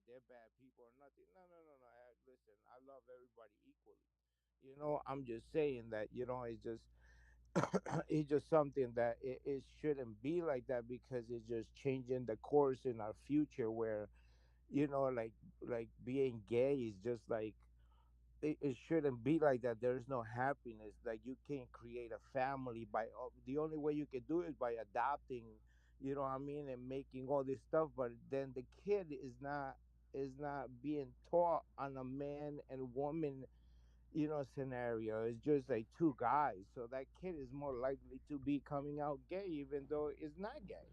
they're bad people or nothing. No, no, no, no. Listen, I love everybody equally. I'm just saying that it's just it's just something that it shouldn't be like that because it's just changing the course in our future where like being gay is just like it shouldn't be like that. There's no happiness. Like you can't create a family the only way you can do it is by adopting, what I mean, and making all this stuff. But then the kid is not being taught on a man and woman, scenario. It's just like two guys. So that kid is more likely to be coming out gay, even though it's not gay.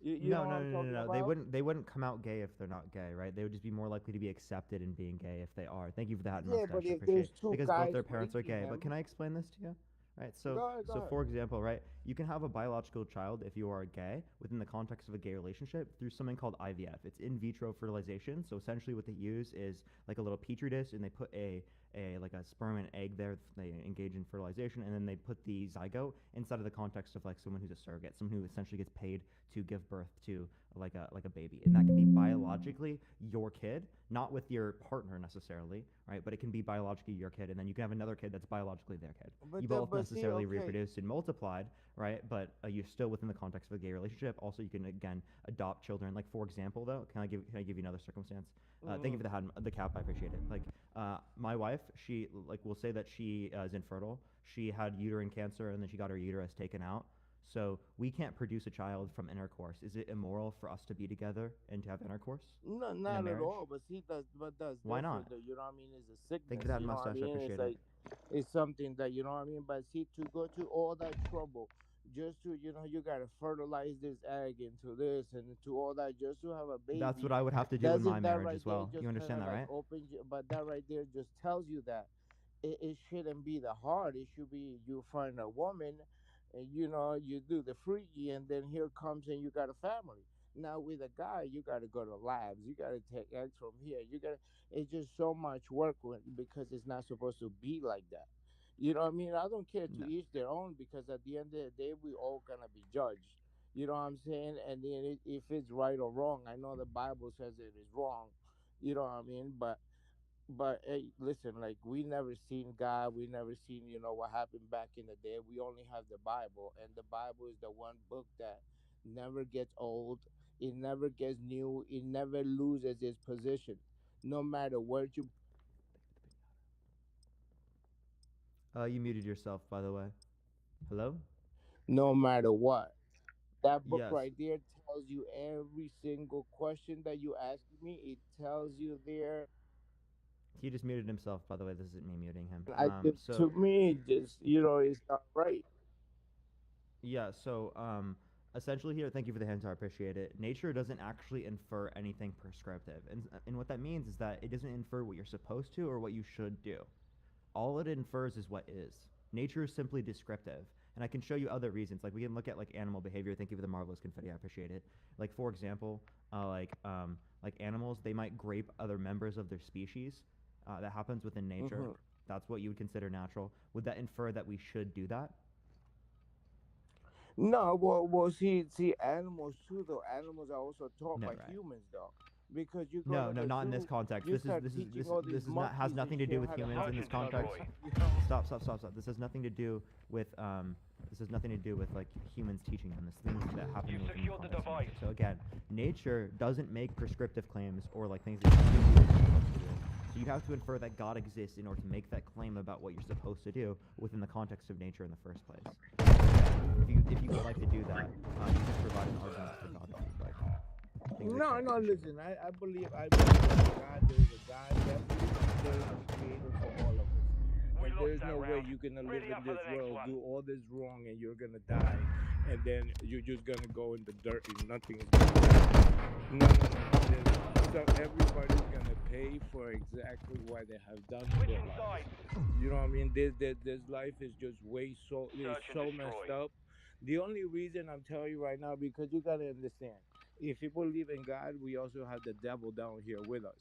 You know No, what no, I'm no, no, talking no. They about? wouldn't. They wouldn't come out gay if they're not gay, right? They would just be more likely to be accepted in being gay if they are. Thank you for that Yeah, but mustache. I if appreciate there's it. two Because both guys their parents are raping gay. But can him, I explain this to you? Right. go ahead, go So ahead. for example, right, you can have a biological child if you are gay within the context of a gay relationship through something called IVF. It's in vitro fertilization. So essentially, what they use is like a little petri dish, and they put a like a sperm and egg there. They engage in fertilization, and then they put the zygote inside of the context of like someone who's a surrogate, someone who essentially gets paid to give birth to like a baby, and that can be biologically your kid, not with your partner necessarily, right? But it can be biologically your kid, and then you can have another kid that's biologically their kid. You both But see, necessarily okay. reproduced and multiplied, right? But you're still within the context of a gay relationship. Also, you can again adopt children. Like for example, though, can I give you another circumstance? Thank you for Mm. the cap. I appreciate it. Like my wife, she like will say that she is infertile. She had uterine cancer, and then she got her uterus taken out. So we can't produce a child from intercourse. Is it immoral for us to be together and to have intercourse No, in a not at all. marriage? But see, that's Why different. not? Though, you know what I mean? It's a Thank you for sickness. that You know what I mustache. I mean? It's appreciate it. like it's something that you know what I mean. But see, to go to all that trouble just to you gotta fertilize this egg into this and into all that just to have a That's what baby. I would have to do in my Doesn't that marriage right as there well. You just kind understand of that, like right? open you? But that right there just tells you that it shouldn't be the hard. It should be you find a woman, and you do the freaky, and then here comes and you got a family. Now with a guy, you got to go to labs. You got to take eggs from here. You got to. It's just so much work because it's not supposed to be like that. You know what I mean? I don't care to No. each their own because at the end of the day, we all gonna be judged. You know what I'm saying? And then if it's right or wrong, I know the Bible says it is wrong. You know what I mean? But hey, listen, like we never seen God, we never seen what happened back in the day. We only have the Bible, and the Bible is the one book that never gets old. It never gets new. It never loses its position, no matter where you. You muted yourself, by the way. Hello? No matter what. That book Yes. right there tells you every single question that you ask me. It tells you there. He just muted himself, by the way. This isn't me muting him. I just to me, just it's not right. Yeah, essentially here, thank you for the hints, I appreciate it. Nature doesn't actually infer anything prescriptive. And what that means is that it doesn't infer what you're supposed to or what you should do. All it infers is what is. Nature is simply descriptive. And I can show you other reasons. Like we can look at like animal behavior. Thank you for the marvelous confetti. I appreciate it. Like for example, like animals, they might grape other members of their species. That happens within nature. Hmm. That's what you would consider natural. Would that infer that we should do that? No, well, see, animals too, though. Animals are also taught No, by right? humans, though, because you go No, to no, the not in this zoo, context. you This is start this is teaching this all these this is not has monkeys and nothing to do shit with how to humans in hunt this and Sergeant stuff. context. Destroy. Stop. This has nothing to do with this has nothing to do with like humans teaching them. This things that happen You've within the secured the context of device. nature. So again, nature doesn't make prescriptive claims or like things that you do what you're supposed to do. So you'd have to infer that God exists in order to make that claim about what you're supposed to do within the context of nature in the first place. So again, if you would like to do that, you can provide an argument for God if you'd like. Thank you for the No, cap. I no, appreciate it. listen, I believe there's a God. There's a God definitely, and there is a Creator for all of us. We And lost there's that no way round. you're gonna live Ready in up for this the next world, one. do all this wrong, and you're gonna die, and then you're just gonna go in the dirt, and nothing is gonna happen. No, no, no. So everybody's gonna pay for exactly what they have done in their Switching lives. sides. You know what I mean? This life is just way so is Search and so messed destroy. up. The only reason I'm telling you right now because you gotta understand, if you believe in God, we also have the devil down here with us.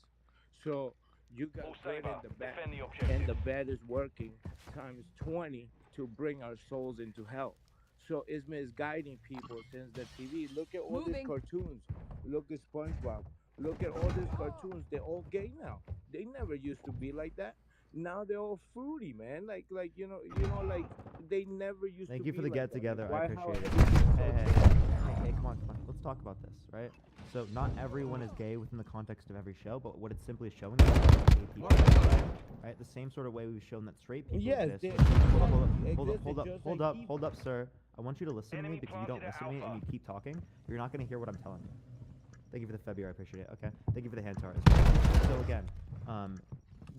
So you All got good Saber. and the bad, Defend the and objective. the bad is working times 20 to bring our souls into hell. So it's misguiding people since the TV. Look at all these Moving. cartoons. Look at SpongeBob. Look at all these cartoons; they're all gay now. They never used to be like that. Now they're all fruity, man. Like like they never used to Thank you for be the like get that. Like together. I why? How appreciate it. everything's Hey, so hey, changed? hey, hey, come on, come on. Let's talk about this, right? So, not everyone is gay within the context of every show, but what it's simply showing is that gay people exist, right? The same sort of way we've shown that straight people Yes, exist. they Hold up, exactly hold up, existed hold up, just hold like up, people. hold up, sir. I want you to listen to me because if you don't listen to me and you keep talking, you're not going to hear what I'm telling you. Thank you for the February. I appreciate it. Okay. Thank you for the hand art as well. So again,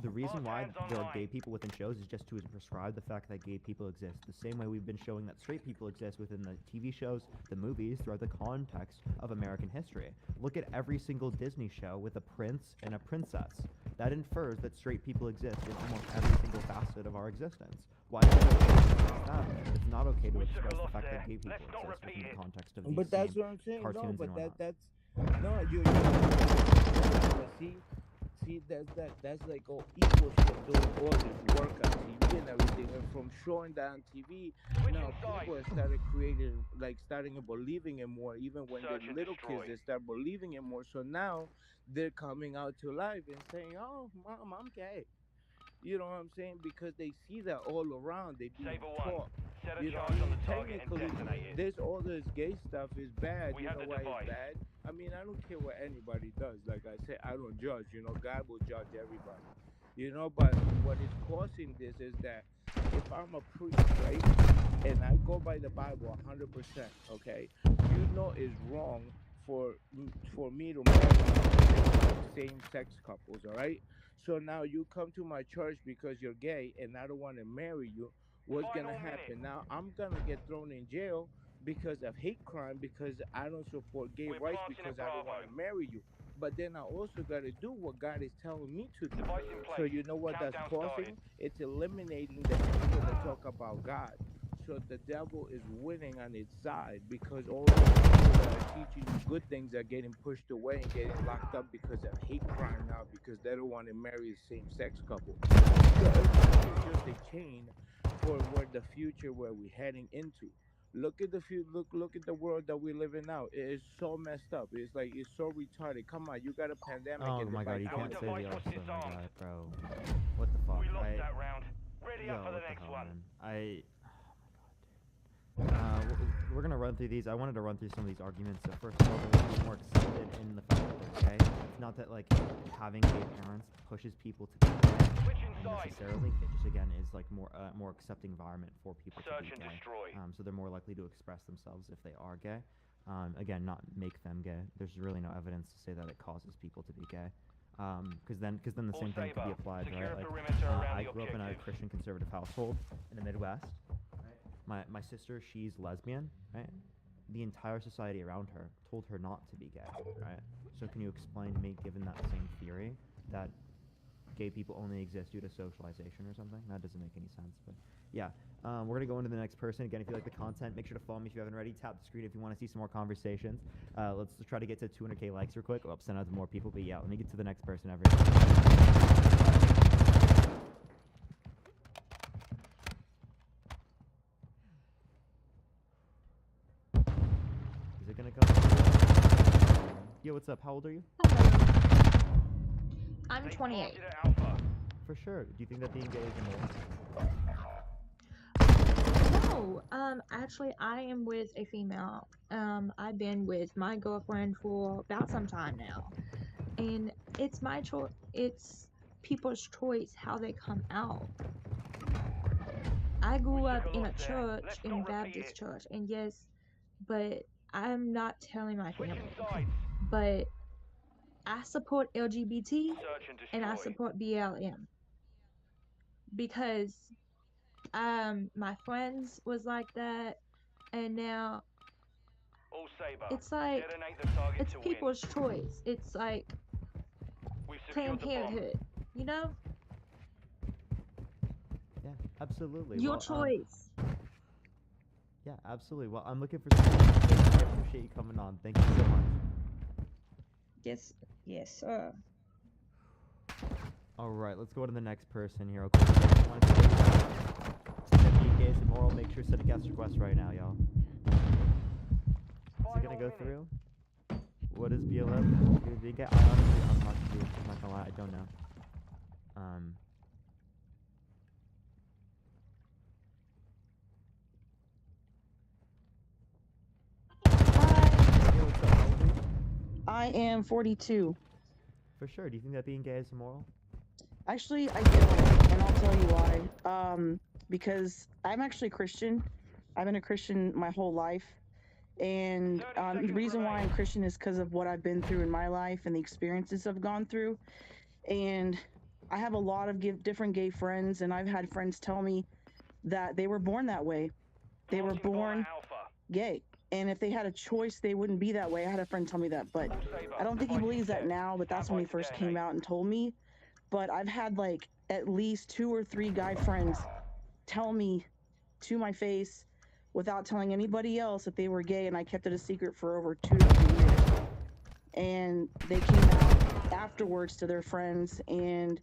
the reason why there are gay people within shows is just to prescribe the fact that gay people exist. The same way we've been showing that straight people exist within the TV shows, the movies, throughout the context of American history. Look at every single Disney show with a prince and a princess. That infers that straight people exist in almost every single facet of our existence. Why is it okay to express that? It's not okay to express the fact that gay people exist within the context of these But same that's what I'm saying. No, cartoons and but whatnot. that's no. But see, that's like all equal shit doing all this work on TV and everything, and from showing that on TV, now people have started creating, like starting to believing it more. Even when they're little kids, they start believing it more. So now they're coming out to life and saying, "Oh, mom, I'm gay." You know what I'm saying? Because they see that all around. They being taught. You know, I mean, technically, this all this gay stuff is bad. You know why it's bad? I mean, I don't care what anybody does. Like I said, I don't judge. You know, God will judge everybody. You know, but what is causing this is that if I'm a priest, right, and I go by the Bible 100%, okay, you know, it's wrong for me to marry same sex couples, all right? So now you come to my church because you're gay and I don't want to marry you. What's gonna happen? Now I'm gonna get thrown in jail because of hate crime because I don't support gay rights because I don't want to marry you. But then I also gotta do what God is telling me to do. So you know what that's causing? It's eliminating the people that talk about God. So the devil is winning on its side because all those people that are teaching you good things are getting pushed away and getting locked up because of hate crime now because they don't want to marry a same sex couple. So everything is just a chain for where the future where we're heading into. Look at the look at the world that we live in now. It is so messed up. It's like it's so retarded. Come on, you got a pandemic Oh and the my god, you can't Bidonic. say the opposite, my guy, bro. What the fuck? Yo, what the hell, man? We're gonna run through these. I wanted to run through some of these arguments. So first of all, they want to be more accepted in the fact that they're gay. It's not that like having gay parents pushes people to be gay necessarily. It just again is like more accepting environment for people to be gay. So they're more likely to express themselves if they are gay. Again, not make them gay. There's really no evidence to say that it causes people to be gay. Because then the same thing could be applied, right? Like, I grew up in a Christian conservative household in the Midwest. My sister, she's lesbian, right? The entire society around her told her not to be gay, right? So can you explain to me, given that same theory, that gay people only exist due to socialization or something? That doesn't make any sense. But yeah, we're gonna go into the next person. Again, if you like the content, make sure to follow me if you haven't already. Tap the screen if you want to see some more conversations. Let's try to get to 200K likes real quick. Oh, send out to more people. But yeah, let me get to the next person. Is it gonna come? Yo, what's up? How old are you? Hello. I'm 28. For sure. Do you think that being gay is No, actually, I am with a female. I've been with my girlfriend for about some time now, and it's my choice. It's people's choice how they come out. I grew up in a church, in Baptist church, and yes, but I'm not telling my family. But I support LGBT and I support BLM because my friends was like that, and now it's like it's people's choice. It's like Planned Parenthood, you know? Yeah, absolutely. Your Well, choice. yeah, absolutely. Well, I'm looking for some. I appreciate you coming on. Thank you so much. Yes, yes, sir. All right, let's go to the next person here. Okay. If you want to be gay is immoral, make sure to send a guest request right now, y'all. Is it gonna go through? what is BLM? Being gay? I honestly, I'm not, dude, I'm not gonna lie, I don't know. Um, Hi, yeah, what's up? How old are you? I am 42. For sure. Do you think that being gay is immoral? Actually, I don't, and I'll tell you why. Because I'm actually Christian. I've been a Christian my whole life. And the reason why I'm Christian is because of what I've been through in my life and the experiences I've gone through. And I have a lot of different gay friends, and I've had friends tell me that they were born that way. They were born gay. And if they had a choice, they wouldn't be that way. I had a friend tell me that, but I don't think he believes that now, but that's when he first came out and told me. But I've had like at least 2 or 3 guy friends tell me to my face without telling anybody else that they were gay, and I kept it a secret for over 2 to 3 years. And they came out afterwards to their friends, and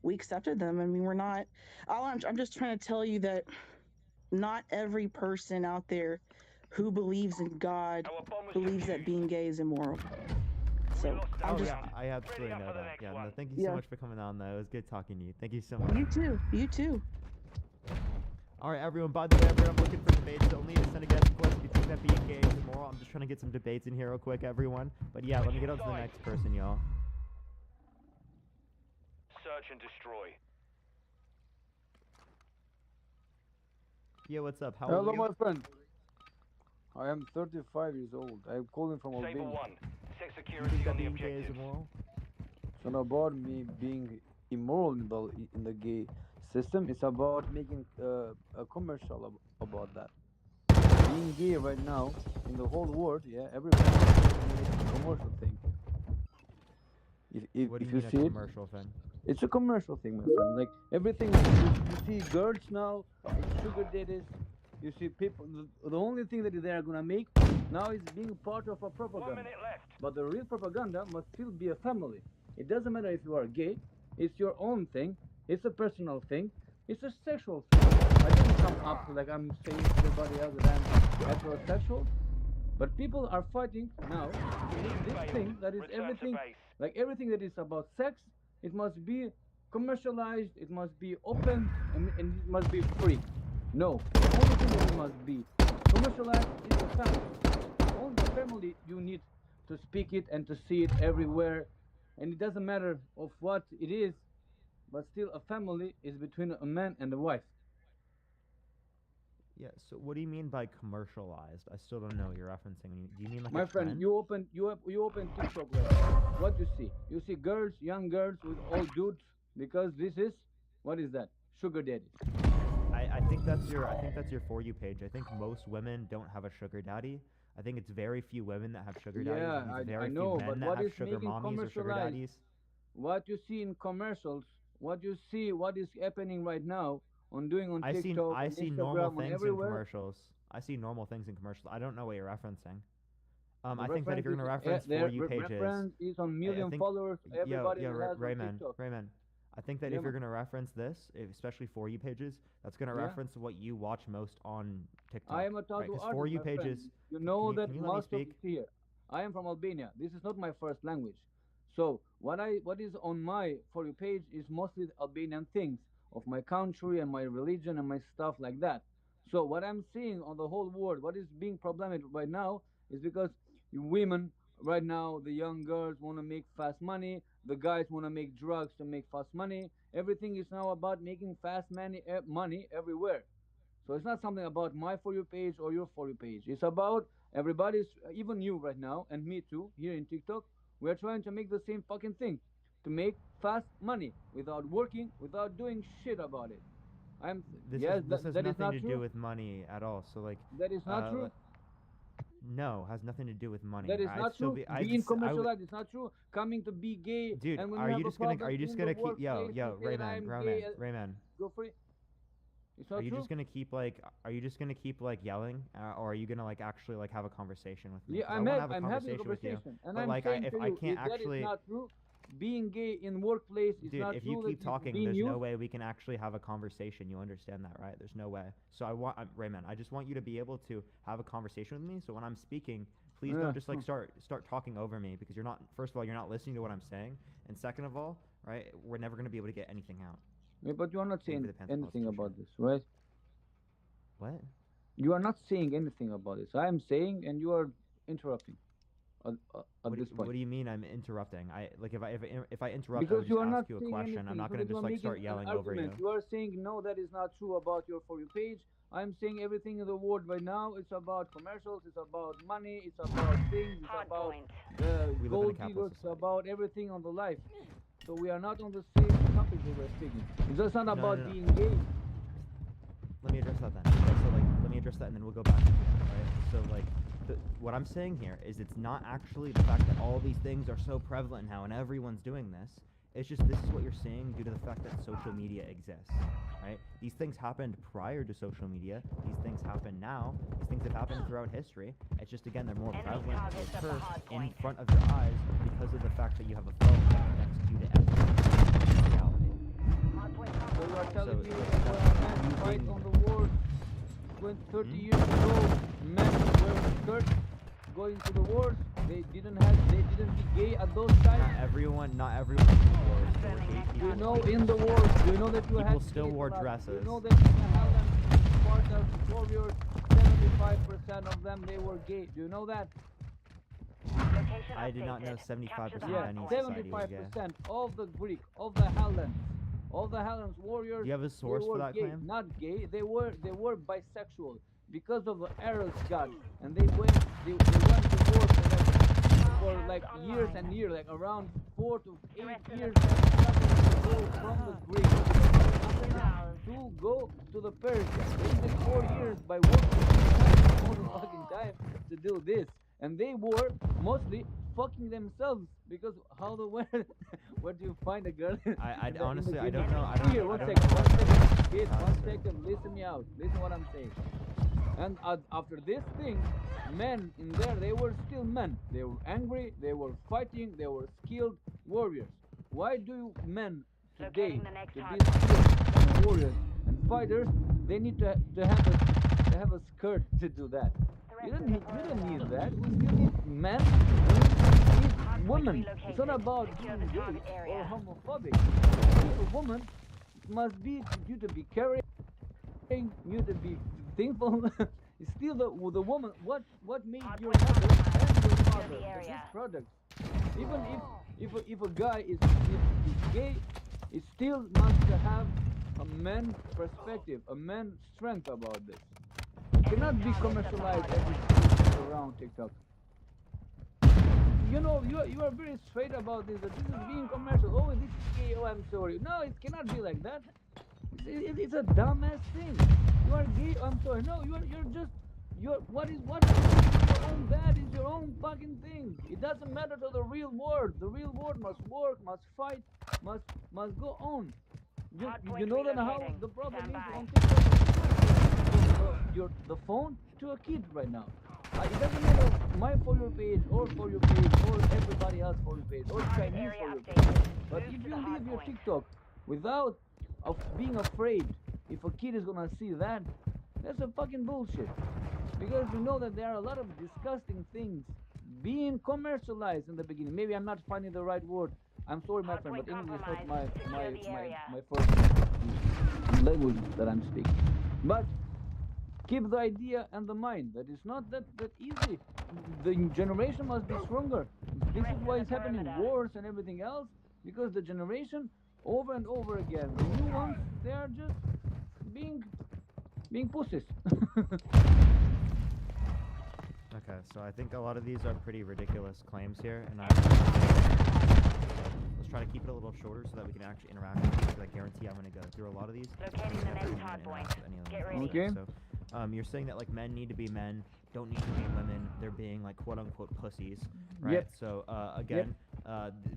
we accepted them. I mean, we're not. I'm just trying to tell you that not every person out there who believes in God believes that being gay is immoral. So I'm Oh just. yeah, I absolutely know that. Yeah, no, thank you so Yeah. much for coming on though. It was good talking to you. Thank you so much. You too. You too. Alright everyone, by the way, everyone, I'm looking for debates only to send a guest request if you think that being gay is immoral. I'm just trying to get some debates in here real quick, everyone. But yeah, let me get on to the next person, y'all. Search and destroy. Yeah, what's up? How old Hello, are you? my friend. I am 35 years old. I'm calling from Saber Albania. 1. Check You security think on that the being gay is objectives. immoral? It's not about me being immoral in the gay system. It's about making a commercial about that. Being gay right now in the whole world, yeah, everybody makes a commercial thing. What do If you you mean a see it, commercial thing? it's a commercial thing, my friend. Like everything you see girls now, it's sugar daddies. You see people. The only thing that they are gonna make now is being part of a 1 propaganda. minute left. But the real propaganda must still be a family. It doesn't matter if you are gay. It's your own thing. It's a personal thing. It's a sexual thing. I didn't come up like I'm saying to everybody else that I'm heterosexual. But people are fighting now to make this thing that is Return to everything, base. like everything that is about sex, it must be commercialized, it must be open, and it must be free. No, the only thing that it must be commercialized is the family. Only the family you need to speak it and to see it everywhere. And it doesn't matter of what it is, but still a family is between a man and a wife. Yeah, so what do you mean by commercialized? I still don't know what you're referencing. Do you mean like My a friend, trend? you open TikTok right now. What you see? You see girls, young girls with old dudes, because this is what is that? Sugar daddy. I think that's your For You page. I think most women don't have a sugar daddy. I think it's very few women that have sugar daddies. Yeah, I think it's I very few know, men but that what have is sugar making mommies or sugar commercialized? daddies. What you see in commercials, what you see, what is happening right now on I see TikTok, I on see normal Instagram, on things in everywhere. commercials. I see normal things in commercials. I don't know what you're referencing. The I think that if reference you're is gonna reference For You pages, reference is on I million think followers. Everybody that has on Rayman, TikTok. Rayman. I think that Yeah, if you're man. gonna reference this, especially For You pages, that's gonna Yeah. reference what you watch most on TikTok. I am a Right? tattoo Because For artist, You my friend. pages. You know that Can you let me most of speak? here. I am from Albania. This is not my first language. So what is on my For You page is mostly Albanian things of my country and my religion and my stuff like that. So what I'm seeing on the whole world, what is being problematic right now, is because you women right now, the young girls want to make fast money, the guys want to make drugs to make fast money. Everything is now about making fast money everywhere. So it's not something about my For You page or your For You page. It's about everybody's, even you right now, and me too, here in TikTok. We're trying to make the same fucking thing, to make fast money without working, without doing shit about it. I'm yes, This has that is nothing not to do true. with money at all. So like, That is not true. no, has nothing to do with money. That is I'd not still true. be. Being commercialized is not true. Coming to be gay, Dude, and when are you you have a just gonna problem in the keep workplace, you say that I'm gay. Rayman? Go free. It's Are not you true. just gonna keep like yelling, or are you gonna like actually like have a conversation with me? Yeah, 'Cause I want to have a I'm having a conversation with you. conversation, and But I'm like, saying if to I you, can't that is actually, not true. Being gay in workplace is dude, not if true. you That keep is talking, being there's no used. way we can actually have a conversation. You understand that, right? There's no way. So Rayman, I just want you to be able to have a conversation with me. So when I'm speaking please Yeah. don't just like start talking over me, because you're not. First of all, you're not listening to what I'm saying, and second of all, right, we're never gonna be able to get anything out. Yeah, but you are not Maybe saying the Panther anything Constitution. about this, right? What? You are not saying anything about this. I am saying, and you are interrupting at this point. What do you mean I'm interrupting? I like if I interrupt, I Because would you just are not ask you a saying question. anything. I'm not Because gonna you just are like making start an yelling over argument. you. You are saying no, that is not true about your For You page. I'm saying everything in the world right now. It's about commercials. It's about money. It's about things. It's about We live in a gold capitalist diggers. It's society. about everything on the life. So we are not on the same topic that we're speaking. It's just not about no. being gay. Let me address that then. Okay, so like, let me address that, and then we'll go back into it, right? So like, what I'm saying here is it's not actually the fact that all these things are so prevalent now and everyone's doing this. It's just this is what you're seeing due to the fact that social media exists, right? These things happened prior to social media. These things happen now. These things have happened throughout history. It's just, again, they're more prevalent. They occur in front of your eyes because of the fact that you have a phone next to you to every reality. So you are telling So, me that when men fight on the wars 30 years ago, men were scared going to the wars. They didn't be gay at those times. Not everyone in the wars were gay people. You know, in the wars, you know that you People had still gays wore a lot. dresses. You know that in the Highlands, Sparta warriors, 75% of them they were gay. Do you know that? I did not know 75% of Yeah, any society was gay. 75% of the Greek, of the Highlands warriors. Do you have a source they for were that gay. claim? Not gay. They were bisexual because of the Eros god, and they went to war for like years and years, like around 4 to 8 years, to go from the Greeks to go to the Persians. They did 4 years by working all the fucking time to do this, and they were mostly fucking themselves because how the where where do you find a girl? I in the honestly, I beginning? don't know. I don't Here, know. one I don't second, know one second, what kid, that's one it. second. Listen me out. Listen what I'm saying. And after this thing, men in there, they were still men. They were angry. They were fighting. They were skilled warriors. Why do men today, to be skilled warriors and fighters, they need to have a skirt to do that? You don't need that. We still need men. We need women. It's not about being gay or homophobic. A woman must be you to be caring, you to be thankful. It's still the woman. What made your mother and your father the good products? Even if a guy is gay, it still must have a man perspective, a man strength about this. It cannot be commercialized everything around TikTok. You know, you are very straight about this. That this is being commercial. Oh, this is gay. Oh, I'm sorry. No, it cannot be like that. It's a dumbass thing. You are gay. I'm sorry. No, you're what is your own bad is your own fucking thing. It doesn't matter to the real world. The real world must work, must fight, must go on. You know that how the problem is on TikTok. The phone to a kid right now. It doesn't matter my For You page or For You page or everybody else For You page or Chinese For You page. But if you leave your TikTok without being afraid if a kid is gonna see that, that's a fucking bullshit. Because you know that there are a lot of disgusting things being commercialized in the beginning. Maybe I'm not finding the right word. I'm sorry, my friend, but English is not my first language that I'm speaking. But keep the idea and the mind that it's not that easy. The generation must be stronger. This is why it's happening wars and everything else, because the generation over and over again, the new ones, they are just being pussies. Okay, so I think a lot of these are pretty ridiculous claims here, and let's try to keep it a little shorter so that we can actually interact with these, because I guarantee I'm going to go through a lot of these. Locating the next hard point. Get ready. Okay. So, you're saying that like men need to be men, don't need to be women. They're being like quote unquote pussies, right? Yep. So again,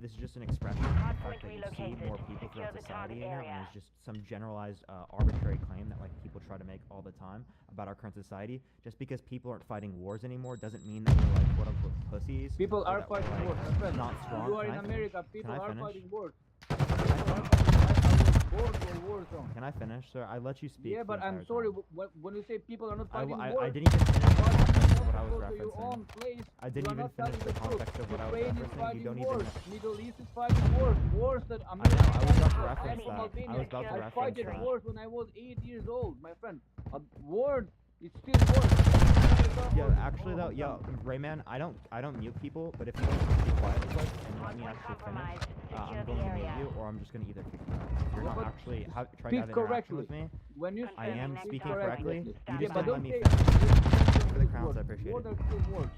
this is just an expression of the fact that you see more people throughout society now, and it's just some generalized arbitrary claim that like people try to make all the time about our current society. Just because people aren't fighting wars anymore doesn't mean that we're like quote unquote pussies. People or are that we're, fighting like, wars, my friend. not strong. You are Can in I finish? America. People Can I are finish? fighting wars. I was born to a war zone. Can I finish, sir? I let you speak. Yeah, the but I'm entire sorry. time. When you say people are not I fighting wars, didn't even finish. what I was go to your referencing. own place. I didn't You are even not finish telling the the truth. context of what I was Ukraine is referencing. You fighting don't wars. even. Middle East is fighting wars. Wars that I America. know. I was about to I am reference from that. Albania. I was about to I reference fought that. wars when I was 8 years old, my friend. A war is still war. America Yeah, or- actually though, or- yo, Rayman, I don't mute people, but if you don't be quiet real quick and let me Hardpoint actually finish, compromised. Secure I'm the going to mute area. you, or I'm just going to either kick you out. If you're Yeah, not but actually trying to speak have interaction correctly. with me, When you I am Confirming speaking next correctly. hardpoint. You Stand just by. don't let me say finish. For the crowns, I appreciate What it. are still words?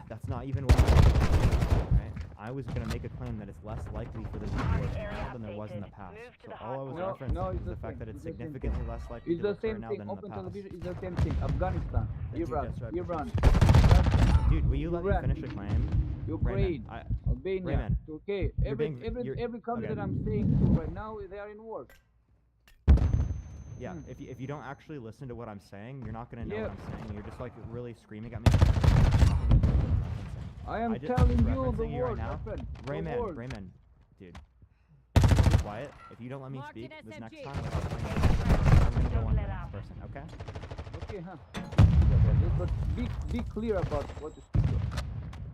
That's not even what I was saying, right? I was going to make a claim that it's less likely for there to be wars Area now than there was in the updated. past. Move to So the all I was No, referencing no, is it's the the fact same. that it's It's the same significantly less likely It's to the occur same now thing. than in the Open past. television is the same thing. Afghanistan, Thank you, Iraq, Jester, I Iran, Dude, will you let me Iraq, finish a claim? Ukraine, Rayman, Albania, Rayman, Turkey. you're being- you're- Every country okay. that I'm saying to right now, they are in war. Yeah, if you don't actually listen to what I'm saying, you're not gonna know Yeah. what I'm saying. You're just like really screaming at me. You're not gonna do what I'm referencing. I am I just telling you the referencing you right word, my now. friend. The Rayman, word. Rayman, dude. If you be quiet, if you don't let me Marked speak, an this next SMG. time without saying anything, I'm gonna go on to the next person, okay? Okay, huh? Yeah, but be clear about what you speak of.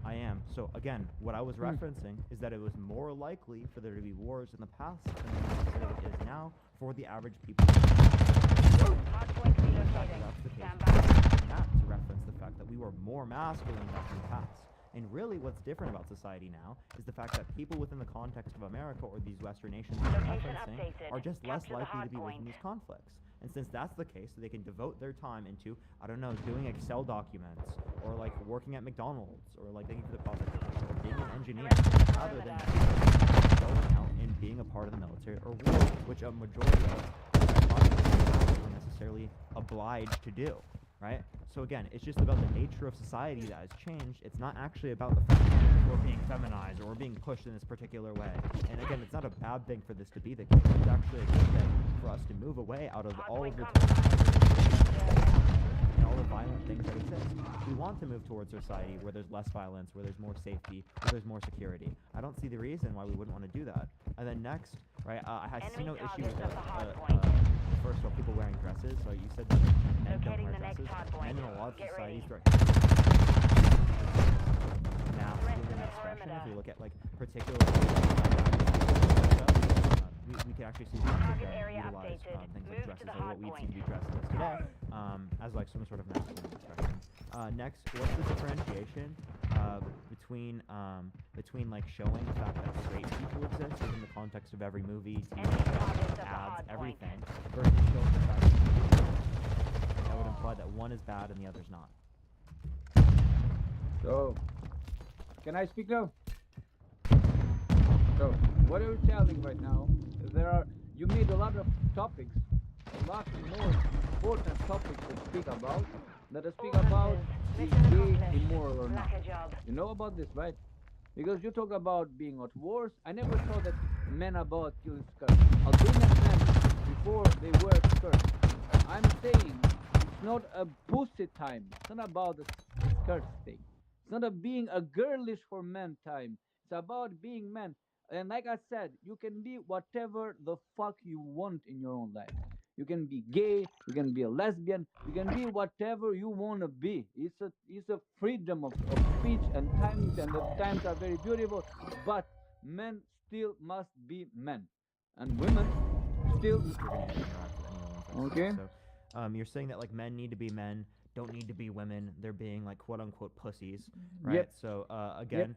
I am. So again, what I was referencing is that it was more likely for there to be wars in the past than there necessarily is now for the average people. Hardpoint The fact relocating. that that's the case. Stand by. Not to reference the fact that we were more masculine back in the past. And really what's different about society now is the fact that people within the context of America or these Western nations that I'm Location referencing updated. are just less Capture the likely to be hard within point. these conflicts. And since that's the case, they can devote their time into, I don't know, doing Excel documents, or like working at McDonald's, or like thank you for the project, or being an engineer, rather than going out and being a part of the military or war, which a majority of populations aren't necessarily obliged to do, right? So again, it's just about the nature of society that has changed. It's not actually about the fact that we're being feminized or we're being pushed in this particular way. And again, it's not a bad thing for this to be the case. It's actually a good thing for us to move away out of all of the and all the violent things that exist. We want to move towards a society where there's less violence, where there's more safety, where there's more security. I don't see the reason why we wouldn't want to do that. And then next, right, I see no issue with first of all, people wearing dresses. So you said that men don't Locating wear the next dresses. hard point. Men in a lot of Get societies ready. now Threat to human the expression. If perimeter. we look at like particular we can actually see Target that area utilize updated. things Move like to dresses the or what hard we see point. to be dressed as today as like some sort of masculine expression. Next, what's the differentiation between like showing the fact that straight people exist within the context of every movie, TV Enemy show, targets at the ads, hard point. everything, versus showing the fact that would imply that one is bad and the other's not. So, can I speak now? So, what are you telling right now? You made a lot of topics, a lot more important topics to speak about. That I speak about is gay, immoral or not. Lack a job. You know about this, right? Because you talk about being at wars. I never saw that men about killing skirts. Albanian men, before they wear skirts. I'm saying it's not a pussy time. It's not about the skirt thing. It's not a being a girlish for men time. It's about being men. And like I said, you can be whatever the fuck you want in your own life. You can be gay, you can be a lesbian, you can be whatever you want to be. It's a freedom of speech and times, and the times are very beautiful, but men still must be men. And women still You're gonna interact with anyone Okay. So, you're saying that like men need to be men, don't need to be women. They're being like quote unquote pussies, right? Yep. So again,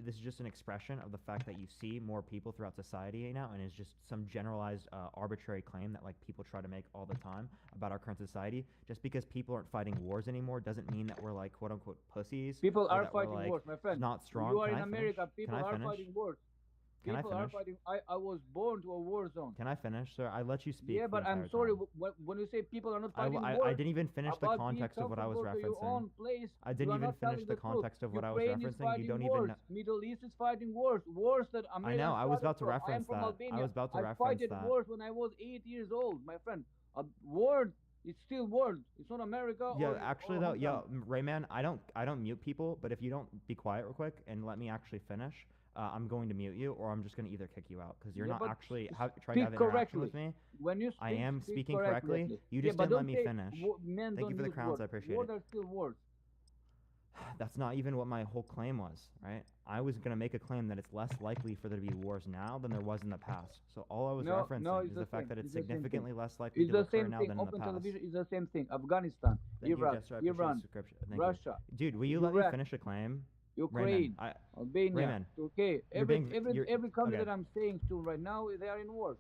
this is just an expression of the fact that you see more people throughout society now, and it's just some generalized arbitrary claim that like people try to make all the time about our current society. Just because people aren't fighting wars anymore doesn't mean that we're like quote unquote pussies. People or are that we're, fighting like, wars, my friend. Not strong. You are Can in I finish? America. Can People I are finish? fighting wars. Can I People are finish? fighting. I was born to a war zone. Can I finish, sir? I let you speak. Yeah, the but I'm entire sorry. time. When you say people are not I, fighting I, wars, I didn't even finish the about being context of what I was comfortable to your referencing. own place, I you didn't are even not finish telling the truth. context of what I was Ukraine is referencing. fighting You don't wars. even know. Middle East is fighting wars. Wars that I America know. I was started about to from. I am reference from that. Albania. I was about to I reference fought that. wars when I was 8 years old, my friend. A war is still war. It's not America. Yeah, or, actually or though, Hong yeah, Kong. Rayman, I don't mute people, but if you don't be quiet real quick and let me actually finish, I'm going to mute you, or I'm just going to either kick you out because you're Yeah, not but actually trying to speak have interaction correctly. with me. When you speak, I am speak speaking correctly. correctly. at least. You Yeah, just but didn't let don't me say finish. men Thank don't you for the use crowns. words. I appreciate Words it. are still words. That's not even what my whole claim was, right? I was going to make a claim that it's less likely for there to be wars now than there was in the past. So all I was No, referencing it's is the the fact same. that it's It's the same thing. significantly less likely It's to the occur same now thing. than in the Open past. television is the same thing. Afghanistan, Thank you, Iraq, Jester. I appreciate the Iran, subscription. Thank you. Russia, Dude, will you let me Iraq, finish a claim? Ukraine, Raymond, Albania, Raymond, Turkey. you're being, Every country okay. that I'm saying to right now, they are in war.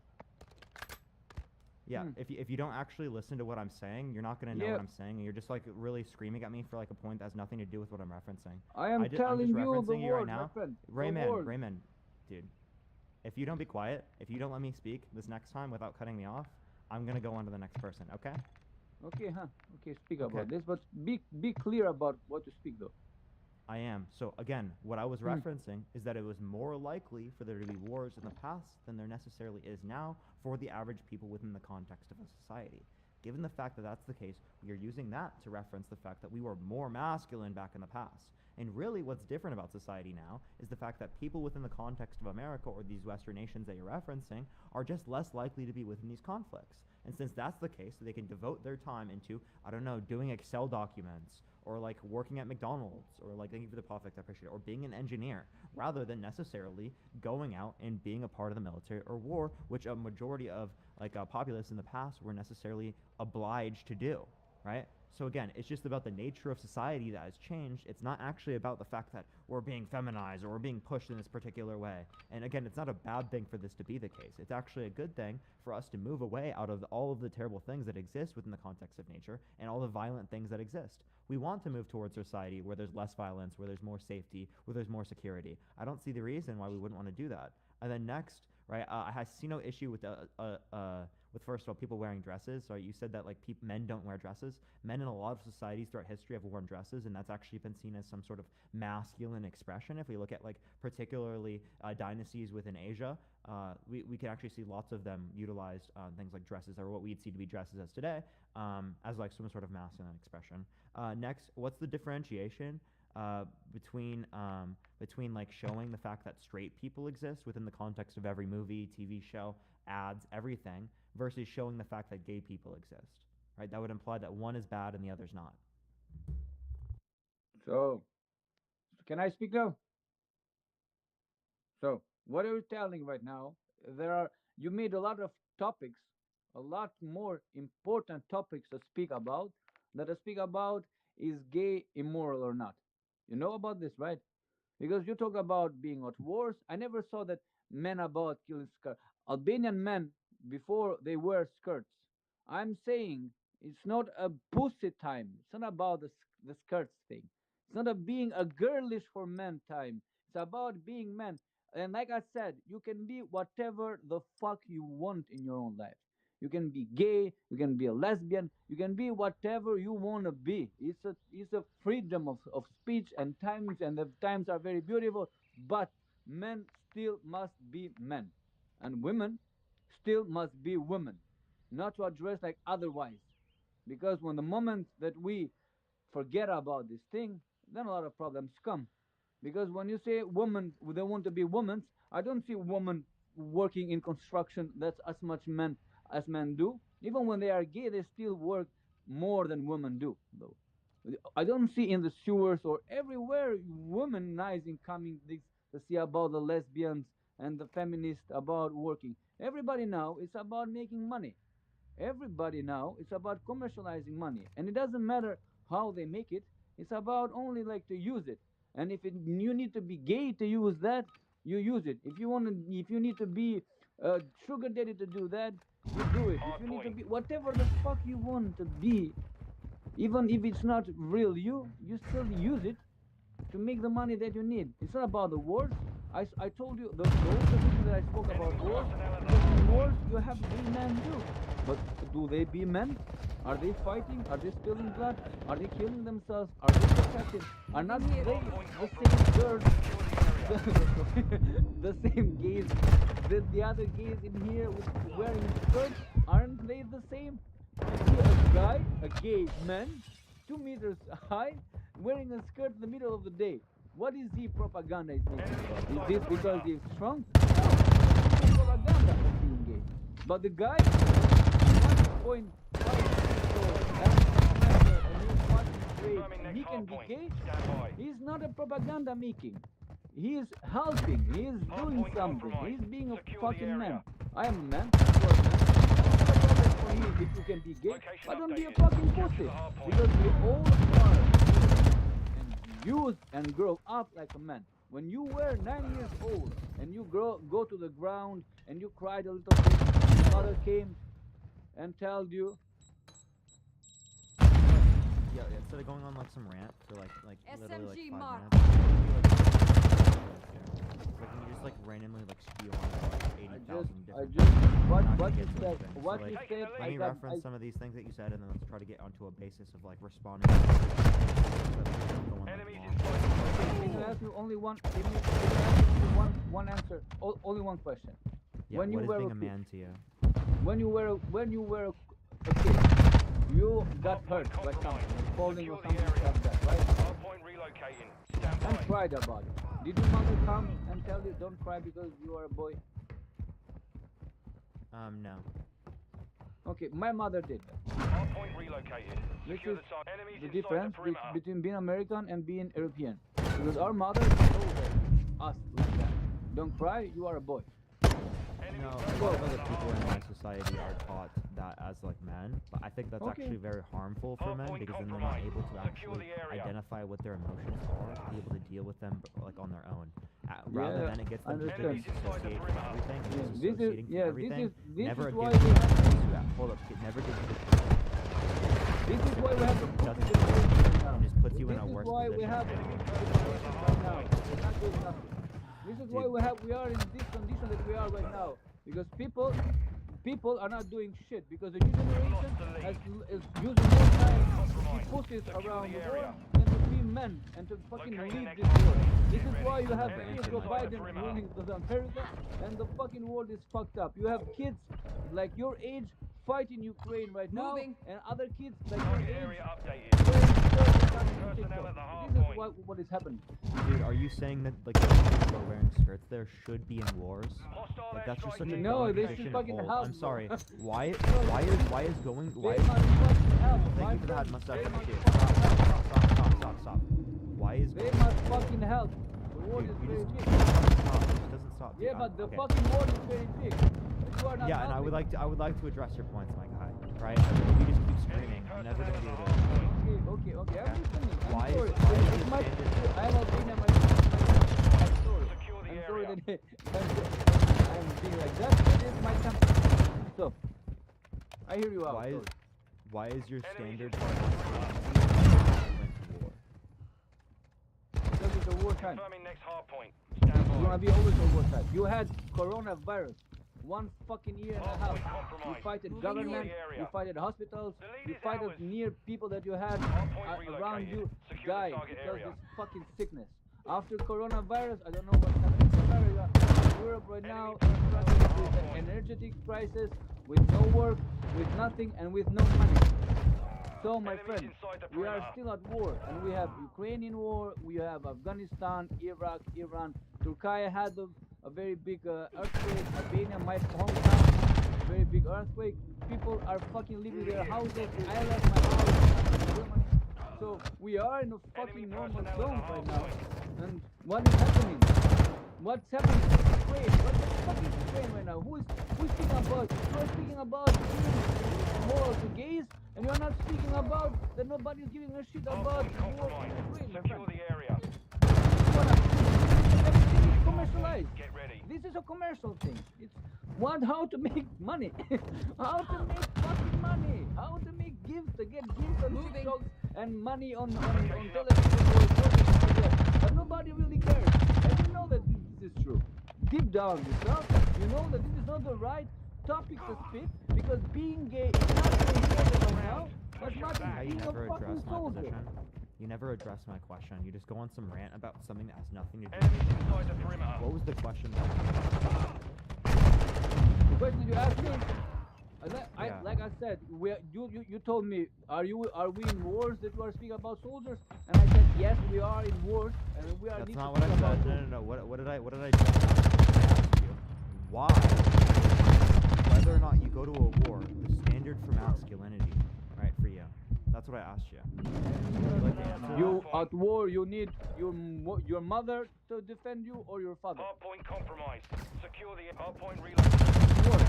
Yeah, if you don't actually listen to what I'm saying, you're not gonna know Yeah. what I'm saying, and you're just like really screaming at me for like a point that has nothing to do with what I'm referencing. I am I'm telling just you the referencing you right word, my now. friend. The Raymond, word. Raymond, dude, if you don't be quiet, if you don't let me speak this next time without cutting me off, I'm gonna go on to the next person. Okay? Okay, huh? Okay, speak Okay. about this, but be clear about what to speak though. I am. So again, what I was referencing is that it was more likely for there to be wars in the past than there necessarily is now for the average people within the context of a society. Given the fact that that's the case, we are using that to reference the fact that we were more masculine back in the past. And really what's different about society now is the fact that people within the context of America or these Western nations that you're referencing are just less likely to be within these conflicts. And since that's the case, they can devote their time into, I don't know, doing Excel documents, or like working at McDonald's, or like, thank you for the profit, I appreciate it, or being an engineer, rather than necessarily going out and being a part of the military or war, which a majority of like populace in the past were necessarily obliged to do, right? So again, it's just about the nature of society that has changed. It's not actually about the fact that we're being feminized or we're being pushed in this particular way. And again, it's not a bad thing for this to be the case. It's actually a good thing for us to move away out of all of the terrible things that exist within the context of nature and all the violent things that exist. We want to move towards a society where there's less violence, where there's more safety, where there's more security. I don't see the reason why we wouldn't want to do that. And then next, right, I see no issue with with first of all people wearing dresses. So you said that like men don't wear dresses. Men in a lot of societies throughout history have worn dresses, and that's actually been seen as some sort of masculine expression. If we look at like particularly dynasties within Asia, we can actually see lots of them utilize things like dresses, or what we'd see to be dresses as today, as like some sort of masculine expression. Next, what's the differentiation between like showing the fact that straight people exist within the context of every movie, TV show, ads, everything, versus showing the fact that gay people exist, right? That would imply that one is bad and the other's not. So, can I speak now? So, what are you telling right now? You made a lot of topics, a lot more important topics to speak about. That to speak about is gay immoral or not. You know about this, right? Because you talk about being at wars. I never saw that men about killing skirts. Albanian men before they wear skirts. I'm saying it's not a pussy time. It's not about the skirts thing. It's not a being a girlish for men time. It's about being men. And like I said, you can be whatever the fuck you want in your own life. You can be gay, you can be a lesbian, you can be whatever you want to be. It's a freedom of speech and times, and the times are very beautiful, but men still must be men. And women still must be women. Not to address like otherwise. Because when the moment that we forget about this thing, then a lot of problems come. Because when you say women, they want to be women, I don't see women working in construction. That's as much men as men do. Even when they are gay, they still work more than women do, though. I don't see in the sewers or everywhere womanizing coming this to see about the lesbians and the feminists about working. Everybody now is about making money. Everybody now is about commercializing money, and it doesn't matter how they make it. It's about only like to use it. And if you need to be gay to use that, you use it. If you need to be a sugar daddy to do that, you do it. If you need to be whatever the fuck you want to be, even if it's not real you still use it to make the money that you need. It's not about the wars. I told you the reason that I spoke about wars, because in wars you have gay men too. But do they be men? Are they fighting? Are they spilling blood? Are they killing themselves? Are they protected? Are not they the same girls, the same gays, the other gays in here with wearing skirts? Aren't they the same? You see a guy, a gay man, 2 meters high, wearing a skirt in the middle of the day. What is the propaganda is making? Is this because he's strong? No, it's propaganda of being gay. But the guy, 1.5 and he can be gay. He's not a propaganda making. He is helping. He is doing something. He's being a fucking man. I am a man. You are a man. For me, if you can be gay, but don't be a fucking pussy. Because we all are and used and grow up like a man. When you were 9 years old and you go to the ground and you cried a little bit, your mother came and told you, Yeah, instead of going on like some rant for like literally like SMG 5 mark. minutes, like you just like randomly like spiel on like 80,000 different things. what Not what gonna you get to said, anything. So, what like, you said, let I me got, reference I, some of these things that you said, and then let's try to get onto a basis of like responding. Enemies Long. inside the Can you ask me only one? Can you ask me one answer? Only one question. Yeah, When you what is were being a a kid- man to you? When you were a kid, you got hurt by something, falling or something like that, right? hardpoint relocating. Stand And by. cried about it. Did your mother come and tell you don't cry because you are a boy? No. Okay, my mother did that. Hardpoint relocated. This Secure is the target. Enemies the inside difference the perimeter. between being American and being European. Because our mother told us like that. Don't cry, you are a boy. Enemies No, a inside lot of the other perimeter. people in my society are taught that as like men, but I think that's Okay. actually very harmful for men Hardpoint because then they're not compromised. able to Secure actually the area. identify what their emotions are, to be able to deal with them like on their own. Rather Yeah, than it gets them just to understand. disassociate from everything, and Yeah, just this is associating from everything. this never is gives why you we the have chance to hold up. It never gives you the chance this is why we have the Doesn't stupid generation right now. and just puts you in a This is worse why we position. have the stupid generation right now. We're not doing nothing. This is why Dude. we are in this condition that we are right now. Because people are not doing shit. Because the new generation is using more time to keep pussies around the world than to be men and to fucking Locating lead next this world. hardpoint. This is why you have Never Joe answered my Biden question. ruling America and the fucking world is fucked up. You have kids like your age fighting Ukraine right now Moving. and other kids like your Target age area updated. playing stuff and having Personnel TikTok. at the hard This is point. what is happening. Dude, are you saying that like the people who are wearing skirts there should be in wars? Hostile Like that's just such a airstrike No, dumb they position should to fucking hold. help, I'm bro. sorry. Why is going why They is must fucking help. Thank my you for the friend. head mustache. They must Dude, fucking help. stop. Why is They must fucking help. The world Dude, is you very just big. stop. It doesn't stop. Dude. Yeah, but the Okay. fucking world is very big. You are not Yeah, and I would helping. like to address your points, my guy. Right? If you just keep screaming, I'm never gonna be able to. Okay. I'm Okay. listening. I'm Why is- sorry. why is It's your my, standard- I am Albania, I'm sorry. Secure the I'm sorry area. that I'm being like that. That is my temper. So, I hear you out. Why is your Enemies standard inside the perimeter. went to war? Because it's a war time. Confirming next hardpoint. Stand You wanna by. be always a war time. You had coronavirus. 1 fucking year and a half. Hardpoint You compromised. fighted Moving government, to the area. you fighted hospitals, The lead you is fighted ours. near people that you had Hardpoint around relocated. you Secure the died target because area. this fucking sickness. After coronavirus, I don't know what's happening in America, Europe right now is struggling with an energetic crisis, with no work, with nothing, and with no money. So, my Enemies friend, inside the we are perimeter. still at war, and we have Ukrainian war, we have Afghanistan, Iraq, Iran. Turkey had a very big earthquake. Albania, my hometown, very big earthquake. People are fucking leaving their houses. I left my house. So we are in a fucking Enemy normal personnel at zone the right hard now. point. And what is happening? What's happening in Ukraine? What the fuck is Ukraine right now? Who's speaking about? You're speaking about giving moral to gays, and you're not speaking about that nobody's giving a shit about Hardpoint war in compromised. Ukraine, my Secure friend. the area. Everything is commercialized. Get ready. This is a commercial thing. It's how to make money. How to make fucking money. How to make gifts, to get gifts on Moving. TikTok and money on television or something like that. But nobody really cares. And you know that this is true. Deep down yourself, you know that this is not the right topic to speak because being gay is not very good right now as much How as you being a never fucking address my soldier. position? You never address my question. You just go on some rant about something that has nothing to do. Enemies inside the perimeter. What was the question? The question you asked me, Yeah. like I said, you told me, are we in wars that you are speaking about soldiers? And I said yes, we are in wars, and we are That's need not to what I speak about said. No, soldiers. no, no. What did I just ask you? I asked you why, whether or not you go to a war, the standard for masculinity, right, for you. That's what I asked you. Would you like to answer You that? at war, you need your mother to defend you or your father. Hardpoint compromised. Secure the hardpoint relocated. War.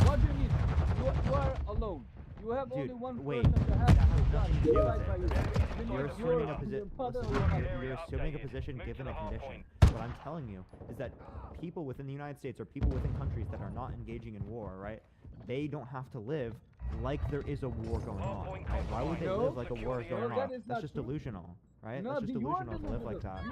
What do you need? You are alone. You have only Dude, one wait. person to have That has to nothing to do with fight by you. it. You're assuming a your position. father Listen, or your mother. you're assuming a Updated. position Move given to a the hard condition. point. What I'm telling you is that people within the United States or people within countries that are not engaging in war, right? They don't have to live like there is a war going on. Right? Why would they No. live like a war is No, going that on? is That's not just true. delusional, right? No, That's just you are delusional to live like that. You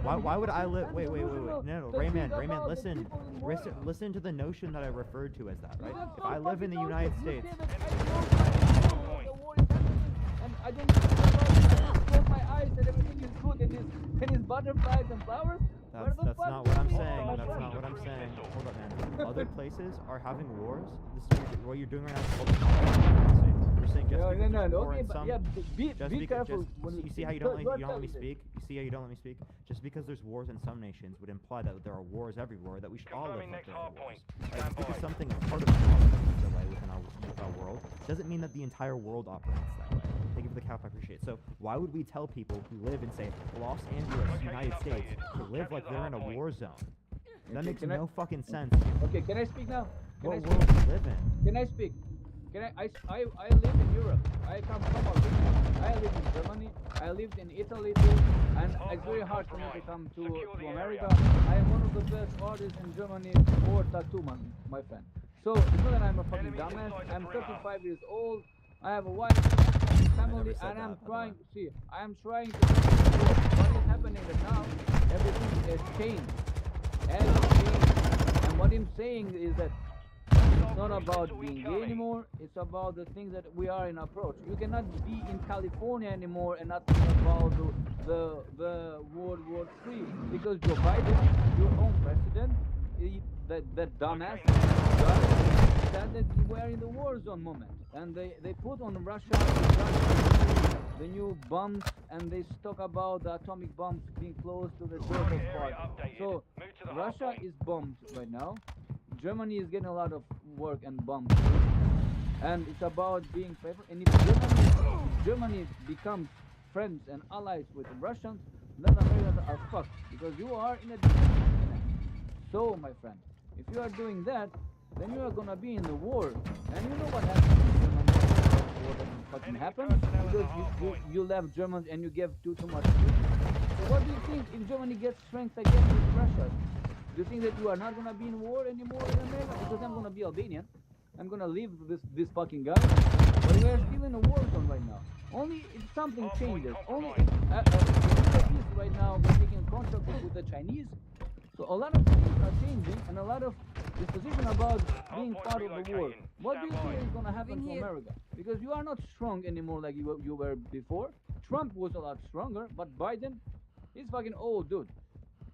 are Why would I delusional live? and Wait. delusional No, to Rayman, think about the listen. people in war. Listen to the notion that I referred to as that, right? That's If so I live in the fucking United nonsense. States, You say that I know the war is happening, and I don't think about it. I just close my eyes and everything is good, and it's butterflies and flowers. Where that's the fuck not do what you I'm think saying. about That's that? not what I'm saying. Hold up, man. Other places are having wars. This is what you're doing right now. Is called diplomacy. You're saying just because there's war Okay, in but some. yeah, Just be because, careful just, when you see how you go- don't go let, you don't tell let me this. speak. You see how you don't let me speak. Just because there's wars in some nations would imply that there are wars everywhere. That we should all live Confirming like next there are hard wars. point. Right? Stand Just because by. something is part of the operates that way within our world doesn't mean that the entire world operates that way. Thank you for the cap. I appreciate it. So why would we tell people who live in say Los Angeles, Location United States, updated. to live like Capture the they're in a hard point. war zone? That Okay, makes can I- no fucking sense. Okay, can I speak now? Can I What speak? world do you live in? Can I speak? I live in Europe. I come from Albania. I live in Germany. I lived in Italy too. And it's very hard for me to come to America. I am one of the best artists in Germany for tattoo, my friend. So it's not that I'm a fucking Enemies dumbass. inside the I'm perimeter. 35 years old. I have a wife, family, said and I'm that, by the trying. way. See, I'm trying to. What is happening that now? Everything is changed. And what I'm saying is that it's not about being gay anymore. It's about the things that we are in approach. You cannot be in California anymore and not think about the World War III because Joe Biden, your own president, that dumbass guy said that we're in the war zone moment, and they put on Russia the new bombs, and they talk about the atomic bombs being close to the Georgia Target spot. area updated. So Move to the hard Russia point. is bombed right now. Germany is getting a lot of work and bombs, and it's about being favorable. And if Germany becomes friends and allies with the Russians, then Americans are fucked because you are in a different continent. So, my friend, if you are doing that, then you are gonna be in the war, and you know what happens in Germany. What fucking Enemy happened personnel at the because hard point. you left Germans and you gave too much. So what do you think if Germany gets strength against Russia? Do you think that you are not gonna be in war anymore in America? Because I'm gonna be Albanian. I'm gonna leave this fucking guy. But we are still in a war zone right now. Only if something Hard point changes. Only if compromised. the Middle East right now we're making a contract with the Chinese. So a lot of things are changing and a lot of disposition about being Hardpoint part of the war. relocating. What do you Stand think by. is gonna happen to America? Because you are not strong anymore like you were before. Trump was a lot stronger, but Biden, he's fucking old dude.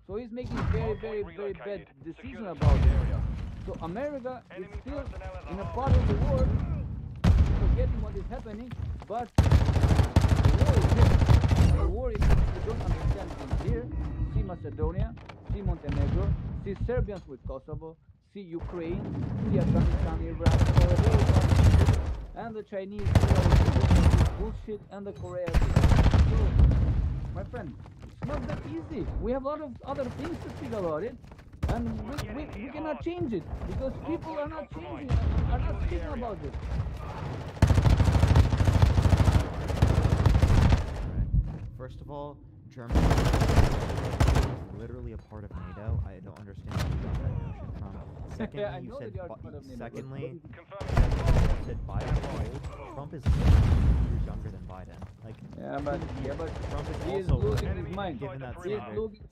So he's making very bad relocated. decision Secure the about target it. area. So America is Enemy still personnel at the in a hard part of the war, forgetting what is happening, but the war is here. The war is here. You don't understand things here. See Macedonia, see Montenegro, see Serbians with Kosovo, see Ukraine, see Afghanistan, Iraq, so everybody, and the Chinese bullshit, and the Koreans. So, my friend, it's not that easy. We have a lot of other things to speak about it. And we cannot change it because people are not changing, are not speaking about it. First of all, Germany is literally a part of NATO. I don't understand where you got that notion from. Secondly, I know that you are part of NATO. Secondly, Confirming next hard you said Biden is old. Trump is 50 years younger than Biden. Like, Yeah, but Trump is he is also losing old, his mind. given that He is standard. losing.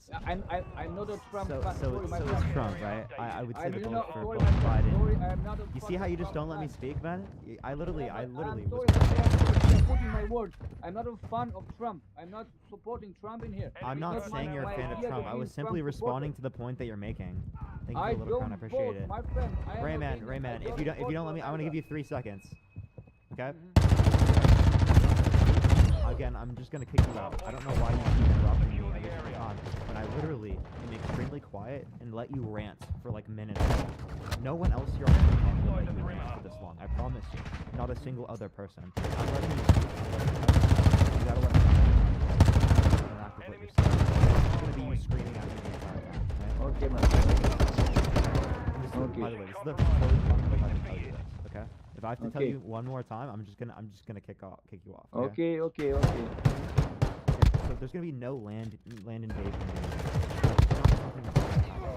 I know that Trump. So, can't- so, sorry, my so friend. is Trump, right? I would say I the do vote not. for Sorry, both my friend. Biden. Sorry, I am not a You see how you just fucking don't let me Trump speak, man? I literally fan. I'm was. sorry, but I am not a Trump put in my words. I'm not a fan of Trump. I'm not supporting Trump in here. I'm It's not not saying my you're a fan of idea to Trump. I be was Trump simply responding supporter. to the point that you're making. Thank you I for the little crown. I don't appreciate vote, it. my friend. I am Rayman, Albanian. I Rayman, if don't you don't vote let me, for I'm gonna give America. you 3 seconds. Okay? Mhm. Again, I'm just gonna kick you out. I don't know why you keep interrupting me every single time when I literally am extremely quiet and let you rant for like minutes. No one else here on the panel will let you rant for this long. I promise you. Not a single other person. I'm letting you speak. You gotta let me interact with what you're saying. It's gonna be you screaming at me the entire time. Right? Okay, my friend. And this is, Okay. by the way, this is the first time I'm about to tell you this. Okay? If I have to tell Okay. you one more time, I'm just gonna kick you off. Okay. Okay, so there's gonna be no land invasion.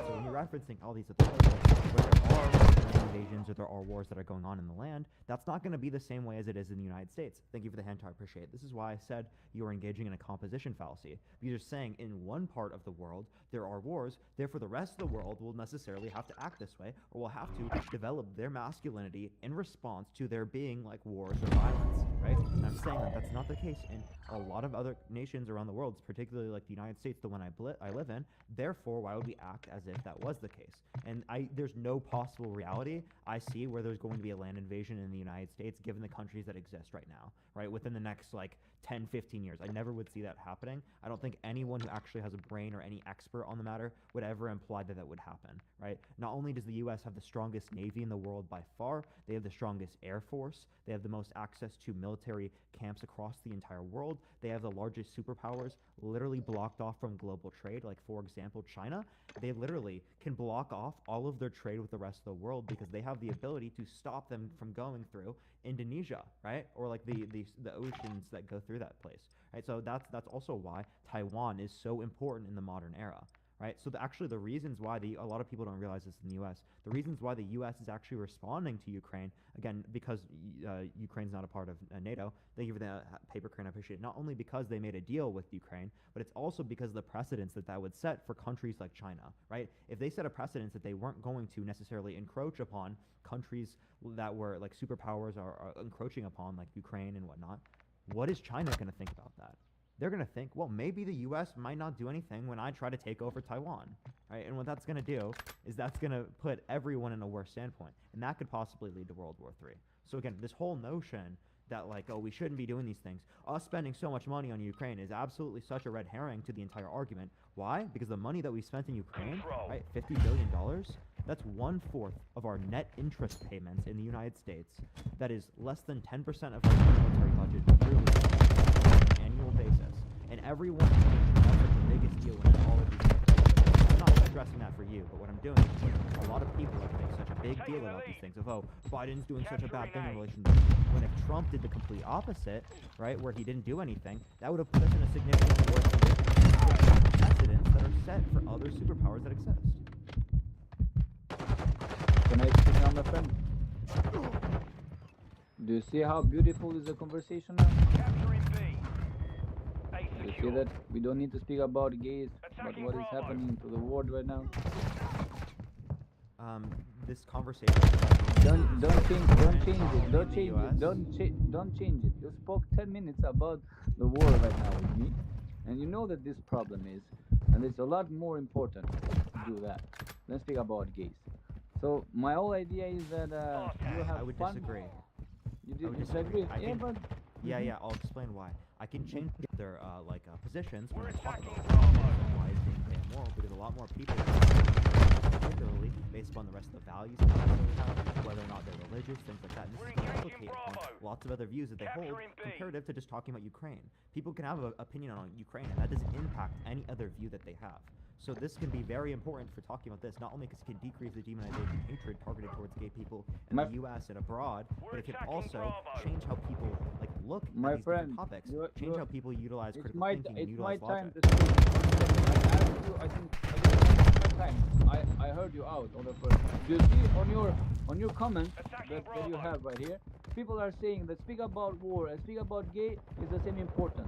So when you're referencing all these other places where there are land invasions or there are wars that are going on in the land, that's not going to be the same way as it is in the United States. Thank you for the hint, I appreciate it. This is why I said you are engaging in a composition fallacy. You're saying in one part of the world there are wars, therefore the rest of the world will necessarily have to act this way or will have to develop their masculinity in response to there being like wars or violence, right? And I'm saying that that's not the case in a lot of other nations around the world, particularly like the United States, the one I live in. Therefore, why would we act as if that was the case? And there's no possible reality I see where there's going to be a land invasion in the United States given the countries that exist right now, right? Within the next like 10, 15 years. I never would see that happening. I don't think anyone who actually has a brain or any expert on the matter would ever imply that that would happen, right? Not only does the US have the strongest navy in the world by far, they have the strongest air force, they have the most access to military camps across the entire world, they have the largest superpowers literally blocked off from global trade, like for example China. They literally can block off all of their trade with the rest of the world because they have the ability to stop them from going through Indonesia, right? Or like the oceans that go through that place, right? So that's also why Taiwan is so important in the modern era, right? So actually the reasons why a lot of people don't realize this in the U.S. The reasons why the U.S. is actually responding to Ukraine, again, because Ukraine's not a part of NATO. Thank you for the paper crane, I appreciate it. Not only because they made a deal with Ukraine, but it's also because of the precedents that would set for countries like China, right? If they set a precedence that they weren't going to necessarily encroach upon countries that were like superpowers are encroaching upon, like Ukraine and whatnot, what is China going to think about that? They're going to think, well, maybe the U.S. might not do anything when I try to take over Taiwan, right? And what that's going to do is that's going to put everyone in a worse standpoint, and that could possibly lead to World War III. So again, this whole notion that like, oh, we shouldn't be doing these things, us spending so much money on Ukraine is absolutely such a red herring to the entire argument. Why? Because the money that we spent in Ukraine, right, $50 billion, that's 1/4 of our net interest payments in the United States. That is less than 10% of our military budget yearly on an annual basis. And everyone thinks that's like the biggest deal in all of these things. I'm not stressing that for you, but what I'm doing is a lot of people are making such a big deal about these things of, oh, Biden's doing such a bad thing in relation to this. When if Trump did the complete opposite, right, where he didn't do anything, that would have put us in a significantly worse position with precedents that are set for other superpowers that exist. Can I speak now, my friend? Do you see how beautiful is the conversation now? Capturing B. A Do you see secure. that we don't need to speak about gays, but what is happening to the world right now? This conversation. Don't change it. Don't change in it. Don't the change US. it. Don't change it. You spoke 10 minutes about the war right now with me, and you know that this problem is, and it's a lot more important to do that. Let's speak about gays. So my whole idea is that you have I would fun. disagree. You I would disagree? disagree. I Yeah, can- but Yeah, I'll explain why. I can change their positions when We're I talk attacking about Bravo. why is being paid more, because a lot more people, particularly based upon the rest of the values that they have, whether or not they're religious, things like that. And We're this is going to engaging implicate upon Bravo. lots of other views that they hold, Capturing B. comparative to just talking about Ukraine. People can have an opinion on Ukraine, and that doesn't impact any other view that they have. So this can be very important for talking about this, not only because it can decrease the demonization and hatred targeted towards gay people in My- the U.S. and abroad, We're but it can attacking also Bravo. change how people like look My at these friend, different topics, you're- change you're- how people utilize it's critical my thinking and it's my utilize time logic. to speak. I asked you. I think it's my time. I heard you out on the first. Do you see on your comments that you have right here? People are saying that speak about war and speak about gay is the same important.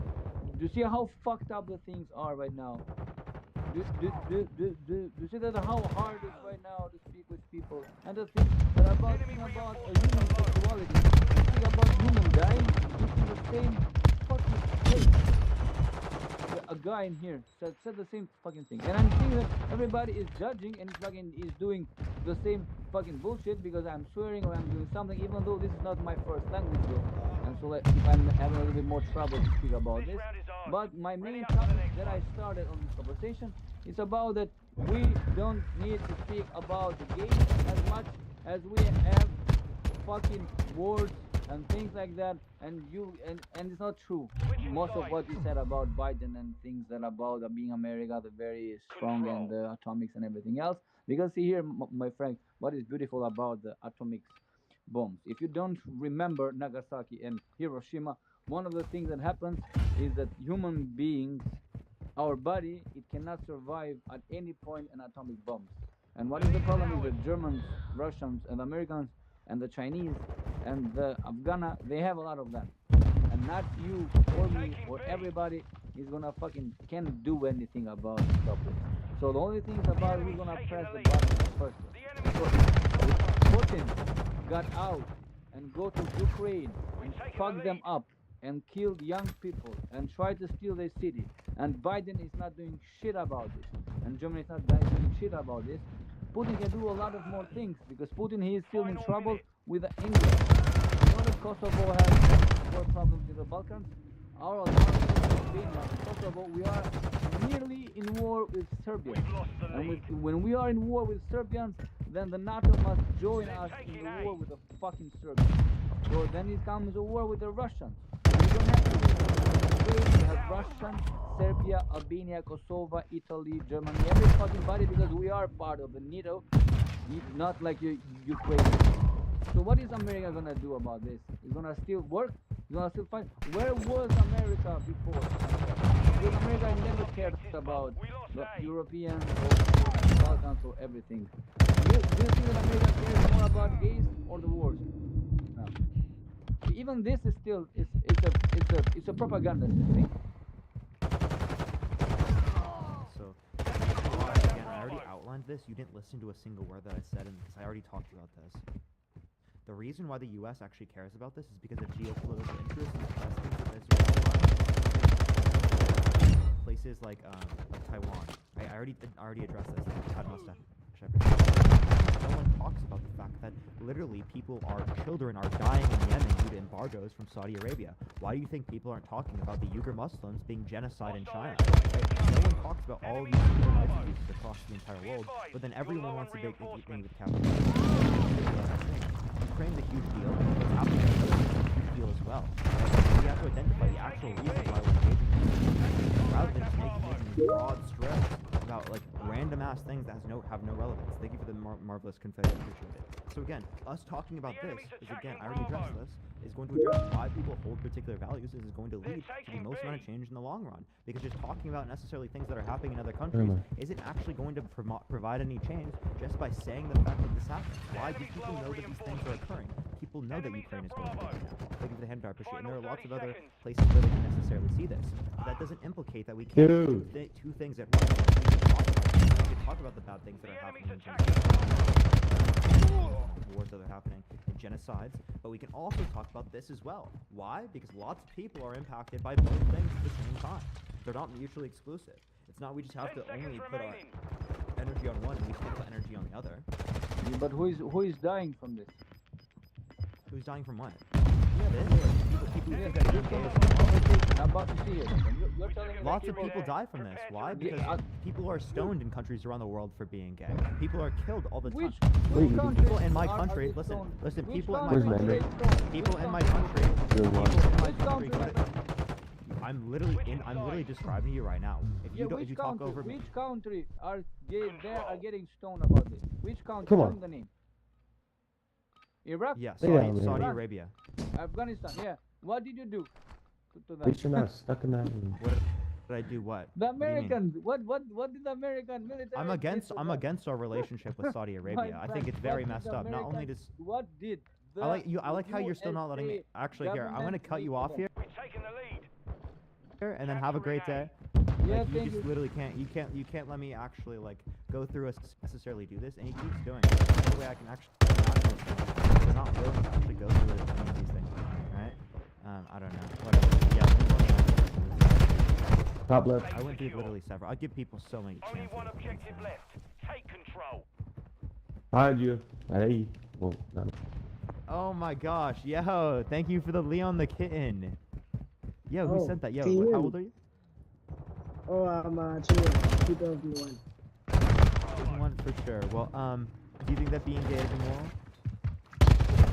Do you see how fucked up the things are right now? Do you see that how hard it is right now to speak with people and the things that are about a human sexuality, speak about human dying, it's the same guy in here said the same fucking thing, and I'm seeing that everybody is judging and fucking is doing the same fucking bullshit because I'm swearing or I'm doing something, even though this is not my first language, though. And so like, if I'm having a little bit more trouble to speak about this, but my main topic that I started on this conversation is about that we don't need to speak about the gays as much as we have fucking words and things like that, and it's not true. Most of what you said about Biden and things that about being America, the very strong and the atomics and everything else. Because see here, my friend, what is beautiful about the atomic bombs? If you don't remember Nagasaki and Hiroshima, one of the things that happens is that human beings, our body, it cannot survive at any point an atomic bombs. And what is the problem is the Germans, Russians, and Americans, and the Chinese, and the Afghana, they have a lot of that. And not you or me or everybody is gonna fucking can't do anything about it. Stop it. So the only thing is about who's gonna press the button first. So if Putin got out and go to Ukraine and fuck them up and killed young people and tried to steal their city, and Biden is not doing shit about this, and Germany is not doing shit about this, Putin can do a lot of more things because Putin, he is still in trouble with England. You know that Kosovo has more problems in the Balkans? Our alternative has been Kosovo, we are nearly in war with Serbia. And when we are in war with Serbians, then the NATO must join us in the war with the fucking Serbians. So then it comes a war with the Russians. We don't have to we have Russian, Serbia, Albania, Kosovo, Italy, Germany, every fucking body because we are part of the NATO, not like Ukraine. So what is America gonna do about this? It's gonna still work? It's gonna still fight? Where was America before? Because America never cared about the Europeans or Balkans or everything. Do you think that America cares more about gays or the wars? No. Even this is still it's a propaganda thing. So, again, I already outlined this. You didn't listen to a single word that I said, and because I already talked about this. The reason why the U.S. actually cares about this is because of geopolitical interests in places like Taiwan. I already addressed this. No one talks about the fact that literally children are dying in Yemen due to embargoes from Saudi Arabia. Why do you think people aren't talking about the Uyghur Muslims being genocide in China? Right? No one talks about all these human rights abuses across the entire world, but then everyone wants to make thing with capitalism. Ukraine's a huge deal. What's happening is a huge deal as well. We have to identify the actual reason why we're engaging, rather than just making these broad strokes about like random ass things that have no relevance. Thank you for the marvelous confetti. Appreciate it. So again, us talking about this is again, I already addressed this, is going to address why people hold particular values. This is going to lead to the most amount of change in the long run. Because just talking about necessarily things that are happening in other countries isn't actually going to provide any change just by saying the fact that this happens. Why do people know that these things are occurring? People know that Ukraine is going to be now. Thank you for the hand, I appreciate it. And there are lots of other places where they can necessarily see this. But that doesn't implicate that we can't do two things at once. We can talk about the bad things that are happening in terms of wars that are happening and genocides, but we can also talk about this as well. Why? Because lots of people are impacted by both things at the same time. They're not mutually exclusive. It's not we just have to only put our energy on one and we can't put energy on the other. But who is dying from this? Who's dying from what? About to see it. You're telling me Lots of people die from this. Why? Because people are stoned in countries around the world for being gay. People are killed all the time. People in my country, listen, people in my country, I'm literally describing to you right now. If you talk over me. Which country are gay there are getting stoned about this? Which country? Come on. Name the name. Iraq? Yeah, Yeah, Saudi Arabia. Afghanistan, yeah. What did you do to At least you're not stuck in that room. What did I do? What? The What do you mean? Americans. What did the American military? I'm against our relationship with Saudi Arabia. I think it's very messed up. Not only does What did the I like how you're still not letting me. Actually, here I'm gonna cut you off here, and then have a great day. Yeah, Like, you thank just you. literally can't let me actually like go through necessarily do this, and he keeps doing it. The only way I can actually not willing to actually go through any of these things, right? I don't know. Whatever. Yeah. Top left. I went through literally several. I give people so many Only chances. one It's objective insane. left. Take control. Behind you. Hey. Well, no. Oh my gosh, yo, thank you for the Leon the Kitten. Yo, who Oh, sent that? Yo, can you hear how me? old are you? Oh, I'm 2001. 2001 for sure. Well, do you think that being gay is immoral?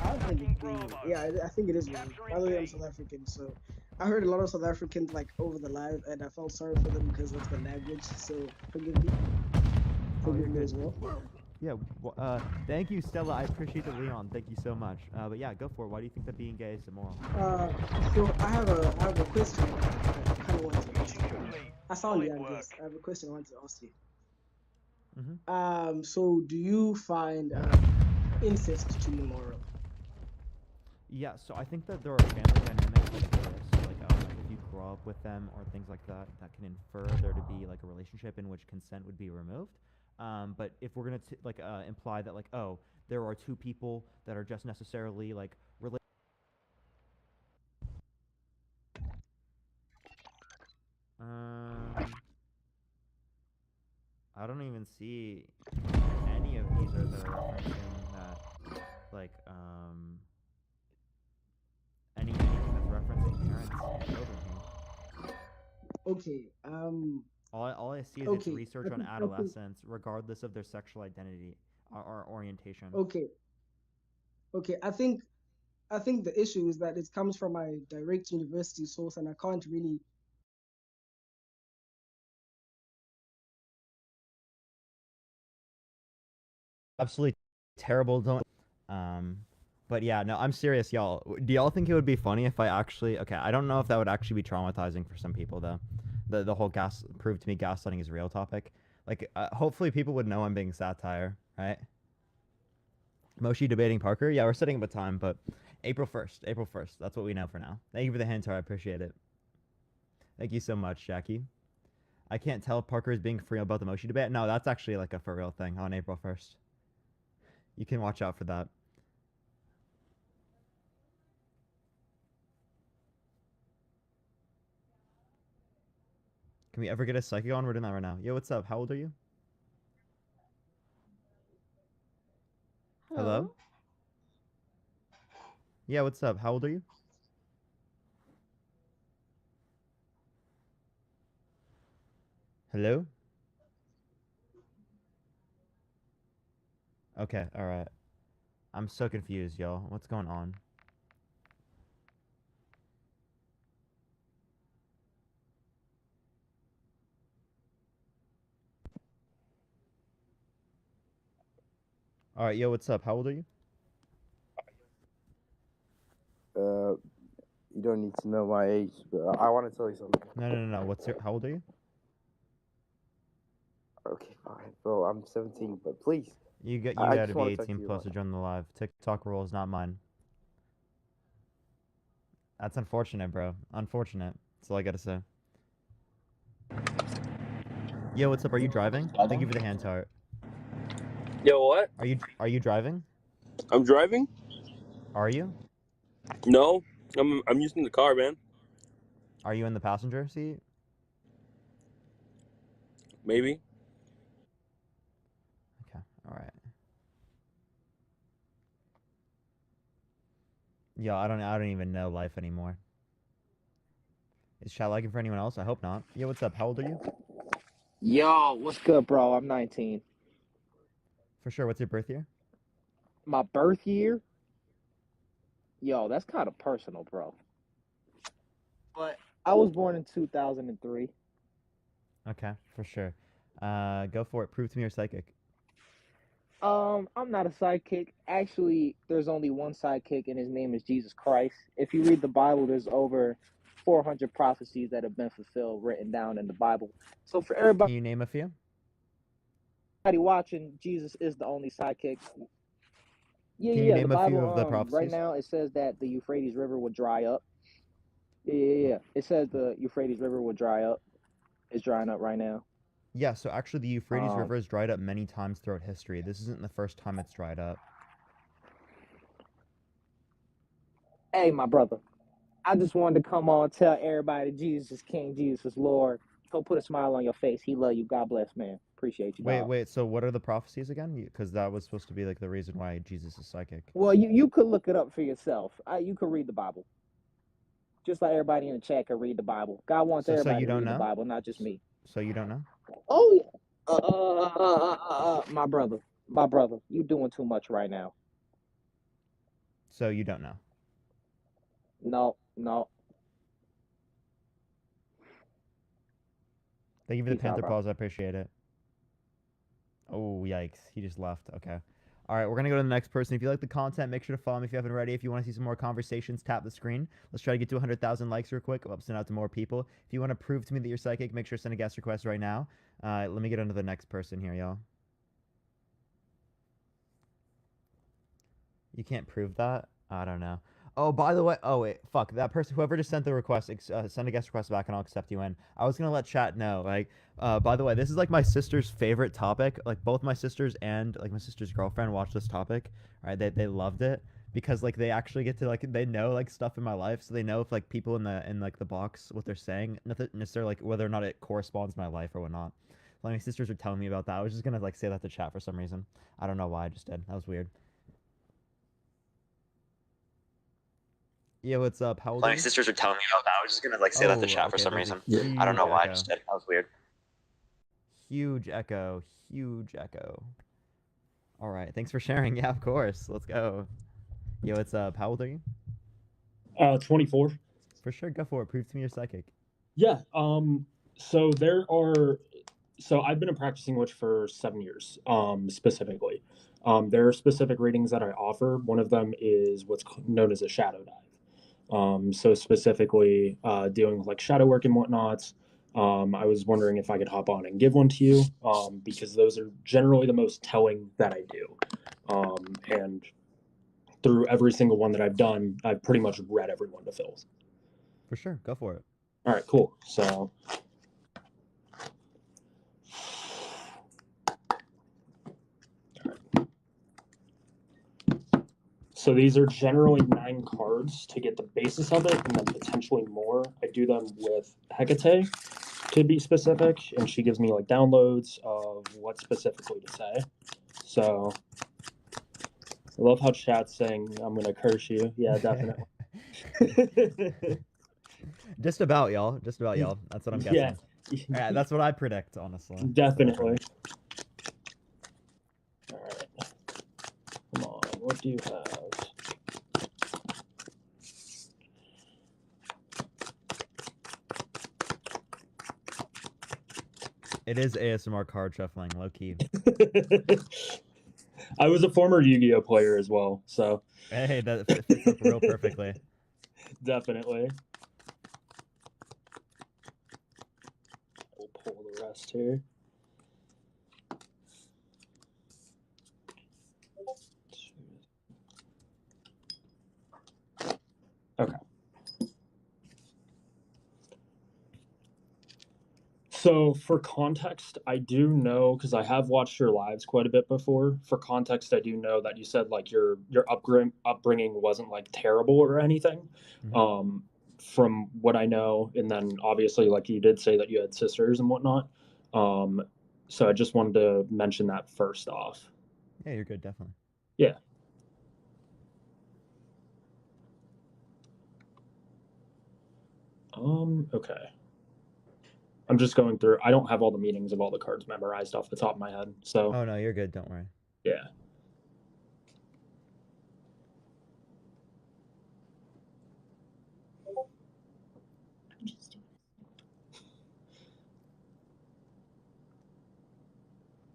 I think it's yeah, I think it is wrong. By the way, I'm South African, so I heard a lot of South Africans like over the live, and I felt sorry for them because of the language. So forgive me. Oh, you're Forgive me good. as well. Yeah, well, thank you, Stella. I appreciate the Leon. Thank you so much. But yeah, go for it. Why do you think that being gay is immoral? So I have a question. I kind of want to ask you. I sound young, yes. I have a question I want to ask you. So do you find incest to be moral? Yeah, so I think that there are family dynamics like this, like if you grow up with them or things like that, that can infer there to be like a relationship in which consent would be removed. But if we're gonna imply that like, oh, there are two people that are just necessarily like related. I don't even see any of these are that are referencing that, like anything that's referencing parents and children here. Okay. All I see is it's Okay. research on adolescents, regardless of their sexual identity or orientation. Okay. Okay. I think the issue is that it comes from my direct university source, and I can't really. Absolutely terrible. Don't. But yeah, no, I'm serious, y'all. Do y'all think it would be funny if I actually? Okay, I don't know if that would actually be traumatizing for some people though. The whole prove to me gaslighting is real topic. Like, hopefully people would know I'm being satire, right? Moshi debating Parker. Yeah, we're setting up a time, but April 1st. April 1st. That's what we know for now. Thank you for the hint, I appreciate it. Thank you so much, Jackie. I can't tell if Parker is being free about the Moshi debate. No, that's actually like a for real thing on April 1st. You can watch out for that. Can we ever get a psychic on? We're doing that right now. Yo, what's up? How old are you? Hello? Yeah, what's up? How old are you? Hello? Okay, alright. I'm so confused, y'all. What's going on? Alright, yo, what's up? How old are you? You don't need to know my age, but I want to tell you something. No. How old are you? Okay, fine, bro. I'm 17, but please. You I gotta just be wanna talk to 18 you plus about to join the live. TikTok rules, not mine. That's unfortunate, bro. Unfortunate. That's all I gotta say. Yo, what's up? Are you driving? Thank you for the hand tart. Yo, what? Are you driving? I'm driving? Are you? No, I'm using the car, man. Are you in the passenger seat? Maybe. Okay, alright. Yo, I don't even know life anymore. Is chat lagging for anyone else? I hope not. Yo, what's up? How old are you? Yo, what's good, bro? I'm 19. For sure. What's your birth year? My birth year? Yo, that's kind of personal, bro. But I was born in 2003. Okay, for sure. Go for it. Prove to me you're psychic. I'm not a sidekick. Actually, there's only one sidekick, and his name is Jesus Christ. If you read the Bible, there's over 400 prophecies that have been fulfilled, written down in the Bible. So for everybody, Can you name a few? Watching, Jesus is the only sidekick. Can you The name a few Bible, of the right prophecies? now it says that the Euphrates River will dry up. Yeah. It says the Euphrates River will dry up. It's drying up right now. Yeah, so actually the Euphrates River has dried up many times throughout history. This isn't the first time it's dried up. Hey, my brother. I just wanted to come on and tell everybody Jesus is King, Jesus is Lord. He'll put a smile on your face. He love you. God bless, man. Appreciate you, dog. Wait. So what are the prophecies again? Because that was supposed to be like the reason why Jesus is psychic. Well, you could look it up for yourself. You could read the Bible. Just like everybody in the chat can read the Bible. God wants So everybody you to don't read the know? Bible, not just me. So you don't know? Oh, my brother, you doing too much right now. So you don't know? No. Thank you for the Peace out, Panther bro. Paws. I appreciate it. Oh, yikes. He just left. Okay. All right, we're going to go to the next person. If you like the content, make sure to follow me if you haven't already. If you want to see some more conversations, tap the screen. Let's try to get to 100,000 likes real quick. I'll send out to more people. If you want to prove to me that you're psychic, make sure to send a guest request right now. Let me get on to the next person here, y'all. You can't prove that? I don't know. Oh, by the way, oh wait, fuck that person. Whoever just sent the request, send a guest request back, and I'll accept you in. I was gonna let chat know. Like, by the way, this is like my sister's favorite topic. Like, both my sisters and like my sister's girlfriend watched this topic. Right? They loved it because like they actually get to like they know like stuff in my life, so they know if like people in like the box what they're saying, nothing necessarily like whether or not it corresponds to my life or whatnot. Like my sisters were telling me about that. I was just gonna like say that to chat for some reason. I don't know why I just did. That was weird. Yeah, what's up? How old are My you? sisters are telling me about that. I was just gonna like say that to chat for some reason. I don't know why I just did. That was weird. Huge echo. Huge echo. All right. Thanks for sharing. Yeah, of course. Let's go. Yo, what's up? How old are you? 24. For sure. Go for it. Prove to me you're psychic. Yeah. So I've been a practicing witch for 7 years, specifically. There are specific readings that I offer. One of them is what's known as a shadow dive. So specifically dealing with like shadow work and whatnot. I was wondering if I could hop on and give one to you, because those are generally the most telling that I do. And through every single one that I've done, I've pretty much read everyone to filth. For sure. Go for it. All right, cool. So So these are generally 9 cards to get the basis of it, and then potentially more. I do them with Hecate, to be specific, and she gives me like downloads of what specifically to say. So I love how chat's saying I'm gonna curse you. Yeah, definitely. Just about, y'all. Just about, y'all. That's what I'm guessing. Yeah, that's what I predict, honestly. Definitely. All right. Come on. What do you have? It is ASMR card shuffling, low key. I was a former Yu-Gi-Oh player as well, so. Hey, that fits up real perfectly. Definitely. We'll pull the rest here. Okay. So for context, I do know, because I have watched your lives quite a bit before. For context, I do know that you said like your upbringing wasn't like terrible or anything. Mm-hmm. From what I know, and then obviously like you did say that you had sisters and whatnot. So I just wanted to mention that first off. Yeah, you're good, definitely. Yeah. Okay. I'm just going through. I don't have all the meanings of all the cards memorized off the top of my head, so. Oh no, you're good. Don't worry. Yeah.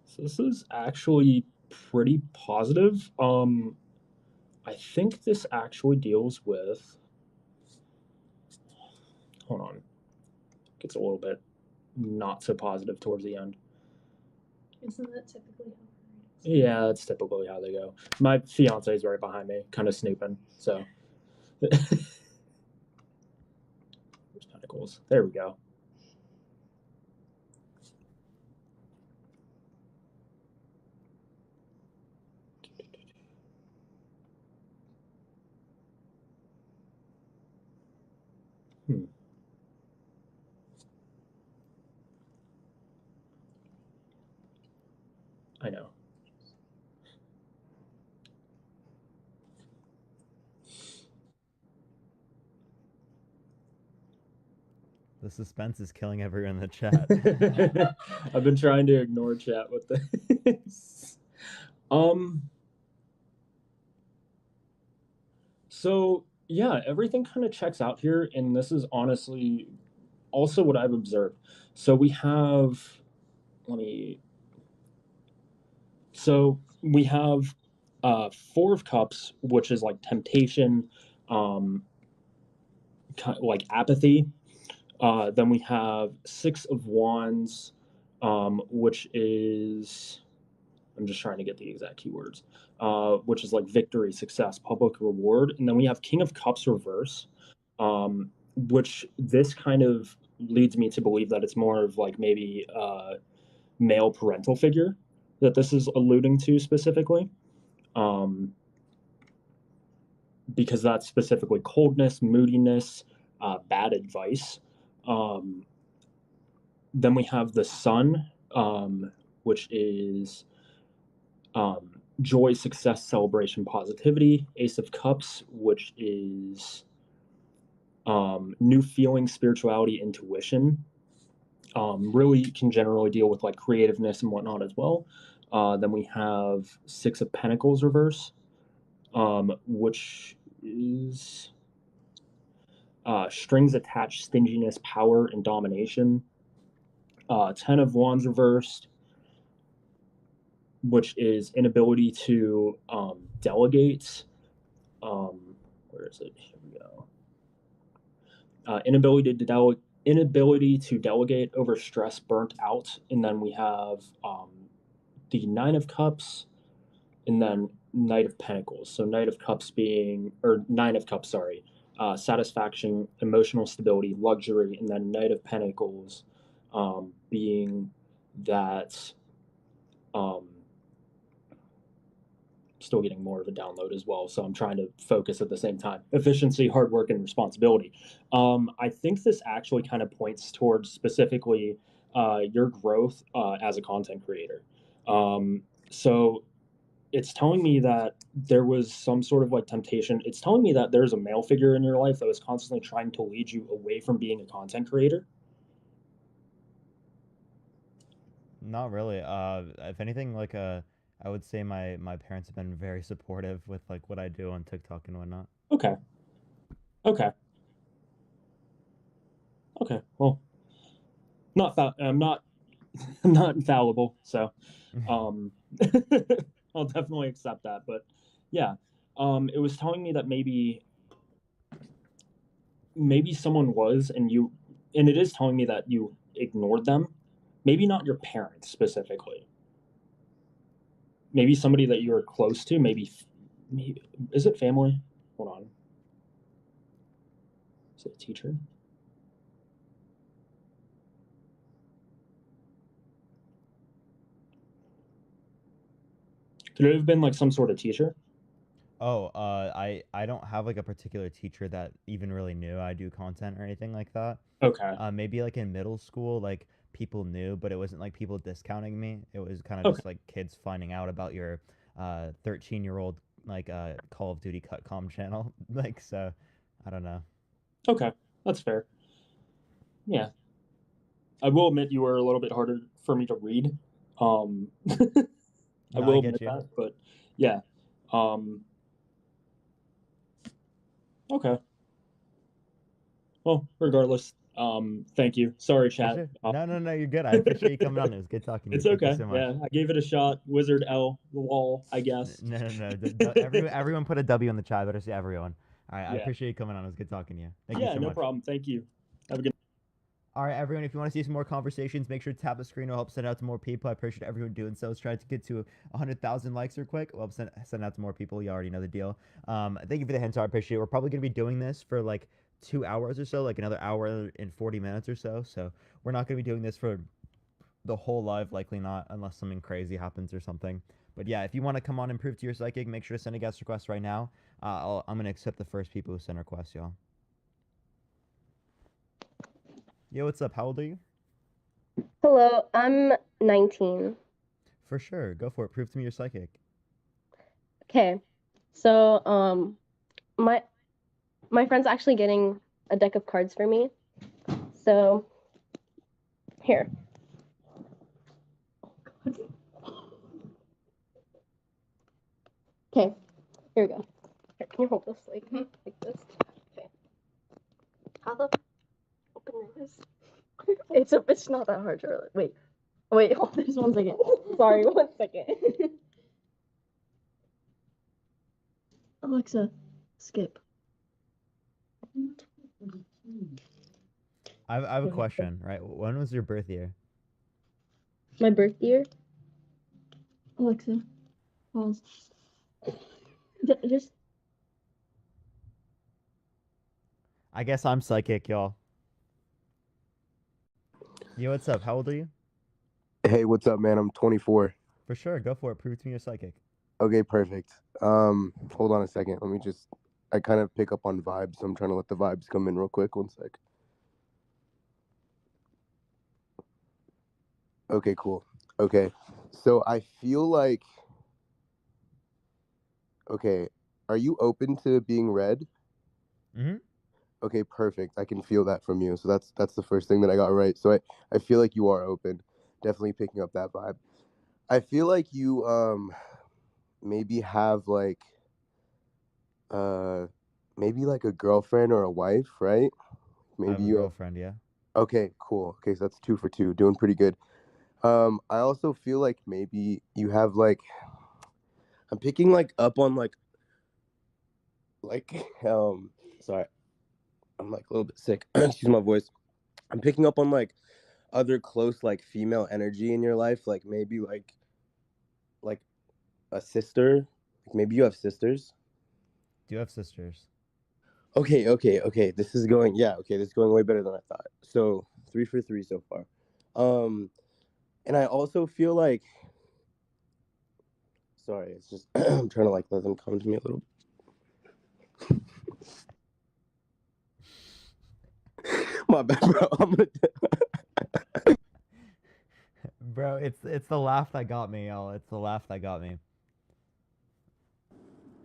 So this is actually pretty positive. I think this actually deals with. Hold on. Gets a little bit not so positive towards the end. Isn't that typically how? Yeah, that's typically how they go. My fiance is right behind me, kind of snooping. So, there's Pentacles. There we go. I know. The suspense is killing everyone in the chat. I've been trying to ignore chat with this. So yeah, everything kind of checks out here, and this is honestly also what I've observed. So we have, we have Four of Cups, which is like temptation, like apathy. Then we have Six of Wands, which is, I'm just trying to get the exact keywords, which is like victory, success, public reward. And then we have King of Cups reverse, which this kind of leads me to believe that it's more of like maybe a male parental figure that this is alluding to specifically. Because that's specifically coldness, moodiness, bad advice. Then we have the Sun, which is joy, success, celebration, positivity. Ace of Cups, which is new feelings, spirituality, intuition. Really can generally deal with like creativeness and whatnot as well. Then we have Six of Pentacles reverse, which is strings attached, stinginess, power, and domination. 10 of Wands reversed, which is inability to delegate. Where is it? Here we go. Inability to delegate, over stress, burnt out. And then we have the Nine of Cups, and then Knight of Pentacles. So Nine of Cups, sorry. Satisfaction, emotional stability, luxury, and then Knight of Pentacles being that still getting more of a download as well, so I'm trying to focus at the same time. Efficiency, hard work, and responsibility. I think this actually kind of points towards specifically your growth as a content creator. So it's telling me that there was some sort of like temptation. It's telling me that there's a male figure in your life that was constantly trying to lead you away from being a content creator. Not really. If anything, like I would say my parents have been very supportive with like what I do on TikTok and whatnot. Okay. Well, I'm not infallible, so I'll definitely accept that. But yeah, it was telling me that maybe someone was, and it is telling me that you ignored them. Maybe not your parents specifically. Maybe somebody that you were close to. Maybe is it family? Hold on. Is it a teacher? Could it have been like some sort of teacher? Oh, I don't have like a particular teacher that even really knew I do content or anything like that. Okay. Maybe like in middle school, like people knew, but it wasn't like people discounting me. It was kind of just like kids finding out about your 13-year-old like Call of Duty Cutcom channel. Like, so I don't know. Okay, that's fair. Yeah. I will admit you were a little bit harder for me to read. I will admit that, but yeah. Okay. Well, regardless, thank you. Sorry, chat. No, you're good. I appreciate you coming on. It was good talking to you. It's Thank okay. you so much. Yeah, I gave it a shot. Wizard L, the wall, I guess. No. Everyone put a W in the chat. Better say everyone. All right, I appreciate you coming on. It was good talking to you. Thank you so much. Yeah, no problem. Thank you. Have a good. All right, everyone, if you want to see some more conversations, make sure to tap the screen. It'll help send it out to more people. I appreciate everyone doing so. Let's try to get to 100,000 likes real quick. We'll send it out to more people. You already know the deal. Thank you for the hints. I appreciate it. We're probably going to be doing this for like 2 hours or so, like another hour and 40 minutes or so. So we're not going to be doing this for the whole live, likely not, unless something crazy happens or something. But yeah, if you want to come on and prove to your psychic, make sure to send a guest request right now. I'm going to accept the first people who send requests, y'all. Yo, what's up? How old are you? Hello, I'm 19. For sure. Go for it. Prove to me you're psychic. Okay. So, my friend's actually getting a deck of cards for me. So, here. Okay. Here we go. Here, can you hold this like this? Okay. How the open this? It's not that hard, Charlotte. Wait, hold this 1 second. Sorry, 1 second. Alexa, skip. I have a question, right? When was your birth year? My birth year? Alexa, pause. Just. I guess I'm psychic, y'all. Yo, what's up? How old are you? Hey, what's up, man? I'm 24. For sure. Go for it. Prove to me you're psychic. Okay, perfect. Hold on a second. Let me just. I kind of pick up on vibes, so I'm trying to let the vibes come in real quick. 1 sec. Okay, cool. Okay, so I feel like. Okay, are you open to being read? Mm-hmm. Okay, perfect. I can feel that from you. So that's the first thing that I got right. So I feel like you are open. Definitely picking up that vibe. I feel like you maybe have like maybe like a girlfriend or a wife, right? I have Maybe a you have. girlfriend, yeah. Okay, cool. Okay, so that's 2 for 2. Doing pretty good. I also feel like maybe you have like I'm picking like up on like sorry. I'm like a little bit sick. Excuse my voice. I'm picking up on like other close like female energy in your life, like maybe like a sister. Like maybe you have sisters. Do you have sisters? Okay. This is going way better than I thought. So 3 for 3 so far. And I also feel like sorry, it's just I'm trying to like let them come to me a little bit. My bad, bro. I'm gonna Bro, it's the laugh that got me, y'all. It's the laugh that got me.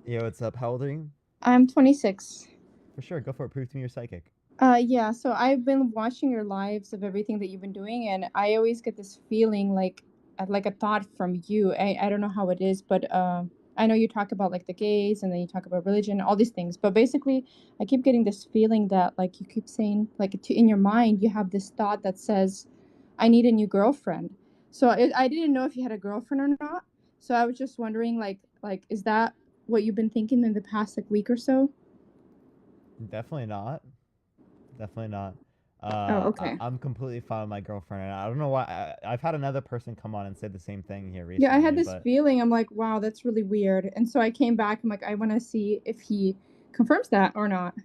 Yo, what's up? How old are you? I'm 26. For sure. Go for it. Prove to me you're psychic. Yeah, so I've been watching your lives of everything that you've been doing, and I always get this feeling like a thought from you. I don't know how it is, but I know you talk about like the gays, and then you talk about religion, all these things. But basically, I keep getting this feeling that like you keep saying like in your mind you have this thought that says, "I need a new girlfriend." So I didn't know if you had a girlfriend or not. So I was just wondering like is that what you've been thinking in the past like week or so? Definitely not. Definitely not. Oh, okay. I'm completely fine with my girlfriend, and I don't know why. I've had another person come on and say the same thing here recently. Yeah, I had this but feeling. I'm like, wow, that's really weird. And so I came back. I'm like, I want to see if he confirms that or not.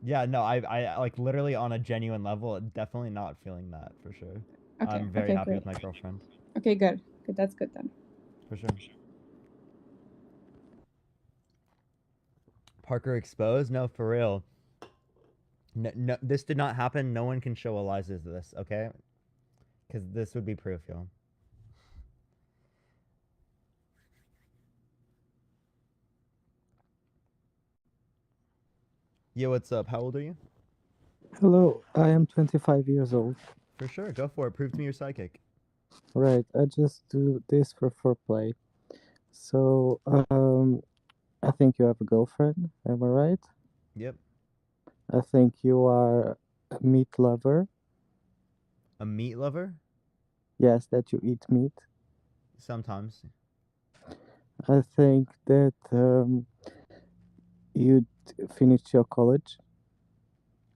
yeah, no, I like literally on a genuine level, definitely not feeling that for sure. Okay. I'm very Okay, happy great. with my girlfriend. Okay, good. Good. That's good then. For sure. Parker exposed? No, for real. No, this did not happen. No one can show Eliza's this, okay? Because this would be proof, y'all. Yo, what's up? How old are you? Hello, I am 25 years old. For sure, go for it. Prove to me you're psychic. Right, I just do this for foreplay. So, I think you have a girlfriend, am I right? Yep. I think you are a meat lover. A meat lover? Yes, that you eat meat. Sometimes. I think that you finished your college.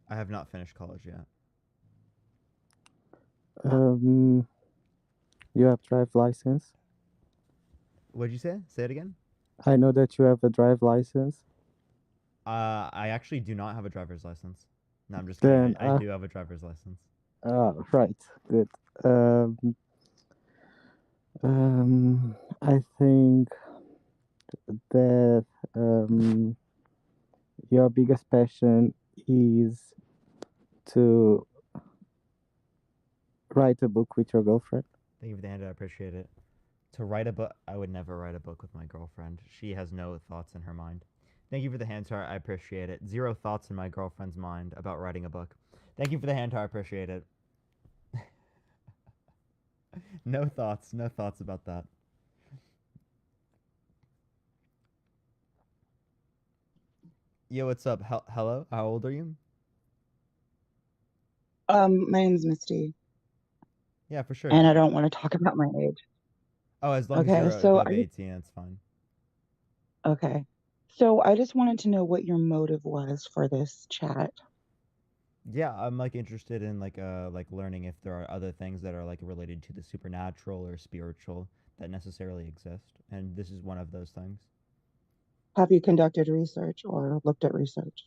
I have not finished college yet. You have drive license. What'd you say? Say it again. I know that you have a drive license. I actually do not have a driver's license. No, I'm just kidding. I do have a driver's license. Right, good. I think that your biggest passion is to write a book with your girlfriend. Thank you for the hand. I appreciate it. To write a book, I would never write a book with my girlfriend. She has no thoughts in her mind. Thank you for the hand heart. I appreciate it. 0 thoughts in my girlfriend's mind about writing a book. Thank you for the hand heart. I appreciate it. No thoughts. No thoughts about that. Yo, what's up? Hello? How old are you? My name's Misty. Yeah, for sure. And I don't want to talk about my age. Oh, as long as Okay, you're so above 18, that's fine. okay. So I just wanted to know what your motive was for this chat. Yeah, I'm like interested in like learning if there are other things that are like related to the supernatural or spiritual that necessarily exist, and this is one of those things. Have you conducted research or looked at research?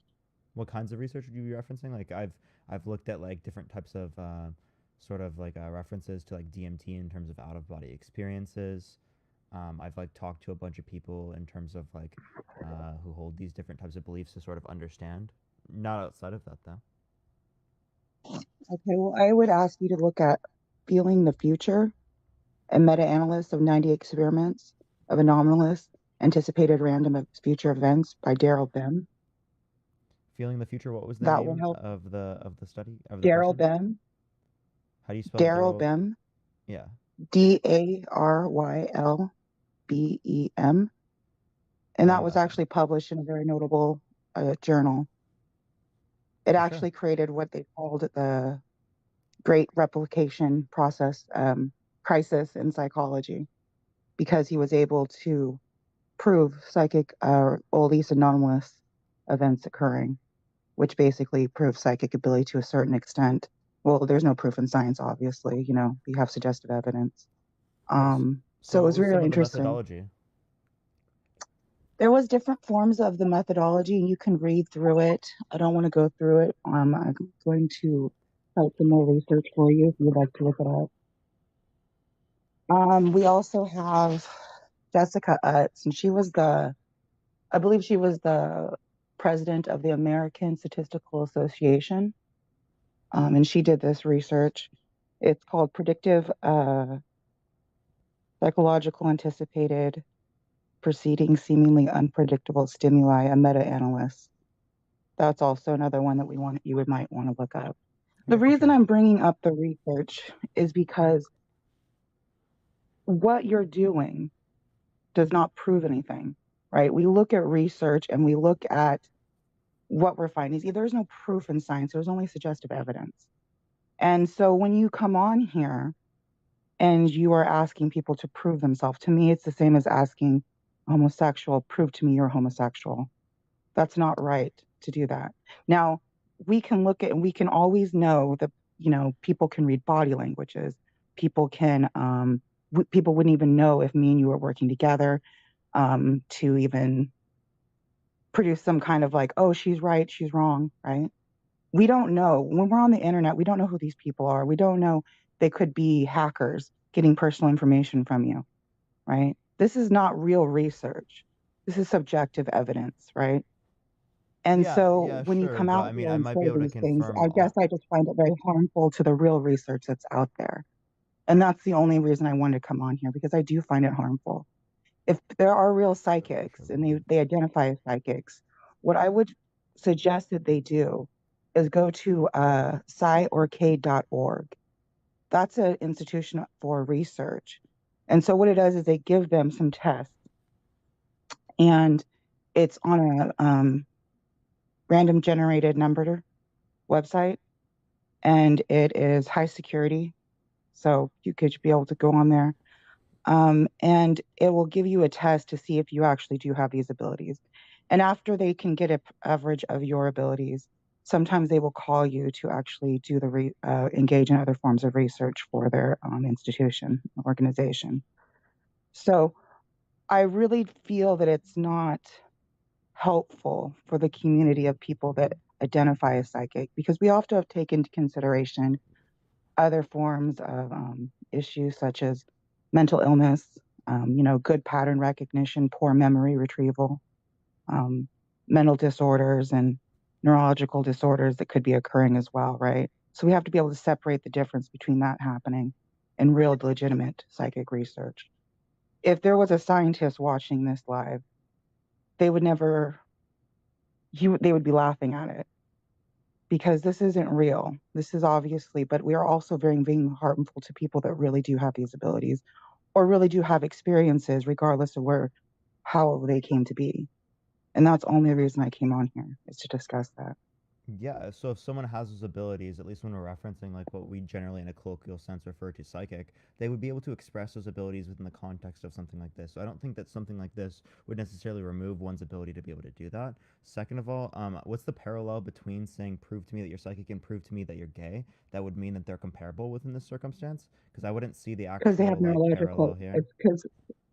What kinds of research would you be referencing? Like I've looked at like different types of sort of like references to like DMT in terms of out of body experiences. I've like talked to a bunch of people in terms of like who hold these different types of beliefs to sort of understand. Not outside of that though. Okay, well, I would ask you to look at Feeling the Future, a meta-analysis of 90 experiments of anomalous anticipated random future events by Daryl Bem. Feeling the Future. What was the That will name help. of the study of the Daryl person? Bem. How do you spell Daryl Bem. Yeah. DARYLBEM. And that was actually published in a very notable journal. It For actually created what they called the Great Replication Process crisis in psychology, because he was able to prove psychic, or at least anomalous events occurring, which basically proves psychic ability to a certain extent. Well, there's no proof in science, obviously. You know, you have suggestive evidence. So it was really interesting. Methodology? There was different forms of the methodology. You can read through it. I don't want to go through it. I'm going to type some more research for you if you'd like to look it up. We also have Jessica Utz, and she was I believe she was the president of the American Statistical Association. And she did this research. It's called Predictive Psychological Anticipated Preceding Seemingly Unpredictable Stimuli, a meta-analysis. That's also another one that you might want to look up. The reason I'm bringing up the research is because what you're doing does not prove anything, right? We look at research and we look at what we're finding. There's no proof in science. There's only suggestive evidence. And so when you come on here and you are asking people to prove themselves, to me, it's the same as asking a homosexual, prove to me you're homosexual. That's not right to do that. Now, we can look at, and we can always know that, you know, people can read body languages. People can, people wouldn't even know if me and you were working together to even produce some kind of like, oh, she's right, she's wrong, right? We don't know. When we're on the internet, we don't know who these people are. We don't know. They could be hackers getting personal information from you, right? This is not real research. This is subjective evidence, right? And so when you come out here and say these things, I guess I just find it very harmful to the real research that's out there. And that's the only reason I wanted to come on here, because I do find it harmful. If there are real psychics and they identify as psychics, what I would suggest that they do is go to psiorcade.org. That's an institution for research. And so what it does is they give them some tests, and it's on a random generated number website, and it is high security. So you could be able to go on there. And it will give you a test to see if you actually do have these abilities. And after they can get an average of your abilities, sometimes they will call you to actually do engage in other forms of research for their institution, organization. So I really feel that it's not helpful for the community of people that identify as psychic, because we also have to take into consideration other forms of issues such as mental illness, you know, good pattern recognition, poor memory retrieval, mental disorders and neurological disorders that could be occurring as well, right? So we have to be able to separate the difference between that happening and real legitimate psychic research. if there was a scientist watching this live, they would never, they would be laughing at it, because this isn't real. This is obviously, but we are also being harmful to people that really do have these abilities or really do have experiences, regardless of how they came to be. And that's the only reason I came on here, is to discuss that. Yeah, so if someone has those abilities, at least when we're referencing like what we generally in a colloquial sense refer to psychic, they would be able to express those abilities within the context of something like this. So I don't think that something like this would necessarily remove one's ability to be able to do that. Second of all, what's the parallel between saying prove to me that you're psychic and prove to me that you're gay? That would mean that they're comparable within this circumstance? Because I wouldn't see the Because they have actual like parallel neurological, here. it's because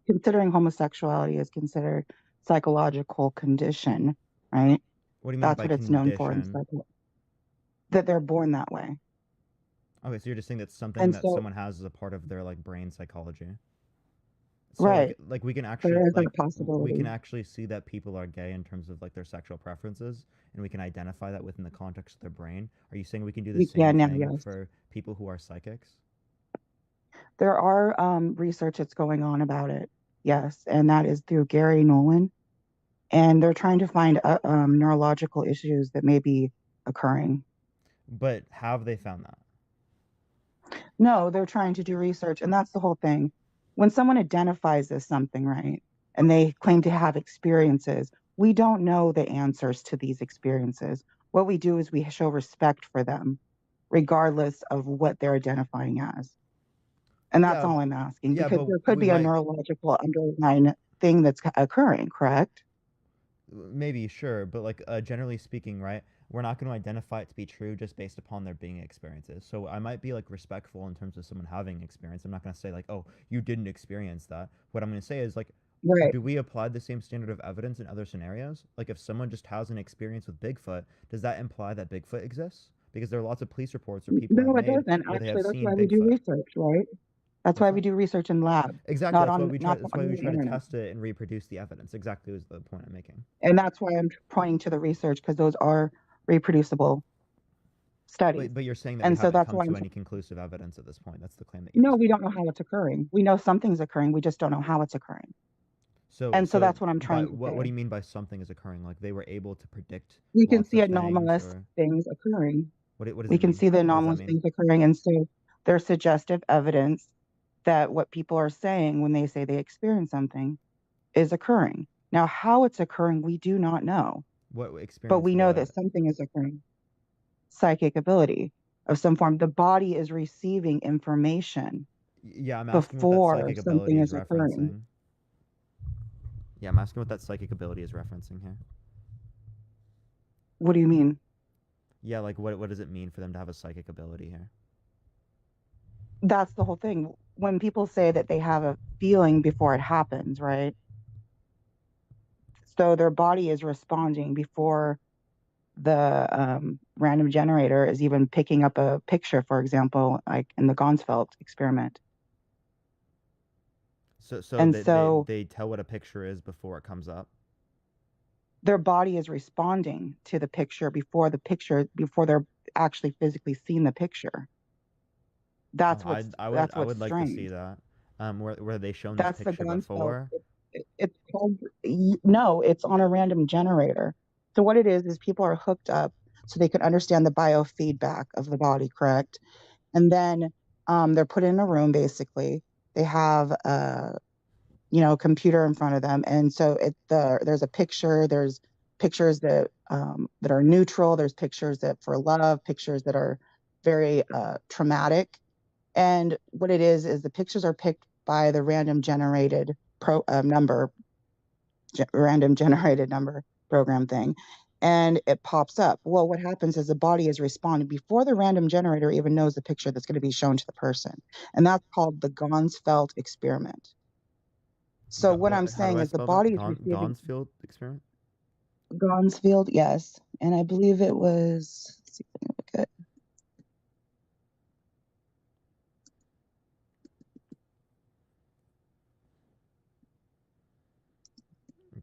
considering homosexuality is considered psychological condition, right? What do you mean That's by what it's known for in condition? that they're born that way. Okay, so you're just saying that's something And that so, someone has as a part of their like brain psychology. So right, like we can there actually is that we can possibility. actually see that people are gay in terms of like their sexual preferences, and we can identify that within the context of their brain. Are you saying we can do the We can same now, thing yes. for people who are psychics? There are research that's going on about it, yes, and that is through Gary Nolan, and they're trying to find neurological issues that may be occurring. But have they found that? No, they're trying to do research, and that's the whole thing. When someone identifies as something, right, and they claim to have experiences, we don't know the answers to these experiences. What we do is we show respect for them, regardless of what they're identifying as. And that's Yeah, all I'm asking, yeah, because but there could we be a might neurological underlying thing that's occurring, correct? maybe sure, but like generally speaking, right? We're not going to identify it to be true just based upon there being experiences. So I might be like respectful in terms of someone having experience. I'm not going to say like, oh, you didn't experience that. What I'm going to say is like, Right. do we apply the same standard of evidence in other scenarios? Like if someone just has an experience with Bigfoot, does that imply that Bigfoot exists? Because there are lots of police reports where people have No, it made doesn't. where they Actually, have that's seen why we do Bigfoot. research, right? That's What's why that? we do research in lab, Exactly. not That's why on we not that's on why we the try to internet. test it and reproduce the evidence. Exactly was the point I'm making. And that's why I'm pointing to the research, because those are reproduceable studies. But you're saying that we And so haven't that's come why to any conclusive evidence at this point. That's the claim that you're no, just we making. don't know how it's occurring. We know something's occurring. We just don't know how it's occurring. So And so that's what I'm trying to what do say. you mean by something is occurring? Like they were able to predict We can lots see of things, anomalous or things occurring. what does We it can mean? see the What does that anomalous mean? things occurring. And so there's suggestive evidence that what people are saying when they say they experience something is occurring. Now, how it's occurring, we do not know. What But experience we know what? that something is occurring. Psychic ability of some form. The body is receiving information Yeah, I'm asking what that before psychic something ability is is occurring. referencing. Yeah, I'm asking what that psychic ability is referencing here. What do you mean? Yeah, like what does it mean for them to have a psychic ability here? That's the whole thing. When people say that they have a feeling before it happens, right? So their body is responding before the random generator is even picking up a picture, for example, like in the Gonsfeld experiment. So And they, so they tell what a picture is before it comes up. their body is responding to the picture before they're actually physically seeing the picture. That's Oh, I would that's I what's would like to see strange. that. Were they shown this That's the picture Gonsfeld. before? It's called no, it's on a random generator. So what it is people are hooked up so they can understand the biofeedback of the body, correct? And then they're put in a room basically. They have a computer in front of them, and so there's a picture. There's pictures that are neutral. There's pictures that for love, pictures that are very traumatic. And what it is the pictures are picked by the random generated number program thing, and it pops up. Well, what happens is the body is responding before the random generator even knows the picture that's going to be shown to the person, and that's called the Gonsfeld experiment. So what I'm How do saying I is the spell that? body is receiving Gonsfield experiment? Gonsfield, yes, and I believe it was. Let's see if I can look at.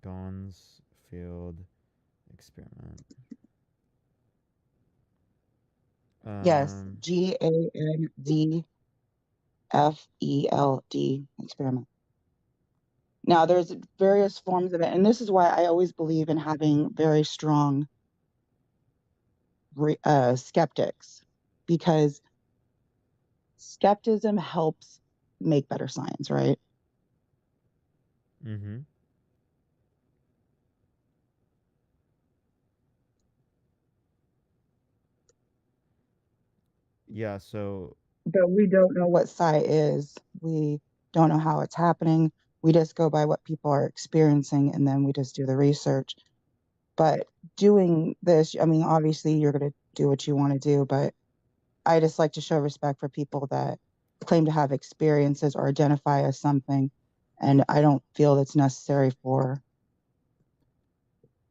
Gonsfield experiment. Yes, GANZFELD experiment. Now, there's various forms of it, and this is why I always believe in having very strong skeptics, because skepticism helps make better science, right? Mm-hmm. Yeah, so But we don't know what psi is. We don't know how it's happening. We just go by what people are experiencing, and then we just do the research. But doing this, I mean, obviously you're going to do what you want to do, but I just like to show respect for people that claim to have experiences or identify as something, and I don't feel it's necessary for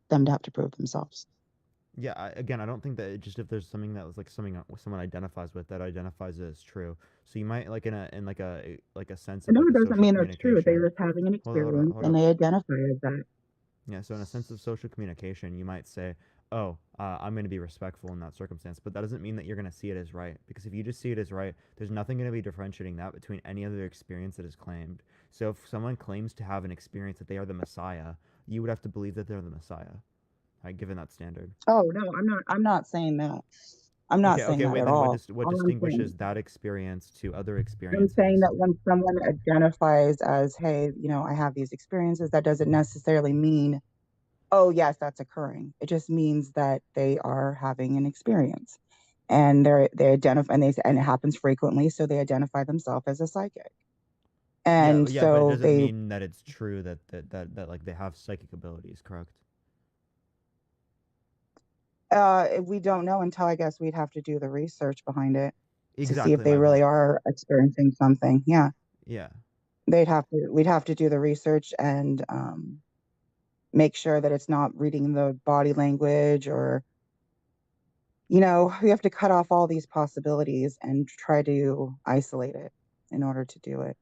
them to have to prove themselves. yeah, again, I don't think that just if there's something that was like something someone identifies with that identifies as true. So you might like in like a sense of No, like it a doesn't social mean it's true. They're communication. just having an Hold up, experience hold and up. they identify as that. Yeah, so in a sense of social communication, you might say, "Oh, I'm going to be respectful in that circumstance," but that doesn't mean that you're going to see it as right. Because if you just see it as right, there's nothing going to be differentiating that between any other experience that is claimed. So if someone claims to have an experience that they are the Messiah, you would have to believe that they're the Messiah, right? Given that standard. Oh no, I'm not saying that. I'm not saying Okay, that wait. at Then all. what All I'm saying, distinguishes that experience to other I'm experiences? saying that when someone identifies as, hey, I have these experiences, that doesn't necessarily mean, oh yes, that's occurring. It just means that they are having an experience, and they identify, and it happens frequently, so they identify themselves as a psychic. And Yeah, but it so doesn't mean that it's true that like they have psychic abilities, correct? we don't know until, I guess, we'd have to do the research behind it to see if Exactly they my really point. are experiencing something. Yeah. Yeah. We'd have to do the research and make sure that it's not reading the body language, or we have to cut off all these possibilities and try to isolate it in order to do it.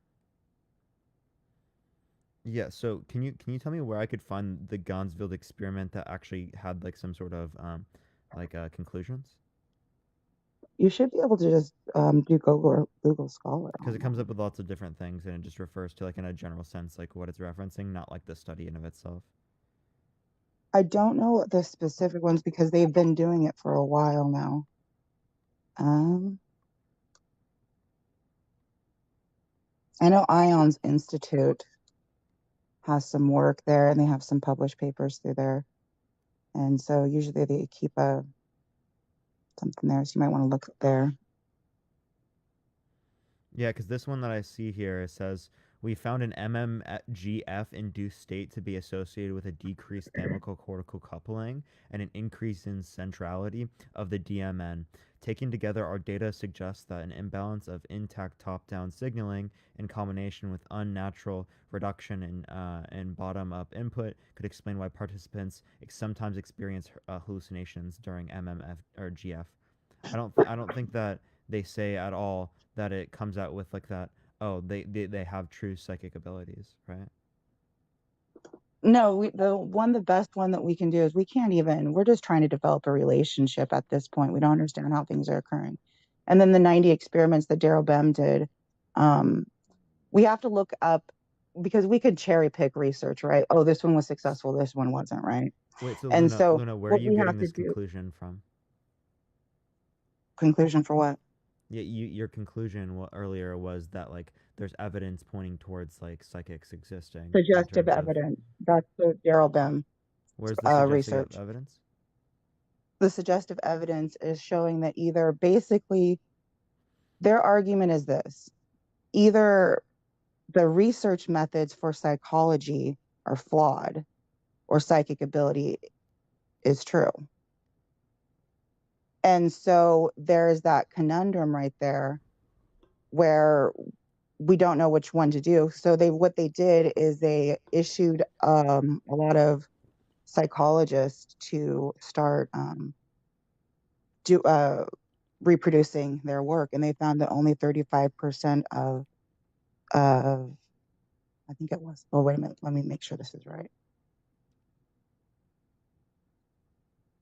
Yeah, so can you tell me where I could find the Gansfield experiment that actually had like some sort of conclusions? You should be able to just do Google Scholar. Because it comes up with lots of different things and it just refers to like in a general sense like what it's referencing, not like the study in of itself. I don't know the specific ones because they've been doing it for a while now. I know Ions Institute has some work there, and they have some published papers through there. And so usually they keep something there, so you might want to look there. Yeah, because this one that I see here, it says, we found an MMGF-induced state to be associated with a decreased thalamocortical coupling and an increase in centrality of the DMN. Taken together, our data suggests that an imbalance of intact top-down signaling in combination with unnatural reduction in bottom-up input could explain why participants sometimes experience hallucinations during MMF or GF. I don't think that they say at all that it comes out with like that. Oh, they have true psychic abilities, right? No, the best one that we can do is we're just trying to develop a relationship at this point. We don't understand how things are occurring. And then the 90 experiments that Daryl Bem did, we have to look up, because we could cherry pick research, right? Oh, this one was successful, this one wasn't, right? Wait, so And Luna, where are you getting this conclusion from? Conclusion for what? Yeah, your conclusion earlier was that like there's evidence pointing towards like psychics existing. Suggestive evidence. That's the Daryl Bem Where's the suggestive research. Evidence? The suggestive evidence is showing that either basically their argument is this: either the research methods for psychology are flawed or psychic ability is true. And so there's that conundrum right there where we don't know which one to do. So what they did is they issued a lot of psychologists to start reproducing their work, and they found that only 35% of I think it was, oh wait a minute, let me make sure this is right.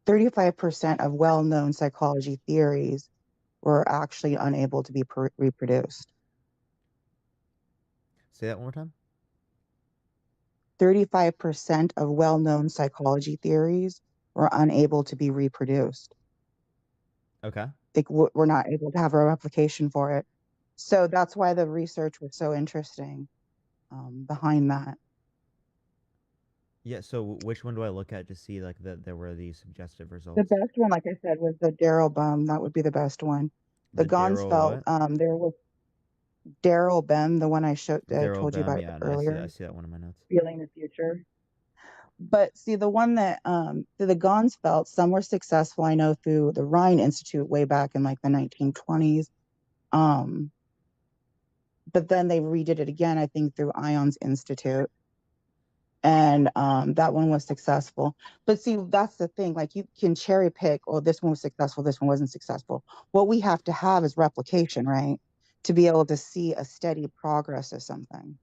35% of well-known psychology theories were actually unable to be reproduced. Say that one more time. 35% of well-known psychology theories were unable to be reproduced. Okay. Like we're not able to have a replication for it. So that's why the research was so interesting behind that. Yeah. So which one do I look at to see like that there were these suggestive The results? best one, like I said, was the Daryl Bum. That would be the best one. The Daryl Gonsfeld, what? there was Daryl Bem, the one I Daryl told you Bem. about Yeah, no, earlier. I see that one in my notes. Feeling the future. But see, the one that the Gonsfeld, some were successful. I know through the Rhine Institute way back in like the 1920s. But then they redid it again, I think, through Ions Institute. And that one was successful. But see, that's the thing. Like you can cherry pick, oh, this one was successful, this one wasn't successful. What we have to have is replication, right? To be able to see a steady progress of something.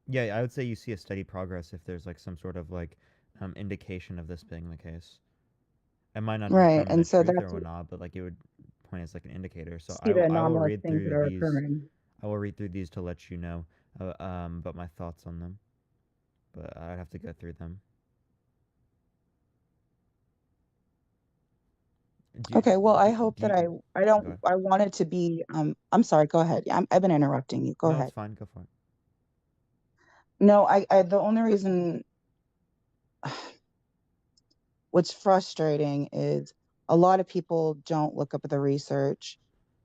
Yeah, I would say you see a steady progress if there's like some sort of like indication of this being the case. It might not Right, determine and the so truth that's or not, but like it would point as like an indicator. So see the I will anomalous read things that through are these. occurring. I will read through these to let you know about my thoughts on them. But I'd have to go through them. Okay, well, I hope that I want it to be, I'm sorry, go ahead. I've been interrupting you. Go No, ahead. it's fine. Go for it. No, the only reason what's frustrating is a lot of people don't look up the research,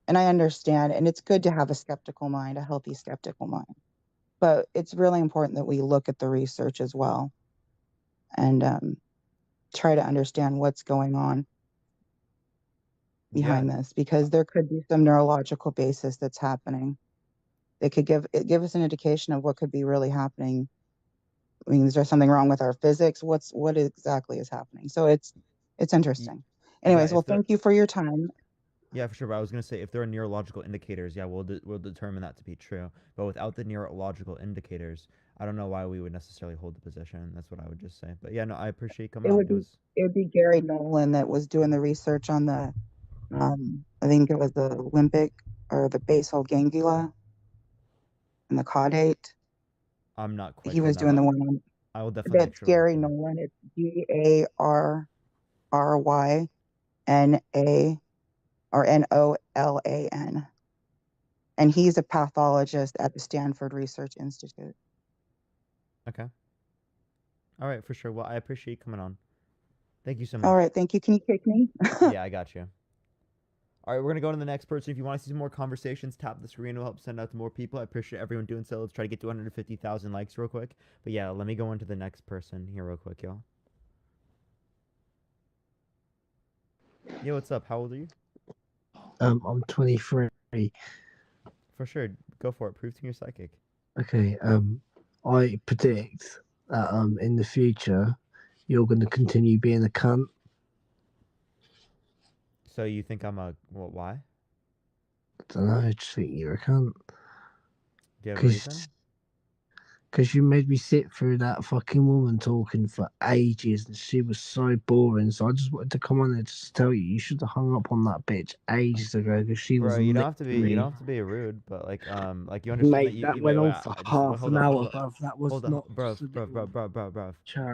and I understand, and it's good to have a skeptical mind, a healthy skeptical mind. But it's really important that we look at the research as well and try to understand what's going on behind this, because there could be some neurological basis that's happening. It could give us an indication of what could be really happening. I mean, is there something wrong with our physics? What exactly is happening? So it's interesting. Anyways, well, thank you for your time. Yeah, for sure. But I was gonna say if there are neurological indicators, yeah, we'll determine that to be true. But without the neurological indicators, I don't know why we would necessarily hold the position. That's what I would just say. But yeah, no, I appreciate you coming on. It would be Gary Nolan that was doing the research on the I think it was the limbic or the basal ganglia and the caudate. I'm not quite. He was doing the one on. I will definitely. That's Gary Nolan. It's GarryNolan, and he's a pathologist at the Stanford Research Institute. Okay. All right, for sure. Well, I appreciate you coming on. Thank you so much. All right, thank you. Can you kick me? Yeah, I got you. All right, we're going to go to the next person. If you want to see some more conversations, tap the screen. It'll help send out to more people. I appreciate everyone doing so. Let's try to get to 150,000 likes real quick. But yeah, let me go into the next person here real quick, y'all. Yeah, what's up? How old are you? I'm 23. For sure. Go for it. Prove to me you're psychic. Okay, I predict that in the future you're going to continue being a cunt. So you think I'm a why? I don't know. I just think you're a cunt. Do you have a reason? Because you made me sit through that fucking woman talking for ages, and she was so boring. So I just wanted to come on there just to tell you should have hung up on that bitch ages ago because she was. Bro, you don't have to be rude, but like you understand Mate, that went on for half an hour, bruv. That was not. Bro. You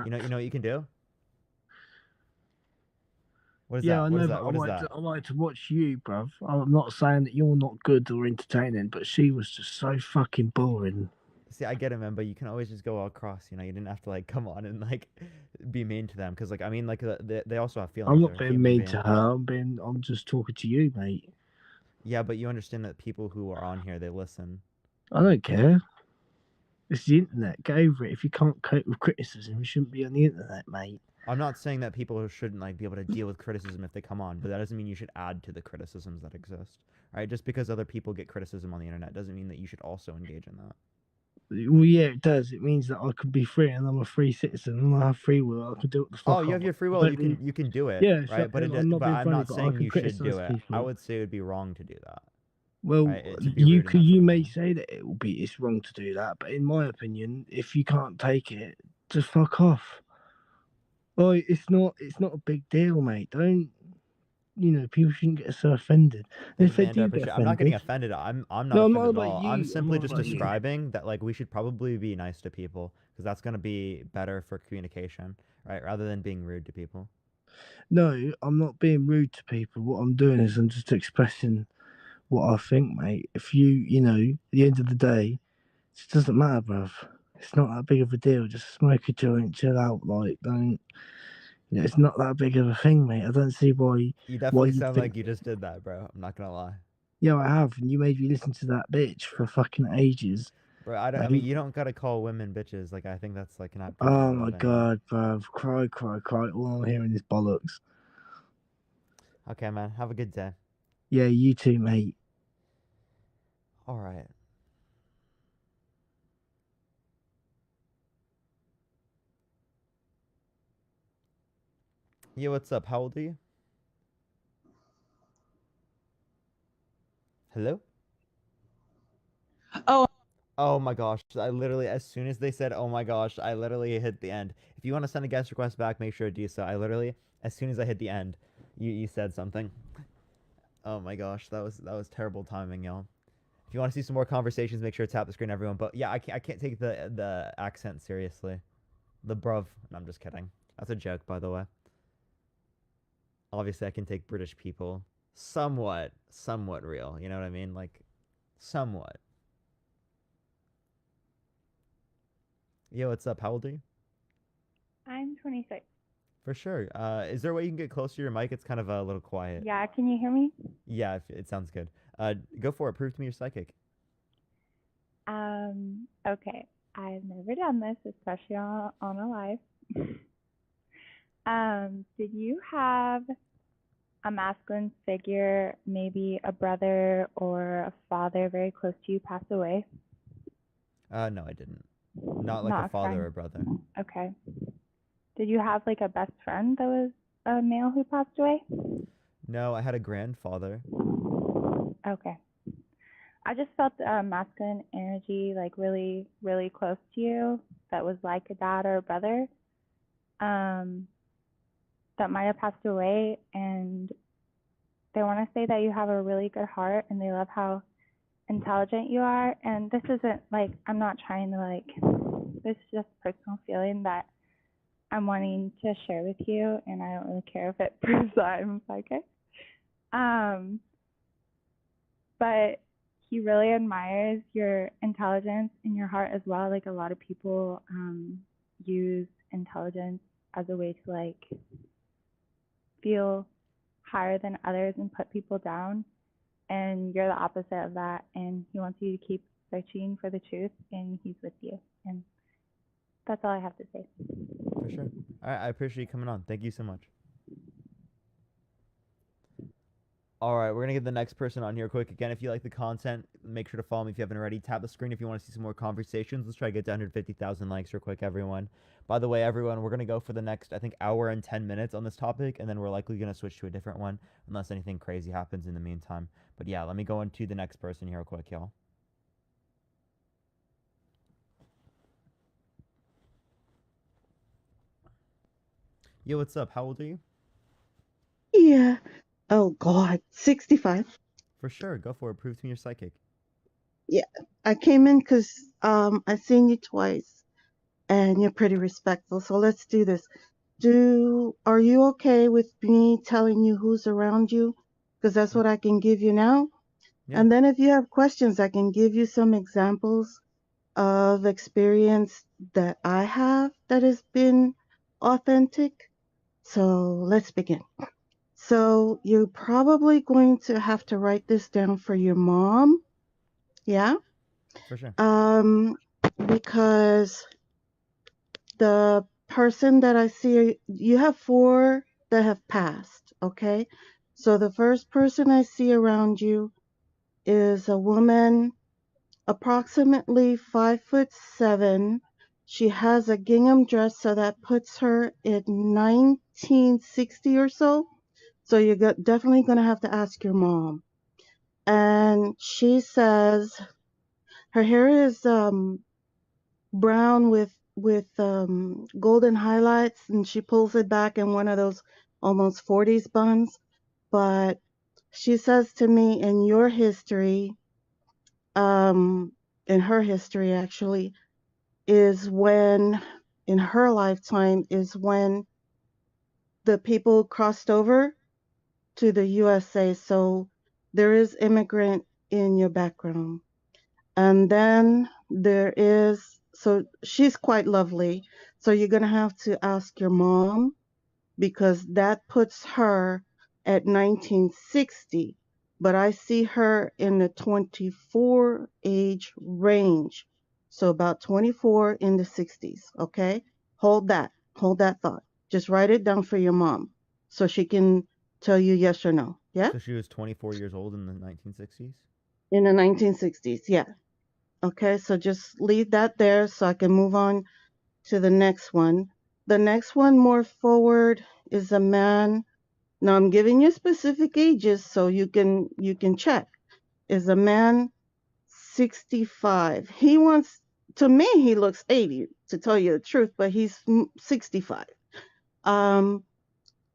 know what you can do? What is that? I know, but I like to watch you, bruv. I'm not saying that you're not good or entertaining, but she was just so fucking boring. See, I get it, man, but you can always just go all across. You know, you didn't have to like come on and like be mean to them, because like I mean, like they also have feelings. I'm not being mean to her. I'm just talking to you, mate. Yeah, but you understand that people who are on here, they listen. I don't care. It's the internet. Get over it. If you can't cope with criticism, you shouldn't be on the internet, mate. I'm not saying that people shouldn't like be able to deal with criticism if they come on, but that doesn't mean you should add to the criticisms that exist. Right? Just because other people get criticism on the internet doesn't mean that you should also engage in that. Well, yeah, it does. It means that I could be free, and I'm a free citizen, and I have free will. I can do what the fuck. Oh, you have your free will. You can do it. Yeah, right. But I'm not saying you should do it. I would say it would be wrong to do that. Well, right? you may say that it's wrong to do that, but in my opinion, if you can't take it, just fuck off. Well, it's not a big deal, mate. people shouldn't get so offended. And if they Xander, I do get appreciate. I'm not getting offended, offended. I'm not no, I'm not offended at about all. you. I'm I'm simply not just about you. describing that like we should probably be nice to people because that's gonna be better for communication, right? Rather than being rude to people. No, I'm not being rude to people. What I'm doing is I'm just expressing what I think, mate. If at the end of the day, it just doesn't matter, bruv. It's not that big of a deal. Just smoke a joint, chill out. Like, don't. It's not that big of a thing, mate. I don't see why. You definitely you sound think. like you just did that, bro. I'm not gonna lie. Yeah, I have, and you made me listen to that bitch for fucking ages. Bro, I mean, you don't gotta call women bitches. Like, I think that's like not good. Oh my god, bruv. Cry, cry, cry. All I'm hearing is bollocks. Okay, man. Have a good day. Yeah, you too, mate. All right. Yeah, what's up? How old are you? Hello? Oh my gosh. I literally, as soon as they said, oh my gosh, I literally hit the end. If you want to send a guest request back, make sure to do so. I literally, as soon as I hit the end, you said something. Oh my gosh, that was terrible timing, y'all. If you want to see some more conversations, make sure to tap the screen, everyone. But yeah, I can't take the accent seriously. The bruv. No, I'm just kidding. That's a joke, by the way. Obviously, I can take British people somewhat real. You know what I mean? Like, somewhat. Yo, what's up? How old are you? I'm 26. For sure. Is there a way you can get closer to your mic? It's kind of a little quiet. Yeah, can you hear me? Yeah, it sounds good. Go for it. Prove to me you're psychic. Okay. I've never done this, especially on a live. Did you have a masculine figure, maybe a brother or a father very close to you pass away? No, I didn't. Not like Not a a father friend. or brother. Okay. Did you have like a best friend that was a male who passed away? No, I had a grandfather. Okay. I just felt masculine energy like really, really close to you that was like a dad or a brother that might have passed away, and they want to say that you have a really good heart and they love how intelligent you are. And this isn't like, I'm not trying to like, this is just personal feeling that I'm wanting to share with you, and I don't really care if it proves that I'm psychic. But he really admires your intelligence and your heart as well. Like a lot of people use intelligence as a way to like feel higher than others and put people down. And you're the opposite of that. And he wants you to keep searching for the truth, and he's with you. And that's all I have to say. For sure. All right, I appreciate you coming on. Thank you so much. All right, we're going to get the next person on here quick. Again, if you like the content, make sure to follow me if you haven't already. Tap the screen if you want to see some more conversations. Let's try to get to 150,000 likes real quick, everyone. By the way, everyone, we're going to go for the next, I think, hour and 10 minutes on this topic, and then we're likely going to switch to a different one unless anything crazy happens in the meantime. But yeah, let me go on to the next person here real quick, y'all. Yo, what's up? How old are you? Yeah. Oh God, 65. For sure. Go for it. Prove to me you're psychic. Yeah. I came in because I seen you twice and you're pretty respectful. So let's do this. Are you okay with me telling you who's around you? Because that's what I can give you now. Yeah. And then if you have questions, I can give you some examples of experience that I have that has been authentic. So let's begin. So you're probably going to have to write this down for your mom. Yeah? For sure. Because the person that I see, you have 4 that have passed, okay? So the first person I see around you is a woman approximately 5'7". She has a gingham dress, so that puts her in 1960 or so. So you're definitely going to have to ask your mom. And she says her hair is brown with golden highlights, and she pulls it back in one of those almost 40s buns. but she says to me, in your history, in her history actually, is when, in her lifetime, is when the people crossed over to the USA. So there is immigrant in your background. And then there is, so she's quite lovely. So you're going to have to ask your mom, because that puts her at 1960. But I see her in the 24 age range. So about 24 in the 60s. Okay. Hold that thought. Just write it down for your mom so she can tell you yes or no. Yeah. So she was 24 years old in the 1960s? In the 1960s. Yeah. Okay. So just leave that there so I can move on to the next one. The next one, more forward, is a man. Now I'm giving you specific ages so you can check. Is a man 65. He wants, to me he looks 80 to tell you the truth, but he's 65.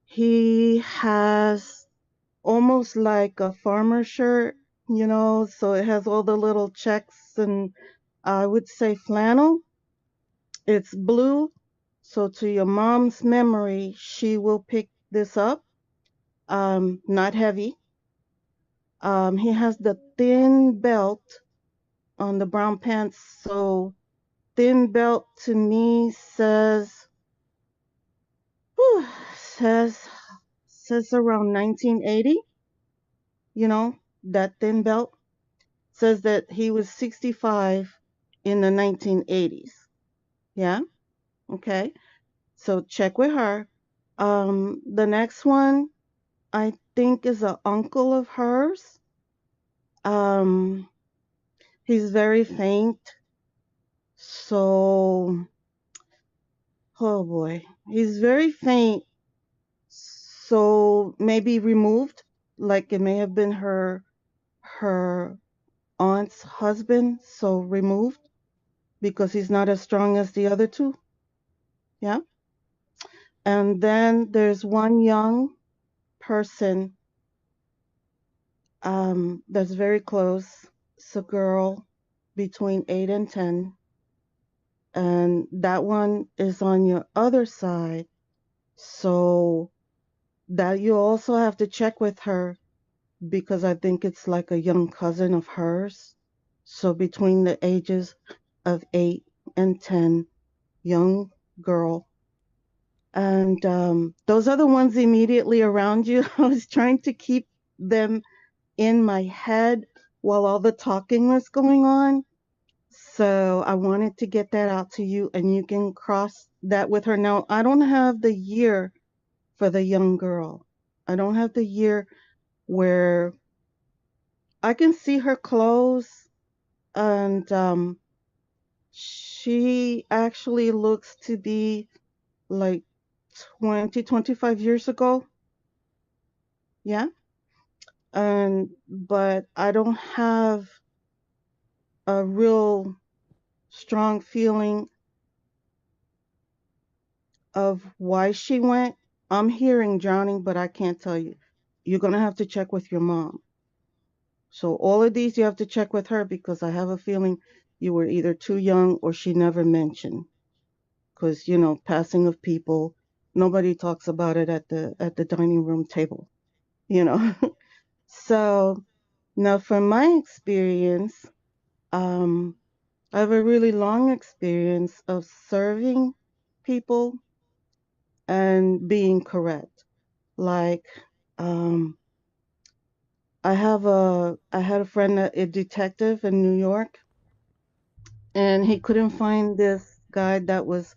He has almost like a farmer shirt, so it has all the little checks, and I would say flannel. It's blue. So to your mom's memory, she will pick this up. Not heavy. He has the thin belt on the brown pants. So thin belt to me says, says around 1980. That thin belt says that he was 65 in the 1980s. Yeah. Okay. So check with her. The next one I think is an uncle of hers. He's very faint. So, oh boy, he's very faint. So maybe removed, like it may have been her aunt's husband. So removed because he's not as strong as the other two. Yeah. And then there's one young person that's very close. It's a girl between 8 and 10. And that one is on your other side. So that you also have to check with her, because I think it's like a young cousin of hers. So between the ages of 8 and 10, young girl. And those are the ones immediately around you. I was trying to keep them in my head while all the talking was going on. So I wanted to get that out to you, and you can cross that with her. Now, I don't have the year for the young girl. I don't have the year where I can see her clothes, and she actually looks to be like 20, 25 years ago. Yeah. But I don't have a real strong feeling of why she went. I'm hearing drowning, but I can't tell you. You're going to have to check with your mom. So all of these you have to check with her, because I have a feeling you were either too young or she never mentioned. Because, passing of people, nobody talks about it at the dining room table, So now from my experience, I have a really long experience of serving people and being correct. Like, I had a friend, a detective in New York, and he couldn't find this guy that was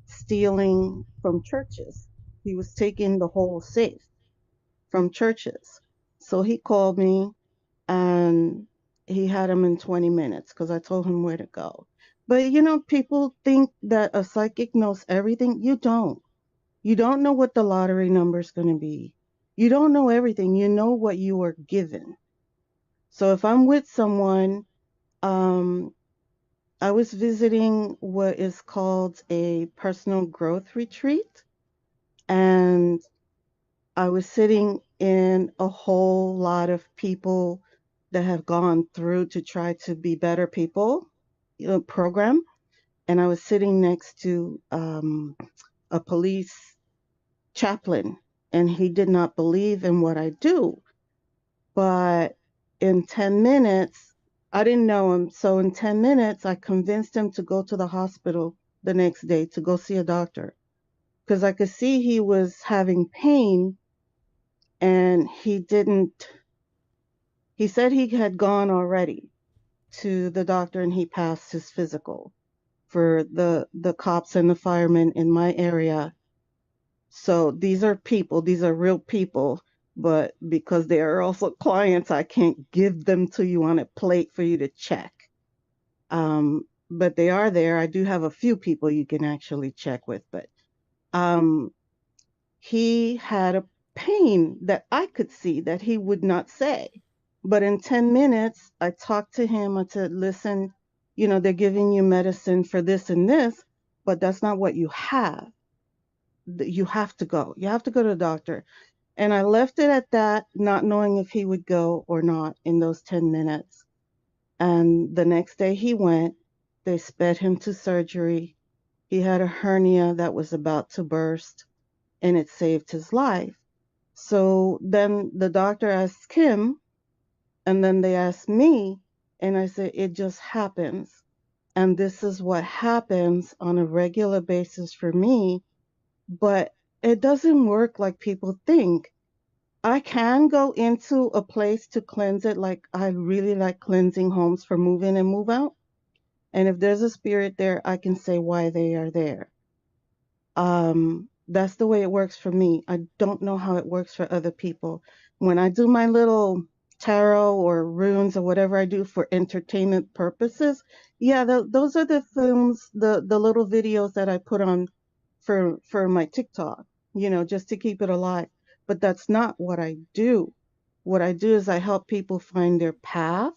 stealing from churches. He was taking the whole safe from churches. So he called me, and he had him in 20 minutes because I told him where to go. But people think that a psychic knows everything. You don't. You don't know what the lottery number is going to be. You don't know everything. You know what you are given. So if I'm with someone, I was visiting what is called a personal growth retreat, and I was sitting in a whole lot of people that have gone through to try to be better people program, and I was sitting next to a police chaplain, and he did not believe in what I do. But in 10 minutes, I didn't know him. So in 10 minutes, I convinced him to go to the hospital the next day to go see a doctor because I could see he was having pain and he said he had gone already to the doctor and he passed his physical for the cops and the firemen in my area. So these are people, these are real people, but because they are also clients, I can't give them to you on a plate for you to check. But they are there. I do have a few people you can actually check with, but he had a pain that I could see that he would not say. But in 10 minutes, I talked to him. I said, listen, they're giving you medicine for this and this, but that's not what you have. You have to go. You have to go to the doctor. And I left it at that, not knowing if he would go or not in those 10 minutes. And the next day he went. They sped him to surgery. He had a hernia that was about to burst, and it saved his life. So then the doctor asked him, and then they asked me, and I said, it just happens. And this is what happens on a regular basis for me, but it doesn't work like people think. I can go into a place to cleanse it, like I really like cleansing homes for move in and move out. And if there's a spirit there, I can say why they are there. That's the way it works for me. I don't know how it works for other people. When I do my little tarot or runes or whatever I do for entertainment purposes, yeah, those are the films, the little videos that I put on for my TikTok, just to keep it alive. But that's not what I do. What I do is I help people find their path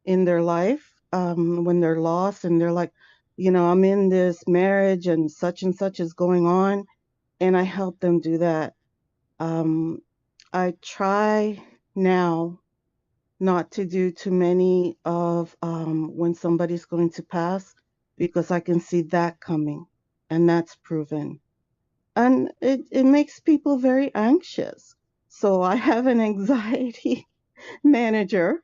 in their life when they're lost and they're like, I'm in this marriage and such is going on, and I help them do that. I try now not to do too many of when somebody's going to pass because I can see that coming, and that's proven. And it makes people very anxious. So I have an anxiety manager,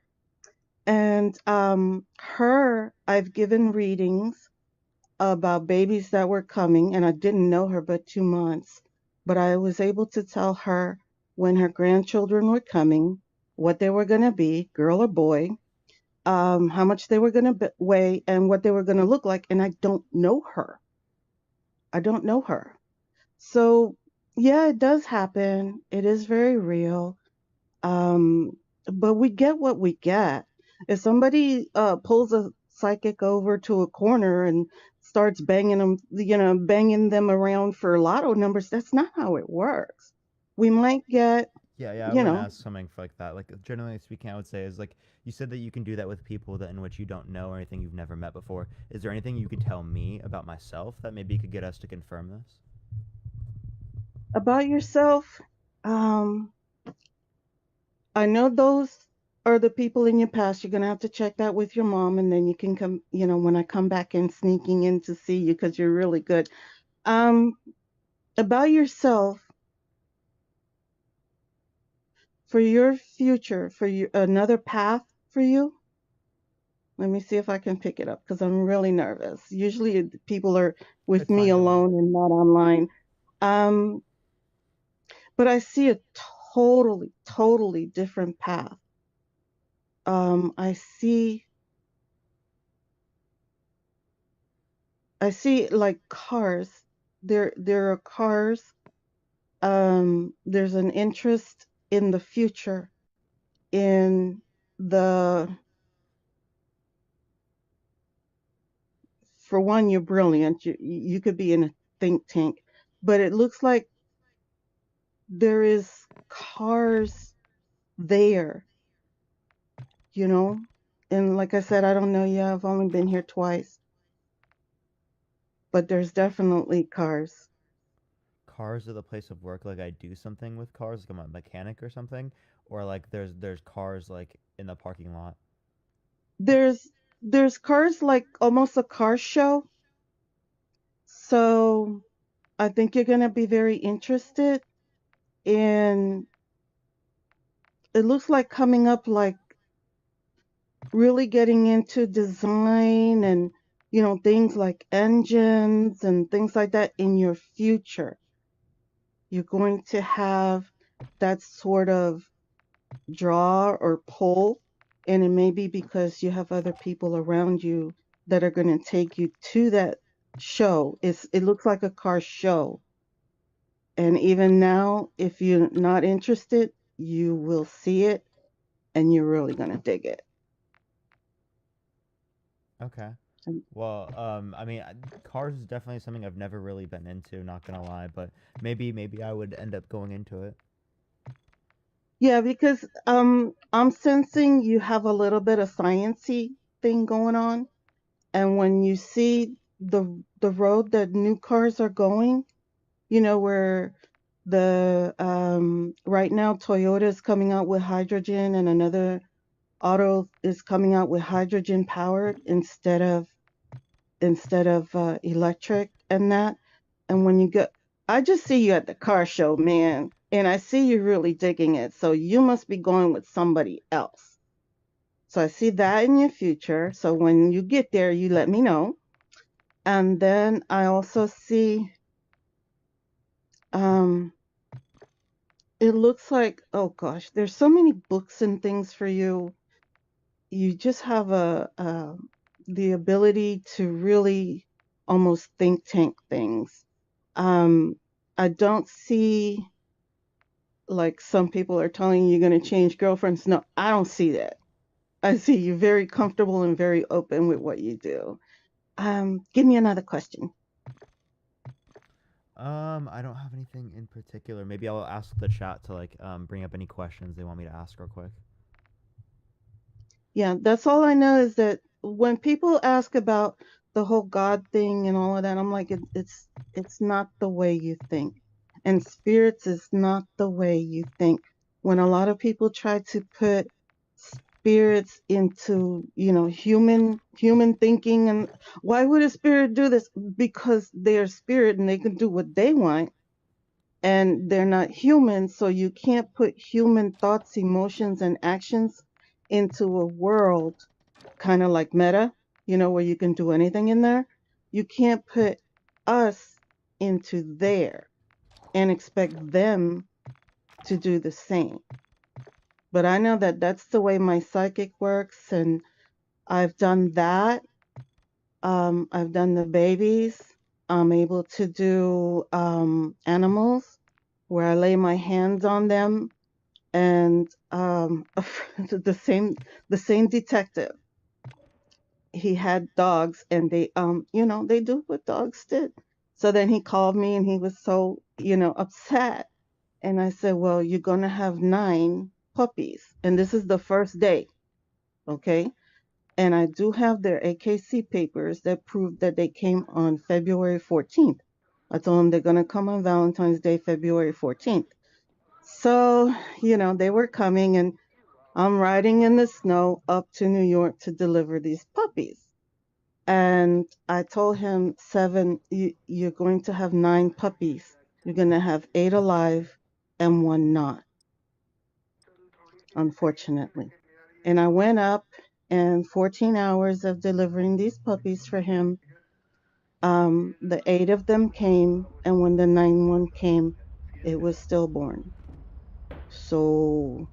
and I've given readings about babies that were coming, and I didn't know her but 2 months, but I was able to tell her when her grandchildren were coming, what they were going to be, girl or boy, how much they were going to weigh, and what they were going to look like, and I don't know her. I don't know her. So, yeah, it does happen. It is very real. But we get what we get. If somebody pulls a psychic over to a corner and starts banging them around for lotto numbers, that's not how it works. We might get, Yeah, I wouldn't ask something like that. Like, generally speaking, I would say is like, you said that you can do that with people that in which you don't know or anything you've never met before. Is there anything you could tell me about myself that maybe could get us to confirm this? About yourself, I know those are the people in your past. You're going to have to check that with your mom, and then you can come, when I come back in, sneaking in to see you because you're really good. About yourself, for your future, for another path for you, let me see if I can pick it up because I'm really nervous. Usually people are with me alone and not online. But I see a totally different path. I see like cars. There are cars. There's an interest in the future, in for one, you're brilliant. You could be in a think tank, but it looks like there is cars there, and like I said, I don't know you. I've only been here twice, but there's definitely cars. cars at the place of work, like I do something with cars, like I'm a mechanic or something, or like there's cars like in the parking lot. There's cars like almost a car show. So I think you're gonna be very interested in. It looks like coming up like really getting into design and things like engines and things like that in your future. You're going to have that sort of draw or pull, and it may be because you have other people around you that are going to take you to that show. It looks like a car show, and even now, if you're not interested, you will see it and you're really going to dig it. Okay. Well, I mean, cars is definitely something I've never really been into, not gonna lie, but maybe I would end up going into it. Yeah, because I'm sensing you have a little bit of sciencey thing going on, and when you see the road that new cars are going, where the right now Toyota is coming out with hydrogen and another auto is coming out with hydrogen powered instead of electric and that. And when you go, I just see you at the car show, man, and I see you really digging it. So you must be going with somebody else. So I see that in your future. So when you get there, you let me know. And then I also see, it looks like, oh gosh, there's so many books and things for you. You just have the ability to really almost think tank things. I don't see, like some people are telling you you're going to change girlfriends. No, I don't see that. I see you very comfortable and very open with what you do. Give me another question. I don't have anything in particular. Maybe I'll ask the chat to like bring up any questions they want me to ask real quick. Yeah, that's all I know is that when people ask about the whole God thing and all of that, I'm like, it's not the way you think. And spirits is not the way you think. When a lot of people try to put spirits into, human thinking, and why would a spirit do this? Because they're spirit and they can do what they want. And they're not human, so you can't put human thoughts, emotions, and actions into a world kind of like Meta, where you can do anything in there. You can't put us into there and expect them to do the same. But I know that that's the way my psychic works, and I've done that. I've done the babies. I'm able to do animals where I lay my hands on them, and the same detective. He had dogs, and they they do what dogs did. So then he called me, and he was so upset, and I said, well, you're gonna have 9 puppies, and this is the first day, okay? And I do have their AKC papers that prove that they came on February 14th. I told them they're gonna come on Valentine's Day, February 14th. So, they were coming, and I'm riding in the snow up to New York to deliver these puppies. And I told him, 7, you're going to have 9 puppies. You're going to have 8 alive and 1 not, unfortunately. And I went up, and 14 hours of delivering these puppies for him, the 8 of them came, and when the 9th one came, it was stillborn. So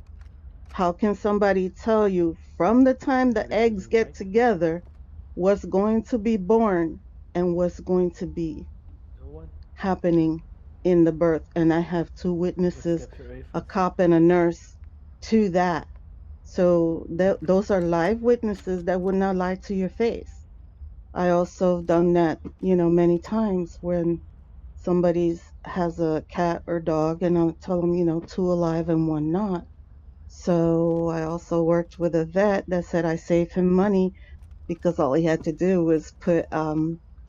how can somebody tell you from the time the eggs get together what's going to be born and what's going to be happening in the birth? And I have 2 witnesses, a cop and a nurse, to that. So those are live witnesses that would not lie to your face. I also have done that, many times when somebody has a cat or dog, and I'll tell them, 2 alive and 1 not. So I also worked with a vet that said I saved him money because all he had to do was put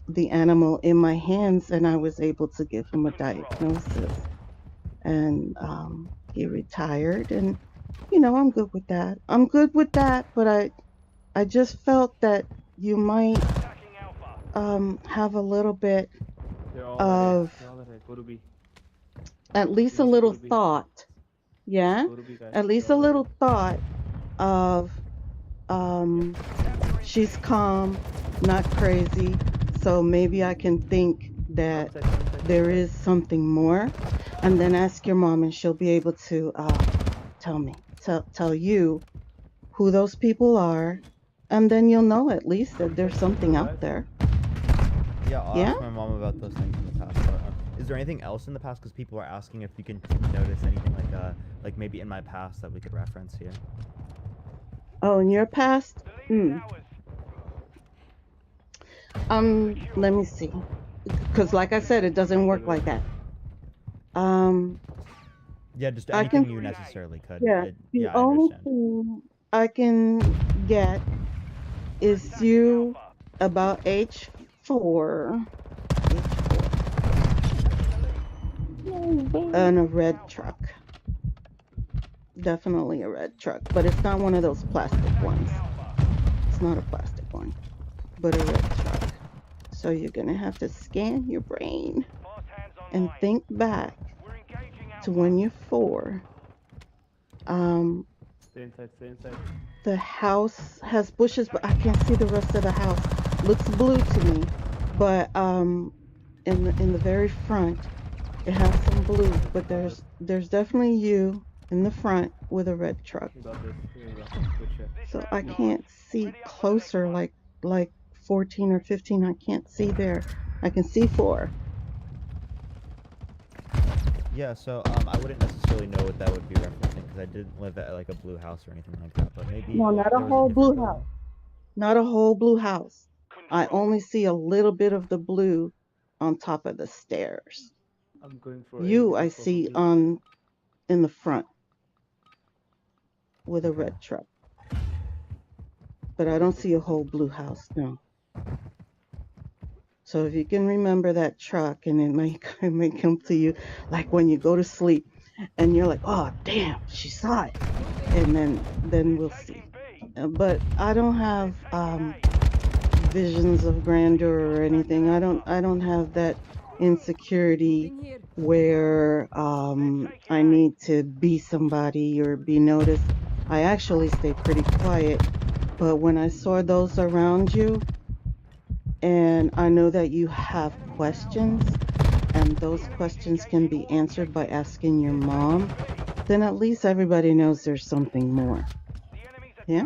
the animal in my hands, and I was able to give him a diagnosis. And he retired, and I'm good with that. I'm good with that, but I just felt that you might have a little bit of at least a little thought, yeah, at least a little thought of she's calm, not crazy, so maybe I can think that there is something more, and then ask your mom and she'll be able to tell you who those people are, and then you'll know at least that there's something out there. Yeah, I'll Yeah? ask my mom about those things in the past. Is there anything else in the past? Because people are asking if you can notice anything like maybe in my past that we could reference here. Oh, in your past? Let me see. Because like I said, it doesn't work like that. Yeah, just I anything can- you necessarily could. Yeah, the I only understand. thing I can get is you about age 4. And a red truck. Definitely a red truck, but it's not one of those plastic ones. It's not a plastic one, but a red truck. So you're gonna have to scan your brain and think back to when you're 4. Stay inside, stay inside. The house has bushes, but I can't see the rest of the house. Looks blue to me, but in the very front, it has some blue. But there's definitely you in the front with a red truck. Got this. Here you go. Good shit. So I can't see closer, like 14 or 15. I can't see there. I can see 4. Yeah, so I wouldn't necessarily know what that would be referencing because I didn't live at like a blue house or anything like that. But maybe No, not a there was whole blue different house. Not a whole blue house. I only see a little bit of the blue on top of the stairs. I'm going for You, A, I see in the front with a red truck. But I don't see a whole blue house, no. So if you can remember that truck, and it may come to you like when you go to sleep and you're like, oh damn, she saw it. And then we'll see. But I don't have visions of grandeur or anything. I don't have that insecurity where I need to be somebody or be noticed. I actually stay pretty quiet. But when I saw those around you, and I know that you have questions, and those questions can be answered by asking your mom, then at least everybody knows there's something more. Yeah?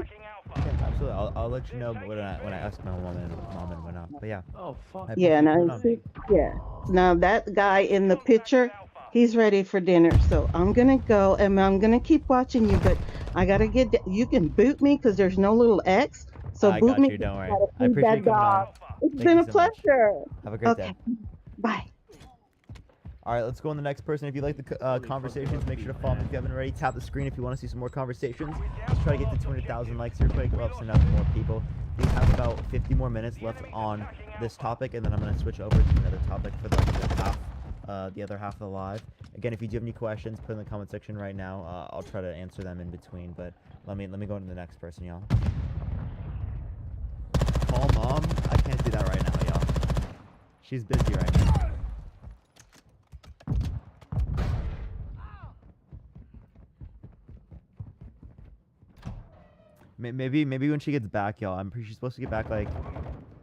Yeah, absolutely. I'll let you know when I ask my mom and whatnot. But yeah. Oh fuck. I Yeah, appreciate now you you coming see, yeah. Now that guy in the picture, he's ready for dinner. So I'm gonna go and I'm gonna keep watching you, but I gotta get. You can boot me because there's no little X. So I boot got me. you. Don't worry. Gotta I feed appreciate that you coming on. dog. It's Thank been you a so much. pleasure. Have a great Okay. day. Bye. All right, let's go on the next person. If you like the conversations, make sure to follow me if you haven't already. Tap the screen if you want to see some more conversations. Let's try to get to 200,000 likes here quick. We'll have some more people. We have about 50 more minutes left on this topic, and then I'm going to switch over to another topic for the other half of the live. Again, if you do have any questions, put in the comment section right now. I'll try to answer them in between, but let me go into the next person, y'all. Call mom? I can't do that right now, y'all. She's busy right now. Maybe when she gets back, y'all. I'm pretty she's supposed to get back like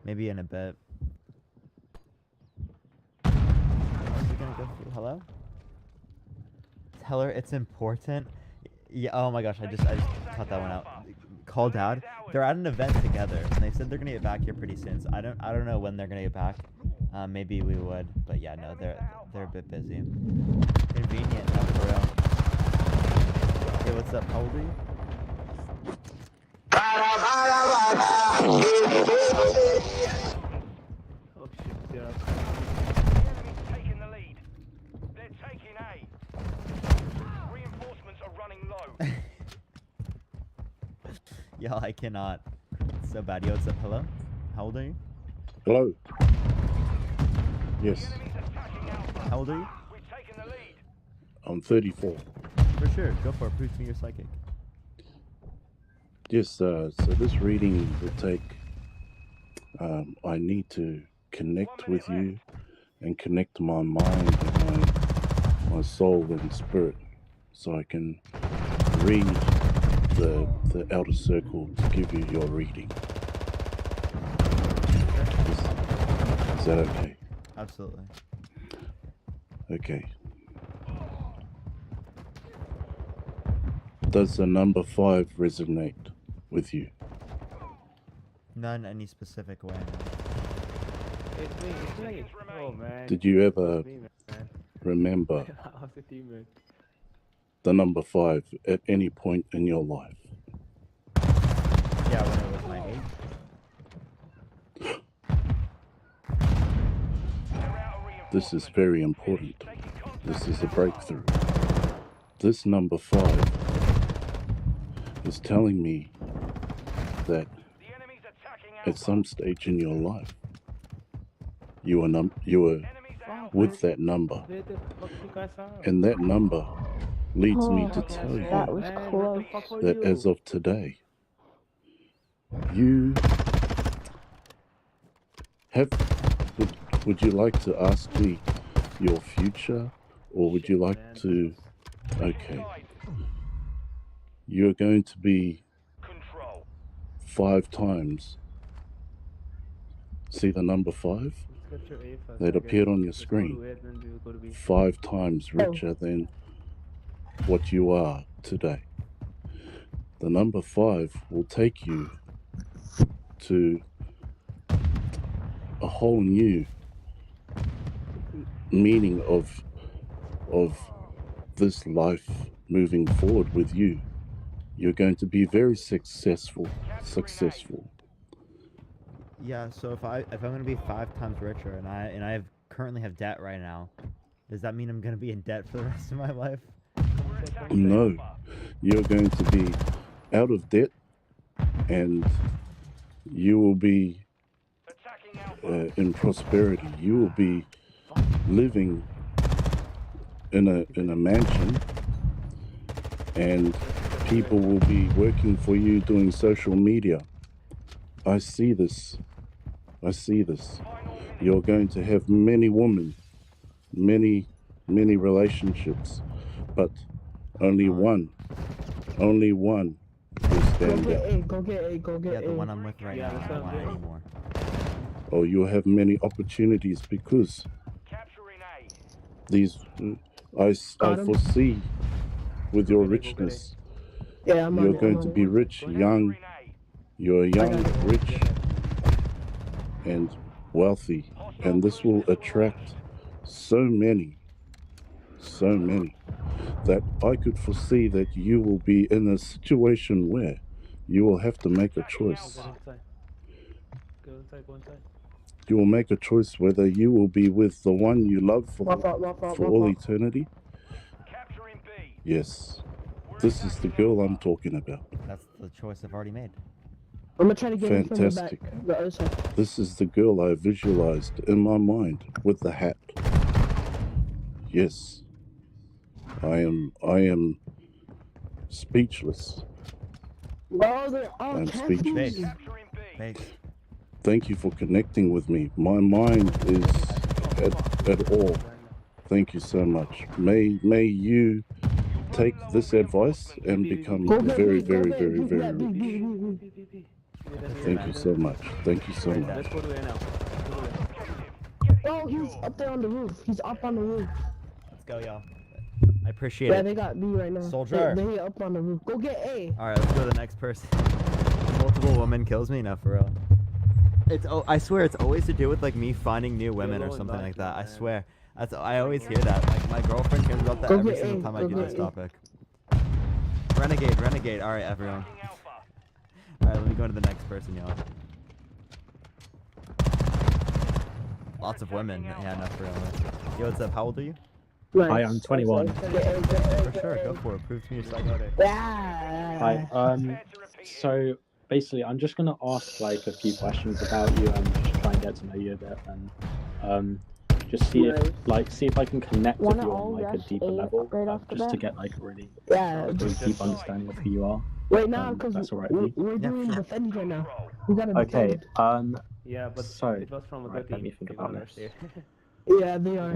maybe in a bit. Is it gonna go through? Hello? Tell her it's important. Yeah. Oh my gosh, I just cut that one out. Call dad. They're at an event together, and they said they're gonna get back here pretty soon. So I don't know when they're gonna get back. Maybe we would, but yeah, no, they're a bit busy. Convenient, no, for real. Hey, what's up? How old are you? Oh shit, they're up. Taking the lead. They're taking A. Reinforcements are running low. Yo, I cannot. It's so bad. Yo, what's up? Hello? How old are you? Hello. Yes, How old are you? I'm 34. For sure. Go for it. Prove to me you're psychic. Yes, so this reading will take. I need to connect with you and connect my mind and my soul and spirit so I can read the outer circle to give you your reading. Is that okay? Absolutely. Okay. Does the number 5 resonate with you? Not in any specific way. Did you ever remember the number 5 at any point in your life? Yeah, when it was my age. This is very important. This is a breakthrough. This number 5 is telling me that at some stage in your life, you were with that number, and that number leads me to tell you That was close. that as of today, you have. Would you like to ask me your future, or would you like to? Okay. You're going to be 5 times. See the number 5 that appeared on your screen? 5 times richer than what you are today. The number 5 will take you to a whole new meaning of this life moving forward with you. You're going to be very successful. Yeah. So if I'm gonna be 5 times richer and I currently have debt right now, does that mean I'm gonna be in debt for the rest of my life? No, you're going to be out of debt, and you will be in prosperity. You will be living in a mansion, and people will be working for you doing social media. I see this. You're going to have many women, many relationships, but only one will stand out. Go get A. Yeah, the one I'm with right now. I don't want it anymore. Or you'll have many opportunities because these I foresee with your richness. Yeah, You're going to be rich, young. You're young, rich, and wealthy, and this will attract so many that I could foresee that you will be in a situation where you will have to make a choice. You will make a choice whether you will be with the one you love for all eternity. Yes, this is the girl I'm talking about. That's the choice I've already made. I'm gonna try to get it from the back. Fantastic. The other side. This is the girl I visualized in my mind with the hat. Yes, I am speechless. Bro, they're all I'm captured. speechless. Thanks. Thank you for connecting with me. My mind is at all. Thank you so much. May you take this advice and become very rich. Thank you so much. Thank you so much. Oh, he's up there on the roof. He's up on the roof. Let's go, y'all. I appreciate Yeah, it. they got B right now. Soldier. They up on the roof. Go get A. All right, let's go to the next person. Multiple women kills me? No, for real. I swear it's always to do with like me finding new women or something like that. I swear. I always hear that. Like my girlfriend hears about that every single time I do this topic. Renegade. All right, everyone. All right, let me go to the next person, y'all. Lots of women. Yeah, no, for real. Yo, what's up? How old are you? Hi, I'm 21. For sure, go for it. Prove to me you're psychotic. Hi. So basically, I'm just gonna ask like a few questions about you and just try and get to know you a bit. And Just see Right. if I can connect with Wanna you all on like a rush deeper A level, right off the just to bat? get like a really Yeah, deep understanding of who you are. Right now, because That's all right with you. we're doing defend right now. We gotta Okay. defend. Yeah, but So it was from other right, let me team. think They about were this. there. Yeah, they are.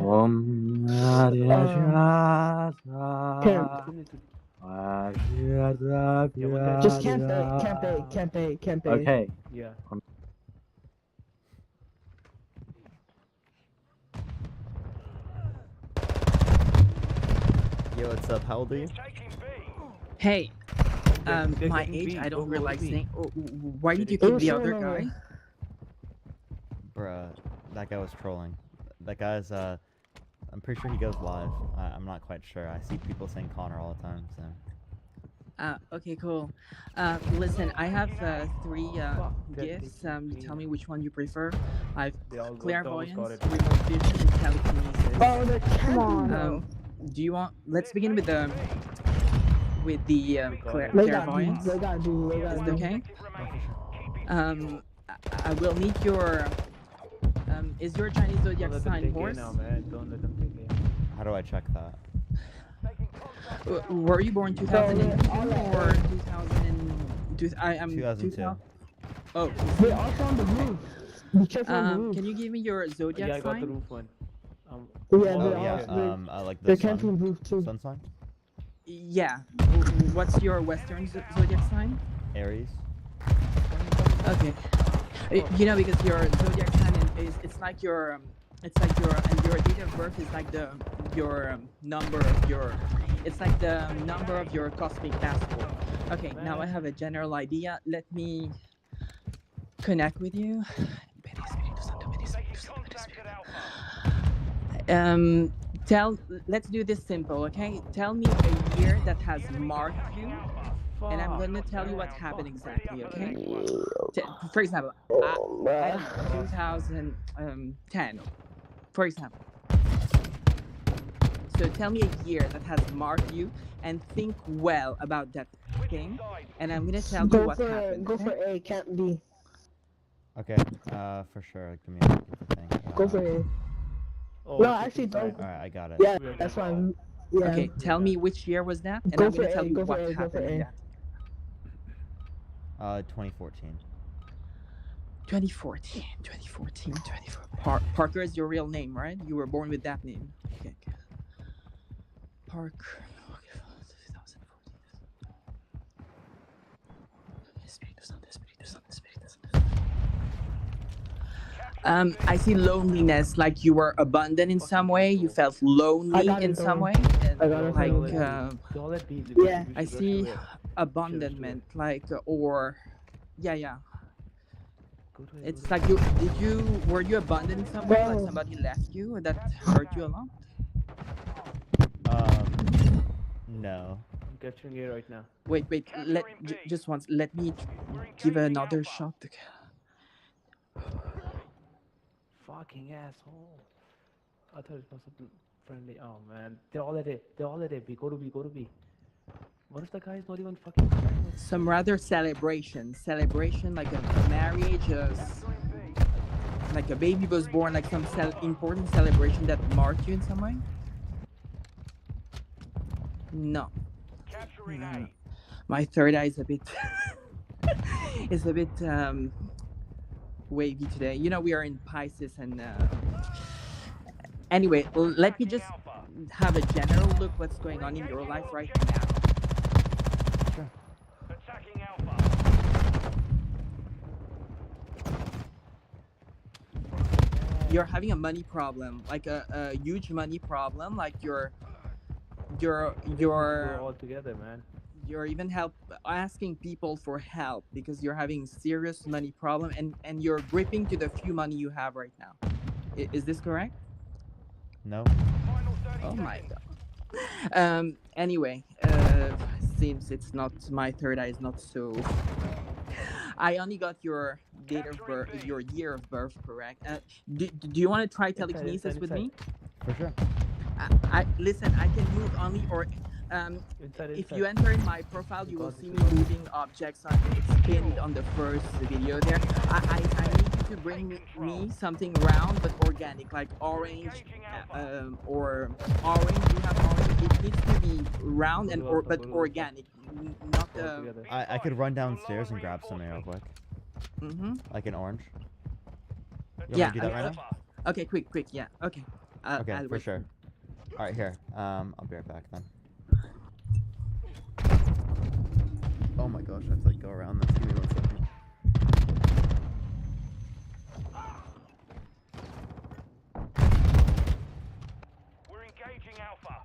Just can't pay. Okay. Yeah. Yo, what's up? How old are you? Hey, They're my taking age, B. I don't Go really to like B. saying. Oh, why did you They're kick the taking other B. guy? Bruh, that guy was trolling. That guy's, I'm pretty sure he goes live. I'm not quite sure. I see people saying Connor all the time, so. Okay, cool. Listen, I have 3 gifts. Tell me which one you prefer. I've They all got clairvoyance, it. remote vision, and telekinesis. Oh, come on. Do you want? Let's begin with the clairvoyance. They got you. Is it okay? I will need your. Is your Chinese zodiac Don't let them sign take A horse? now, man. Don't let them take A. How do I check that? Were you born 2002 or 2000? I'm 2002. 2000. Oh. We're also on the roof. Be careful on the roof. Can you give me your zodiac Yeah, I got the sign? roof one. Yeah, Oh they're yeah, all, like they're the sun. camping roof too. Sun sign? Yeah. What's your Western zodiac sign? Aries. Okay. You know, because your zodiac sign is it's like your and your date of birth is like your number of your it's like the number of your cosmic passport. Okay, now I have a general idea. Let me connect with you. Let's do this simple, okay? Tell me a year that has marked you, and I'm gonna tell you what happened exactly, okay? For example, 2010, for example. So tell me a year that has marked you, and think well about that thing, and I'm gonna tell you what happened. Go for A, can't B. Okay, for sure. Give me a second to think. Go for A. Oh, No, actually don't. Alright, I got it. Yeah, that's fine. Yeah. Okay, tell me which year was that, and Go I'm for gonna tell A, you go for what A, go for happened in A. that. 2014. 2014. Parker is your real name, right? You were born with that name. Okay. Parker. Okay, 2014. I see loneliness, like you were abandoned in some way. You felt lonely in some way. Yeah. I see abandonment, like yeah. It's like were you abandoned in some way? Like somebody left you, or that hurt you a lot? No. I'm capturing A right now. Wait. Just once. Let me give another shot. Fucking asshole. I thought it was something friendly. Oh man, they're all at A. They're all at A. B. Go to B. What if the guy is not even fucking friendly with Some rather celebration like a marriage, like a baby was born, like some important celebration that marked you in some way? No. My third eye is a bit wavy today. You know, we are in Pisces, and anyway, let me just have a general look what's going on in your life right now. Sure. Attacking Alpha. You're having a money problem, like a huge money problem, like you're all together, man. You're even asking people for help because you're having serious money problem, and you're gripping to the few money you have right now. Is this correct? No. Oh my god. Anyway, seems it's not, my third eye is not so. I only got your date of birth, your year of birth correct. Do you want to try telekinesis with me? For sure. Listen, I can move only, or if you enter in my profile, you will see me moving objects. It's pinned on the first video there. I need you to bring me something round but organic, like orange, or orange. You have orange. It needs to be round and but organic, not I could run downstairs and grab some real quick. Like an orange. You want me to do that right now? Okay, quick, yeah. Okay. Okay, I'll for wait. sure. All right, here. I'll be right back then. Oh my gosh, I have to like go around this. Give me 1 second. We're engaging Alpha.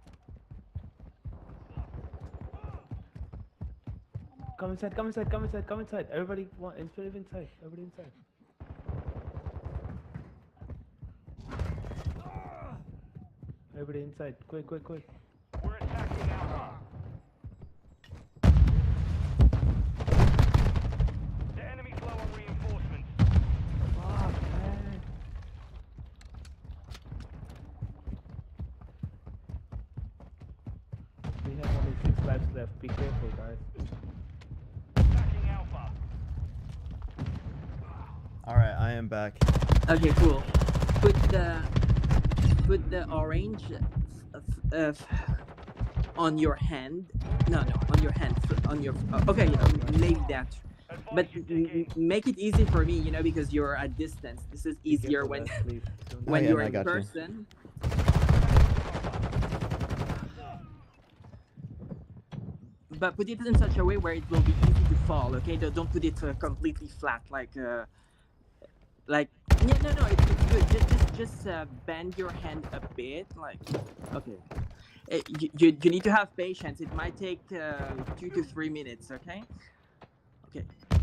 Come inside. Everybody inside. Everybody inside. Everybody inside. Quick. We're attacking Alpha. The enemy's low on reinforcements. Fuck, man. We have only 6 lives left. Be careful, guys. Attacking Alpha. All right, I am back. Okay, cool. Put the orange on your hand. No, on your hand. On your. Okay, maybe that. But make it easy for me, you know, because you're at distance. This is easier when when yeah, you're I in got you. person. But put it in such a way where it will be easy to fall. Okay, don't put it completely flat, like yeah, no, it's good. Just bend your hand a bit, like okay. You need to have patience. It might take 2 to 3 minutes. Okay.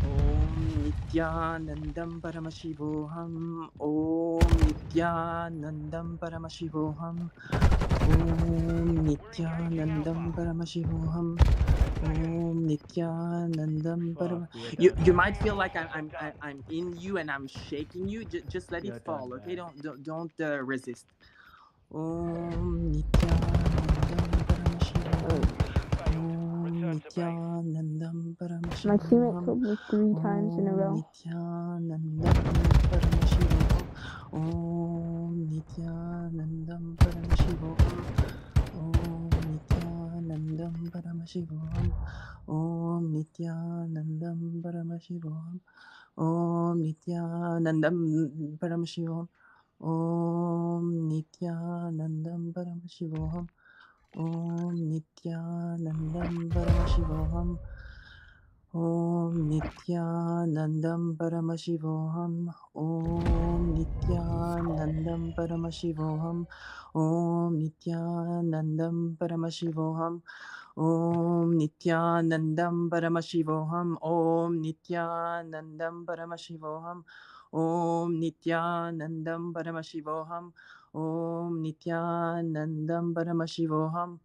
Om Nityanandam Paramashivoham. Om Nityanandam Paramashivoham. Om Nityanandam Paramashivoham. Om Nityanandam Param. You might feel like I'm in you and I'm shaking you. Just let it fall, okay? Don't resist. Om Nityanandam Paramashivoham. Nityanandam Paramashivoham. My teammate told me 3 times in a row. Nityanandam Paramashivoham. Om Nityanandam Paramashivoham. Om Nityanandam Paramashivoham. Om Nityanandam Paramashivoham. Om Nityanandam Paramashivoham. Om Nityanandam Paramashivoham. Om Nityanandam Paramashivoham. Om Nityanandam Paramashivoham. Om Nityanandam Paramashivoham. Om Nityanandam Paramashivoham. Om Nityanandam Paramashivoham. Om Nityanandam Paramashivoham. Om Nityanandam Paramashivoham. Om Nityanandam Paramashivoham.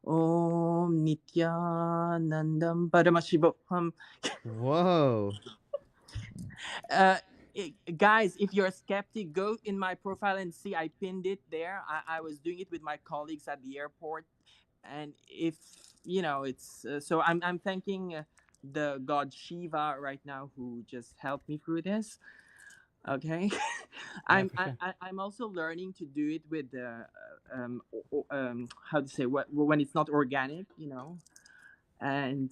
Om Nityanandam Paramashivoham. Whoa. Guys, if you're a skeptic, go in my profile and see I pinned it there. I was doing it with my colleagues at the airport, and if you know, it's so I'm thanking the god Shiva right now who just helped me through this. Okay. I'm also learning to do it with how to say when it's not organic, you know. And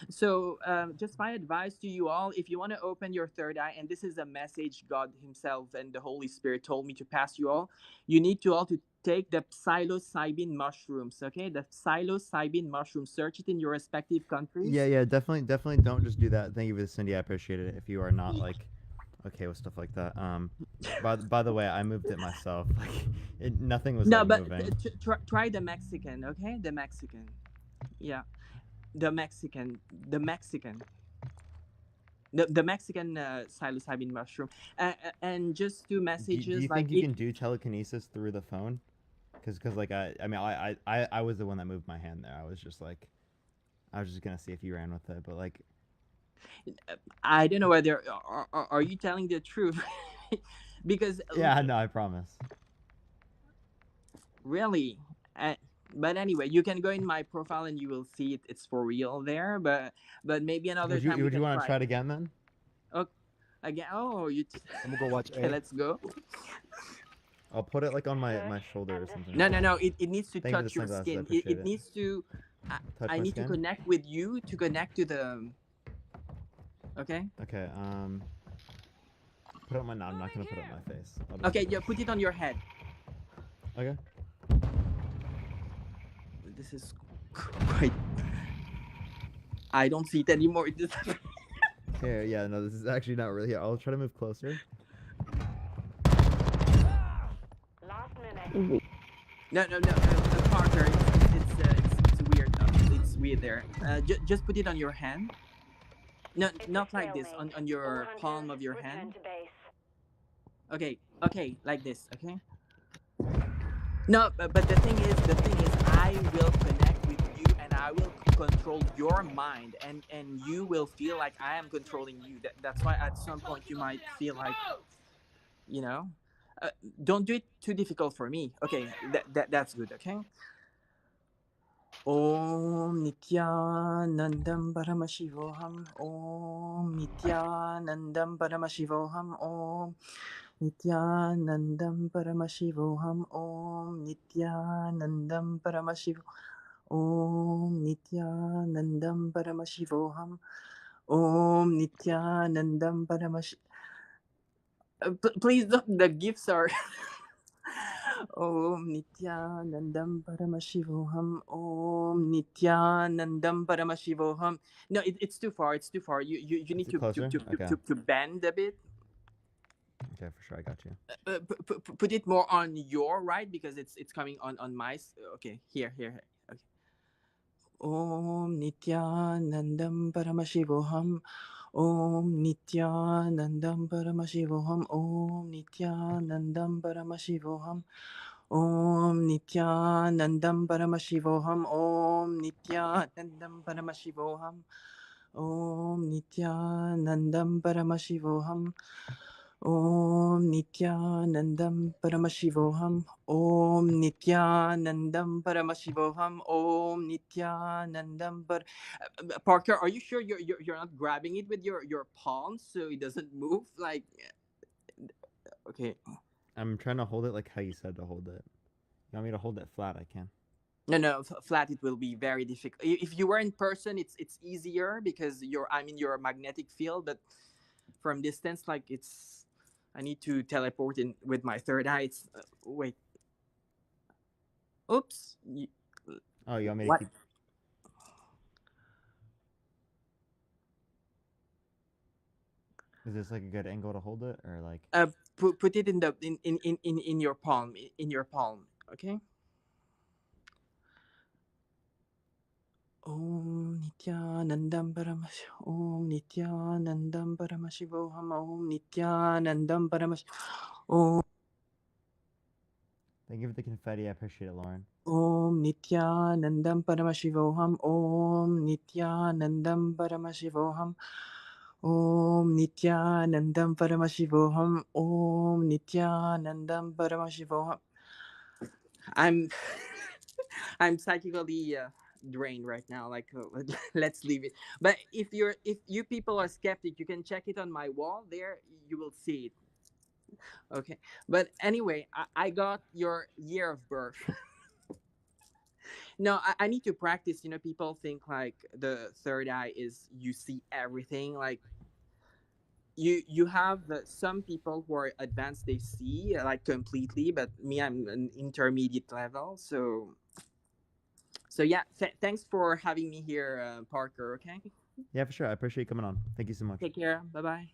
so just my advice to you all, if you want to open your third eye, and this is a message God himself and the Holy Spirit told me to pass you all, you need to all to take the psilocybin mushrooms. Okay, the psilocybin mushrooms, search it in your respective countries. Yeah, definitely don't just do that. Thank you for Cindy, I appreciate it. If you are not like okay with stuff like that. By the way, I moved it myself. Like nothing was no, like, but moving. try the Mexican, okay? The Mexican, yeah, the Mexican psilocybin mushroom, and just do messages. Do you like think you can do telekinesis through the phone? Because like I was the one that moved my hand there. I was just gonna see if you ran with it, but like. I don't know whether are you telling the truth because yeah, no, I promise. Really, but anyway, you can go in my profile and you will see it's for real there. But maybe another time. Would you want to try it again then? Okay. Again? Oh, you. I'm gonna go watch Okay, A. let's go. I'll put it like on my shoulder or something. No. It needs to Thank you for the touch your sunglasses. I skin. appreciate It needs to. Touch I my need to skin? connect with you to connect to the. Okay. Okay. Put it on my. No, I'm not gonna put it on my face. I'll just- Okay. Yeah. Put it on your head. Okay. This is quite. I don't see it anymore. Here, yeah, no, this is actually not really. Here, I'll try to move closer. No, Parker. It's weird. No, it's weird there. Just put it on your hand. No, not like this. On your palm of your hand. Okay, like this. Okay. No, but the thing is, I will connect with you, and I will control your mind, and you will feel like I am controlling you. That's why at some point you might feel like, you know, don't do it too difficult for me. Okay, that's good. Okay. Om Nityanandam Paramashivoham. Om Nityanandam Paramashivoham. Om Nityanandam Paramashivoham. Om Nityanandam Paramashivoham. Om Nityanandam Paramashivoham. Om Nityanandam Paramash. Please, the gifts are. Om Nityanandam Paramashivoham. Om Nityanandam Paramashivoham. No, it's too far. It's too far. You need to closer? Okay. to bend a bit. Okay, for sure, I got you. Put it more on your right because it's coming on my. Okay, here. Okay. Om Nityanandam Paramashivoham. Om Nityanandam Paramashivoham. Om Nityanandam Paramashivoham. Om Nityanandam Paramashivoham. Om Nityanandam Paramashivoham. Om Nityanandam Paramashivoham. Om Nityanandam Paramashivoham. Om Nityanandam Paramashivoham. Om Nityanandam Parker, are you sure you're not grabbing it with your palms so it doesn't move? Like, okay. I'm trying to hold it like how you said to hold it. You want me to hold it flat? I can. No, flat it will be very difficult. If you were in person, it's easier because your magnetic field, but from distance, like I need to teleport in with my third eye. It's wait. Oops. Oh, you want me to What? keep? Is this like a good angle to hold it, or like? Put it in your palm, okay? Om Nityanandam Paramash. Om Nityanandam Paramashivoham. Om Nityanandam Paramash. Om. Thank you for the confetti. I appreciate it, Lauren. Om Nityanandam Paramashivoham. Om Nityanandam Paramashivoham. Om Nityanandam Paramashivoham. Om Nityanandam Paramashivoham. I'm psychically drained right now. Like, let's leave it. But if you people are skeptic, you can check it on my wall. There, you will see it. Okay. But anyway, I got your year of birth. No, I need to practice. You know, people think like the third eye is you see everything. Like, you have some people who are advanced, they see like completely, but me, I'm an intermediate level. So yeah, thanks for having me here, Parker. Okay. Yeah, for sure. I appreciate you coming on. Thank you so much. Take care. Bye.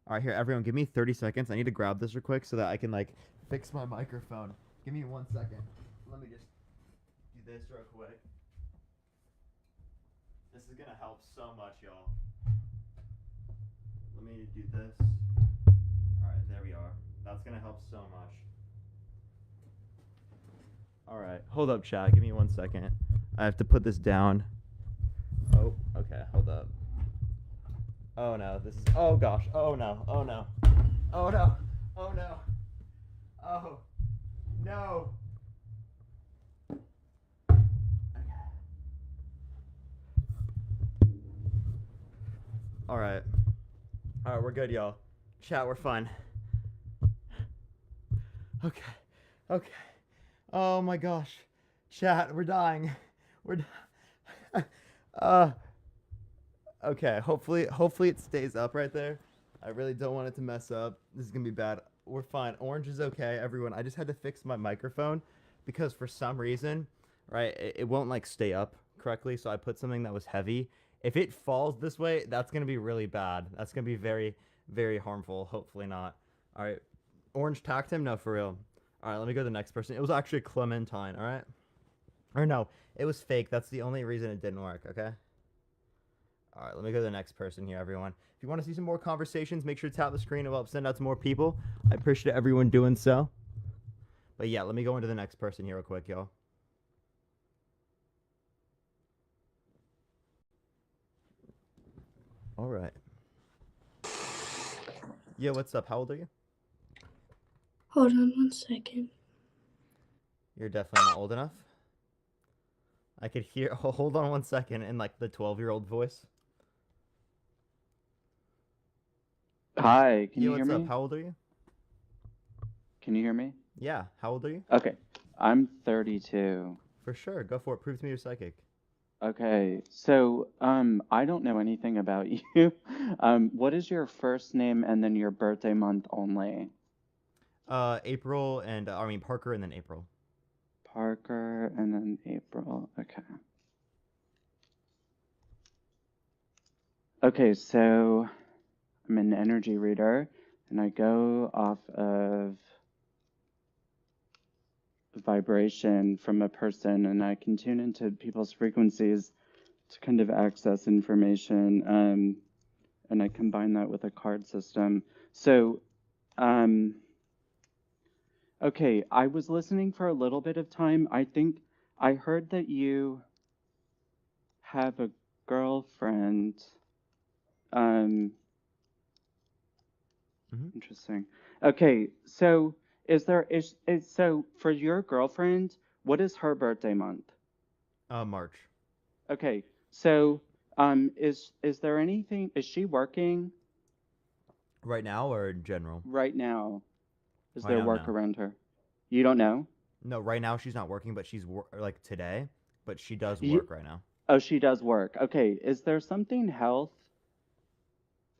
All right, here, everyone, give me 30 seconds. I need to grab this real quick so that I can like fix my microphone. Give me 1 second. Let me just do this real quick. This is gonna help so much, y'all. Let me do this. All right, there we are. That's gonna help so much. All right, hold up, chat. Give me 1 second. I have to put this down. Oh, okay, hold up. Oh no, this is. Oh gosh. Oh no. Oh no. Oh no. Oh no. Oh no. All right, we're good, y'all. Chat, we're fine. Okay. Oh my gosh, chat, we're dying. Okay. Hopefully it stays up right there. I really don't want it to mess up. This is gonna be bad. We're fine. Orange is okay, everyone. I just had to fix my microphone because for some reason, right, it won't like stay up correctly. So I put something that was heavy. If it falls this way, that's gonna be really bad. That's gonna be very, very harmful. Hopefully not. All right. Orange tacked him? No, for real. All right, let me go to the next person. It was actually Clementine, all right? Or no, it was fake. That's the only reason it didn't work, okay? All right, let me go to the next person here, everyone. If you want to see some more conversations, make sure to tap the screen. It will help send out to more people. I appreciate everyone doing so. But yeah, let me go into the next person here real quick, y'all. All right. Yo, what's up? How old are you? Hold on 1 second. You're definitely not old enough. I could hear. Hold on 1 second in like the 12-year-old voice. Hi, can Yo, you hear what's me? up? How old are you? Can you hear me? Yeah, how old are you? Okay, I'm 32. For sure, go for it. Prove to me you're psychic. Okay, so I don't know anything about you. What is your first name and then your birthday month only? April and Parker and then April. Parker and then April. Okay. Okay, so I'm an energy reader and I go off of vibration from a person and I can tune into people's frequencies to kind of access information, and I combine that with a card system. So, okay, I was listening for a little bit of time. I think I heard that you have a girlfriend. Interesting. Okay, so so for your girlfriend, what is her birthday month? March. Okay, so is there anything? Is she working Right now or in general? right now? Is Right there now, work no. around her? You don't know? No, right now she's not working, but she's like today, but she does You- work right now. Oh, she does work. Okay, is there something health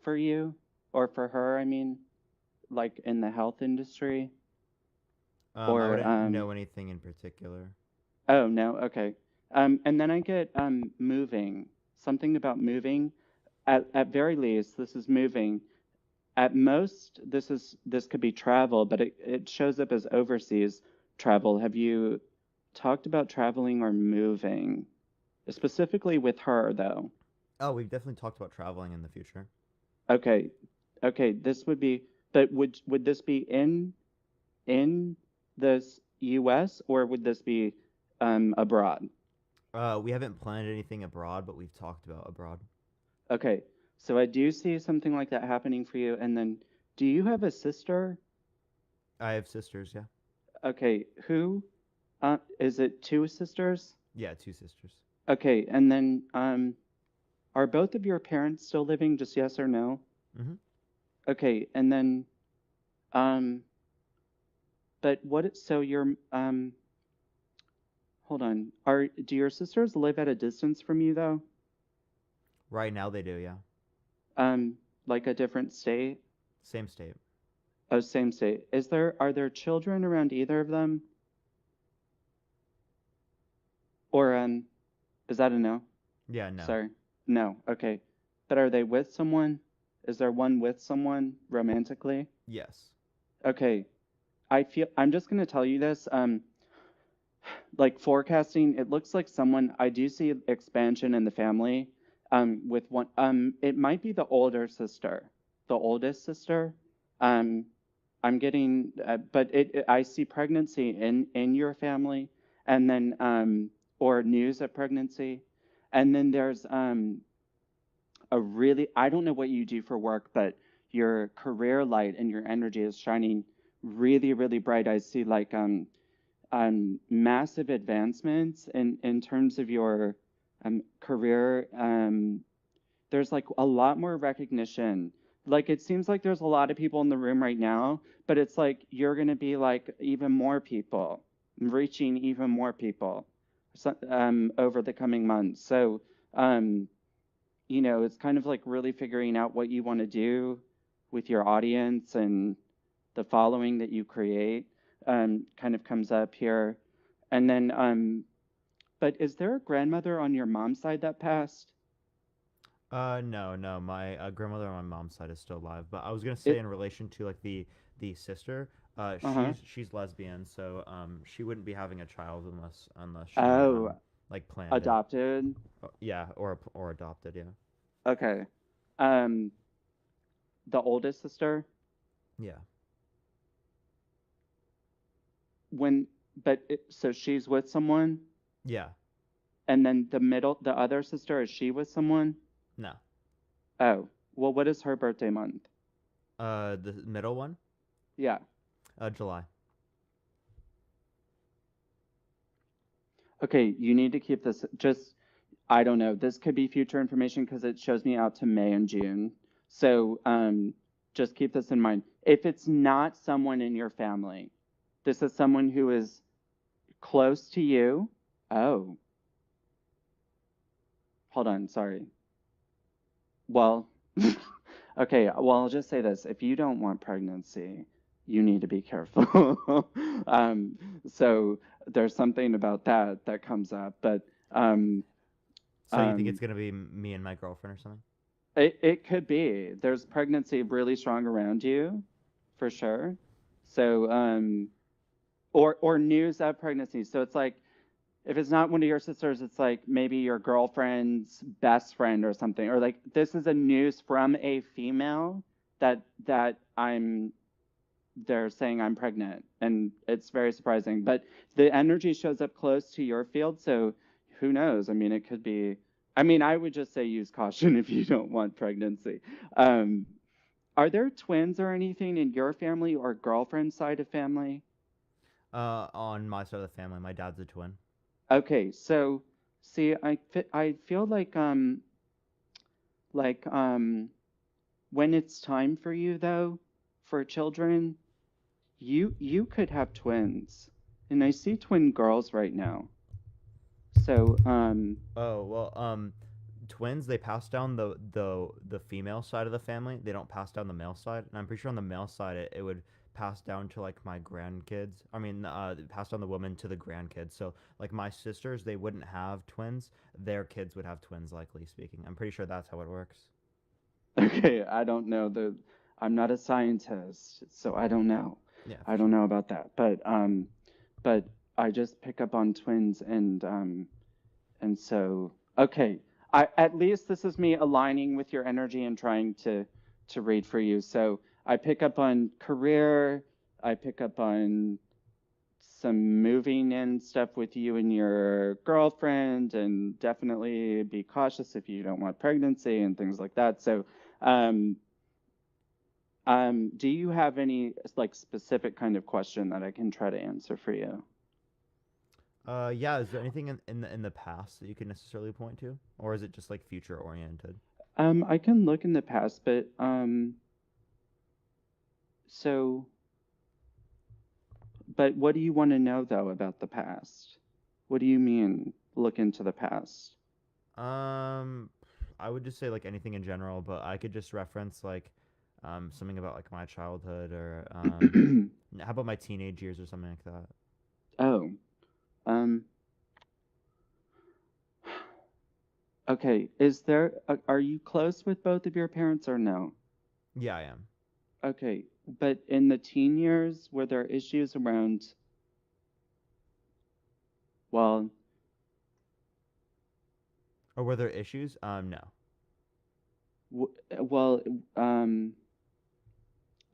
for you or for her? I mean, like in the health industry? I Or wouldn't know anything in particular. oh no, okay. And then I get moving. Something about moving. At very least, this is moving. At most, this could be travel, but it shows up as overseas travel. Have you talked about traveling or moving? Specifically with her, though. Oh, we've definitely talked about traveling in the future. Okay. Okay, this would be, but would this be in the US or would this be abroad? We haven't planned anything abroad, but we've talked about abroad. Okay. So I do see something like that happening for you. And then do you have a sister? I have sisters, yeah. Okay, who? Is it two sisters? Yeah, two sisters. Okay, and then are both of your parents still living? Just yes or no? Mhm. Okay, and then but what? So your hold on. Do your sisters live at a distance from you though? Right now they do, yeah. Like a different state? Same state. Oh, same state. Are there children around either of them? Or is that a no? Yeah, no. Sorry. No. Okay. But are they with someone? Is there one with someone romantically? Yes. Okay. I'm just gonna tell you this. Like forecasting, it looks like I do see expansion in the family. With one, it might be the older sister, the oldest sister. I'm getting, but I see pregnancy in your family, and then or news of pregnancy, and then there's I don't know what you do for work, but your career light and your energy is shining really, really bright. I see like massive advancements in terms of your career, there's like a lot more recognition. Like it seems like there's a lot of people in the room right now, but it's like you're gonna be like even more people, reaching even more people, over the coming months. So, you know, it's kind of like really figuring out what you want to do with your audience and the following that you create, kind of comes up here. And then, but is there a grandmother on your mom's side that passed? No. My grandmother on my mom's side is still alive. But I was gonna say It, in relation to like the sister, uh-huh. she's lesbian, so she wouldn't be having a child unless she Oh, like planned it. adopted. Yeah, or adopted. Yeah. Okay. Um, the oldest sister, Yeah. when, so she's with someone, Yeah. and then the other sister, is she with someone? No. Oh, well, what is her birthday month? The middle one. Yeah. July. Okay, you need to keep this just, I don't know, this could be future information because it shows me out to May and June. So just keep this in mind. If it's not someone in your family, this is someone who is close to you. Oh, hold on, sorry. Well, okay, well, I'll just say this. If you don't want pregnancy, you need to be careful. So there's something about that that comes up, but So you think it's um, gonna be me and my girlfriend or something? it could be. There's pregnancy really strong around you, for sure. So or news of pregnancy. So it's like if it's not one of your sisters, it's like maybe your girlfriend's best friend or something, or like this is a news from a female that they're saying I'm pregnant, and it's very surprising. But the energy shows up close to your field, so who knows? I mean, it could be. I mean, I would just say use caution if you don't want pregnancy. Um, are there twins or anything in your family or girlfriend's side of family? On my side of the family, my dad's a twin. Okay, so see, I feel like when it's time for you though, for children, you could have twins, and I see twin girls right now. So Oh well, twins they pass down the female side of the family. They don't pass down the male side, and I'm pretty sure on the male side it would pass down to like my grandkids. I mean, pass down the woman to the grandkids. So like my sisters, they wouldn't have twins. Their kids would have twins, likely speaking. I'm pretty sure that's how it works. okay, I don't know I'm not a scientist, so I don't know. Yeah, I for don't sure. know about that, but I just pick up on twins and so okay. I at least this is me aligning with your energy and trying to read for you. So I pick up on career, I pick up on some moving in stuff with you and your girlfriend, and definitely be cautious if you don't want pregnancy and things like that. So um do you have any like specific kind of question that I can try to answer for you? Yeah. Is there anything in the past that you could necessarily point to, or is it just like future oriented? I can look in the past, but so but what do you want to know though about the past? What do you mean look into the past? Um, I would just say like anything in general, but I could just reference like something about like my childhood or how about my teenage years or something like that. Oh, um, okay. Are you close with both of your parents or no? Yeah, I am. Okay, but in the teen years, were there issues around, well, Or were there issues? No. well,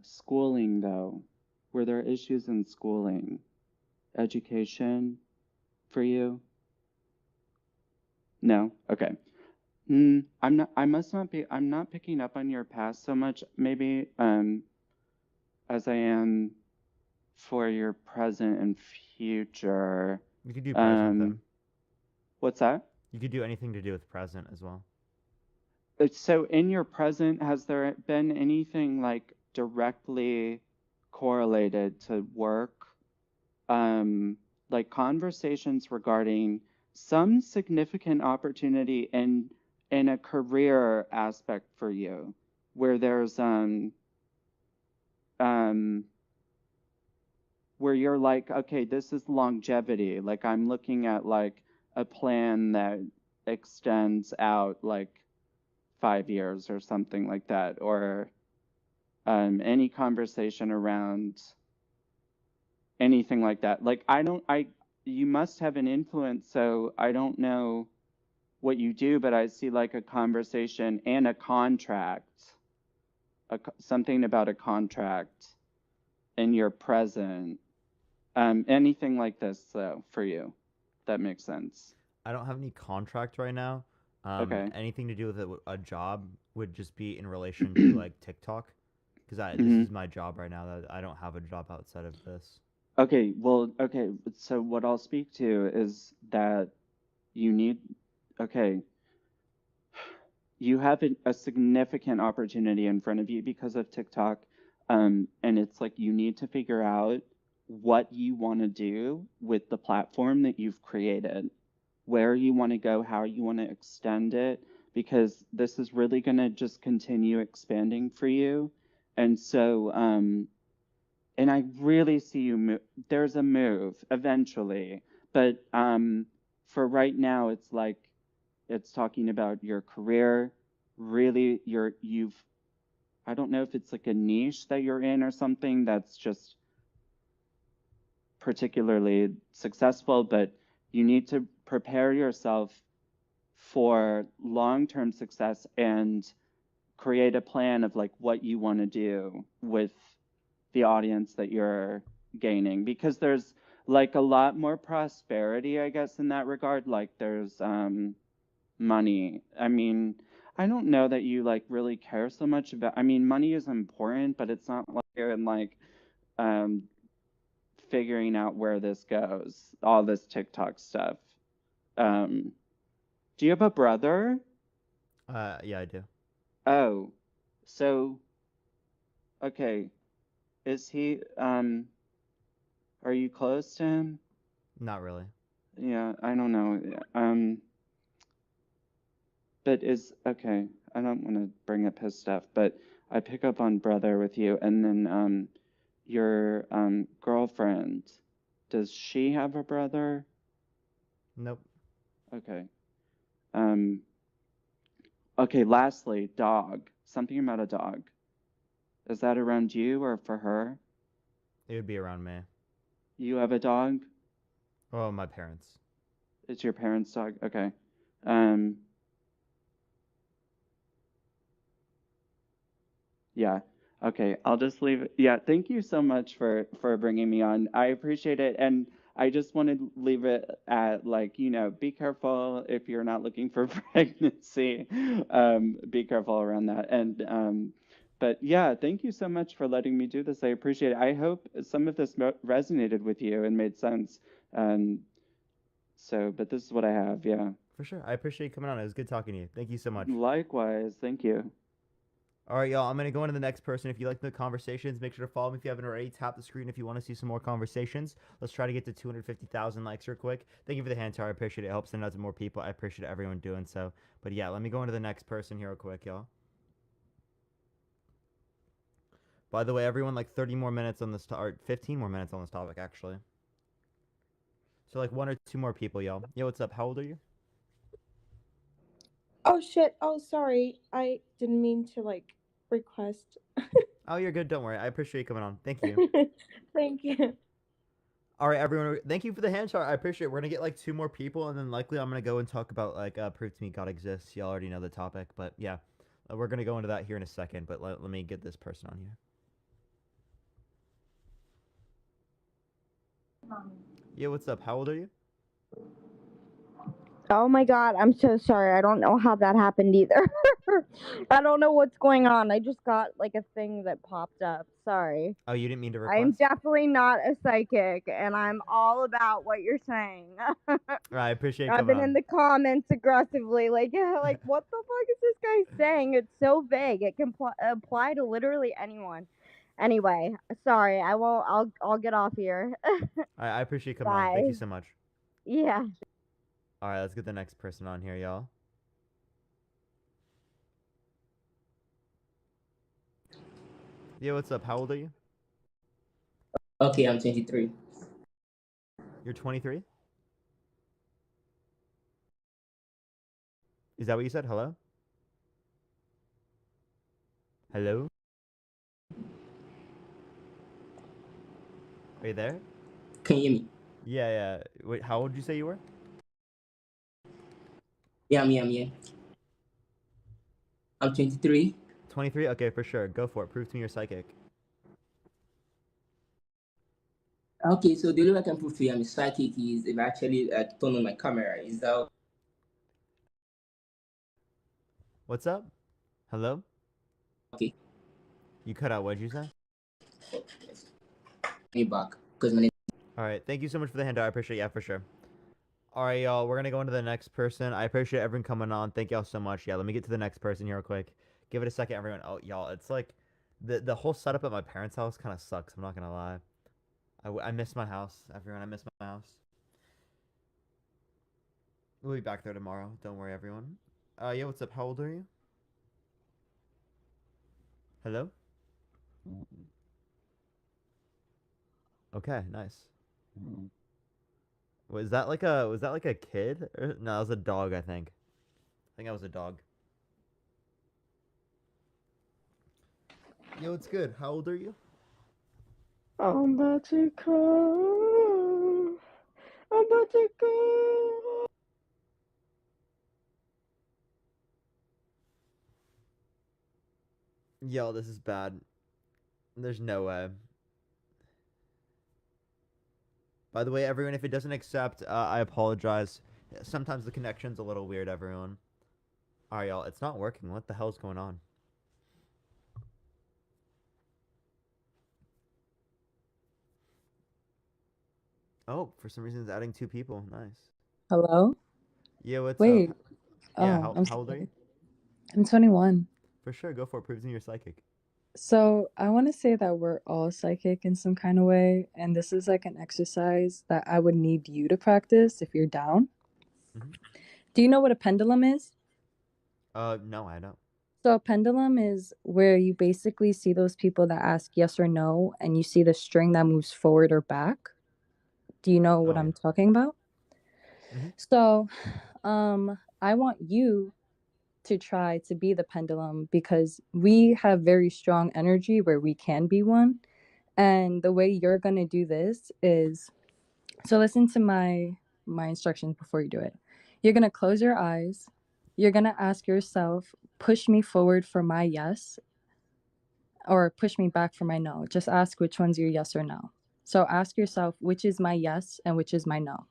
schooling though? Were there issues in schooling, education for you? No? Okay. I'm not picking up on your past so much, maybe, as I am for your present and future. You could do present though. What's that? You could do anything to do with present as well. So in your present, has there been anything like directly correlated to work? Like conversations regarding some significant opportunity in a career aspect for you, where there's um where you're like, okay, this is longevity. Like I'm looking at like a plan that extends out like 5 years or something like that, or any conversation around anything like that. Like you must have an influence, so I don't know what you do, but I see like a conversation and a contract, something about a contract in your present. Anything like this though for you, that makes sense. I don't have any contract right now. Okay. Anything to do with a job would just be in relation to like TikTok, because this Mhm. is my job right now. That I don't have a job outside of this. Okay, well, okay, so what I'll speak to is that you need, okay, you have a significant opportunity in front of you because of TikTok. And it's like you need to figure out what you want to do with the platform that you've created, where you want to go, how you want to extend it, because this is really going to just continue expanding for you. And so, and I really see you there's a move eventually, but for right now, it's like it's talking about your career. Really, I don't know if it's like a niche that you're in or something that's just particularly successful, but you need to prepare yourself for long-term success and create a plan of like what you want to do with the audience that you're gaining, because there's like a lot more prosperity, I guess, in that regard. Like there's money. I mean, I don't know that you like really care so much about, I mean, money is important, but it's not like you're in like um figuring out where this goes, all this TikTok stuff. Um do you have a brother? Yeah, I do. Oh, so okay. Is he are you close to him? Not really. Yeah, I don't know. But okay, I don't want to bring up his stuff, but I pick up on brother with you, and then your girlfriend, does she have a brother? Nope. Okay. Okay, lastly, dog. Something about a dog. Is that around you or for her? It would be around me. You have a dog? Well, my parents. It's your parents' dog? Okay. Yeah. Okay. I'll just leave it. Yeah. Thank you so much for bringing me on. I appreciate it. And I just want to leave it at like, be careful if you're not looking for pregnancy. Be careful around that. And but yeah, thank you so much for letting me do this. I appreciate it. I hope some of this resonated with you and made sense. But this is what I have. Yeah. For sure. I appreciate you coming on. It was good talking to you. Thank you so much. Likewise. Thank you. All right, y'all. I'm going to go into the next person. If you like the conversations, make sure to follow me if you haven't already. Tap the screen if you want to see some more conversations. Let's try to get to 250,000 likes real quick. Thank you for the hand tower. I appreciate it. It helps send out to more people. I appreciate everyone doing so. But yeah, let me go into the next person here real quick, y'all. By the way, everyone, like 30 more minutes on this, or 15 more minutes on this topic, actually. So like 1 or 2 more people, y'all. Yo, what's up? How old are you? Oh shit. Oh, sorry. I didn't mean to like request. Oh, you're good. Don't worry. I appreciate you coming on. Thank you. Thank you. All right, everyone. Thank you for the hand chart. I appreciate it. We're going to get like 2 more people, and then likely I'm going to go and talk about like prove to me God exists. Y'all already know the topic, but yeah, we're going to go into that here in a second, but let me get this person on here. Yeah, what's up? How old are you? Oh my god, I'm so sorry. I don't know how that happened either. I don't know what's going on. I just got like a thing that popped up. Sorry. Oh, you didn't mean to I'm request? definitely not a psychic, and I'm all about what you're saying. I appreciate you I've coming been in on. the comments aggressively, like, yeah, like, what the fuck is this guy saying? It's so vague. It can apply to literally anyone. Anyway, sorry. I won't. I'll get off here. I appreciate you coming on. Thank you Bye. so much. Yeah. All right, let's get the next person on here, y'all. Yeah, what's up? How old are you? Okay, I'm 23. You're 23? Is that what you said? Hello? Hello? Are you there? Can you hear me? Yeah. Wait, how old did you say you were? Yeah, I'm here. I'm 23. 23? Okay, for sure. Go for it. Prove to me you're psychic. Okay, so the only way I can prove to you I'm a psychic is if I actually turn on my camera. Is that What's up? Hello? okay? You cut out. What'd you say? Me back because my name. All right. Thank you so much for the handout. I appreciate it. Yeah, for sure. All right, y'all. We're going to go into the next person. I appreciate everyone coming on. Thank y'all so much. Yeah, let me get to the next person here real quick. Give it a second, everyone. Oh, y'all, it's like the whole setup at my parents' house kind of sucks. I'm not going to lie. I miss my house, everyone. I miss my house. We'll be back there tomorrow. Don't worry, everyone. Yeah, what's up? How old are you? Hello? Okay, nice. Was that like a kid? No, that was a dog, I think. I think that was a dog. Yo, it's good. How old are you? I'm about to come. I'm about to go. Yo, this is bad. There's no way. By the way, everyone, if it doesn't accept, I apologize. Sometimes the connection's a little weird, everyone. Alright, y'all, it's not working. What the hell's going on? Oh, for some reason it's adding 2 people. Nice. Hello? Yeah, what's Wait. up? Yeah, Oh, I'm how old are sorry. you? I'm 21. For sure, go for it. Proves me you're psychic. So I want to say that we're all psychic in some kind of way, and this is like an exercise that I would need you to practice if you're down. Mhm. Do you know what a pendulum is? No, I don't. So a pendulum is where you basically see those people that ask yes or no, and you see the string that moves forward or back. Do you know what Oh, yeah. I'm talking about? Mhm. So, I want you to try to be the pendulum because we have very strong energy where we can be one. And the way you're going to do this is, so listen to my instructions before you do it. You're going to close your eyes. You're going to ask yourself, push me forward for my yes or push me back for my no. Just ask which one's your yes or no. So ask yourself, which is my yes and which is my no.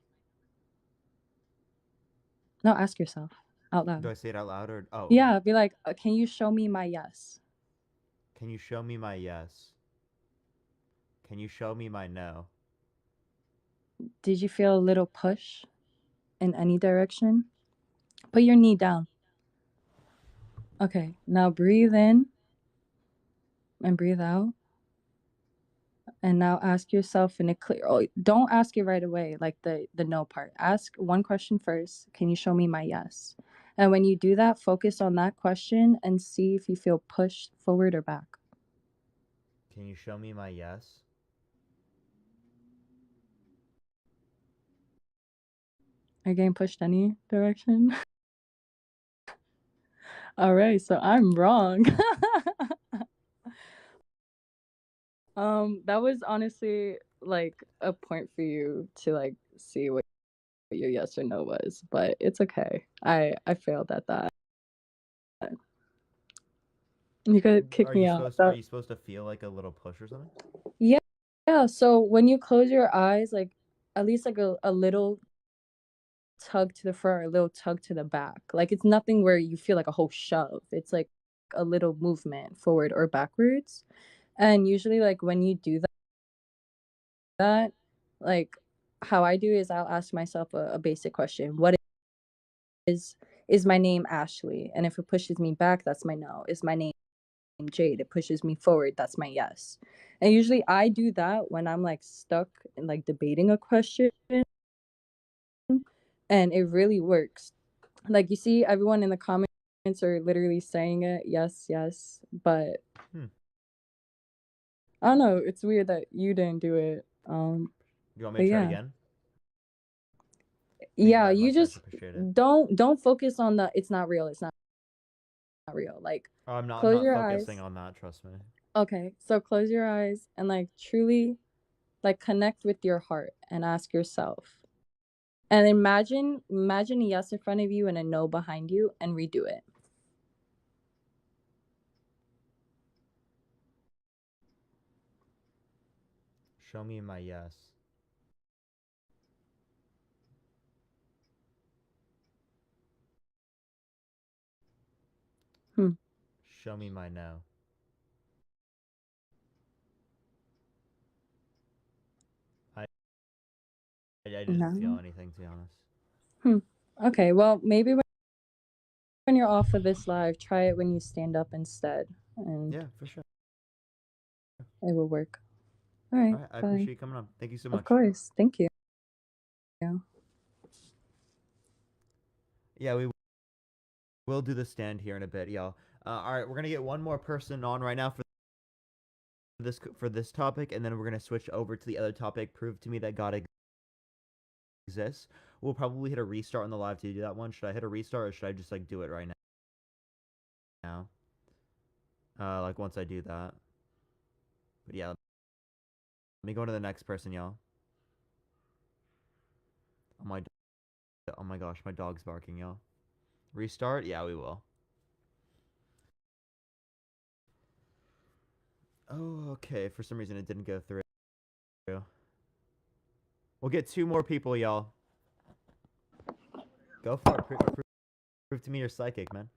No, ask yourself out Do loud. I say it out loud or oh, okay. Yeah, be like, can you show me my yes? Can you show me my yes? Can you show me my no? Did you feel a little push in any direction? Put your knee down. Okay, now breathe in and breathe out. And now ask yourself in a clear, oh, don't ask it right away, like the no part. Ask one question first. Can you show me my yes? And when you do that, focus on that question and see if you feel pushed forward or back. Can you show me my yes? Are you getting pushed any direction? All right, so I'm wrong. That was honestly like a point for you to like see what your yes or no was, but it's okay. I failed at that. You could kick me out. Are you supposed to feel like a little push or something? Yeah, so when you close your eyes, like at least like a little tug to the front or a little tug to the back. Like it's nothing where you feel like a whole shove. It's like a little movement forward or backwards. And usually like when you do that, like how I do is I'll ask myself a basic question. What is my name Ashley? And if it pushes me back, that's my no. Is my name Jade? It pushes me forward, that's my yes. And usually I do that when I'm like stuck in like debating a question, and it really works. Like you see everyone in the comments are literally saying it, yes, yes, but I don't know, it's weird that you didn't do it. You want But me to try it yeah. again? Yeah, that you much, that's just appreciated. don't focus on the it's not real, it's not real. Like Oh, I'm not close your focusing eyes. on that, trust me. Okay, so close your eyes and like truly like connect with your heart and ask yourself. And imagine a yes in front of you and a no behind you and redo it. Show me my yes. Show me my no. I didn't feel No. anything, to be honest. Okay, well maybe when you're off of this live, try it when you stand up instead, and Yeah, for sure. it will work. All right, I bye. appreciate you coming on. Thank you so much. Of course, thank you. Yeah, we'll do the stand here in a bit, y'all. All right, we're gonna get one more person on right now for this topic, and then we're gonna switch over to the other topic. Prove to me that God exists. We'll probably hit a restart on the live to do that one. Should I hit a restart or should I just like do it right now? Like once I do that. But yeah, let me go to the next person, y'all. Oh my gosh, my dog's barking, y'all. Restart? Yeah, we will. Oh, okay. For some reason, it didn't go through. We'll get 2 more people, y'all. Go for it. Prove to me you're psychic, man.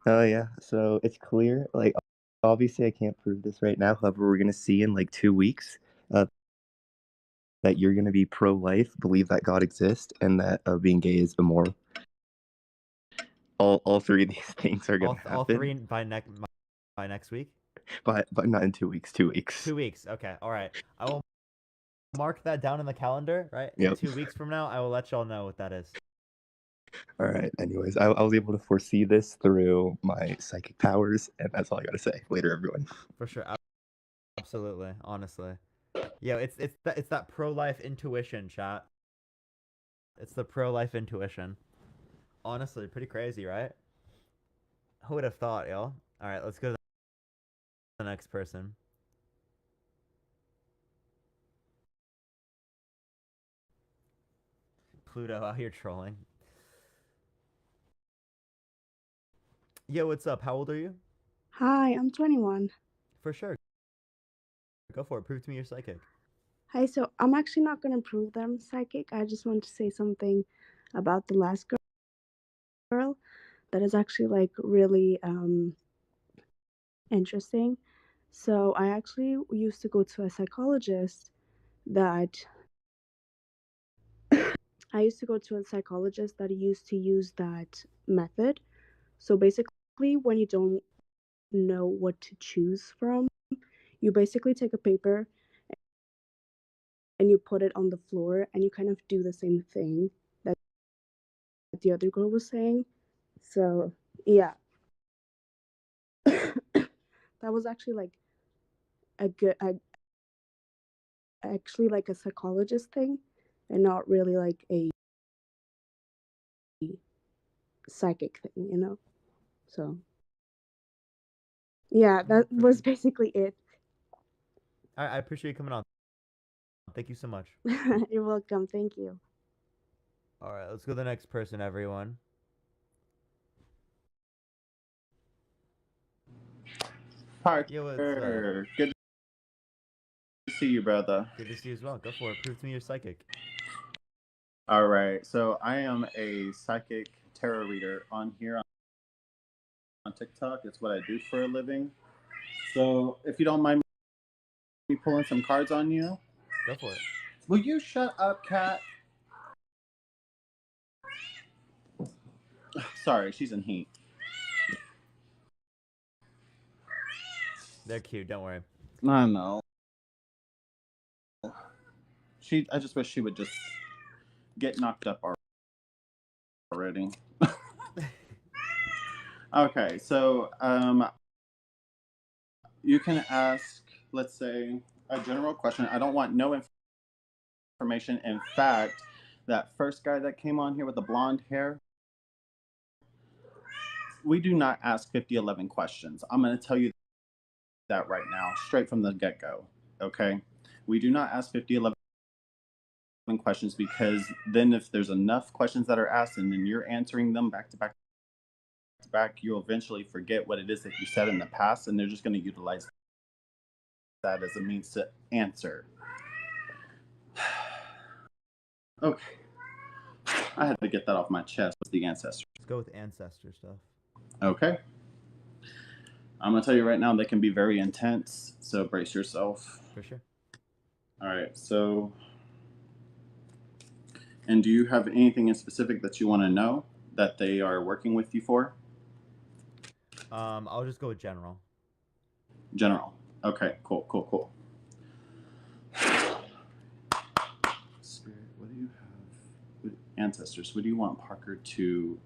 Oh yeah, so it's clear. Like, obviously, I can't prove this right now. However, we're gonna see in like 2 weeks that you're gonna be pro-life, believe that God exists, and that being gay is immoral. All 3 of these things are gonna happen. All 3 by next week. But not in 2 weeks. 2 weeks. 2 weeks. Okay. All right. I will mark that down in the calendar. Right. Yep. 2 weeks from now, I will let y'all know what that is. All right. Anyways, I was able to foresee this through my psychic powers, and that's all I gotta say. Later, everyone. For sure. Absolutely. Honestly. Yeah. It's that pro-life intuition, chat. It's the pro-life intuition. Honestly, pretty crazy, right? Who would have thought, y'all? All right. Let's go to the next person. Pluto out here trolling. Yo, what's up? How old are you? Hi, I'm 21. For sure. Go for it. Prove to me you're psychic. Hi, so I'm actually not going to prove that I'm psychic. I just want to say something about the last girl that is actually like really interesting. So I actually used to go to a psychologist that used to use that method. So basically when you don't know what to choose from, you basically take a paper and you put it on the floor and you kind of do the same thing that the other girl was saying. So yeah. That was actually like actually like a psychologist thing and not really like a psychic thing, you know? So yeah, that was basically it. I appreciate you coming on. Thank you so much. You're welcome. Thank you. All right, let's go to the next person, everyone. Parker, good to see you, brother. Good to see you as well. Go for it. Prove to me you're psychic. All right. So I am a psychic tarot reader on here on TikTok. It's what I do for a living. So if you don't mind me pulling some cards on you. Go for it. Will you shut up, cat? Sorry, she's in heat. They're cute. Don't worry. I know. I just wish she would just get knocked up already. Okay, so you can ask, let's say, a general question. I don't want no information. In fact, that first guy that came on here with the blonde hair, we do not ask 5011 questions. I'm going to tell you that right now, straight from the get-go, okay? We do not ask 5011 questions, because then if there's enough questions that are asked and then you're answering them back to back to back, you'll eventually forget what it is that you said in the past, and they're just going to utilize that as a means to answer. Okay. I had to get that off my chest with the ancestors. Let's go with ancestor stuff. Okay. I'm going to tell you right now, they can be very intense, so brace yourself. For sure. All right, so... And do you have anything in specific that you want to know that they are working with you for? I'll just go with general. General. Okay, cool. Spirit, what do you have? Ancestors, what do you want Parker to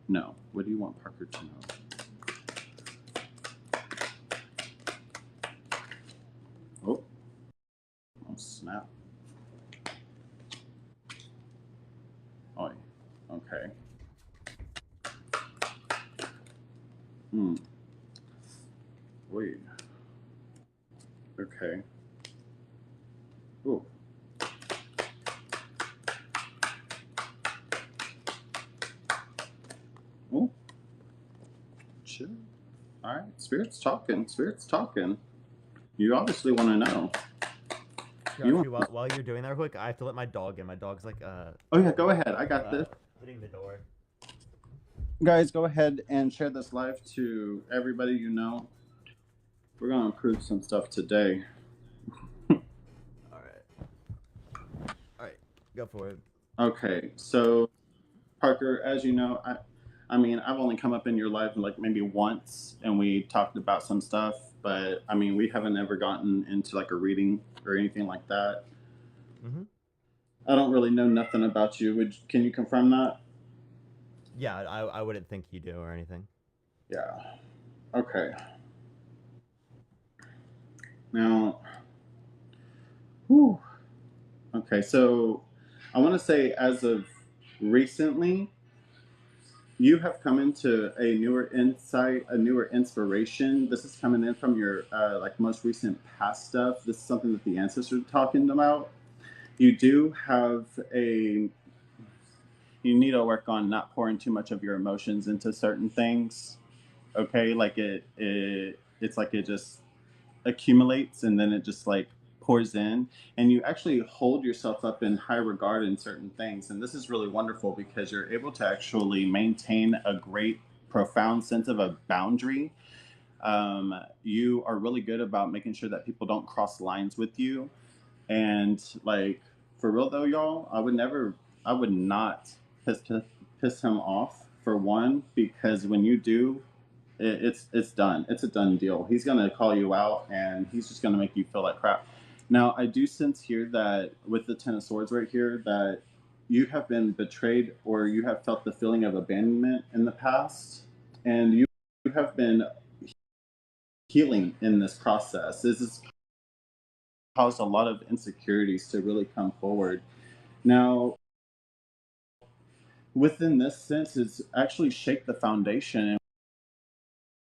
know? What do you want Parker to know? Oh snap. Oh, okay. Wait. Okay. Ooh. Ooh. Chill. All right. Spirit's talking. You obviously want to know. Actually, while you're doing that real quick, I have to let my dog in. My dog's like Oh yeah, go ahead. I got this. Opening the door. Guys, go ahead and share this live to everybody you know. We're gonna improve some stuff today. All right, go for it. Okay, so Parker, as you know, I mean, I've only come up in your life like maybe once, and we talked about some stuff, but I mean, we haven't ever gotten into like a reading or anything like that. Mm-hmm. I don't really know nothing about you. Can you confirm that? Yeah, I wouldn't think you do or anything. Yeah. Okay. Now, whew. Okay, so I want to say as of recently, you have come into a newer insight, a newer inspiration. This is coming in from your like most recent past stuff. This is something that the ancestors are talking about. You do have you need to work on not pouring too much of your emotions into certain things. Okay, like it's like it just accumulates and then it just like pours in, and you actually hold yourself up in high regard in certain things. And this is really wonderful because you're able to actually maintain a great, profound sense of a boundary. You are really good about making sure that people don't cross lines with you. And like, for real though, y'all, I would not piss him off, for one, because when you do, it's done. It's a done deal. He's gonna call you out, and he's just gonna make you feel like crap. Now, I do sense here that with the Ten of Swords right here, that you have been betrayed, or you have felt the feeling of abandonment in the past, and you have been healing in this process. This has caused a lot of insecurities to really come forward. Now, within this sense, it's actually shake the foundation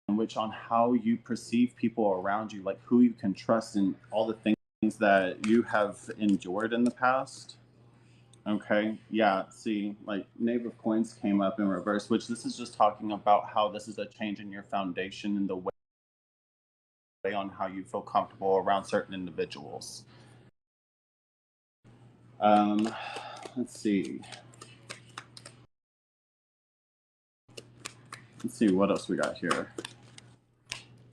in which on how you perceive people around you, like who you can trust and all the things that you have endured in the past. Okay, yeah, see, like Knave of Coins came up in reverse, which this is just talking about how this is a change in your foundation and the way on how you feel comfortable around certain individuals. Let's see. Let's see what else we got here.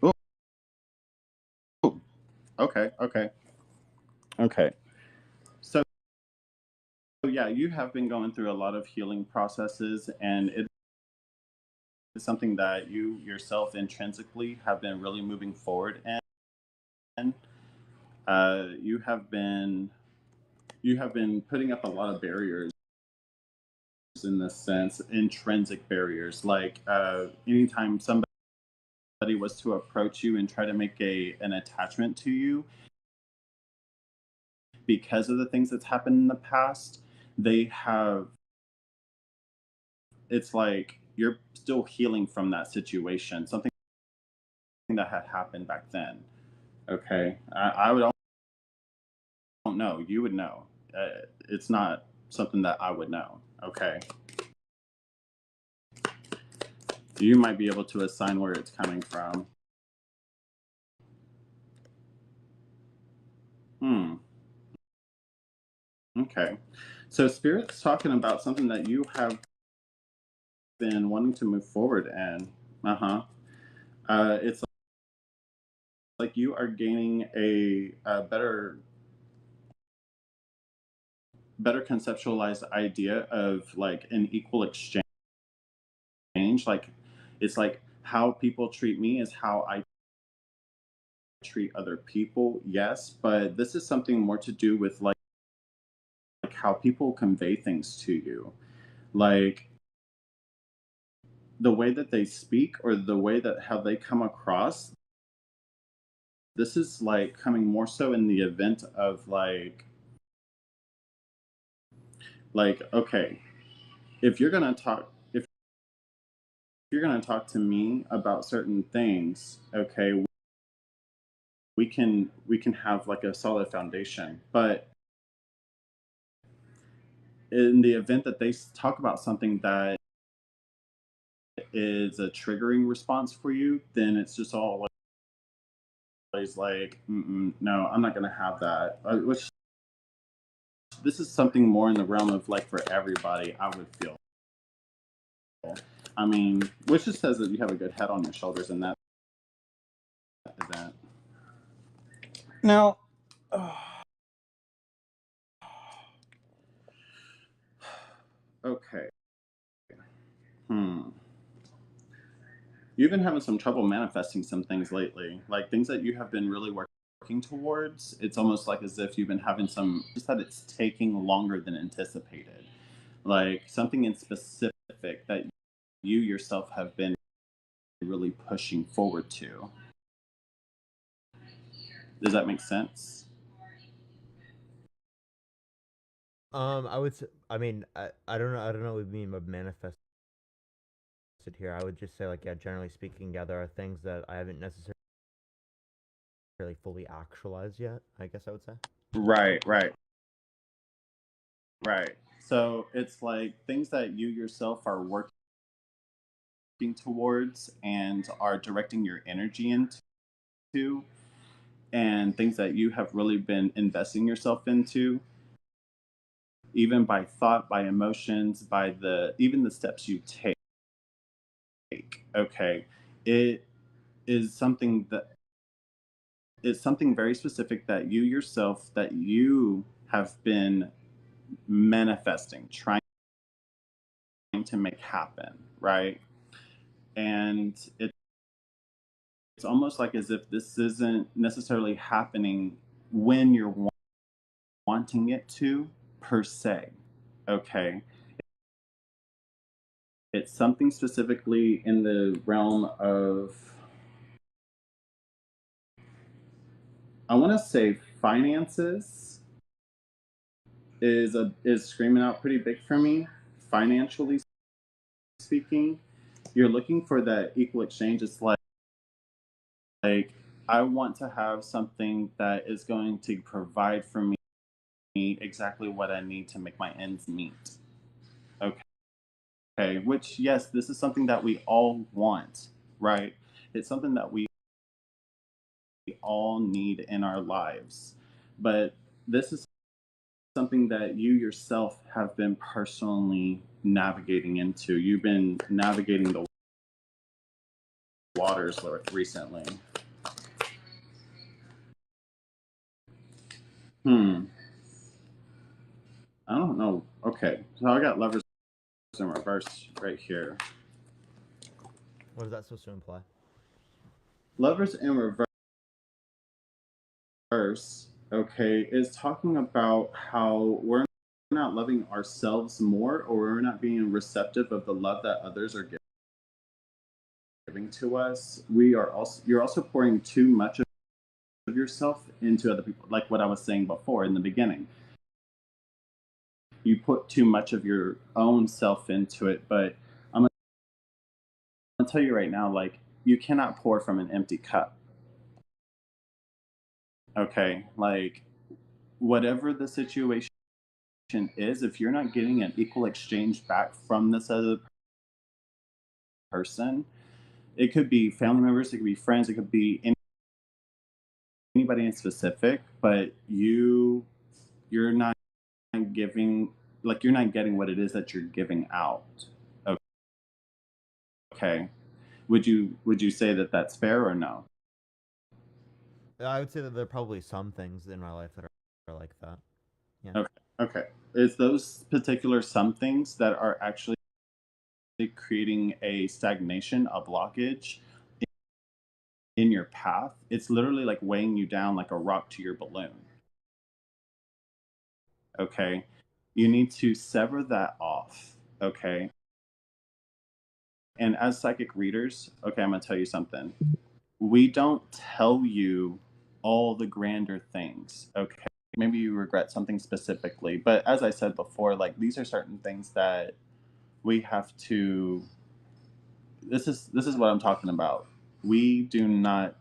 Oh, okay. So yeah, you have been going through a lot of healing processes, and it is something that you yourself intrinsically have been really moving forward in. You have been putting up a lot of barriers in this sense, intrinsic barriers. Like anytime somebody was to approach you and try to make an attachment to you because of the things that's happened in the past, it's like you're still healing from that situation, something that had happened back then. Okay, I don't know. You would know. It's not something that I would know. Okay. You might be able to assign where it's coming from. Okay. So Spirit's talking about something that you have been wanting to move forward in. It's like you are gaining a better conceptualized idea of like an equal exchange. Like it's like how people treat me is how I treat other people. Yes, but this is something more to do with like how people convey things to you, like the way that they speak or the way that how they come across. This is like coming more so in the event of like okay, if you're gonna talk to me about certain things, okay, we can have like a solid foundation. But in the event that they talk about something that is a triggering response for you, then it's just all like no, I'm not gonna have that. Which this is something more in the realm of like for everybody, I would feel. I mean, which just says that you have a good head on your shoulders in that event. Now, okay. You've been having some trouble manifesting some things lately, like things that you have been really working towards. It's almost like as if you've been having just that it's taking longer than anticipated. Like something in specific that you yourself have been really pushing forward to. Does that make sense? I would. I mean, I don't know. I don't know what you mean by manifested here. I would just say, like, yeah, generally speaking, yeah, there are things that I haven't necessarily fully actualized yet. I guess I would say. Right. So it's like things that you yourself are working towards and are directing your energy into, and things that you have really been investing yourself into, even by thought, by emotions, by even the steps you take. Okay, it is something that it's something very specific that you yourself that you have been manifesting, trying to make happen, right? And it's almost like as if this isn't necessarily happening when you're wanting it to, per se. Okay, it's something specifically in the realm of, I want to say, finances is screaming out pretty big for me, financially speaking. You're looking for that equal exchange. It's like I want to have something that is going to provide for me exactly what I need to make my ends meet. Okay, which, yes, this is something that we all want, right? It's something that we all need in our lives. But this is something that you yourself have been personally navigating into. You've been navigating the waters recently. I don't know. Okay, so I got Lovers in Reverse right here. What is that supposed to imply? Lovers in Reverse, okay, is talking about how we're not loving ourselves more, or we're not being receptive of the love that others are giving to us. You're also pouring too much of yourself into other people, like what I was saying before in the beginning. You put too much of your own self into it, but I'm gonna tell you right now, like, you cannot pour from an empty cup. Okay, like, whatever the situation is, if you're not getting an equal exchange back from this other person, it could be family members, it could be friends, it could be anybody in specific, but you're not giving, like, you're not getting what it is that you're giving out. Okay, would you say that that's fair or no? I would say that there are probably some things in my life that are like that. Yeah. Okay. It's those particular some things that are actually creating a stagnation, a blockage in your path. It's literally like weighing you down like a rock to your balloon. Okay. You need to sever that off. Okay. And as psychic readers, okay, I'm going to tell you something. We don't tell you all the grander things. Okay. Maybe you regret something specifically, but as I said before, like, these are certain things that we have to, this is what I'm talking about. We do not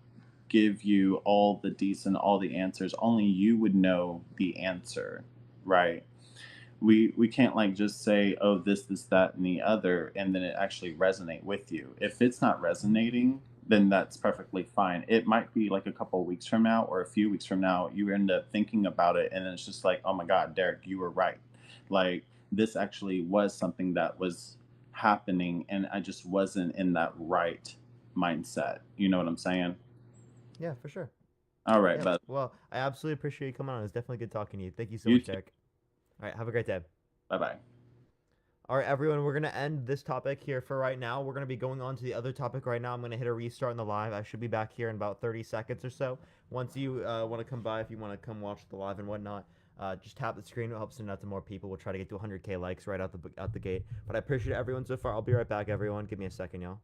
give you all the deets and all the answers. Only you would know the answer, right? We can't like just say, oh, this, that, and the other, and then it actually resonate with you. If it's not resonating, then that's perfectly fine. It might be like a couple of weeks from now or a few weeks from now, you end up thinking about it, and it's just like, oh my God, Derek, you were right. Like, this actually was something that was happening, and I just wasn't in that right mindset. You know what I'm saying? Yeah, for sure. All right, Yeah, but well, I absolutely appreciate you coming on. It's definitely good talking to you. Thank you so You much, too. Derek. All right, have a great day. Bye-bye. All right, everyone, we're going to end this topic here for right now. We're going to be going on to the other topic right now. I'm going to hit a restart in the live. I should be back here in about 30 seconds or so. Once you want to come by, if you want to come watch the live and whatnot, just tap the screen. It helps send out to more people. We'll try to get to 100K likes right out the gate. But I appreciate everyone so far. I'll be right back, everyone. Give me a second, y'all.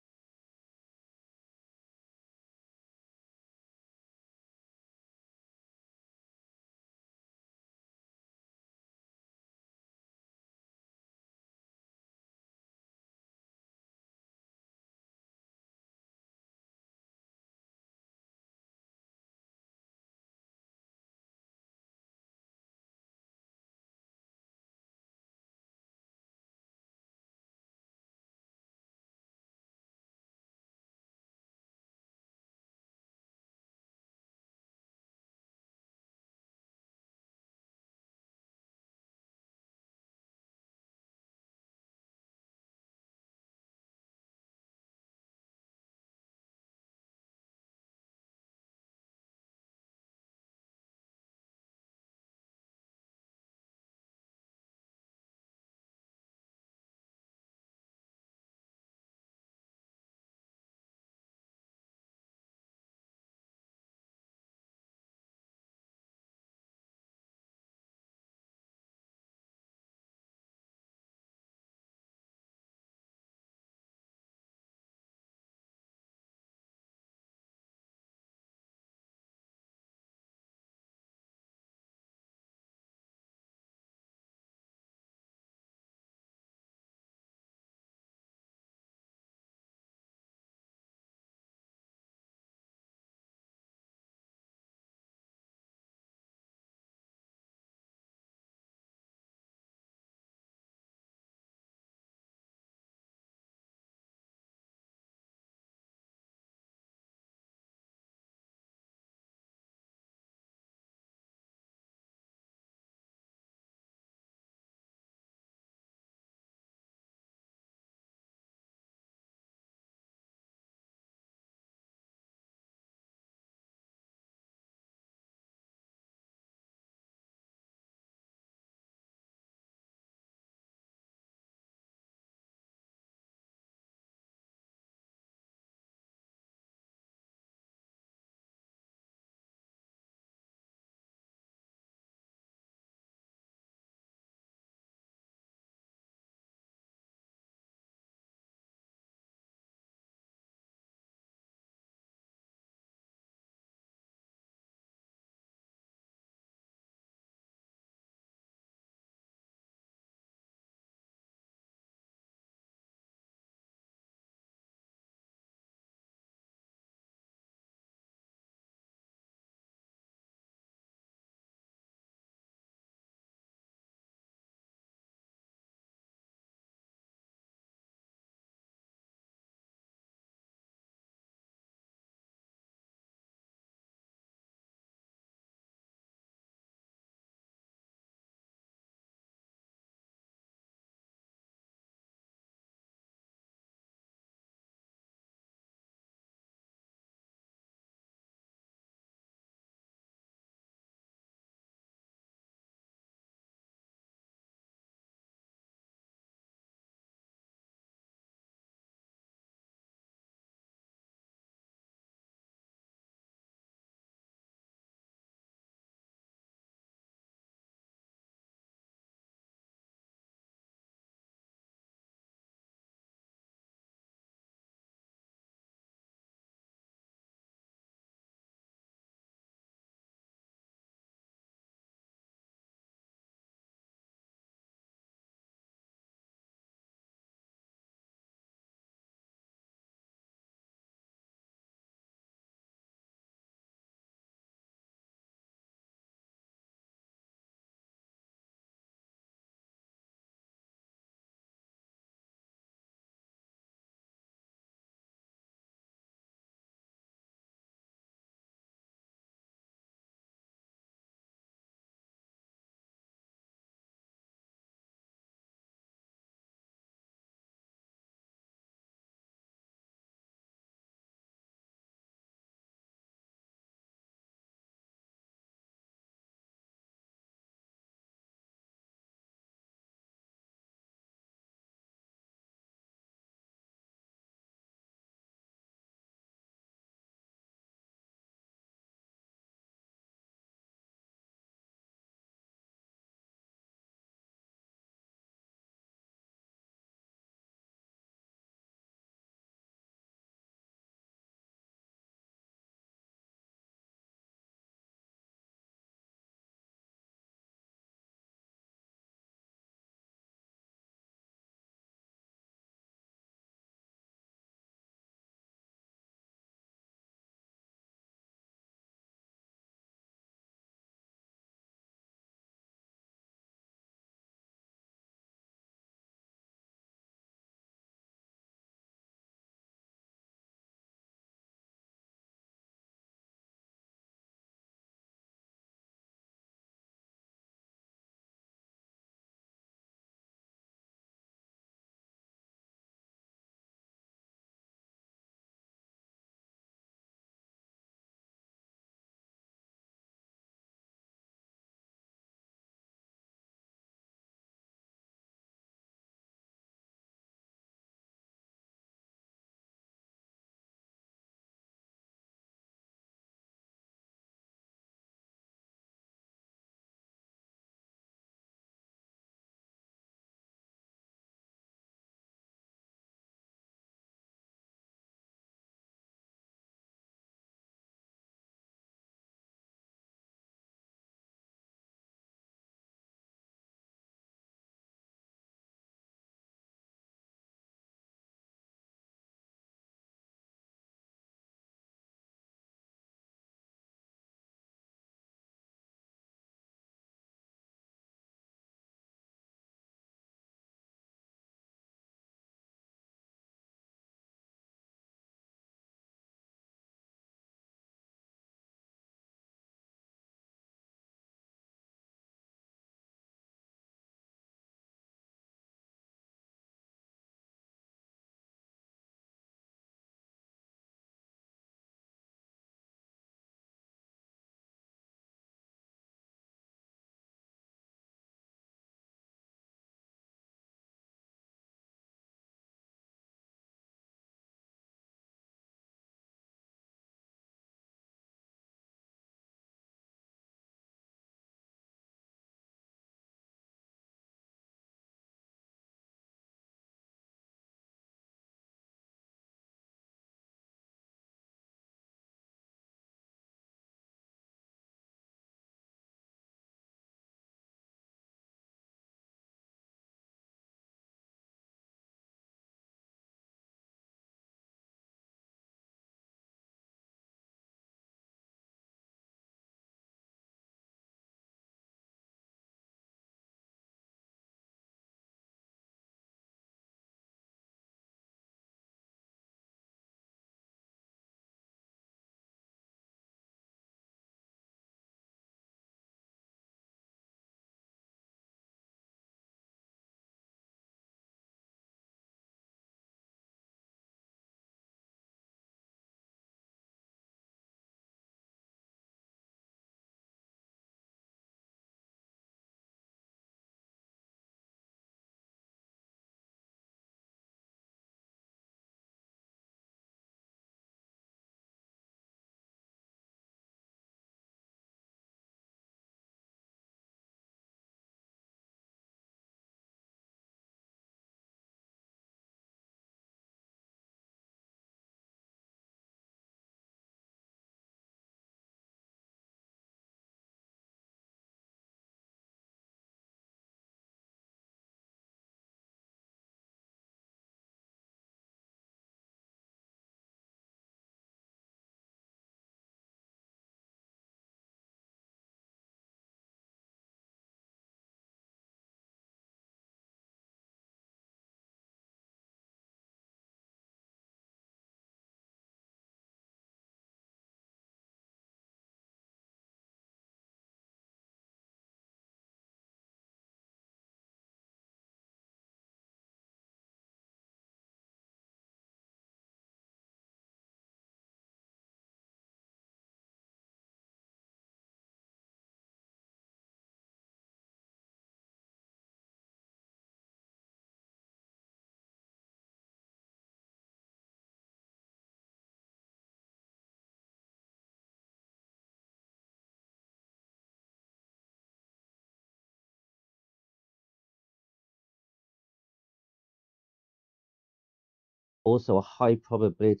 also a high probability.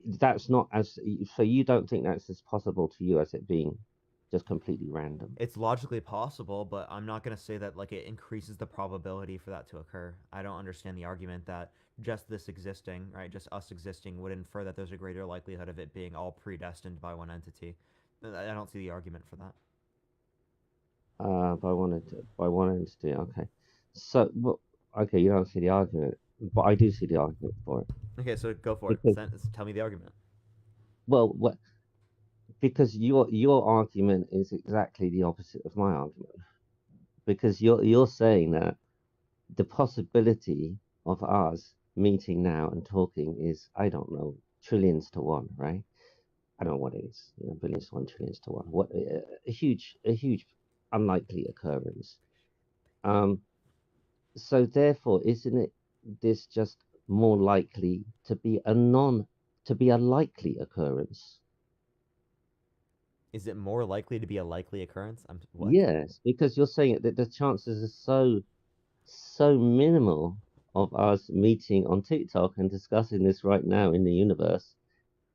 That's not as so you don't think that's as possible to you as it being just completely random. It's logically possible, but I'm not going to say that like it increases the probability for that to occur. I don't understand the argument that just this existing, right, just us existing would infer that there's a greater likelihood of it being all predestined by one entity. I don't see the argument for that. By one entity, okay. So, well, okay, you don't see the argument, but I do see the argument for it. Okay, so go for Because, it. Tell me the argument. well, what? Because your argument is exactly the opposite of my argument. Because you're saying that the possibility of us meeting now and talking is, I don't know, trillions to one, right? I don't know what it is, billions to one, trillions to one. What a huge unlikely occurrence. So therefore, isn't it this just more likely to be a likely occurrence? Is it more likely to be a likely occurrence? What? Yes, because you're saying that the chances are so minimal of us meeting on TikTok and discussing this right now in the universe,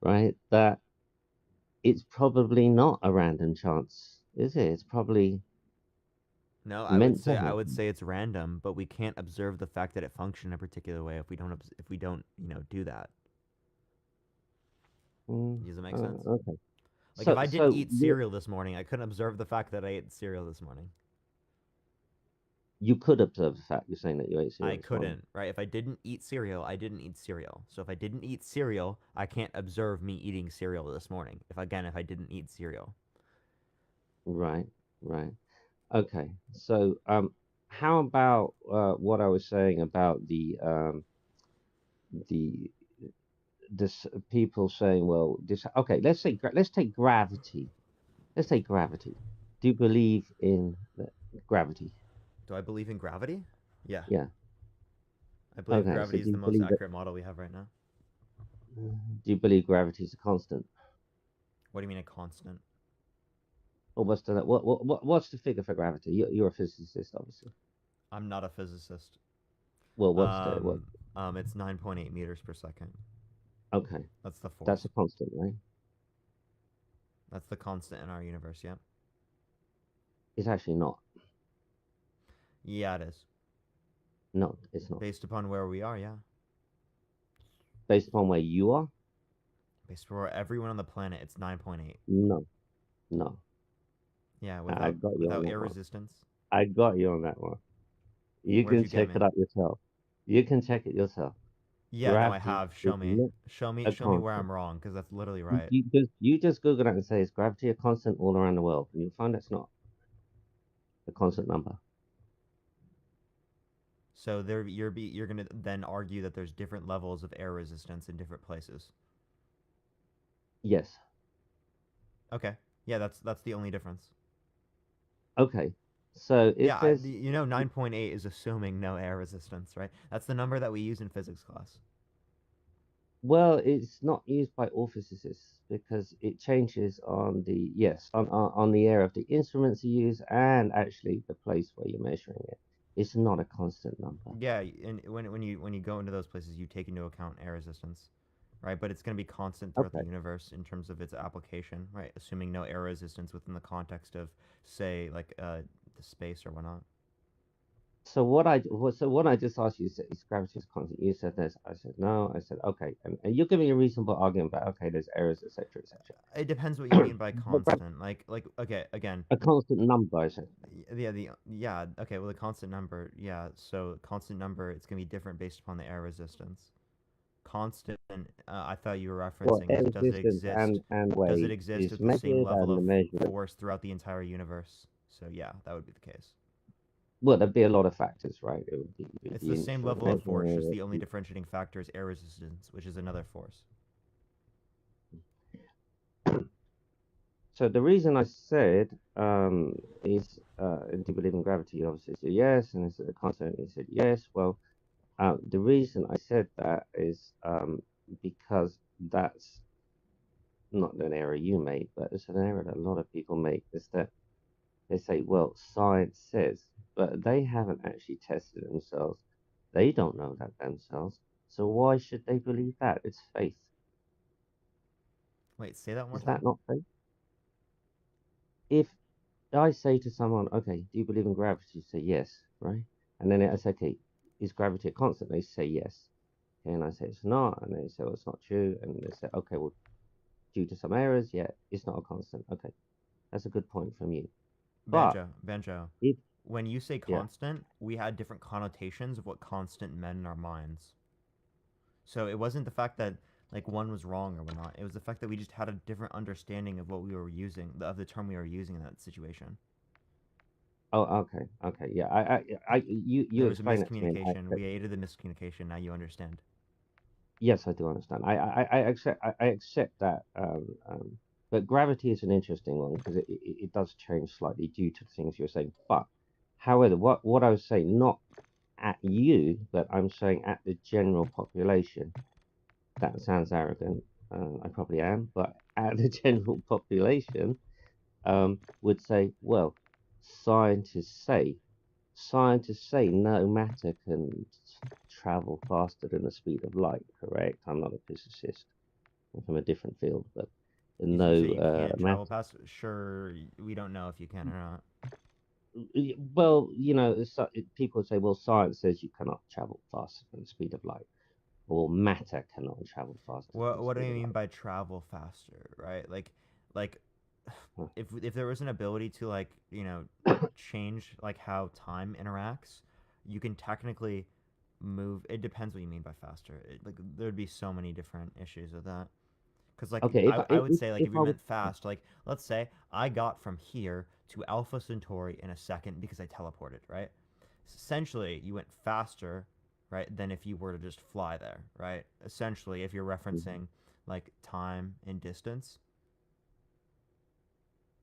right? That it's probably not a random chance, is it? It's probably No, meant to I happen. would say it's random, but we can't observe the fact that it functioned a particular way if we don't do that. Does that make sense? Okay. Like if I didn't eat cereal this morning, I couldn't observe the fact that I ate cereal this morning. You could observe the fact you're saying that you ate cereal. I couldn't, right? If I didn't eat cereal, I didn't eat cereal. So if I didn't eat cereal, I can't observe me eating cereal this morning. If I didn't eat cereal. Right. Okay. So how about what I was saying about the this people saying, well, this okay, let's take gravity. Let's take gravity. Do you believe in gravity? Do I believe in gravity? Yeah. Yeah. I believe Okay, so gravity do is you the most believe that- accurate model we have right now. Do you believe gravity is a constant? What do you mean a constant? Or what's the figure for gravity? You're a physicist, obviously. I'm not a physicist. Well, what's the what? It's 9.8 meters per second. Okay. That's the force. That's a constant, right? That's the constant in our universe, yeah. It's actually not. Yeah, it is. No, it's not. Based upon where we are, yeah. Based upon where you are? Based upon everyone on the planet, it's 9.8. No. Yeah, I got you on without that air one. resistance. I got you on that one. You Where'd can you get check me? it out yourself. You can check it yourself. Yeah, no, I Gravity have. is Show me. not Show me a where constant. I'm wrong, because that's literally right. You just Google that and say, is gravity a constant all around the world? And you'll find it's not a constant number. So you're gonna then argue that there's different levels of air resistance in different places. Yes. Okay. Yeah, that's the only difference. Okay. So if Yeah, there's 9.8 is assuming no air resistance, right? That's the number that we use in physics class. well, it's not used by all physicists because it changes on the on the air of the instruments you use and actually the place where you're measuring it. It's not a constant number. Yeah, and when you go into those places, you take into account air resistance, right? But it's going to be constant throughout the Okay. universe in terms of its application, right? Assuming no air resistance within the context of, say, like the space or whatnot. So what I just asked you is gravity is constant. You said this. I said no. I said okay, and you're giving a reasonable argument about okay, there's errors, etc., etc. It depends what you mean by But constant. Like okay, again. a constant number, I said. Yeah, okay, well the constant number, yeah. So constant number, it's gonna be different based upon the air resistance. Constant, I thought you were Well, referencing air does it resistance exist? and Does weight it exist is at the same measured level and the of measurement. force throughout the entire universe? So yeah, that would be the case. Well, there'd be a lot of factors, right? It would be It's the same instrument level of force, just measurement. the only differentiating factor is air resistance, which is another force. So the reason I said is do you believe in gravity? You obviously said yes, and is it a constant? You said yes. Well, the reason I said that is because that's not an error you made, but it's an error that a lot of people make. Is that they say, well, science says, but they haven't actually tested it themselves. They don't know that themselves. So why should they believe that? It's faith. Wait, say that one more Is time. that not faith? If I say to someone, okay, do you believe in gravity? Say yes, right? And then I say, okay, is gravity a constant? They say yes. Okay, and I say it's not, and they say, well, it's not true. And they say, okay, well, due to some errors, yeah, it's not a constant. Okay, that's a good point from you. But Banjo, if when you say yeah, constant, we had different connotations of what constant meant in our minds. So it wasn't the fact that like one was wrong or whatnot. It was the fact that we just had a different understanding of what we were using, of the term we were using in that situation. oh, okay, yeah, you There was a explained it to me. And miscommunication. We aided the miscommunication. Now you understand. yes, I do understand. I accept that. But gravity is an interesting one because it does change slightly due to the things you're saying. But however, what I was saying, not at you, but I'm saying at the general population. That sounds arrogant. I probably am, but at the general population, would say, well, scientists say no matter can travel faster than the speed of light. Correct? I'm not a physicist. I'm from a different field, but You no say you can't matter. travel past. Sure, we don't know if you can or not. Well, people say, well, science says you cannot travel faster than the speed of light, or matter cannot travel faster than the What do speed you of mean light. by travel faster, right? Like if there was an ability to like, change like how time interacts, you can technically move. It depends what you mean by faster. Like there'd be so many different issues with that. Because like Okay, I would say like if if I you was meant fast, like let's say I got from here to Alpha Centauri in a second because I teleported, right? Essentially, you went faster, right, than if you were to just fly there, right? Essentially, if you're referencing like time and distance.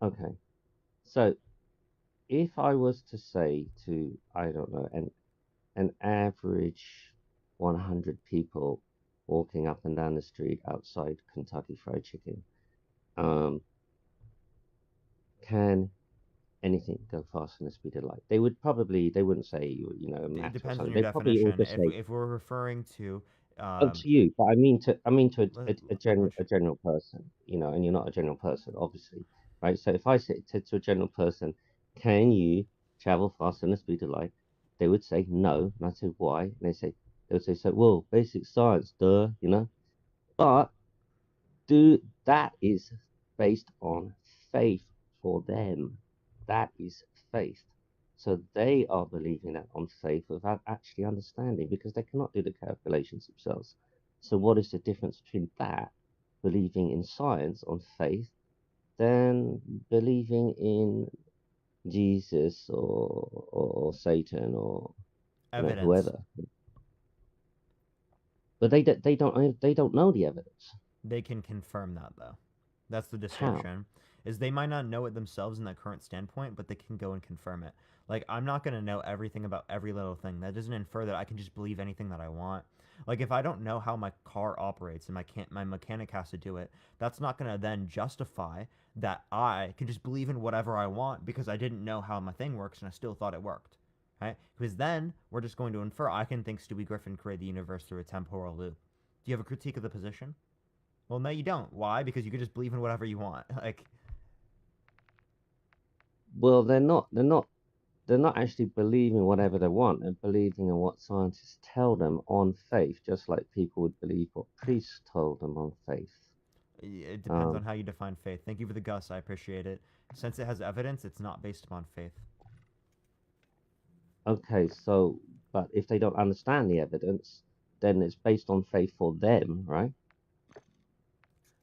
okay, so if I was to say to, I don't know, an average 100 people walking up and down the street outside Kentucky Fried Chicken, um, can anything go faster than the speed of light? They wouldn't say, It maths or depends on something. your They'd probably all definition. just say, If we're referring to, oh, to you, but I mean to let, a general person, and you're not a general person, obviously, right? So if I said to a general person, can you travel faster than the speed of light? They would say no, and I say why? And they would say, so well, basic science, duh. But that is based on faith for them. That is faith. So they are believing that on faith without actually understanding because they cannot do the calculations themselves. So what is the difference between that, believing in science on faith, than believing in Jesus or Satan or evidence. whoever? But they don't know the evidence. They can confirm that though. That's the How? distinction. Is they might not know it themselves in that current standpoint, but they can go and confirm it. Like I'm not gonna know everything about every little thing. That doesn't infer that I can just believe anything that I want. Like if I don't know how my car operates and my mechanic has to do it, that's not gonna then justify that I can just believe in whatever I want because I didn't know how my thing works and I still thought it worked. Right? Because then we're just going to infer I can think Stewie Griffin created the universe through a temporal loop. Do you have a critique of the position? Well, no, you don't. Why? Because you can just believe in whatever you want. Like, Well, they're not actually believing whatever they want. They're believing in what scientists tell them on faith, just like people would believe what priests told them on faith. it depends on how you define faith. Thank you for the Gus. I appreciate it. Since it has evidence, it's not based upon faith. Okay, so, but if they don't understand the evidence, then it's based on faith for them, right?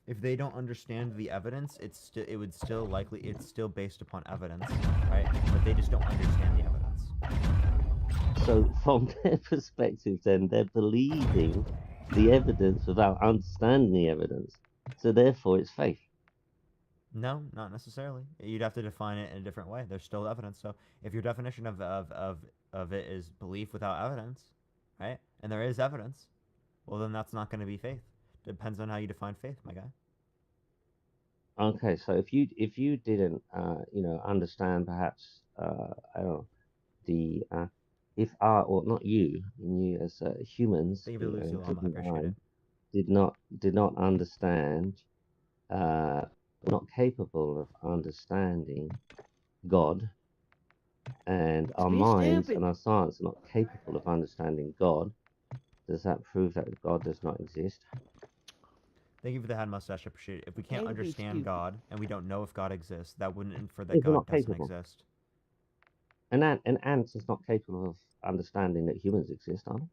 If they don't understand the evidence, it's still based upon evidence, right? But they just don't understand the evidence. So, from their perspective, then they're believing the evidence without understanding the evidence. So, therefore, it's faith. No, not necessarily. You'd have to define it in a different way. There's still evidence. So if your definition of it is belief without evidence, right? And there is evidence, well then that's not going to be faith. Depends on how you define faith, my guy. Okay, so if you didn't understand perhaps I don't know the if or not you, you as humans, Thank you for the Lucy Llama, I appreciate it. did not understand, not capable of understanding God, and our minds and our science are not capable of understanding God, does that prove that God does not exist? Thank you for the hand mustache. I appreciate it. If we can't Maybe understand stupid. God and we don't know if God exists, that wouldn't infer that If we're God not doesn't capable. exist. An ant is not capable of understanding that humans exist, are they?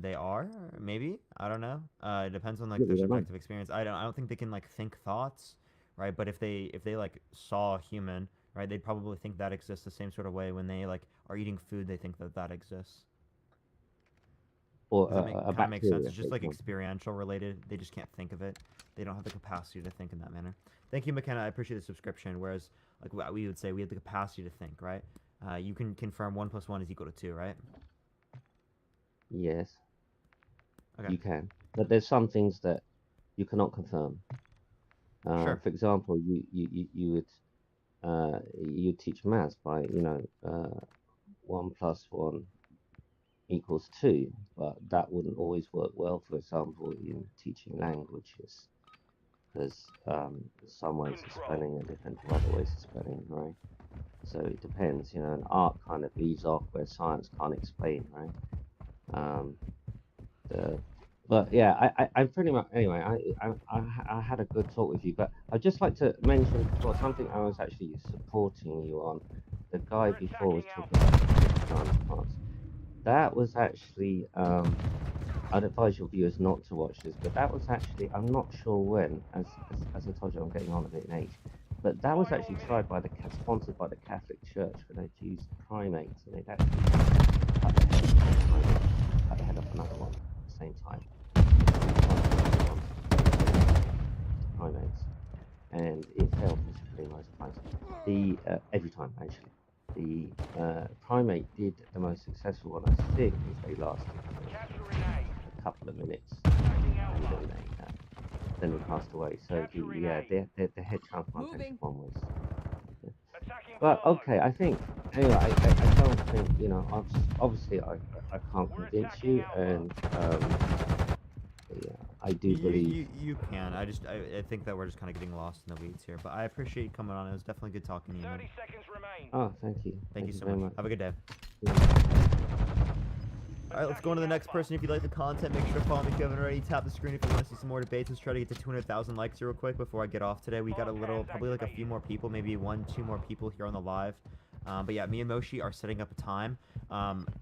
They are, maybe. I don't know. It depends on like Yeah, their we don't know. subjective experience. I don't think they can like think thoughts, right? But if they like saw a human, right, they'd probably think that exists the same sort of way when they like are eating food. They think that that exists. Or Does that make, a kind of make sense? bacteria, It's for just like example. experiential related. They just can't think of it. They don't have the capacity to think in that manner. Thank you, McKenna. I appreciate the subscription. Whereas, like we would say, we have the capacity to think, right? You can confirm 1 + 1 is equal to 2, right? Yes. Okay. You can, but there's some things that you cannot confirm. Sure. For example, you would teach maths by 1 + 1 = 2, but that wouldn't always work well. For example, in teaching languages, because some ways of spelling are different to other ways of spelling, right? So it depends, and art kind of leaves off where science can't explain, right? But yeah, I pretty much anyway. I had a good talk with you, but I'd just like to mention before something I was actually supporting you on. The guy before was talking about transplants. That was actually I'd advise your viewers not to watch this, but that was actually I'm not sure when, as I told you, I'm getting on a bit in age. But that was actually tried by sponsored by the Catholic Church, where they'd used primates and they'd actually cut the head off another one at the same time. Primates, and it failed miserably most times. Every time actually. The primate did the most successful one. I think they lasted a couple of minutes, and then they passed away. So the head transplantation one was. Yeah. But okay, I think anyway. I don't think obviously I can't convince you, and I do believe You can. I think that we're just kind of getting lost in the weeds here. But I appreciate you coming on. It was definitely good talking to you, man. 30 seconds remain. Oh, thank you. Thank you so very much. Have a good day. Yeah. All right, let's go on to the next person. If you like the content, make sure to follow me if you haven't already. Tap the screen if you want to see some more debates. Let's try to get to 200,000 likes real quick before I get off today. We got probably like a few more people, maybe 1-2 more people here on the live. But yeah, me and Moshi are setting up a time.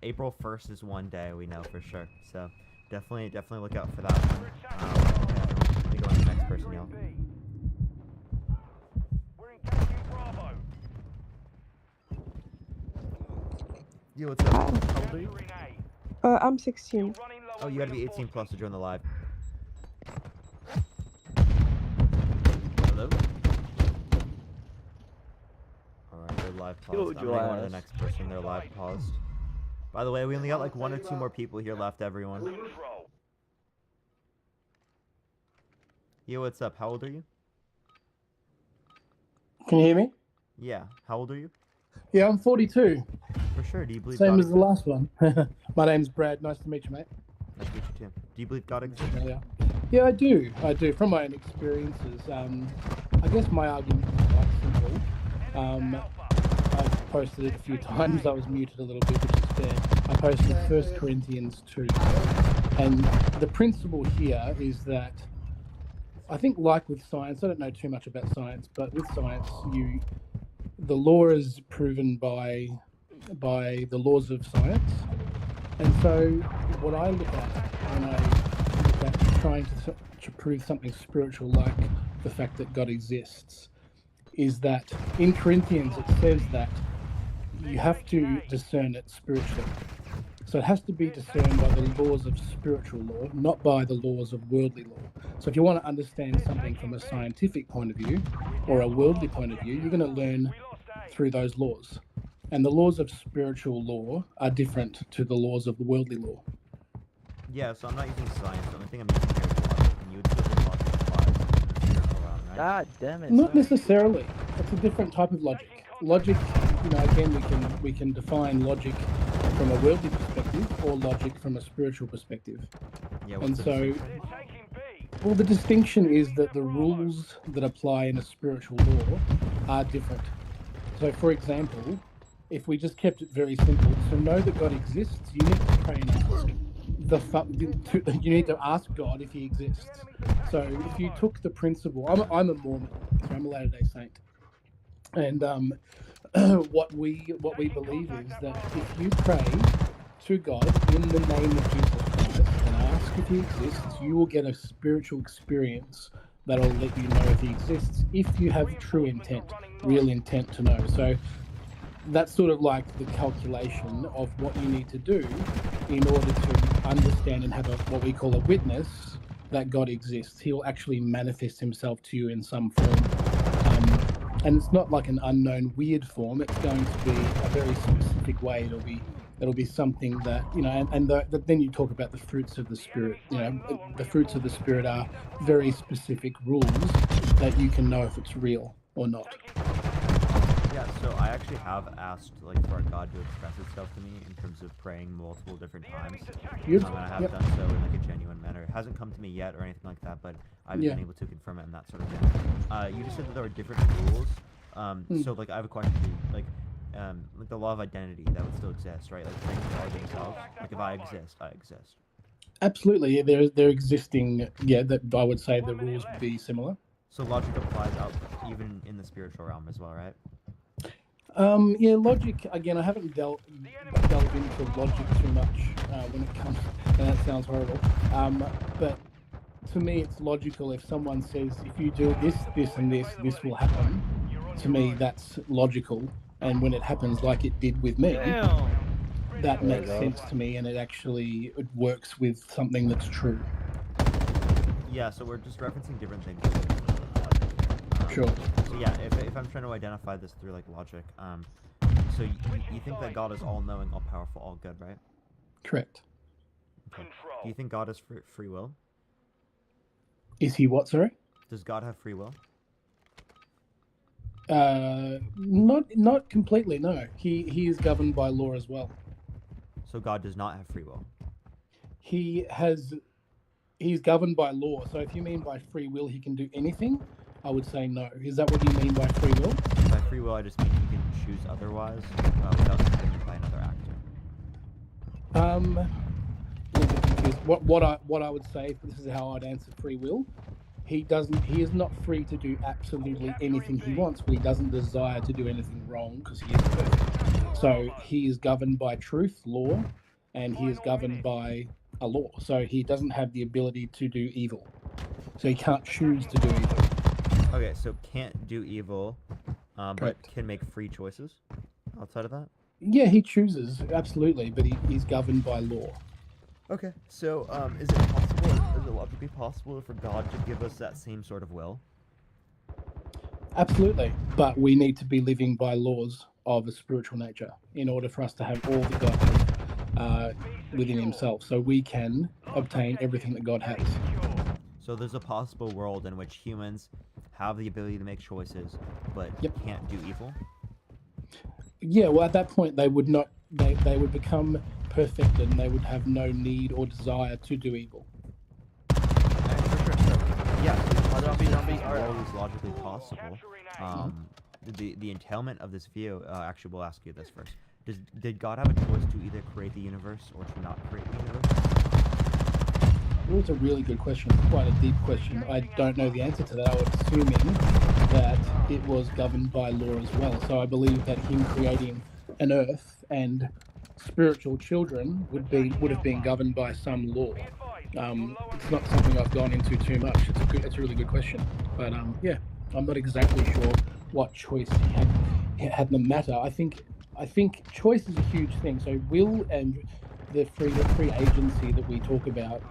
April 1st is one day, we know for sure. So definitely look out for that one. Let me go on to the next person, y'all. We're engaging Bravo. Yo, what's up? How old are you? I'm 16. Oh, you gotta be 18 plus to join the live. Hello? Alright, they're live paused. I'm gonna go on to the next person. They're live paused. By the way, we only got like 1 or 2 more people here left, everyone. Yo, what's up? How old are you? Can you hear me? Yeah. How old are you? Yeah, I'm 42. For sure. Do you believe Same God as the exists? last one. My name's Brad. Nice to meet you, mate. Nice to meet you too. Do you believe God exists? Yeah, I do. From my own experiences. I guess my argument is quite simple. I've posted it a few times. I was muted a little bit, which is fair. I posted 1 Corinthians 2. And the principle here is that I think, like with science, I don't know too much about science, but with science, the law is proven by the laws of science. And so what I look at when I look at trying to prove something spiritual, like the fact that God exists, is that in Corinthians it says that you have to discern it spiritually. So it has to be discerned by the laws of spiritual law, not by the laws of worldly law. So if you want to understand something from a scientific point of view or a worldly point of view, you're going to learn through those laws. And the laws of spiritual law are different to the laws of the worldly law. Yeah, so I'm not using science. The only thing I'm using here is logic, and you would still think logic applies in the spiritual realm, right? God damn it. Not necessarily. It's a different type of logic. Logic you know, again, we can define logic from a worldly perspective or logic from a spiritual perspective. Yeah, And what's the so, distinction? well, the distinction is that the rules that apply in a spiritual law are different. So, for example, if we just kept it very simple, to know that God exists, you need to pray and ask. You need to ask God if He exists. So, if you took the principle, I'm a Mormon, so I'm a Latter-day Saint, and what we believe is that if you pray to God in the name of Jesus Christ and ask if He exists, you will get a spiritual experience that'll let you know if He exists, if you have true intent, real intent to know. So that's sort of like the calculation of what you need to do in order to understand and have what we call a witness that God exists. He will actually manifest Himself to you in some form. And it's not like an unknown weird form. It's going to be a very specific way. It'll be something that, you know, then you talk about the fruits of the Spirit. You know, the fruits of the Spirit are very specific rules that you can know if it's real or not. Yeah, so I actually have asked like for God to express itself to me in terms of praying multiple different times. Yep, And I have yep. done so in like a genuine manner. It hasn't come to me yet or anything like that, but I've Yeah. been able to confirm it and that sort of thing. You just said that there were different rules. So like I have a question for you. Like the law of identity, that would still exist, right? Like things are themselves. Like if I exist, I exist. Absolutely, yeah, they're existing. Yeah, that I would say the rules would be similar. So logic applies out even in the spiritual realm as well, right? Yeah, logic, again, I haven't delved into logic too much when it comes, and that sounds horrible. But to me, it's logical if someone says, if you do this, this, and this, this will happen. To me, that's logical. And when it happens like it did with me, that makes sense to me, and it works with something that's true. Yeah, so we're just referencing different things. Sure. So yeah, if I'm trying to identify this through like logic, so you think that God is all-knowing, all-powerful, all-good, right? Correct. Okay. Do you think God has free will? Is He what, sorry? Does God have free will? Not completely, no. He is governed by law as well. So God does not have free will? He's governed by law. So if you mean by free will he can do anything, I would say no. Is that what you mean by free will? By free will, I just mean he can choose otherwise without being by another actor. What I would say, this is how I'd answer free will. He is not free to do absolutely anything he wants, but he doesn't desire to do anything wrong because he is perfect. So he is governed by truth, law, and he is governed by a law. So he doesn't have the ability to do evil. So he can't choose to do evil. Okay, so can't do evil, but can make free choices outside of that? Yeah, he chooses, absolutely, but he's governed by law. Okay, so is it logically possible for God to give us that same sort of will? Absolutely, but we need to be living by laws of a spiritual nature in order for us to have all that God has within Himself, so we can obtain everything that God has. So there's a possible world in which humans have the ability to make choices, but can't do evil? Yeah, well, at that point, they would not. They would become perfected, and they would have no need or desire to do evil. Yeah, world is logically possible. The entailment of this video, actually, we'll ask you this first. Did God have a choice to either create the universe or to not create the universe? Well, it's a really good question, quite a deep question. I don't know the answer to that. I was assuming that it was governed by law as well. So I believe that Him creating an earth and spiritual children would have been governed by some law. It's not something I've gone into too much. It's a really good question, but yeah, I'm not exactly sure what choice he had in the matter. I think choice is a huge thing. So will and the free agency that we talk about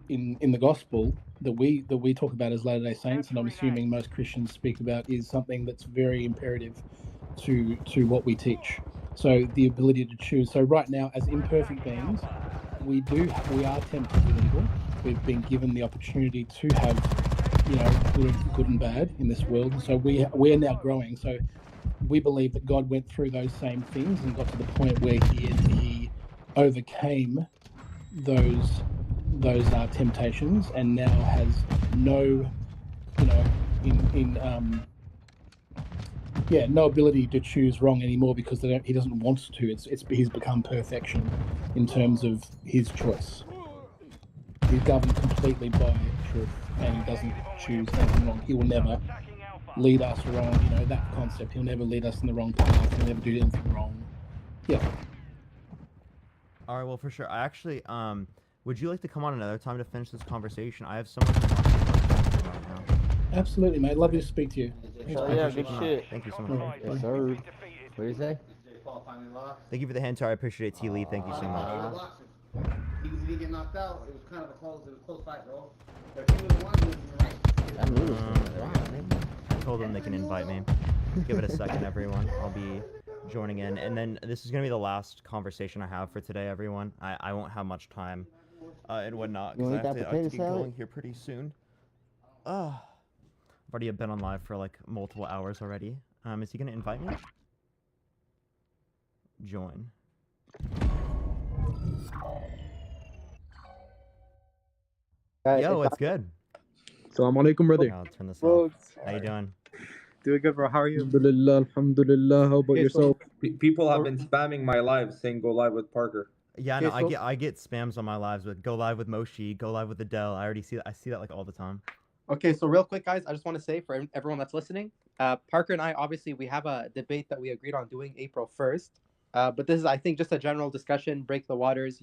in the gospel that we talk about as Latter-day Saints, and I'm assuming most Christians speak about, is something that's very imperative to what we teach. So the ability to choose. So right now, as imperfect beings, we are tempted with evil. We've been given the opportunity to have, good and bad in this world. So we are now growing. So we believe that God went through those same things and got to the point where he overcame those temptations and now has no, no ability to choose wrong anymore because he doesn't want to. He's become perfection in terms of his choice. He's governed completely by truth, and he doesn't choose anything wrong. He will never lead us wrong. That concept. He'll never lead us in the wrong path. He'll never do anything wrong. Yeah. All right. Well, for sure. I actually, would you like to come on another time to finish this conversation? I have someone who wants to talk right now. Absolutely, mate. Lovely to speak to you. Yeah, good shit. Thank you so much. Yes, sir. What do you say? Thank you for the hand, I appreciate it, T. Lee. Thank you so much. He didn't get knocked out. It was kind of a close fight, bro. If he was one, he was in the right. I told them they can invite me. Give it a second, everyone. I'll be joining in. And then this is going to be the last conversation I have for today, everyone. I won't have much time and whatnot because I have to get going here pretty soon. I've already been on live for like multiple hours already. Is he going to invite me? Join. Yo, what's good? Assalamu alaikum, brother. I'll turn this off. How you doing? Doing good, bro. How are you? Alhamdulillah, alhamdulillah. How about yourself? People have been spamming my live saying go live with Parker. Yeah, no, I get spams on my lives with go live with Moshi, go live with Adele. I already see that. I see that like all the time. Okay, so real quick, guys, I just want to say for everyone that's listening, Parker and I, obviously, we have a debate that we agreed on doing April 1st. But this is, I think, just a general discussion, break the waters,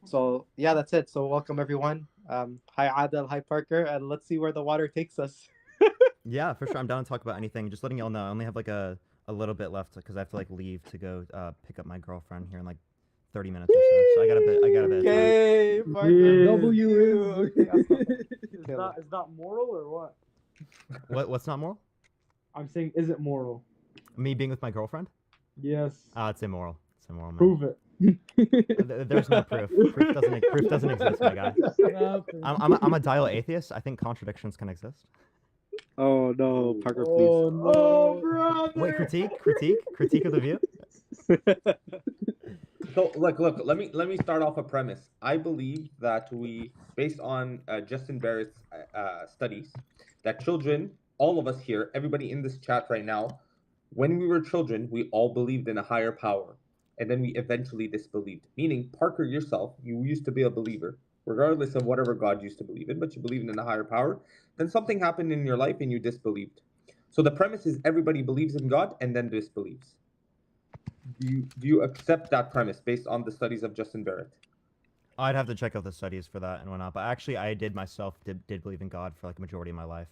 So, yeah, that's it. So, welcome, everyone. Hi, Adel. Hi, Parker. And let's see where the water takes us. Yeah, for sure. I'm down to talk about anything. Just letting y'all know, I only have like a little bit left because I have to like leave to go pick up my girlfriend here in like 30 minutes or so. So I got a bit. Okay, Parker. W. Is that moral or what? What's not moral? I'm saying, is it moral? Me being with my girlfriend? Yes. It's immoral. It's immoral, man. Prove it. There's no proof. Proof doesn't exist, my guy. I'm a dial atheist. I think contradictions can exist. Oh no, Parker, please. Oh no, brother. Wait, critique of the view. So look. Let me start off a premise. I believe that we, based on Justin Barrett's studies, that children, all of us here, everybody in this chat right now, when we were children, we all believed in a higher power, and then we eventually disbelieved. Meaning, Parker, yourself, you used to be a believer, regardless of whatever God used to believe in, but you believed in a higher power. Then something happened in your life and you disbelieved. So the premise is everybody believes in God and then disbelieves. Do you accept that premise based on the studies of Justin Barrett? I'd have to check out the studies for that and whatnot. But actually, I did believe in God for like a majority of my life.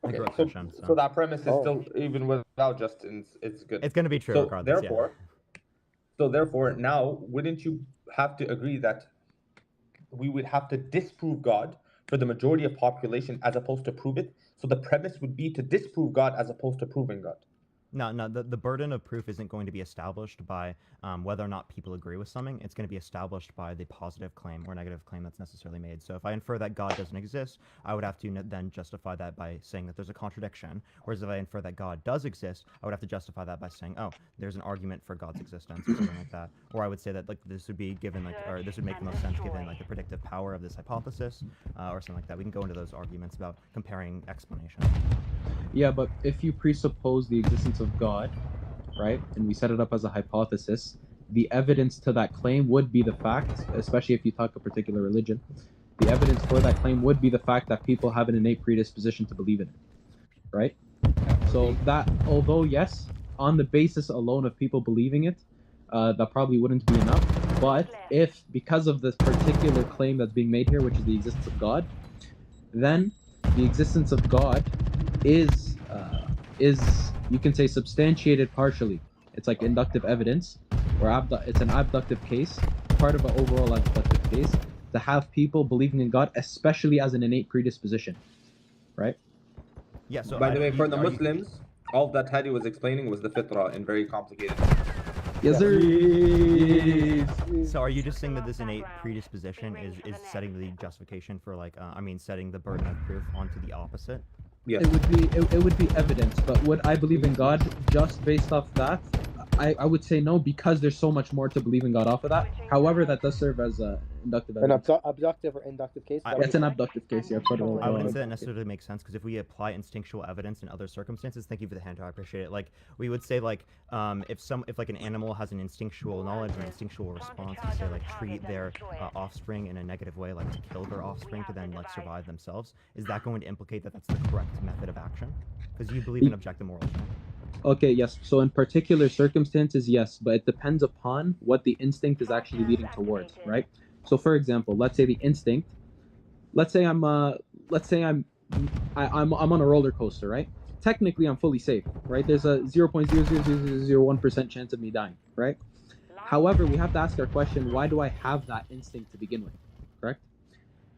I grew up Christian, so that premise is still, even without Justin's, it's good. It's going to be true regardless. Therefore, now, wouldn't you have to agree that we would have to disprove God for the majority of population as opposed to prove it? So the premise would be to disprove God as opposed to proving God. No, the burden of proof isn't going to be established by whether or not people agree with something. It's going to be established by the positive claim or negative claim that's necessarily made. So if I infer that God doesn't exist, I would have to then justify that by saying that there's a contradiction. Whereas if I infer that God does exist, I would have to justify that by saying, oh, there's an argument for God's existence or something like that. Or I would say that like this would be given or this would make the most sense given like the predictive power of this hypothesis or something like that. We can go into those arguments about comparing explanations. Yeah, but if you presuppose the existence of God, right, and we set it up as a hypothesis, the evidence to that claim would be the fact, especially if you talk a particular religion, the evidence for that claim would be the fact that people have an innate predisposition to believe in it, right? So that, although yes, on the basis alone of people believing it, that probably wouldn't be enough, but if, because of this particular claim that's being made here, which is the existence of God, then the existence of God is you can say substantiated partially. It's like inductive evidence, or it's an abductive case, part of an overall abductive case, to have people believing in God, especially as an innate predisposition, right? Yeah. So by the way, for the Muslims, all that Hadi was explaining was the fitrah and very complicated. Yes, sir. So are you just saying that this innate predisposition is setting the justification for like setting the burden of proof onto the opposite? Yes. It would be evidence, but would I believe in God just based off that? I would say no, because there's so much more to believe in God off of that. However, that does serve as inductive An evidence. abductive or inductive case? It's an abductive case, yeah. I wouldn't say that necessarily makes sense, because if we apply instinctual evidence in other circumstances, thank you for the hand, I appreciate it. Like, we would say, like, if like an animal has an instinctual knowledge or an instinctual response to say, like, treat their offspring in a negative way, like to kill their offspring to then like survive themselves, is that going to implicate that that's the correct method of action? Because you believe in objective morals. Okay, yes. So in particular circumstances, yes, but it depends upon what the instinct is actually leading towards, right? So for example, let's say the instinct, let's say I'm on a roller coaster, right? Technically, I'm fully safe, right? There's a 0.00001% chance of me dying, right? However, we have to ask our question, why do I have that instinct to begin with, correct?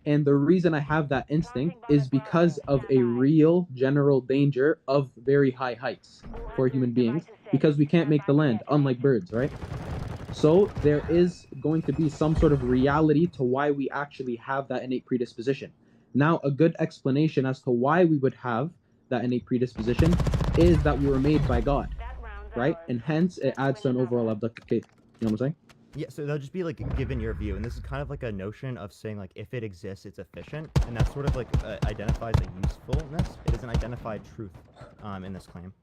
And the reason I have that instinct is because of a real general danger of very high heights for human beings, because we can't make the land, unlike birds, right? So there is going to be some sort of reality to why we actually have that innate predisposition. Now, a good explanation as to why we would have that innate predisposition is that we were made by God, right? And hence, it adds to an overall abductive case. You know what I'm saying? Yeah, so that'll just be like given your view, and this is kind of like a notion of saying like if it exists, it's efficient, and that sort of like identifies a usefulness. It is an identified truth in this claim.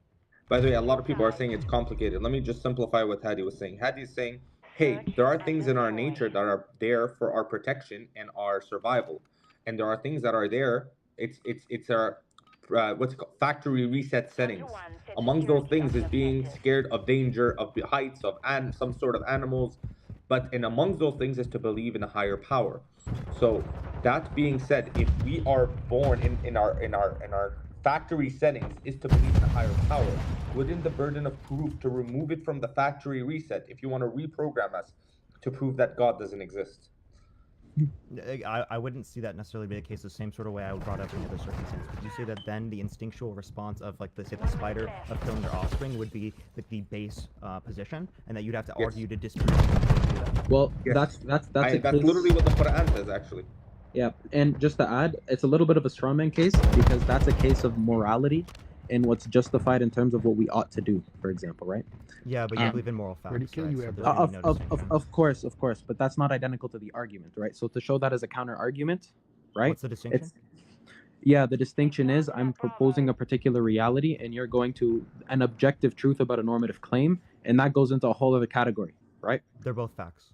By the way, a lot of people are saying it's complicated. Let me just simplify what Hadi was saying. Hadi is saying, hey, there are things in our nature that are there for our protection and our survival, and there are things that are there. It's our what's it called, factory reset settings. Among those things is being scared of danger, of the heights, of some sort of animals. And among those things is to believe in a higher power. So that being said, if we are born in our factory settings is to believe in a higher power, wouldn't the burden of proof to remove it from the factory reset, if you want to reprogram us, to prove that God doesn't exist? I wouldn't see that necessarily be the case the same sort of way I brought up in other circumstances. Would you say that then the instinctual response of like the spider of killing their offspring would be the base position, and that you'd have to argue to disprove that? Well, that's that's literally what the Quran says, actually. Yeah, and just to add, it's a little bit of a strawman case, because that's a case of morality and what's justified in terms of what we ought to do, for example, right? Yeah, but you believe in moral facts, right? Of course, but that's not identical to the argument, right? So to show that as a counter argument, right? What's the distinction? Yeah, the distinction is I'm proposing a particular reality, and you're going to an objective truth about a normative claim, and that goes into a whole other category, right? They're both facts.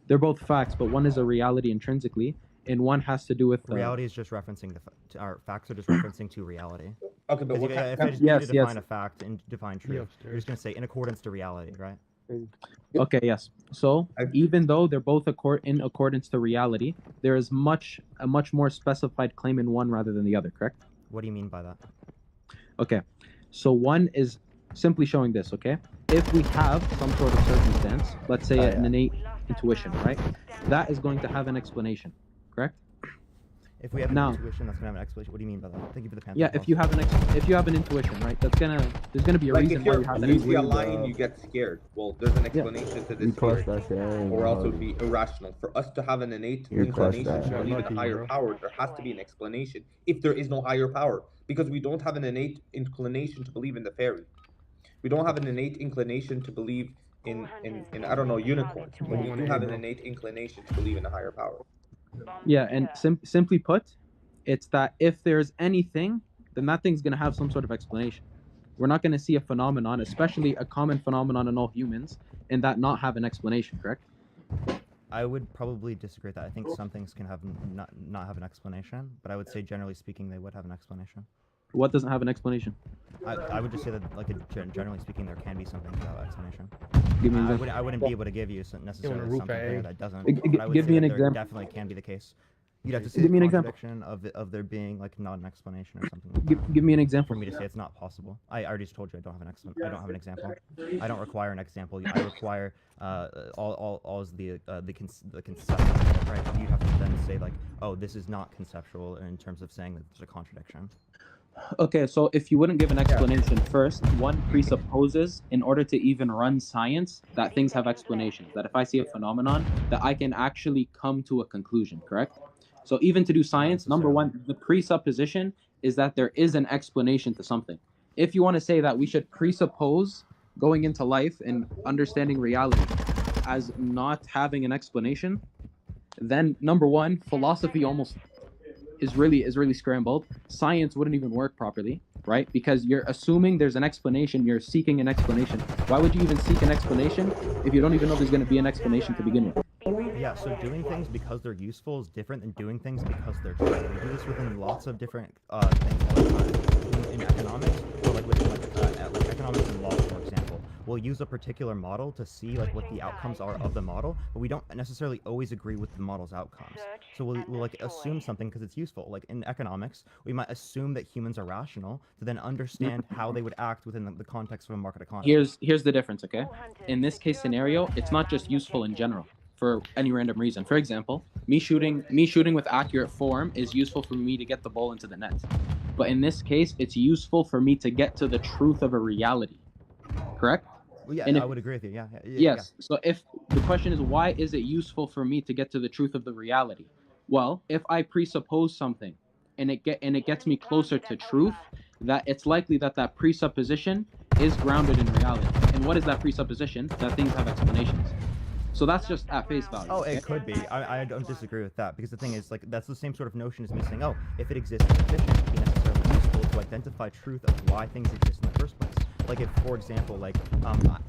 They're both facts, but one is a reality intrinsically, and one has to do with reality is just referencing our facts are just referencing to reality. Okay, but if I just need to define a fact and define truth, you're just going to say in accordance to reality, right? Okay, yes. So even though they're both in accordance to reality, there is a much more specified claim in one rather than the other, correct? What do you mean by that? Okay, so one is simply showing this, okay? If we have some sort of circumstance, let's say an innate intuition, right? That is going to have an explanation, correct? If we have an intuition, that's gonna have an explanation. What do you mean by that? Thank you for the panther. Yeah, if you have an intuition, right? There's gonna be a reason why you have that. If you see a lion, you get scared. Well, there's an explanation to this fear, or else it would be irrational. For us to have an innate inclination to believe in a higher power, there has to be an explanation. If there is no higher power, because we don't have an innate inclination to believe in the fairy, we don't have an innate inclination to believe in I don't know, unicorns, but we do have an innate inclination to believe in a higher power. Yeah, and simply put, it's that if there's anything, then that thing's going to have some sort of explanation. We're not going to see a phenomenon, especially a common phenomenon in all humans, and that not have an explanation, correct? I would probably disagree with that. I think some things can have not have an explanation, but I would say generally speaking, they would have an explanation. What doesn't have an explanation? I would just say that, like, generally speaking, there can be something without explanation. Give me an I wouldn't be able to give you necessarily something there that doesn't. Give But I would say me an that there example. definitely can be the case. You'd have to see Give the me an example. contradiction of there being like not an explanation or something. Like that. Give me an example. For me to say it's not possible. I already just told you I don't have an example. I don't require an example. I require all is the conceptual, right? You have to then say like, oh, this is not conceptual in terms of saying that there's a contradiction. Okay, so if you wouldn't give an explanation first, one presupposes in order to even run science that things have explanations. That if I see a phenomenon, that I can actually come to a conclusion, correct? So even to do science, number one, the presupposition is that there is an explanation to something. If you want to say that we should presuppose going into life and understanding reality as not having an explanation, then number one, philosophy almost is really scrambled. Science wouldn't even work properly, right? Because you're assuming there's an explanation, you're seeking an explanation. Why would you even seek an explanation if you don't even know there's going to be an explanation to begin with? Yeah, so doing things because they're useful is different than doing things because they're true. We do this within lots of different things all the time. In economics, or like within like economics and law, for example, we'll use a particular model to see like what the outcomes are of the model, but we don't necessarily always agree with the model's outcomes. So we'll like assume something because it's useful. Like in economics, we might assume that humans are rational to then understand how they would act within the context of a market economy. Here's the difference, okay? In this case scenario, it's not just useful in general for any random reason. For example, me shooting with accurate form is useful for me to get the ball into the net. But in this case, it's useful for me to get to the truth of a reality. Correct? Well, yeah, And I if- would agree with you. Yeah. Yes. So if the question is why is it useful for me to get to the truth of the reality? Well, if I presuppose something and it gets me closer to truth, that it's likely that that presupposition is grounded in reality. And what is that presupposition? That things have explanations. So that's just at face value. Oh, okay? it could be. I don't disagree with that because the thing is, like, that's the same sort of notion as me saying, oh, if it exists, it's efficient. It would be necessarily useful to identify truth of why things exist in the first place. Like if, for example, like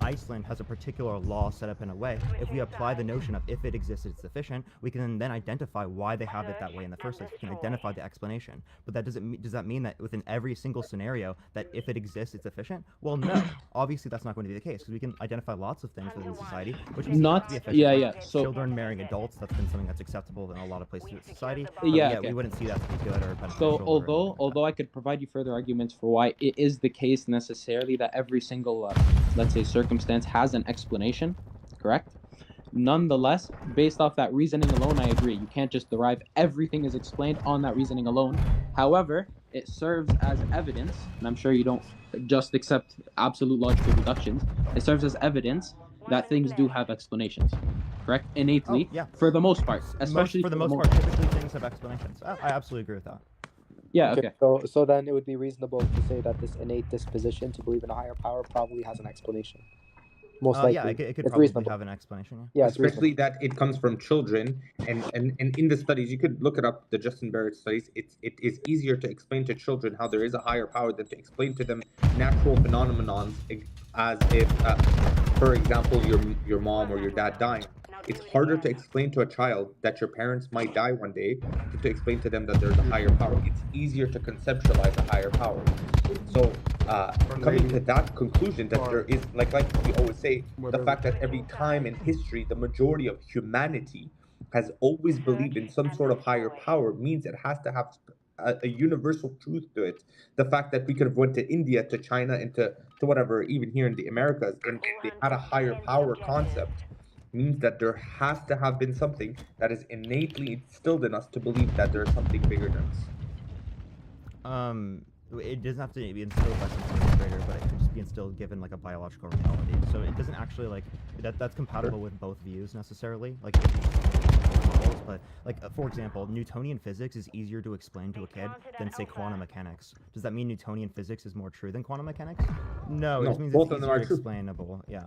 Iceland has a particular law set up in a way, if we apply the notion of if it exists, it's efficient, we can then identify why they have it that way in the first place. We can identify the explanation. But that does that mean that within every single scenario that if it exists, it's efficient? Well, no. Obviously, that's not going to be the case because we can identify lots of things within society which we Not- see to be efficient. yeah, Like yeah, so- children marrying adults, that's been something that's acceptable in a lot of places in society. But Yeah, yeah, okay. we wouldn't see that to be good or beneficial. So or although I could provide you further arguments for why it is the case necessarily that every single let's say circumstance has an explanation, correct? Nonetheless, based off that reasoning alone, I agree. You can't just derive everything is explained on that reasoning alone. However, it serves as evidence, and I'm sure you don't just accept absolute logical deductions. It serves as evidence that things do have explanations, correct? Innately, yeah. for the most part, especially for the most part, typically things have explanations. I absolutely agree with that. Yeah, okay. So then it would be reasonable to say that this innate disposition to believe in a higher power probably has an explanation. Most likely. Yeah, it could it's probably reasonable. have an explanation. Yeah, it's Especially reasonable. that it comes from children, and in the studies, you could look it up, the Justin Barrett studies. It is easier to explain to children how there is a higher power than to explain to them natural phenomenons, as if, for example, your mom or your dad dying. It's harder to explain to a child that your parents might die one day than to explain to them that there's a higher power. It's easier to conceptualize a higher power. So, coming to that conclusion that there is, like we always say, the fact that every time in history, the majority of humanity has always believed in some sort of higher power means it has to have a universal truth to it. The fact that we could have went to India, to China, and to whatever, even here in the Americas, and they had a higher power concept, means that there has to have been something that is innately instilled in us to believe that there's something bigger than us. It doesn't have to be instilled by something greater, but it could just be instilled given like a biological reality. So it doesn't actually like that's compatible with both views necessarily. Like, but like for example, Newtonian physics is easier to explain to a kid than say quantum mechanics. Does that mean Newtonian physics is more true than quantum mechanics? No, it just means both it's of them easier are true. explainable. Yeah.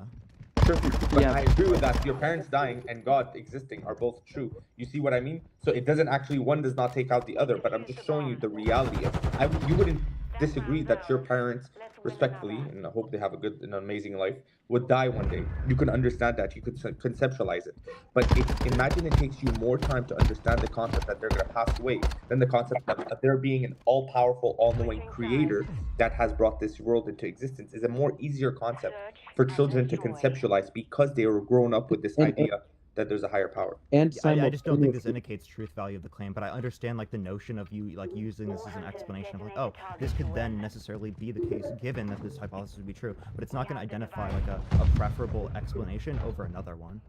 But I agree with that. Your parents dying and God existing are both true. You see what I mean? So it doesn't actually, one does not take out the other, but I'm just showing you the reality of you wouldn't disagree that your parents, respectfully, and I hope they have an amazing life, would die one day. You can understand that. You could conceptualize it. But imagine it takes you more time to understand the concept that they're going to pass away than the concept that there being an all-powerful, all-knowing creator that has brought this world into existence is a more easier concept for children to conceptualize because they were grown up with this idea that there's a higher power. And I just don't think this indicates truth value of the claim, but I understand like the notion of you like using this as an explanation of like, oh, this could then necessarily be the case given that this hypothesis would be true, but it's not going to identify like a preferable explanation over another one.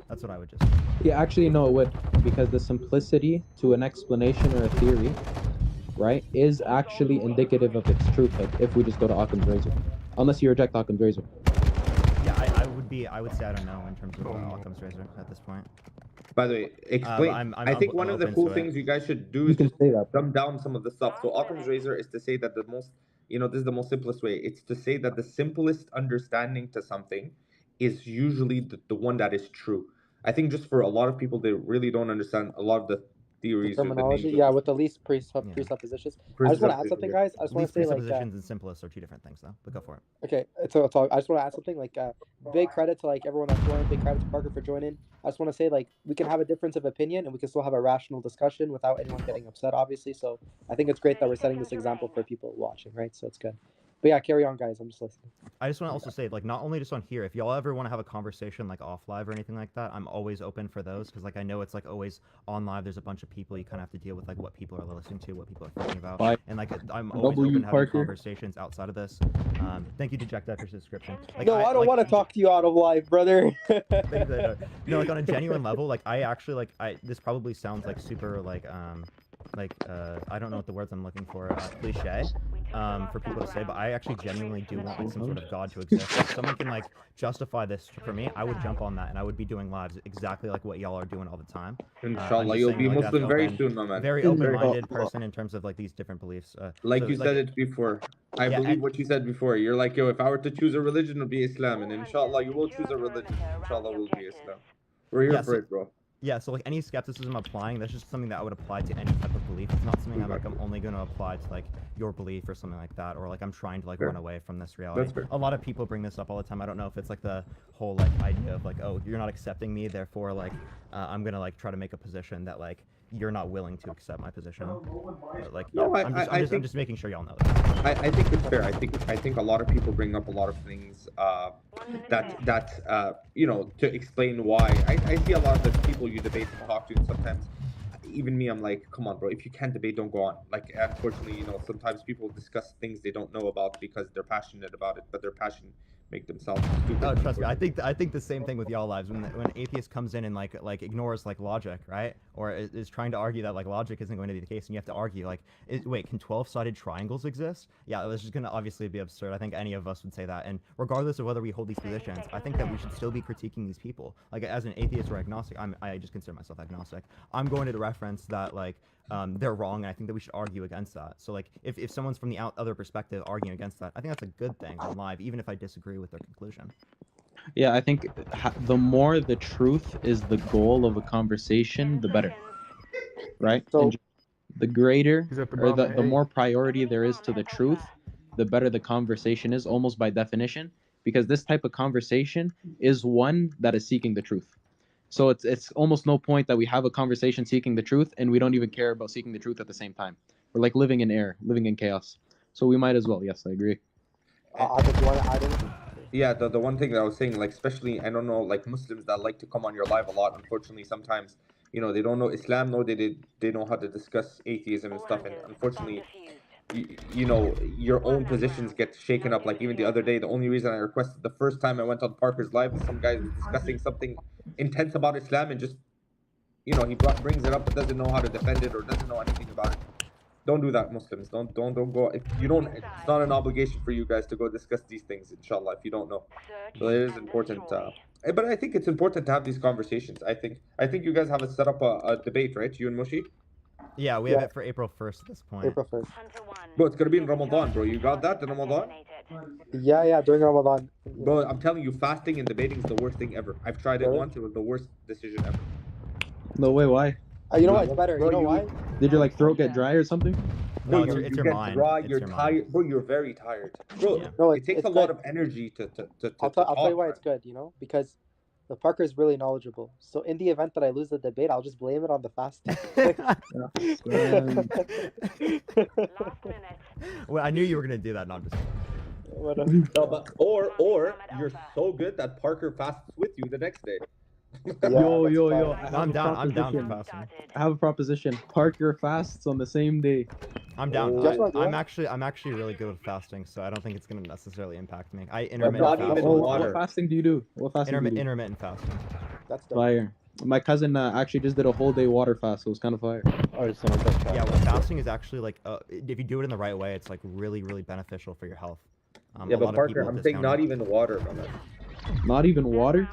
That's what I would just say. Yeah, actually, no, it would, because the simplicity to an explanation or a theory, right, is actually indicative of its truthhood if we just go to Occam's razor. Unless you reject Occam's razor. Yeah, I would say I don't know in terms of Occam's razor at this point. By the way, explain. I think one of the cool things you guys should do is just dumb down some of the stuff. So Occam's razor is to say that the most, this is the most simplest way. It's to say that the simplest understanding to something is usually the one that is true. I think just for a lot of people, they really don't understand a lot of the theories or the terminology, names of yeah, with the least presuppositions. I just want to add something, guys. I just want to say, like, presuppositions and simplest are two different things, though. But go for it. okay, so I just want to add something. Like, big credit to like everyone that's joined. Big credit to Parker for joining. I just want to say, like, we can have a difference of opinion and we can still have a rational discussion without anyone getting upset, obviously. So I think it's great that we're setting this example for people watching, right? So it's good. But yeah, carry on, guys. I'm just listening. I just want to also say, like, not only just on here, if y'all ever want to have a conversation, like, off live or anything like that, I'm always open for those, because, like, I know it's, like, always on live, there's a bunch of people, you kind of have to deal with, like, what people are listening to, what people are thinking about, Bye. and, like, I'm always open to having conversations outside of this. Thank you, Dejecta, for the subscription. Like, No, I don't want to talk to you out of live, brother. No, like, on a genuine level, like, I actually, like, this probably sounds, like, super, like, I don't know what the words I'm looking for, cliche, for people to say, but I actually genuinely do want, like, some sort of God to exist. If someone can, like, justify this for me, I would jump on that, and I would be doing lives exactly like what y'all are doing all the time. Inshallah, you'll be Muslim very soon, my man. Very open-minded person in terms of, like, these different beliefs. Like so, you said it before. I believe what you said before. You're like, yo, if I were to choose a religion, it would be Islam, and inshallah, you will choose a religion. Inshallah, will be Islam. We're here for it, bro. Yeah, so, like, any skepticism applying, that's just something that I would apply to any type of belief. It's not something I'm only going to apply to, like, your belief or something like that, or, like, I'm trying to, like, run away from this reality. That's fair. A lot of people bring this up all the time. I don't know if it's, like, the whole, like, idea of, like, oh, you're not accepting me, therefore, like, I'm going to, like, try to make a position that, like, you're not willing to accept my position. But, like, yeah, No, I'm just making sure y'all know that. I think it's fair. I think a lot of people bring up a lot of things to explain why. I see a lot of the people you debate and talk to, and sometimes even me, I'm like, come on, bro. If you can't debate, don't go on. Like, unfortunately, sometimes people discuss things they don't know about because they're passionate about it, but their passion make themselves stupid. Oh, trust me. I think the same thing with y'all lives. When an atheist comes in and like ignores like logic, right, or is trying to argue that like logic isn't going to be the case, and you have to argue like, wait, can 12-sided triangles exist? Yeah, this is going to obviously be absurd. I think any of us would say that. And regardless of whether we hold these positions, I think that we should still be critiquing these people. Like, as an atheist or agnostic, I just consider myself agnostic. I'm going to reference that like. They're wrong, and I think that we should argue against that. So, like, if someone's from the other perspective arguing against that, I think that's a good thing on live, even if I disagree with their conclusion. Yeah, I think the more the truth is the goal of a conversation, the better. Right? So, and the greater, or the more priority there is to the truth, the better the conversation is, almost by definition, because this type of conversation is one that is seeking the truth. So it's almost no point that we have a conversation seeking the truth and we don't even care about seeking the truth at the same time. We're like living in air, living in chaos. So we might as well. Yes, I agree. I think you want to add anything? Yeah, the one thing that I was saying, like, especially, I don't know, like, Muslims that like to come on your live a lot, unfortunately, sometimes, they don't know Islam, nor they know how to discuss atheism and stuff, and unfortunately, your own positions get shaken up. Like, even the other day, the only reason I requested the first time I went on Parker's live is some guy was discussing something intense about Islam, and just, he brings it up but doesn't know how to defend it or doesn't know anything about it. Don't do that, Muslims. Don't go. If you don't, it's not an obligation for you guys to go discuss these things, inshallah, if you don't know. So it is important. But I think it's important to have these conversations. I think you guys have set up a debate, right? You and Mushi? Yeah, we have it for April 1st at this point. April 1st. Bro, it's gonna be in Ramadan, bro. You got that in Ramadan? Yeah, during Ramadan. Bro, I'm telling you, fasting and debating is the worst thing ever. I've tried it once. It was the worst decision ever. No way, why? You know what? It's better. Bro, you know why? Did your throat get dry or something? No, you it's your get mind. dry, It's you're your tired. mind. Bro, you're very tired. Bro, No, it takes a lot of energy to I'll tell you why it's good, because the Parker is really knowledgeable. So in the event that I lose the debate, I'll just blame it on the fasting. Well, I knew you were gonna do that. No, I'm just. No, but or you're so good that Parker fasts with you the next day. Yo. I'm down for fasting. I have a proposition. Parker fasts on the same day. I'm down. Oh. I'm actually really good with fasting, so I don't think it's gonna necessarily impact me. I Not intermittent even fast. water. What fasting do you do? What fasting do you do? Intermittent fasting. That's Fire. My cousin actually just did a whole day water fast, so it was kind of fire. Yeah, well, fasting is actually like, if you do it in the right way, it's like really, really beneficial for your health. Yeah, a but lot of Parker, people I'm saying discount not it. even water, man. Not even water?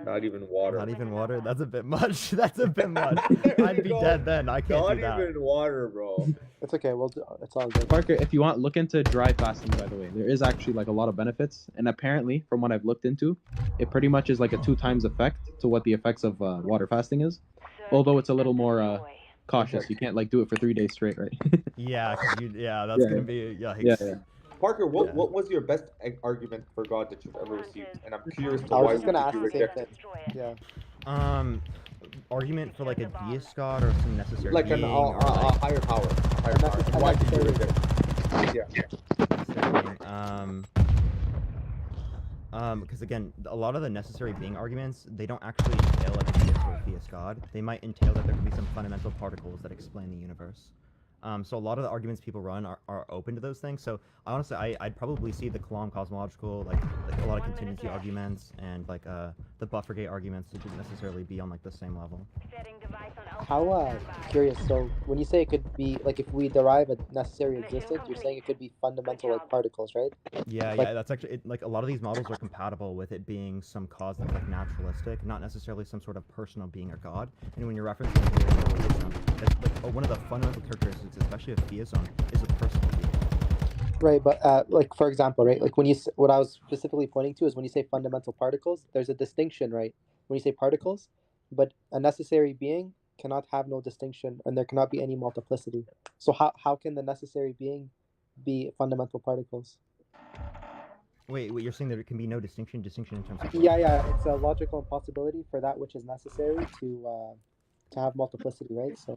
Not even water. Not even water? That's a bit much. That's a bit much. I'd be dead then. I can't Not do that. even water, bro. It's okay. It's all good. Parker, if you want, look into dry fasting, by the way. There is actually like a lot of benefits. And apparently, from what I've looked into, it pretty much is like a 2 times effect to what the effects of water fasting is. Although it's a little more cautious. You can't like do it for 3 days straight, right? Yeah, that's gonna be yikes. Yeah. Parker, what was your best argument for God that you've ever received? And I'm curious to I why was just gonna ask you the same reject thing. it. Yeah. Argument for like a deist god or some necessary Like being an or like higher power. Higher power. Why did you reject it? Yeah. Because again, a lot of the necessary being arguments, they don't actually entail like a deist or a theist god. They might entail that there could be some fundamental particles that explain the universe. So a lot of the arguments people run are open to those things. So honestly, I'd probably see the Kalam cosmological, like a lot of contingency arguments and like the Buffergate arguments that shouldn't necessarily be on like the same level. How curious. So when you say it could be like if we derive a necessary existence, you're saying it could be fundamental like particles, right? Yeah, Like- yeah, that's actually like a lot of these models are compatible with it being some cause that's like naturalistic, not necessarily some sort of personal being or god. And when you're referencing theism, that's like one of the fundamental characteristics, especially of theism, is a personal being. Right, but like for example, right, like when you what I was specifically pointing to is when you say fundamental particles, there's a distinction, right? When you say particles, but a necessary being cannot have no distinction, and there cannot be any multiplicity. So how can the necessary being be fundamental particles? Wait, you're saying there can be no distinction in terms of Yeah, it's a logical impossibility for that which is necessary to have multiplicity, right? So,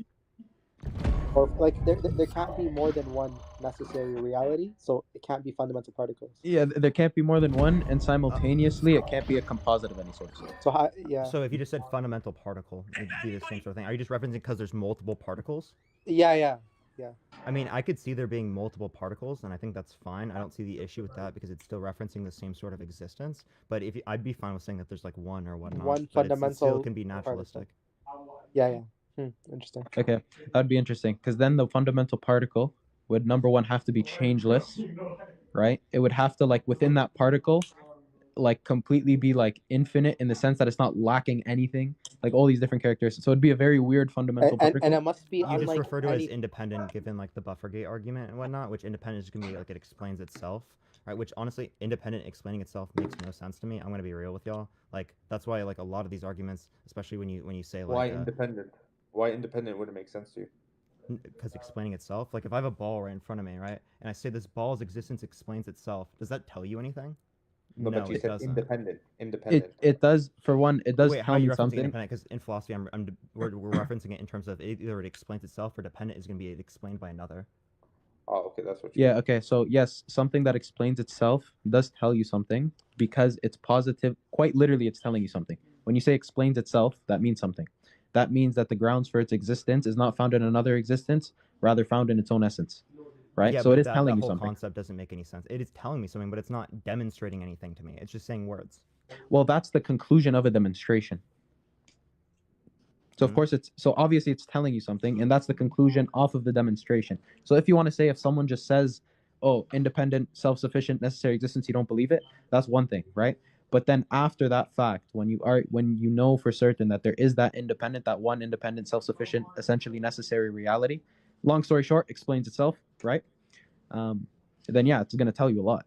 or like there can't be more than one necessary reality, so it can't be fundamental particles. Yeah, there can't be more than one, and simultaneously, it can't be a composite of any sort. So So if you just said fundamental particle, it'd be the same sort of thing. Are you just referencing because there's multiple particles? Yeah. I mean, I could see there being multiple particles, and I think that's fine. I don't see the issue with that because it's still referencing the same sort of existence. But I'd be fine with saying that there's like one or whatnot. One but it still fundamental can be naturalistic. Yeah. Interesting. Okay, that'd be interesting because then the fundamental particle would number one have to be changeless, right? It would have to like within that particle, like completely be like infinite in the sense that it's not lacking anything, like all these different characteristics. So it'd be a very weird fundamental particle. And it must be You just unlike refer to it any... as independent, given like the Buffergate argument and whatnot, which independent is gonna be like it explains itself, right? Which honestly, independent explaining itself makes no sense to me. I'm gonna be real with y'all. Like that's why like a lot of these arguments, especially when you say like Why independent? Why independent wouldn't make sense to you? because explaining itself. Like if I have a ball right in front of me, right, and I say this ball's existence explains itself, does that tell you anything? No, but you it said doesn't. independent. Independent. It does for one. It does Wait, how tell are you me referencing something. independent? Because in philosophy, we're referencing it in terms of either it explains itself or dependent is going to be explained by another. Oh, okay, that's what you Yeah, okay. So yes, something that explains itself does tell you something because it's positive. Quite literally, it's telling you something. When you say explains itself, that means something. That means that the grounds for its existence is not found in another existence, rather found in its own essence. Right? Yeah, So but it is that telling you whole something. concept doesn't make any sense. It is telling me something, but it's not demonstrating anything to me. It's just saying words. Well, that's the conclusion of a demonstration. So of course obviously it's telling you something, and that's the conclusion off of the demonstration. So if you want to say if someone just says, "Oh, independent, self-sufficient, necessary existence," you don't believe it, that's one thing, right? But then after that fact, when you know for certain that there is that independent, that one independent, self-sufficient, essentially necessary reality, long story short, explains itself, right? Then yeah, it's gonna tell you a lot.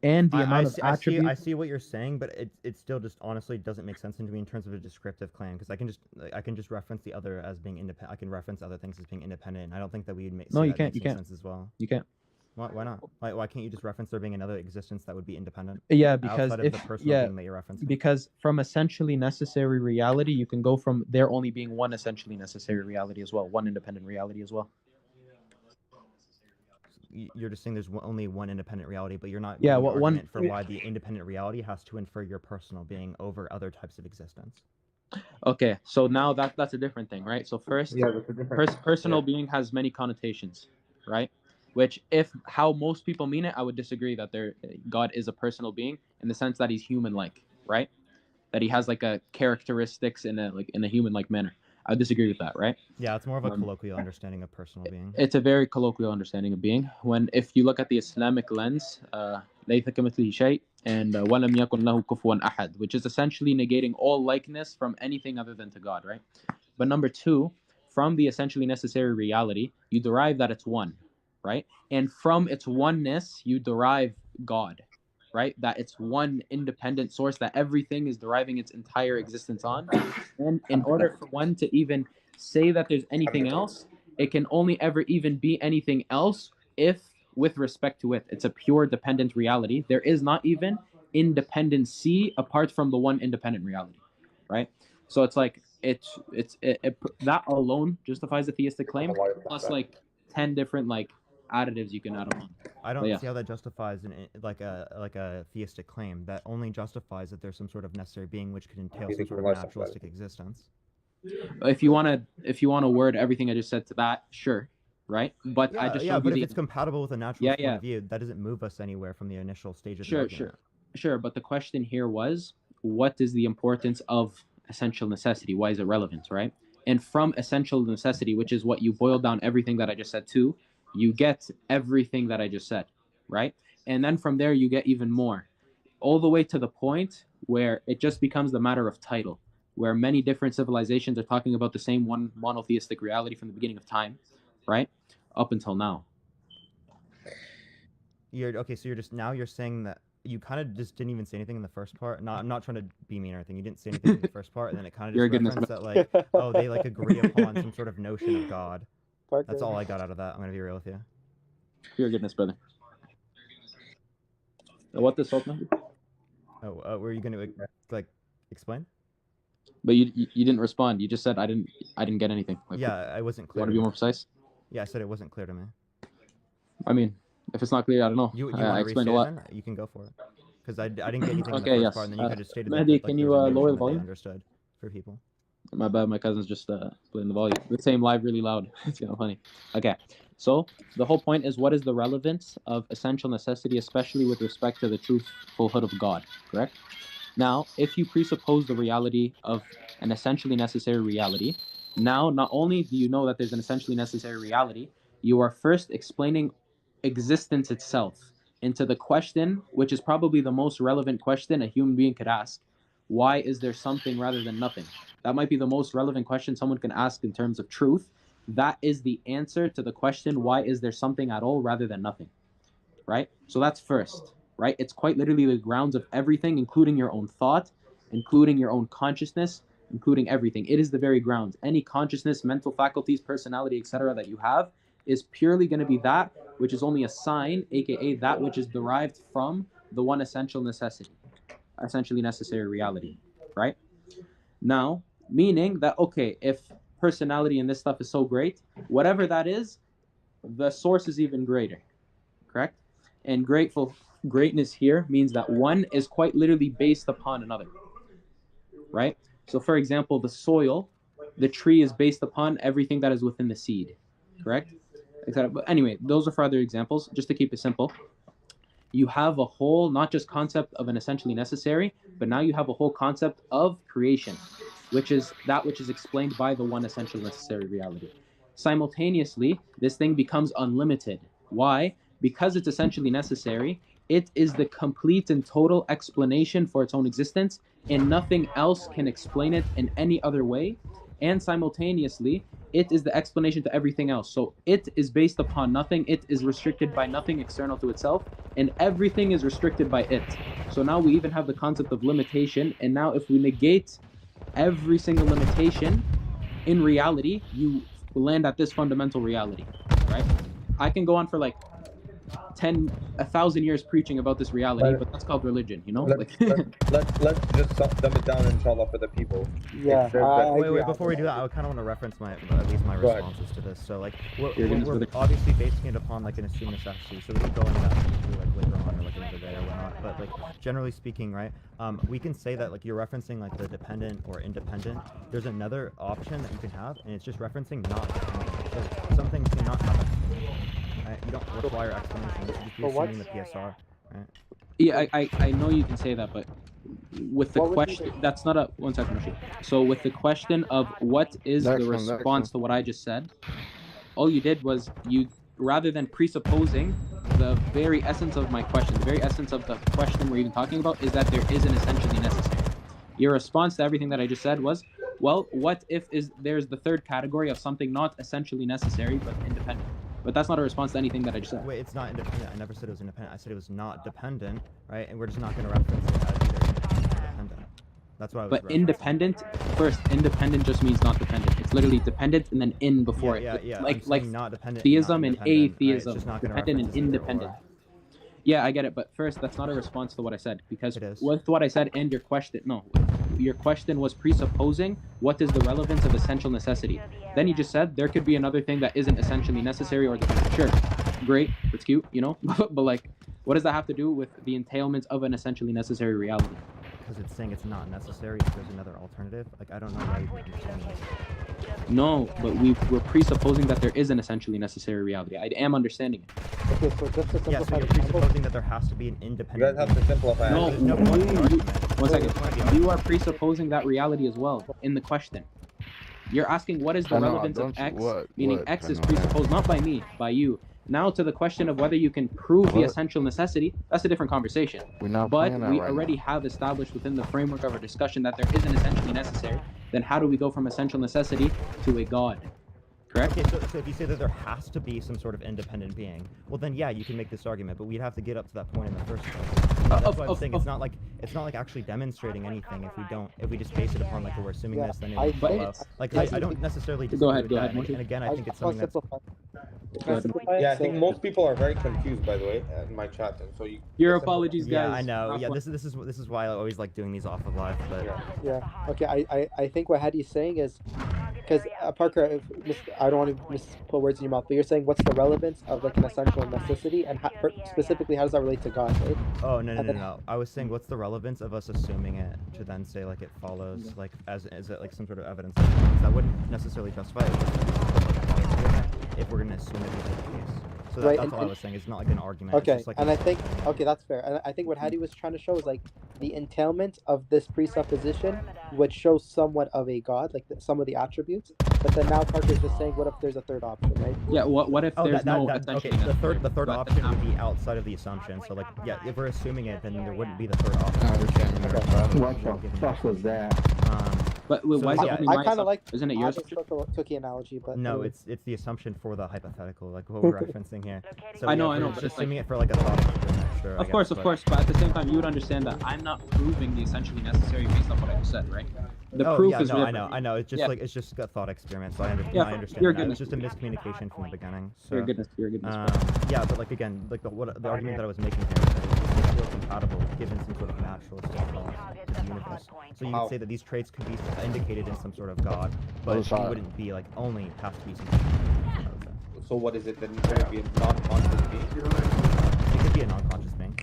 And the amount of attributes. I see what you're saying, but it still just honestly doesn't make sense to me in terms of a descriptive claim because I can just reference the other as being independent. I can reference other things as being independent, and I don't think that we'd make. No, you that can't. makes You any can't. sense as well. You can't. Why not? Why can't you just reference there being another existence that would be independent? Yeah, because outside of the personal being that you're referencing. because from essentially necessary reality, you can go from there only being one essentially necessary reality as well, one independent reality as well. You're just saying there's only one independent reality, but you're not. Yeah, giving an one- argument for why the independent reality has to infer your personal being over other types of existence. Okay, so now that's a different thing, right? So first, Yeah, that's a different. personal being has many connotations, right? Which, if how most people mean it, I would disagree that God is a personal being in the sense that he's human-like, right? That he has like a characteristics in a human-like manner. I would disagree with that, right? Yeah, it's more of a colloquial understanding of personal being. It's a very colloquial understanding of being. If you look at the Islamic lens, ليس كمثله شيء, and وَلَمْ يَكُنْ لَهُ كُفُوًا أَحَدٌ, which is essentially negating all likeness from anything other than to God, right? But number two, from the essentially necessary reality, you derive that it's one, right? And from its oneness, you derive God, right? That it's one independent source that everything is deriving its entire existence on. And in order for one to even say that there's anything else, it can only ever even be anything else if, with respect to it, it's a pure dependent reality. There is not even independency apart from the one independent reality, right? So it's like that alone justifies the theistic claim, plus like 10 different like additives you can add on. I don't see how that justifies like a theistic claim. That only justifies that there's some sort of necessary being which could entail some sort of naturalistic existence. If you wanna word everything I just said to that, sure, right? But I just but if it's compatible with a natural point of view, that doesn't move us anywhere from the initial stage of the argument. Sure. But the question here was, what is the importance of essential necessity? Why is it relevant, right? And from essential necessity, which is what you boil down everything that I just said to, you get everything that I just said, right? And then from there you get even more, all the way to the point where it just becomes the matter of title, where many different civilizations are talking about the same one monotheistic reality from the beginning of time, right? Up until now. So you're saying that you kind of just didn't even say anything in the first part. I'm not trying to be mean or anything. You didn't say anything in the first part, and then it kind of just referenced that like, oh, they like agree upon some sort of notion of God. That's all I got out of that. I'm gonna be real with you. Your goodness, brother. What the Sultan? Oh, were you gonna like explain? But you didn't respond. You just said I didn't get anything. Like, yeah, I wasn't clear. Want to be more precise? Yeah, I said it wasn't clear to me. I mean, if it's not clear, I don't know. I explained a lot. Then? You can go for it. Because I didn't get anything in the first part, and then you could have stated Mehdi, that, can you lower the that volume? Understood for people. My bad, my cousin's just playing the volume. The same live really loud. It's kind of funny. Okay, so the whole point is, what is the relevance of essential necessity, especially with respect to the truthfulhood of God, correct? Now, if you presuppose the reality of an essentially necessary reality, now not only do you know that there's an essentially necessary reality, you are first explaining existence itself into the question, which is probably the most relevant question a human being could ask. Why is there something rather than nothing? That might be the most relevant question someone can ask in terms of truth. That is the answer to the question, why is there something at all rather than nothing, right? So that's first, right? It's quite literally the grounds of everything, including your own thought, including your own consciousness, including everything. It is the very grounds. Any consciousness, mental faculties, personality, etc. that you have is purely going to be that which is only a sign, aka that which is derived from the one essential necessity, essentially necessary reality, right? Now, meaning that, okay, if personality and this stuff is so great, whatever that is, the source is even greater, correct? And greatness here means that one is quite literally based upon another, right? So for example, the soil, the tree is based upon everything that is within the seed, correct? But anyway, those are for other examples. Just to keep it simple, you have a whole, not just concept of an essentially necessary, but now you have a whole concept of creation, which is that which is explained by the one essential necessary reality. Simultaneously, this thing becomes unlimited. Why? Because it's essentially necessary, it is the complete and total explanation for its own existence, and nothing else can explain it in any other way. And simultaneously, it is the explanation to everything else. So it is based upon nothing, it is restricted by nothing external to itself, and everything is restricted by it. So now we even have the concept of limitation, and now if we negate every single limitation, in reality, you land at this fundamental reality, right? I can go on for like 1,000 years preaching about this reality, but that's called religion, you know? Let's just dumb it down, inshallah, for the people. Yeah. Wait, before we do that, I kind of want to reference at least my responses to this. So, like, we're obviously basing it upon, like, an assumed necessity, so we can go into that like, later on or, like, another day or whatnot. But, like, generally speaking, right, we can say that, like, you're referencing, like, the dependent or independent. There's another option that you can have, and it's just referencing not dependent. So some things do not have explanation. Right? You don't require explanation. You should just be assuming the PSR, right? Yeah, I know you can say that, but with the question, that's not a 1 second, Rashid. So with the question of what is the response to what I just said, all you did was you, rather than presupposing the very essence of my question, the very essence of the question we're even talking about is that there is an essentially necessary. Your response to everything that I just said was, well, what if there's the third category of something not essentially necessary but independent? But that's not a response to anything that I just said. Wait, it's not independent. I never said it was independent. I said it was not dependent, right? And we're just not going to reference it as either independent. That's what I was But referencing. independent, first, independent just means not dependent. It's literally dependent and then in before it. Yeah. Like I'm saying not dependent, theism not and independent, right? It's atheism, just not gonna dependent and reference either independent. or. Yeah, I get it, but first, that's not a response to what I said, because with what I said and your question, no, your question was presupposing what is the relevance of essential necessity. Then you just said there could be another thing that isn't essentially necessary or dependent. Sure, great, it's cute, you know, but like, what does that have to do with the entailments of an essentially necessary reality? Because it's saying it's not necessary if there's another alternative. Like, I don't know why you would understand this. No, but we're presupposing that there is an essentially necessary reality. I am understanding it. Okay, so just to Yeah, so simplify you're the example, presupposing that there has to be an independent. You guys have to simplify. No, There's no point in the argument. one There's no point in the second. argument. You are presupposing that reality as well in the question. You're asking what is the relevance of X, meaning X is presupposed not by me, by you. Now to the question of whether you can prove the essential necessity, that's a different conversation. But we already have established within the framework of our discussion that there is an essentially necessary. Then how do we go from essential necessity to a God? Correct? Okay, so if you say that there has to be some sort of independent being, well then yeah, you can make this argument, but we'd have to get up to that point in the first place. That's why I'm saying it's not like actually demonstrating anything if we just base it upon like we're assuming this, then it would follow. Like I don't necessarily disagree with that. And again, I think it's something that's Yeah, I think most people are very confused, by the way, in my chat, and so you. Your apologies, guys. Yeah, I know. Yeah, this is why I always like doing these off of live, but yeah. Okay, I think what Hadi's saying is, because Parker, I don't want to put words in your mouth, but you're saying what's the relevance of like an essential necessity, and specifically how does that relate to God, right? Oh no. I was saying what's the relevance of us assuming it to then say like it follows like as it like some sort of evidence that wouldn't necessarily justify it if we're gonna assume it is the case. So that's all I was saying. It's not like an argument. Okay, it's just like and I think that's fair. And I think what Hadi was trying to show is like the entailment of this presupposition would show somewhat of a God, like some of the attributes. But then now Parker's just saying, what if there's a third option, right? Yeah. What if there's no okay, the third option would be outside of the assumption. So like yeah, if we're assuming it, then there wouldn't be the third option. What the fuck was that? But why is it only my kind of like isn't it yours? Cookie analogy, but no, it's the assumption for the hypothetical, like what we're referencing here. So I know, but it's assuming it for like a thought experiment, sure. Of course, but at the same time, you would understand that I'm not proving the essentially necessary based on what I just said, right? The proof is different. I know. It's just like it's just a thought experiment, so I understand. Yeah, I understand. your That. goodness. It's just a miscommunication from the beginning. So, Your goodness. Yeah, but like again, like the argument that I was making here is that it's still compatible given some sort of naturalistic laws to the universe. So you could say that these traits could be indicated in some sort of God, but it wouldn't be like only has to be something. So what is it then? Could it be a non-conscious being? It could be a non-conscious being.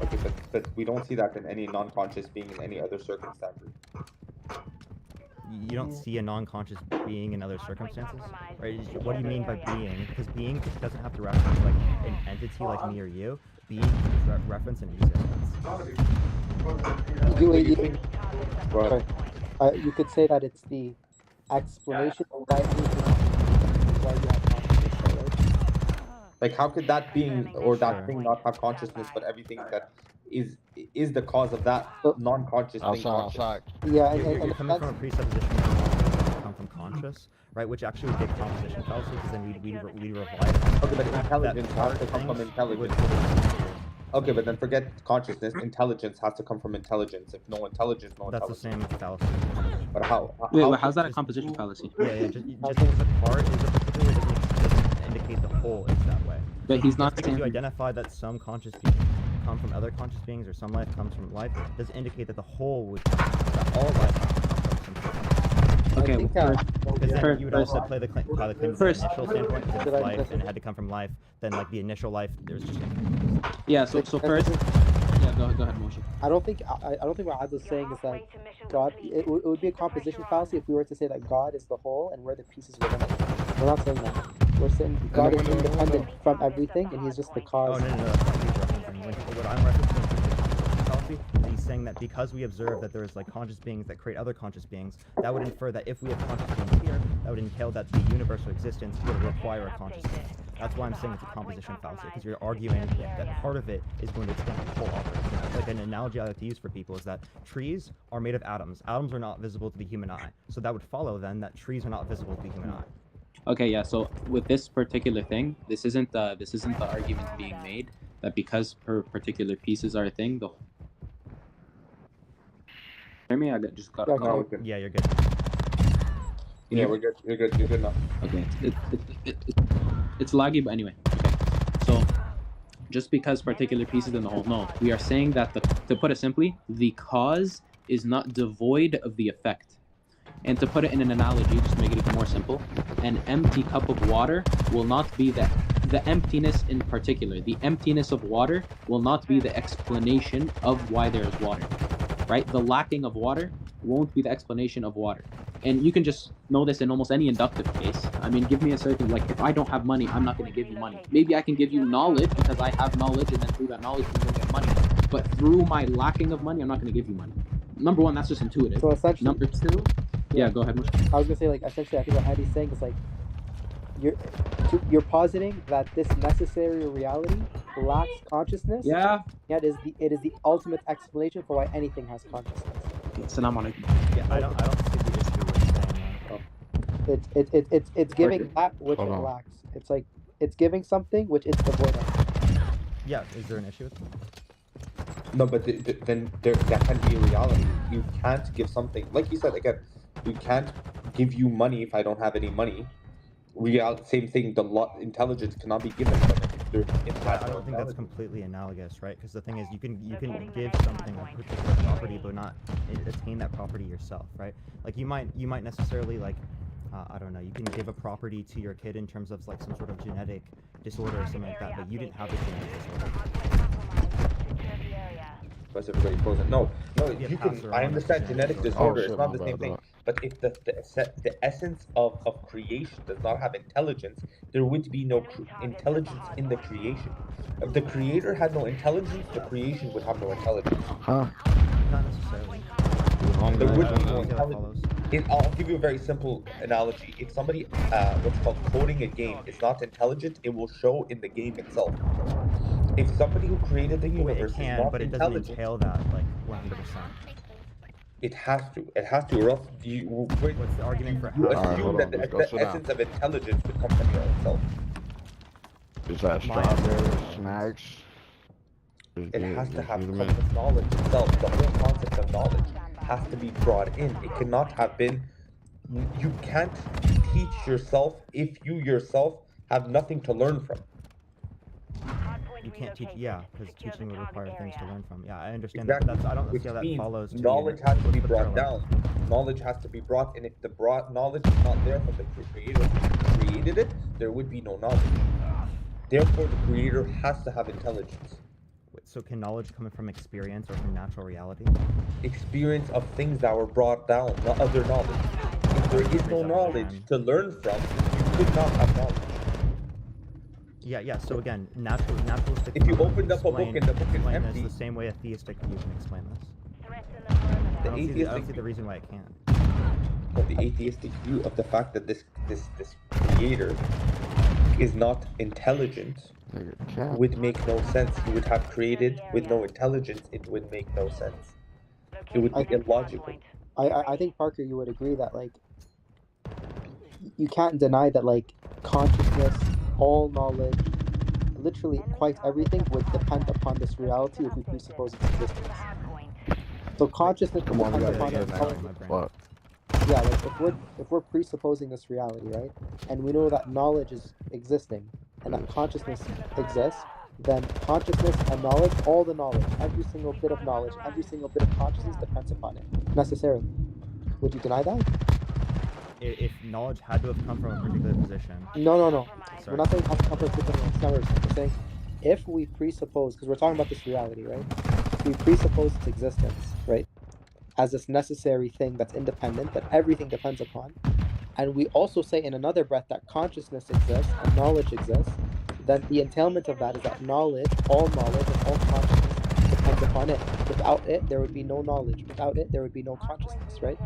Okay, but we don't see that in any non-conscious being in any other circumstances. You don't see a non-conscious being in other circumstances, right? What do you mean by being? Because being doesn't have to reference like an entity like me or you. Being can reference an existence. You could say that it's the explanation of why you have consciousness, right? Like, how could that being or that thing not have consciousness, but everything that is the cause of that non-conscious thing? Yeah, you're coming from a presupposition that come from conscious, right? Which actually would be a composition fallacy, because then we'd rely on. Okay, but intelligence has to come from intelligence. Okay, but then forget consciousness. Intelligence has to come from intelligence. If no intelligence, no That's intelligence. the same fallacy. But how? Wait, how's that a composition fallacy? Yeah, just because a part is a particular doesn't indicate the whole is that way. But he's not because saying you identify that some conscious beings come from other conscious beings or some life comes from life does indicate that the whole would that all life comes from something. Okay, because then you would also play the claim from the initial standpoint, because it's life and it had to come from life. Then like the initial life, there's just yeah. So first, yeah. Go ahead, Moshe. I don't think what Ad was saying is that God. It would be a composition fallacy if we were to say that God is the whole and we're the pieces within it. We're not saying that. We're saying God is independent from everything and He's just the cause. Oh no, that's not what he's referencing. What I'm referencing fallacy is he's saying that because we observe that there's like conscious beings that create other conscious beings, that would infer that if we have conscious beings here, that would entail that the universal existence would require a conscious being. That's why I'm saying it's a composition fallacy, because you're arguing that part of it is going to explain the whole operation. Like an analogy I like to use for people is that trees are made of atoms. Atoms are not visible to the human eye. So that would follow then that trees are not visible to the human eye. Okay, yeah. So with this particular thing, this isn't the argument being made that because particular pieces are a thing. Hear me? Just got a call. Yeah, you're good. Yeah, we're good. You're good. You're good now. Okay. It's laggy, but anyway. Okay. So just because particular pieces in the whole, no, we are saying that to put it simply, the cause is not devoid of the effect. And to put it in an analogy, just to make it even more simple, an empty cup of water will not be the emptiness in particular. The emptiness of water will not be the explanation of why there is water, right? The lacking of water won't be the explanation of water. And you can just know this in almost any inductive case. I mean, give me a certain, like, if I don't have money, I'm not going to give you money. Maybe I can give you knowledge because I have knowledge, and then through that knowledge, you will get money. But through my lacking of money, I'm not going to give you money. Number one, that's just intuitive. So essentially, number two, yeah, go ahead. I was gonna say, like, essentially, I think what Heidi's saying is like, you're positing that this necessary reality lacks consciousness. Yeah. Yet it is the ultimate explanation for why anything has consciousness. Assalamu alaikum. Yeah, I don't see the issue with saying that. It's giving that which it lacks. It's like it's giving something which it's devoid of. Yeah, is there an issue with that? No, but then there can be a reality. You can't give something, like you said again. You can't give you money if I don't have any money. Same thing. Intelligence cannot be given from it. I don't think that's completely analogous, right? Because the thing is, you can give something a particular property, but not attain that property yourself, right? Like you might necessarily like, I don't know, you can give a property to your kid in terms of like some sort of genetic disorder or something like that, but you didn't have the genetic disorder. Why's everybody frozen? No, you can. I understand genetic disorder. It's not the same thing. But if the essence of creation does not have intelligence, there would be no intelligence in the creation. If the creator had no intelligence, the creation would have no intelligence. Not necessarily. There would be no intelligence. I'll give you a very simple analogy. If somebody, what's called coding a game, is not intelligent, it will show in the game itself. If somebody who created the universe is not but it intelligent, doesn't entail that like 100%. It has to. It has to. Or else what's the argument for you assume that the essence of intelligence would come from your own self. Is that strawberry snacks? It has to have come with knowledge itself. The whole concept of knowledge has to be brought in. It cannot have been. You can't teach yourself if you yourself have nothing to learn from. You can't teach, yeah, because teaching would require things to learn from. Yeah, I understand Exactly. that, but I don't Which see how that means follows. knowledge has to be brought down. Knowledge has to be brought, and if the knowledge is not there from the creator who created it, there would be no knowledge. Therefore, the creator has to have intelligence. So can knowledge come from experience or from natural reality? Experience of things that were brought down, not other knowledge. If there is no knowledge to learn from, you could not have knowledge. Yeah. So again, naturalistic. If you opened up a book and the book is empty, the same way a theistic view can explain this. I don't see the reason why it can't. But the atheistic view of the fact that this creator is not intelligent would make no sense. He would have created with no intelligence. It would make no sense. It would be illogical. I think, Parker, you would agree that like you can't deny that like consciousness, all knowledge, literally quite everything would depend upon this reality if we presuppose its existence. So consciousness would depend upon intelligence. Yeah, like if we're presupposing this reality, right, and we know that knowledge is existing and that consciousness exists, then consciousness and knowledge, all the knowledge, every single bit of knowledge, every single bit of consciousness depends upon it, necessarily. Would you deny that? If knowledge had to have come from a particular position. No. Sorry. We're not saying it has to come from a particular position. We're saying if we presuppose, because we're talking about this reality, right? If we presuppose its existence, right, as this necessary thing that's independent, that everything depends upon, and we also say in another breath that consciousness exists and knowledge exists, then the entailment of that is that knowledge, and all consciousness depends upon it. Without it, there would be no knowledge. Without it, there would be no consciousness, right?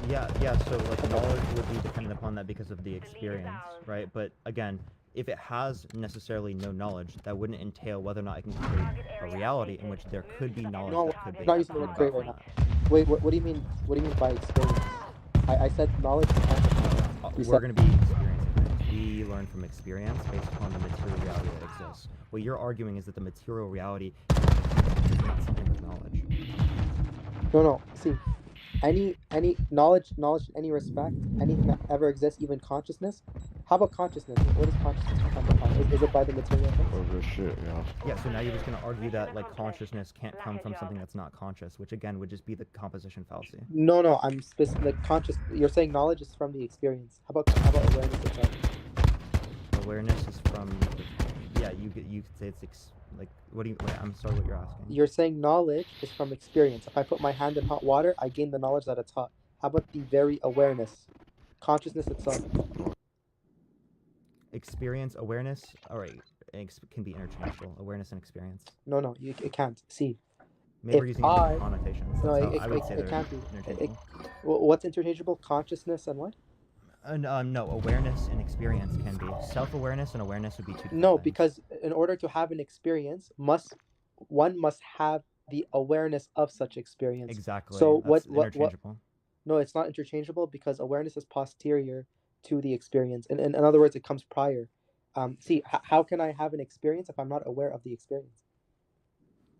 Yeah, so like knowledge would be dependent upon that because of the experience, right? But again, if it has necessarily no knowledge, that wouldn't entail whether or not it can create a reality in which there could be knowledge No, that could be. I'm not using the word come create about right from now. that. Wait, what do you mean? What do you mean by experience? I said knowledge. We're going to be experiencing things. We learn from experience based upon the material reality that exists. What you're arguing is that the material reality is not something with knowledge. No. See, any knowledge in any respect, anything that ever exists, even consciousness. How about consciousness? What is consciousness depend upon? Is it by the material things? Oh, good shit, yeah. Yeah, so now you're just going to argue that like consciousness can't come from something that's not conscious, which again would just be the composition fallacy. No. I'm specific. Like conscious. You're saying knowledge is from the experience. How about awareness itself? Awareness is from, yeah, you could say it's like, what do you? Wait, I'm sorry, what you're asking? You're saying knowledge is from experience. If I put my hand in hot water, I gain the knowledge that it's hot. How about the very awareness, consciousness itself? Experience, awareness, all right, can be interchangeable. Awareness and experience. No, it can't. See, Maybe we're if using I different connotations. no, That's how I would say it they're can't be. interchangeable. What's interchangeable? Consciousness and what? No, awareness and experience can be. Self-awareness and awareness would be two different No, things. because in order to have an experience, one must have the awareness of such experience. Exactly. So That's what? interchangeable. No, it's not interchangeable because awareness is posterior to the experience. In other words, it comes prior. See, how can I have an experience if I'm not aware of the experience?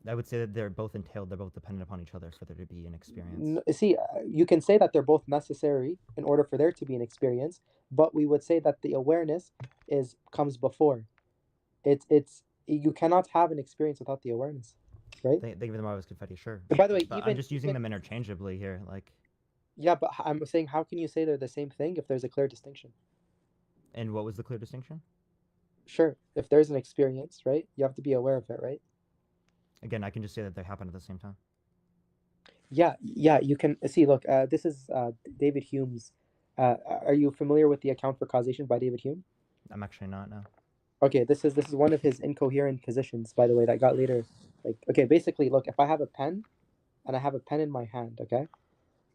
I would say that they're both entailed. They're both dependent upon each other for there to be an experience. See, you can say that they're both necessary in order for there to be an experience, but we would say that the awareness comes before. It's you cannot have an experience without the awareness, right? They give them all as confetti, sure. And by the way, But even I'm just using them interchangeably here. Like, yeah, but I'm saying, how can you say they're the same thing if there's a clear distinction? and what was the clear distinction? Sure, if there's an experience, right, you have to be aware of it, right? Again, I can just say that they happen at the same time. Yeah, you can see. Look, this is David Hume's. Are you familiar with the account for causation by David Hume? I'm actually not now. Okay, this is one of his incoherent positions, by the way, that got later. Like, okay, basically, look, if I have a pen, and I have a pen in my hand, okay,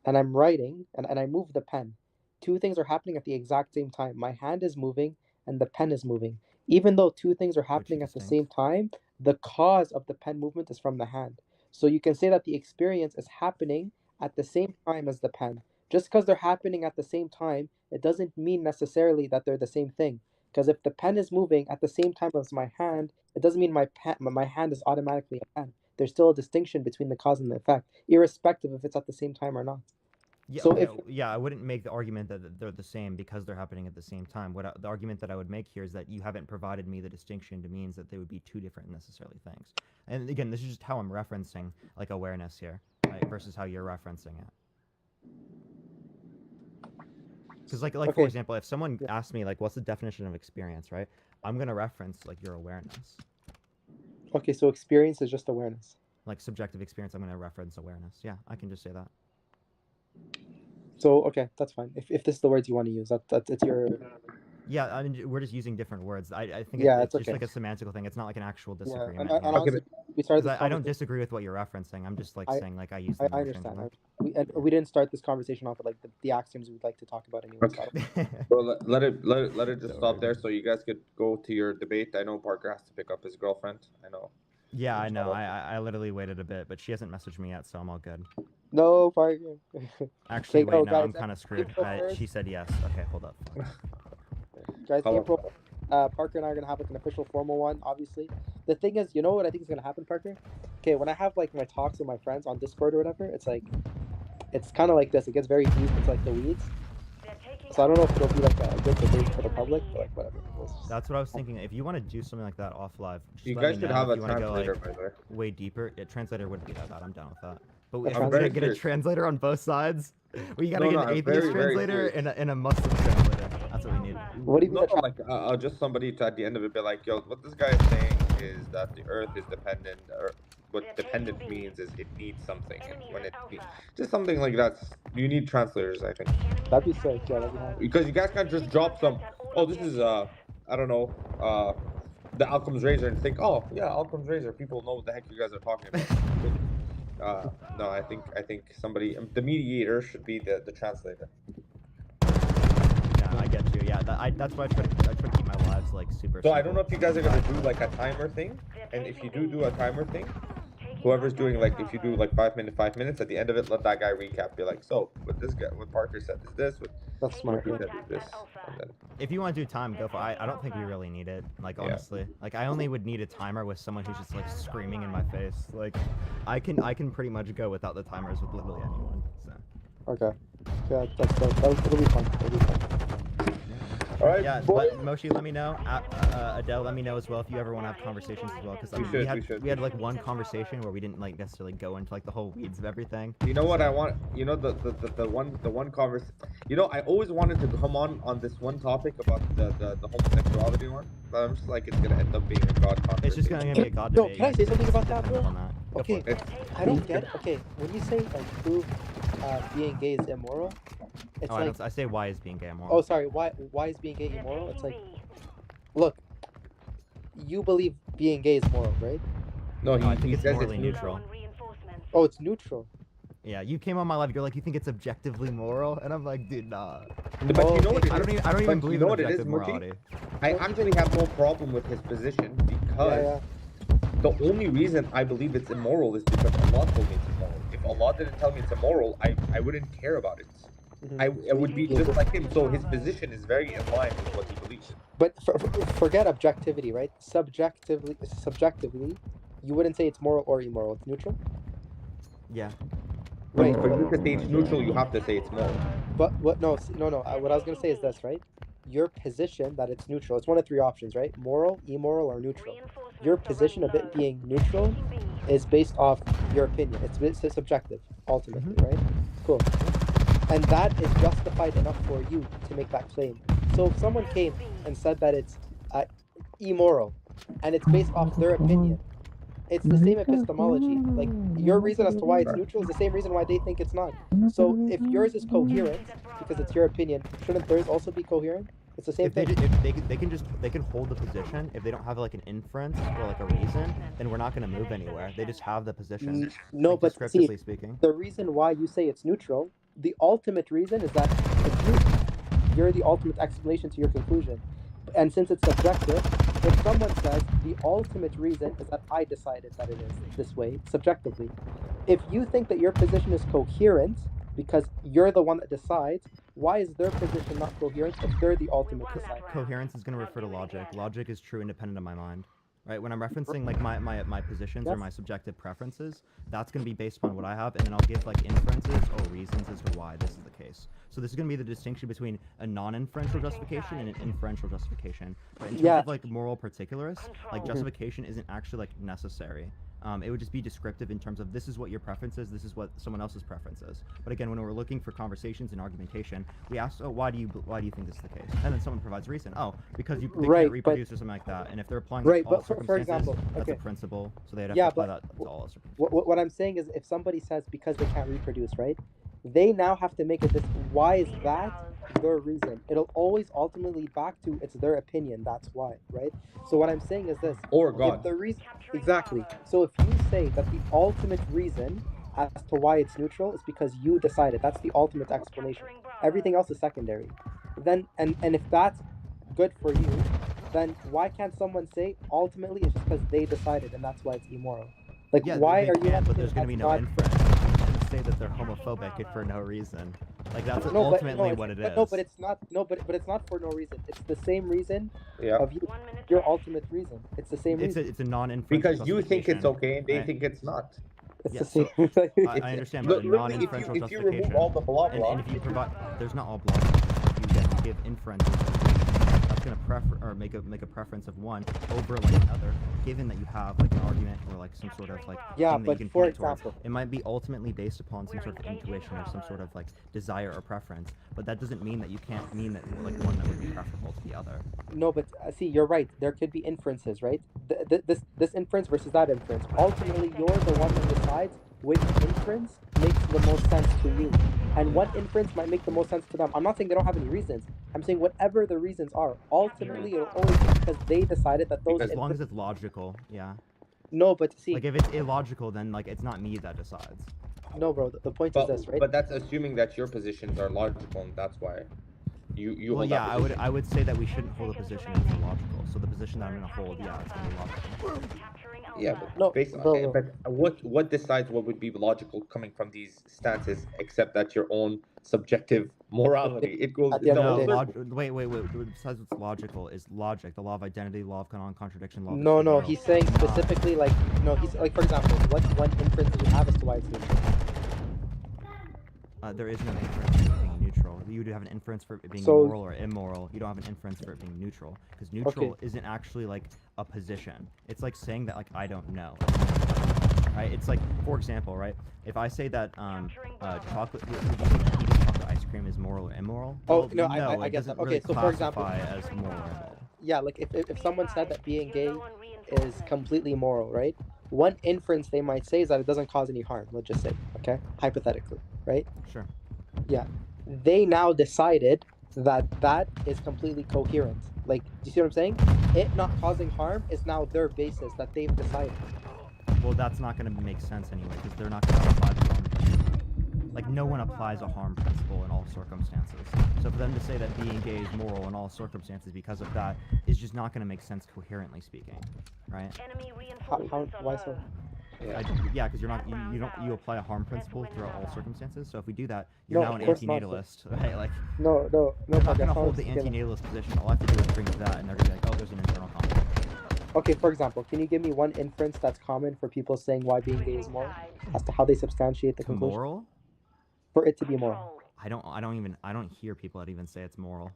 and I'm writing, and I move the pen, two things are happening at the exact same time. My hand is moving, and the pen is moving. Even though two things are happening at the same time, the cause of the pen movement is from the hand. So you can say that the experience is happening at the same time as the pen. Just because they're happening at the same time, it doesn't mean necessarily that they're the same thing. Because if the pen is moving at the same time as my hand, it doesn't mean my hand is automatically a pen. There's still a distinction between the cause and the effect, irrespective if it's at the same time or not. Yeah, So okay, yeah, I wouldn't make the argument that they're the same because they're happening at the same time. The argument that I would make here is that you haven't provided me the distinction to means that they would be two different necessarily things. And again, this is just how I'm referencing like awareness here, right, versus how you're referencing it. Because like for example, if someone asks me like, what's the definition of experience, right? I'm gonna reference like your awareness. Okay, so experience is just awareness. Like subjective experience, I'm gonna reference awareness. Yeah, I can just say that. So okay, that's fine. If this is the words you want to use, it's your. Yeah, I mean, we're just using different words. I think Yeah, it's it's just okay. like a semantical thing. It's not like an actual Yeah, disagreement. and you know? honestly, we started this I don't conversation- disagree with what you're referencing. I'm just like saying like I use I them understand. interchangeably. We didn't start this conversation off with like the axioms we'd like to talk about anyway. So I don't- Well, let it just stop there so you guys could go to your debate. I know Parker has to pick up his girlfriend. I know. Yeah, I know. I literally waited a bit, but she hasn't messaged me yet, so I'm all good. No, Parker. Actually, Okay, wait, oh, no, guys, I'm kind of screwed. April 1st. She said yes. Okay, hold up. Guys, Hello. April, Parker and I are gonna have like an official formal one. Obviously, the thing is, you know what I think is gonna happen, Parker? Okay, when I have like my talks with my friends on Discord or whatever, it's like, it's kind of like this. It gets very deep. It's like the weeds. So I don't know if it'll be like a good debate for the public, but like whatever. That's what I was thinking. If you want to do something like that off live, just You let guys me should know have if a you wanna go, translator, like, by the way. way deeper. Yeah, translator wouldn't be that bad. I'm down with that. But A if I'm gonna translator? get a curious. translator on both sides, we gotta No, get no, an I'm atheist very, very translator curious. and a Muslim translator. That's what we need. What do you mean? No, like just somebody to at the end of it be like, yo, what this guy is saying is that the Earth is dependent, or what dependent means is it needs something, and when it needs, just something like that. You need translators, I think, That'd be sick. Yeah, that'd be nice. because you guys can't just drop some. Oh, this is I don't know, the Occam's razor, and think, oh yeah, Occam's razor. People know what the heck you guys are talking about. No, I think somebody, the mediator should be the translator. Yeah, I I get you. Yeah, that's why I try to keep my lives like super. So I don't know if you guys are gonna simple. do like a timer thing, and if you do a timer thing, whoever's doing like if you do like 5 minutes, at the end of it, let that guy recap. Be like, so what Parker said is this, what That's smart. Ricky said is this, and then If you want to do time, go for it. I don't think we really need it. Like honestly, like I only would need a timer with someone who's just like screaming in my face. Like I can pretty much go without the timers with literally anyone. So. Okay. Yeah, that's dope. It'll be fun. It'll be fun. All right, Yeah, Moshi, let me know. Adele, let me know as well if you ever want to have conversations as well, because we had like one conversation where we didn't like necessarily go into like the whole weeds of everything. you know what I want? You know the one conversation. You know, I always wanted to come on this one topic about the homosexuality one, but I'm just like it's gonna end up being a god conversation. It's just gonna be a god No, debate. can I say something about that, bro? On that. Go Okay, for it. I don't get it. Okay, when you say like prove being gay is immoral, it's like I say why is being gay immoral. oh sorry, why is being gay immoral? It's like, look, you believe being gay is moral, right? No, I think he it's says morally it's neutral. Oh, it's neutral. Yeah, you came on my live. You're like, you think it's objectively moral, and I'm like, dude, nah. But you know what it is? I don't even But believe you know in what it is, objective Murti? morality. I actually have no problem with his position because the only reason I believe it's immoral is because Allah told me it's immoral. If Allah didn't tell me it's immoral, I wouldn't care about it. I would be just like him. So his position is very in line with what he believes. But forget objectivity, right? Subjectively, you wouldn't say it's moral or immoral. It's neutral. Yeah. Right. For you to say it's neutral, you have to say it's moral. But what? No. What I was gonna say is this, right? Your position that it's neutral. It's one of three options, right? Moral, immoral, or neutral. Your position of it being neutral is based off your opinion. It's subjective, ultimately, right? Cool. And that is justified enough for you to make that claim. So if someone came and said that it's immoral, and it's based off their opinion, it's the same epistemology. Like your reason as to why it's neutral is the same reason why they think it's not. So if yours is coherent because it's your opinion, shouldn't theirs also be coherent? It's the same thing. They can hold the position. If they don't have like an inference or like a reason, then we're not gonna move anywhere. They just have the position. No, like, but see, descriptively speaking. the reason why you say it's neutral, the ultimate reason is that it's neutral. You're the ultimate explanation to your conclusion. And since it's subjective, if someone says the ultimate reason is that I decided that it is this way, subjectively, if you think that your position is coherent because you're the one that decides, why is their position not coherent if they're the ultimate decider? Coherence is going to refer to logic. Logic is true independent of my mind. Right? When I'm referencing like my positions or my subjective preferences, that's going to be based upon what I have, and then I'll give like inferences or reasons as to why this is the case. So this is going to be the distinction between a non-inferential justification and an inferential justification. But in terms of like moral particularists, like justification isn't actually like necessary. It would just be descriptive in terms of this is what your preference is, this is what someone else's preference is. But again, when we're looking for conversations and argumentation, we ask, oh, why do you think this is the case? And then someone provides a reason. Oh, because they can't reproduce or something like that. And if they're applying Right, to all but for circumstances, example, that's okay. a principle. So they'd have Yeah, to apply but that to all circumstances. what I'm saying is if somebody says because they can't reproduce, right? They now have to make it this. Why is that their reason? It'll always ultimately lead back to it's their opinion. That's why, right? So what I'm saying is this. Or God. If the reason exactly. So if you say that the ultimate reason as to why it's neutral is because you decided, that's the ultimate explanation. Everything else is secondary. Then and if that's good for you, then why can't someone say ultimately it's just because they decided and that's why it's immoral? Like Yeah, why they are you? can, but there's going to be no not... inference. You shouldn't say that they're homophobic for no reason. Like that's ultimately what it is. No, but it's not. No, but it's not for no reason. It's the same reason of your ultimate reason. It's the same reason. It's a non-inference. Because you think it's okay and they right? think it's not. It's Yeah, the same. so I understand, but a Literally, non-inferential if you justification. remove all the blah blah, and if you provide, there's not all blah. You give inferences. That's gonna prefer or make a preference of one over like another, given that you have like an argument or like some sort of like thing that you can point towards. It might be ultimately based upon some sort of intuition or some sort of like desire or preference, but that doesn't mean that you can't mean that like one that would be preferable to the other. No, but see, you're right. There could be inferences, right? This inference versus that inference. Ultimately, you're the one that decides which inference makes the most sense to you, and what inference might make the most sense to them. I'm not saying they don't have any reasons. I'm saying whatever the reasons are, ultimately it'll always be because they decided that those. As long as it's logical, yeah. No, but see, like if it's illogical, then like it's not me that decides. No, bro. The point is this, right? But that's assuming that your positions are logical, and that's why. You Well, hold yeah, that I would say that we shouldn't hold a position that's illogical. So the position that I'm gonna hold, yeah, it's gonna be logical. Yeah, but No, based on, bro. but what decides what would be logical coming from these stances, except that your own subjective morality? It goes At the it's end a of the whole day. circle. Wait. What besides what's logical is logic. The law of identity, law of non-contradiction, law of No, extreme no, evil. he's saying specifically like no, he's like for example, what's one inference that you have as to why it's neutral? There is no inference for it being neutral. You do have an inference for it being So- moral or immoral. You don't have an inference for it being neutral, because neutral isn't actually like a position. It's like saying that like I don't know. Right? It's like, for example, right? If I say that chocolate, eating chocolate ice cream is moral or immoral. Oh, well, no, I it get that. doesn't Okay, really so for example- classify as moral or immoral. Yeah, like if someone said that being gay is completely immoral, right? One inference they might say is that it doesn't cause any harm, let's just say, okay? Hypothetically, right? Sure. Yeah. They now decided that that is completely coherent. Like, do you see what I'm saying? It not causing harm is now their basis that they've decided. Well, that's not going to make sense anyway, because they're not going to apply the harm principle. Like, no one applies a harm principle in all circumstances. So for them to say that being gay is moral in all circumstances because of that is just not going to make sense coherently speaking, right? Why so? Yeah, because you apply a harm principle throughout all circumstances. So if we do that, you're No, now an of course not. anti-natalist, right? Like, No, they're not Parker, going to that's hold the not what I'm anti-natalist position. All I have to do is bring to that, and they're going to be like, oh, there's an internal conflict. Okay, for example, can you give me one inference that's common for people saying why being gay is moral, as to how they substantiate the conclusion? Moral? For it to be moral. I don't hear people that even say it's moral.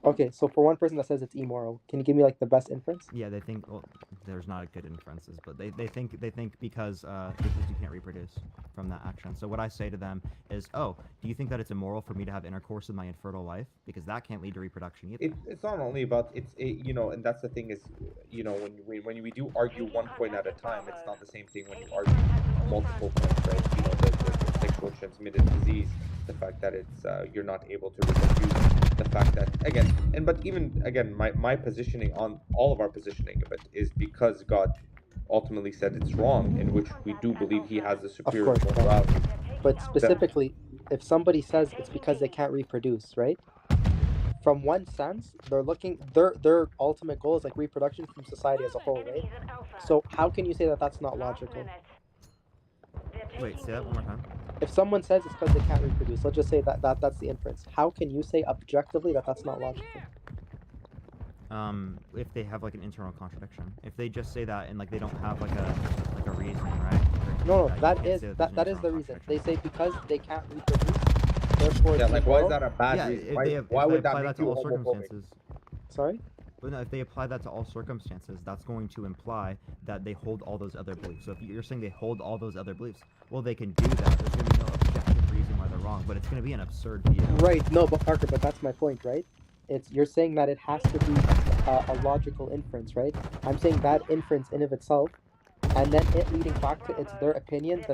Okay, so for one person that says it's immoral, can you give me like the best inference? Yeah, they think, well, there's not good inferences, but they think because you can't reproduce from that action. So what I say to them is, oh, do you think that it's immoral for me to have intercourse with my infertile wife? Because that can't lead to reproduction either. It's not only about and that's the thing is, when we do argue one point at a time, it's not the same thing when you argue multiple points, right? The sexual transmitted disease, the fact that it's you're not able to reproduce, the fact that my positioning on all of our positioning of it is because God ultimately said it's wrong, in which we do believe He has a superior morality. But specifically, if somebody says it's because they can't reproduce, right? From one sense, they're looking their ultimate goal is like reproduction from society as a whole, right? So how can you say that that's not logical? Wait, say that one more time. If someone says it's because they can't reproduce, let's just say that's the inference. How can you say objectively that that's not logical? If they have like an internal contradiction, if they just say that and like they don't have like a reason, right? No, you that can't is say there's that an is the internal reason. They say because they can't reproduce, therefore. Yeah, it's like why is immoral. that a bad Yeah, reason? if Why, they why apply would that that make to you all homophobic? circumstances. Sorry? But no, if they apply that to all circumstances, that's going to imply that they hold all those other beliefs. So if you're saying they hold all those other beliefs, well, they can do that. There's going to be no objective reason why they're wrong, but it's going to be an absurd view. Right. No, but Parker, but that's my point, right? You're saying that it has to be a logical inference, right? I'm saying that inference in of itself, and then it leading back to it's their opinion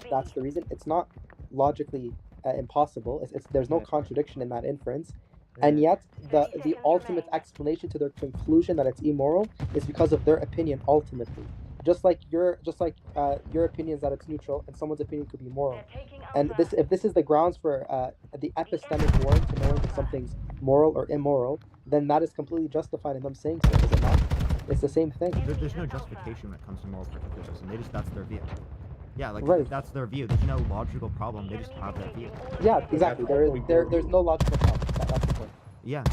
that's the reason. It's not logically impossible. There's no contradiction in that inference, and yet the ultimate explanation to their conclusion that it's immoral is because of their opinion ultimately. Just like your opinion is that it's neutral, and someone's opinion could be moral. And if this is the grounds for the epistemic warrant to knowing if something's moral or immoral, then that is completely justified in them saying so, is it not? It's the same thing. There's no justification when it comes to moral particularism. That's their view. Yeah, like Right. if that's their view. There's no logical problem. They just have that view. Yeah, exactly. There's no logical problem. That's the point. Yeah.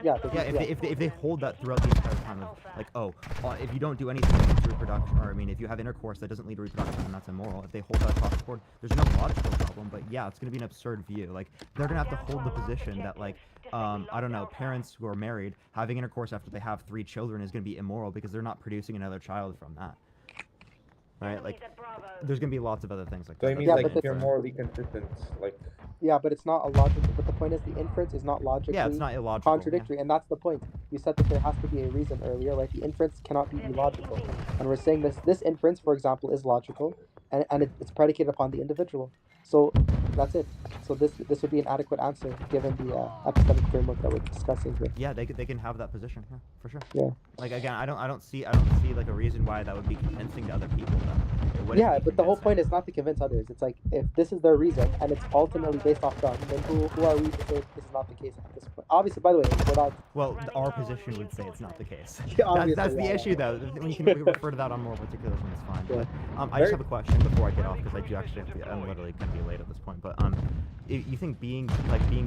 Yeah. If they hold that throughout the entire time of like, oh, if you don't do anything that leads to reproduction, or I mean, if you have intercourse that doesn't lead to reproduction, then that's immoral. If they hold that across the board, there's no logical problem. But yeah, it's gonna be an absurd view. Like they're gonna have to hold the position that like, I don't know, parents who are married having intercourse after they have 3 children is gonna be immoral because they're not producing another child from that. Right? Like, there's gonna be lots of other things like So that. I mean, like if you're morally consistent, like. Yeah, but it's not a logical. But the point is, the inference is not logically Yeah, it's not illogical, contradictory, and that's the point. You said that there has to be a reason earlier, right? The inference cannot be illogical, and we're saying this inference, for example, is logical, and it's predicated upon the individual. So That's it. So this would be an adequate answer given the epistemic framework that we're discussing here. Yeah, they can have that position. Yeah, for sure. Yeah. Like again, I don't see like a reason why that would be convincing to other people. Though. It wouldn't Yeah, be but the whole convincing. point is not to convince others. It's like if this is their reason and it's ultimately based off God, then who are we to say this is not the case at this point? Obviously, by the way, without Well, our position would say it's not the case. Yeah, obviously, that's the yeah. issue, though. When you can refer to that on more particulars, then it's fine. Yeah. But, I just have a question before I get off because I do actually have to. I'm literally going to be late at this point. But you think being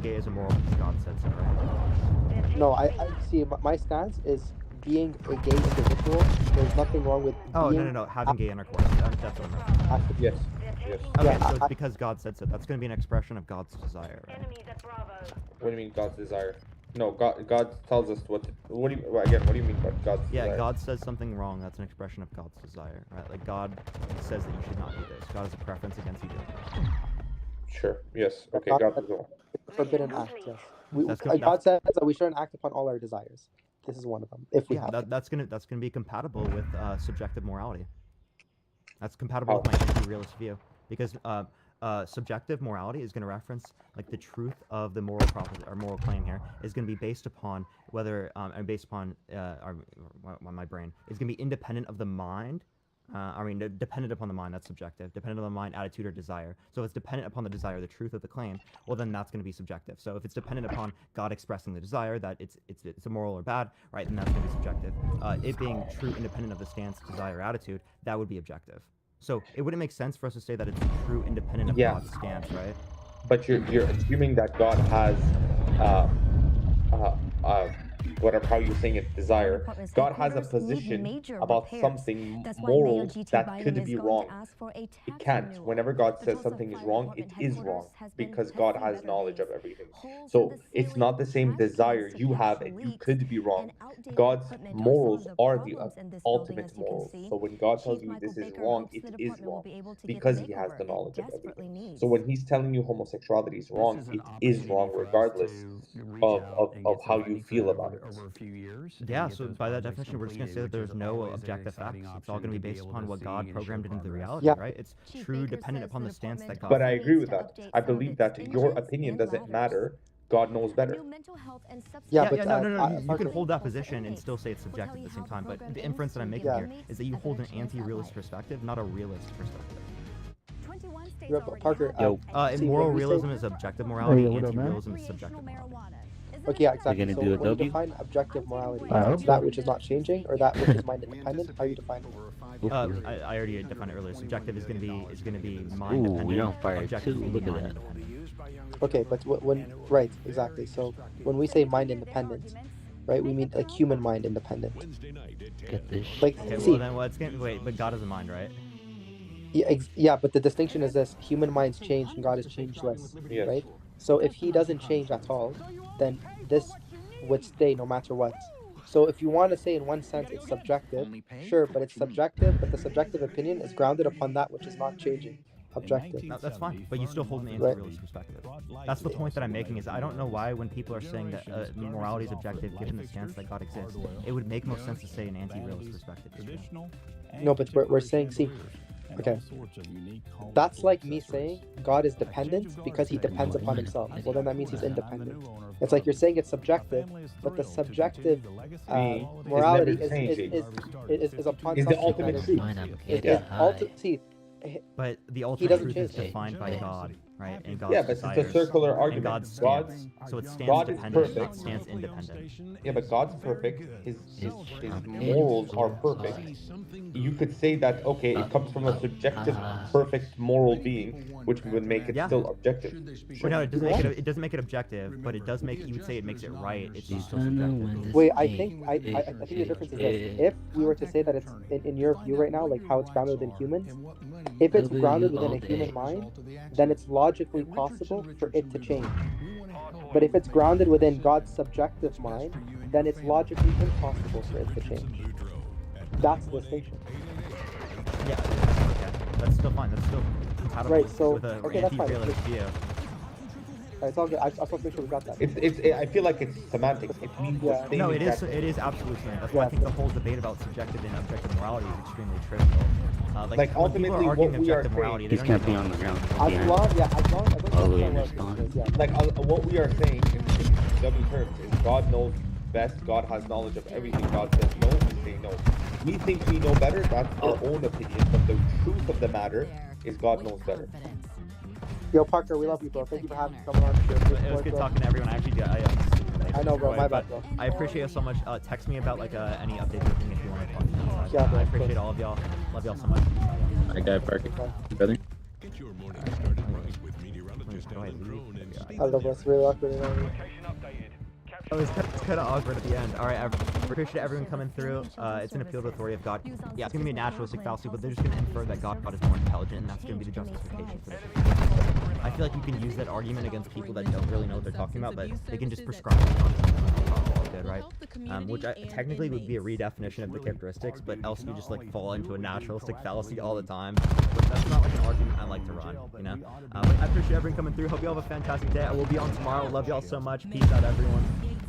gay is immoral because God said so, right? No, I see. My stance is being a gay individual. There's nothing wrong with. Oh being, no, having gay intercourse. That's what I'm referring to. Yes. Yes. Okay, Yeah, so it's because God said so. That's going to be an expression of God's desire, right? What do you mean God's desire? No, God tells us what. What do you mean by God's desire? Yeah, God says something wrong. That's an expression of God's desire, right? Like God says that you should not do this. God has a preference against you doing this. Sure. Yes. Okay. God- God is wrong. It's a forbidden act. Yes. That's good. God says that we shouldn't act upon all our desires. This is one of them. If we have. That's gonna be compatible with subjective morality. That's compatible with my anti-realist view because subjective morality is going to reference like the truth of the moral proposition or moral claim here is going to be based upon whether and based upon my brain is going to be independent of the mind. Dependent upon the mind, that's subjective. Dependent on the mind, attitude, or desire. So if it's dependent upon the desire, the truth of the claim, well then that's going to be subjective. So if it's dependent upon God expressing the desire that it's immoral or bad, right, then that's going to be subjective. It being true, independent of the stance, desire, attitude, that would be objective. So it wouldn't make sense for us to say that it's true, independent of God's stance, right? But you're assuming that God has whatever how you're saying it, desire. God has a position about something moral that could be wrong. It can't. Whenever God says something is wrong, it is wrong because God has knowledge of everything. So it's not the same desire you have and you could be wrong. God's morals are the ultimate morals. So when God tells you this is wrong, it is wrong because he has the knowledge of everything. So when he's telling you homosexuality is wrong, it is wrong regardless of how you feel about it. Yeah, so by that definition, we're just going to say that there's no objective facts. It's all going to be based upon what God programmed into the reality, right? It's true, dependent upon the stance that God. But I agree with that. I believe that your opinion doesn't matter. God knows better. Yeah, no. You can hold that position and still say it's subjective at the same time. But the inference that I'm making here is that you hold an anti-realist perspective, not a realist perspective. Parker. Moral realism is objective morality. Anti-realism is subjective morality. Okay, yeah, exactly. You're So gonna do a when you W? define objective morality, I hope it's that which is not changing or that which is mind independent. How you define it? I already defined it earlier. Subjective is going to be mind dependent. Ooh, you're on fire Objective too. is Look gonna at be that. mind independent. Okay, but right, exactly. So when we say mind independent, right, we mean like human mind independent. Get this. Like, Okay, see, well then, it's going to wait. But God has a mind, right? yeah, but the distinction is this: human minds change and God is changeless, Yes. right? So if he doesn't change at all, then this would stay no matter what. So if you want to say in one sense it's subjective, sure, but it's subjective, but the subjective opinion is grounded upon that which is not changing. Objective. No, that's fine, but you still hold an Right. anti-realist perspective. That's the point that I'm making. Is I don't know why when people are saying that morality is objective, given the stance that God exists, it would make most sense to say an anti-realist perspective. No, but we're saying, see, okay, that's like me saying God is dependent because he depends upon himself. Well, then that means he's independent. It's like you're saying it's subjective, but the subjective morality is upon Is the something ultimate that truth. See, But the he ultimate doesn't truth is change. defined by God, right? And God's Yeah, but it's desires, a circular and argument. God's stance. So it stands God is dependent, not perfect. stands independent. Yeah, but God's perfect. His morals are perfect. You could say that okay, it comes from a subjective, perfect moral being, which would make it still objective. Well, no, it doesn't make it objective, but it does make. You would say it makes it right. It's just still subjective. Wait, I think the difference is this: if we were to say that it's in your view right now, like how it's grounded within humans, if it's grounded within a human mind, then it's logically possible for it to change. But if it's grounded within God's subjective mind, then it's logically impossible for it to change. That's the distinction. Yeah, okay. That's still fine. That's still compatible Right, so with a okay, that's fine. anti-realist view. It's all good. I just want to make sure we got that. I feel like it's semantics. It means the same No, it is. exact- It is absolutely semantic. That's why I think the whole debate about subjective and objective morality is extremely trivial. Like, when people ultimately, are arguing what we are objective morality, saying- they These don't can't even be know on the what ground. it is. All the way in response. Like what we are saying in dummy terms is God knows best. God has knowledge of everything. God says no, we say no. We think we know better. That's our own opinion. But the truth of the matter is God knows better. Yo, Parker, we love you, bro. Thank you for having coming on. It was good talking to everyone. I actually, I know, bro. My but bad, bro. I appreciate it so much. Text me about like any updates or anything if you want to talk to me. Yeah, bro, I of appreciate course. all of y'all. Love y'all so much. I got Parker. Brother. I don't know, bro. It's really awkward. You know? Oh, it's kind of awkward at the end. All right, I appreciate everyone coming through. It's an appeal to authority of God. Yeah, it's gonna be a naturalistic fallacy, but they're just gonna infer that God is more intelligent, and that's gonna be the justification for this. I feel like you can use that argument against people that don't really know what they're talking about, but they can just prescribe the concept. All good, right? Which technically would be a redefinition of the characteristics, but else you just like fall into a naturalistic fallacy all the time. But that's not like an argument I like to run, you know. But I appreciate everyone coming through. Hope you all have a fantastic day. I will be on tomorrow. Love y'all so much. Peace out, everyone.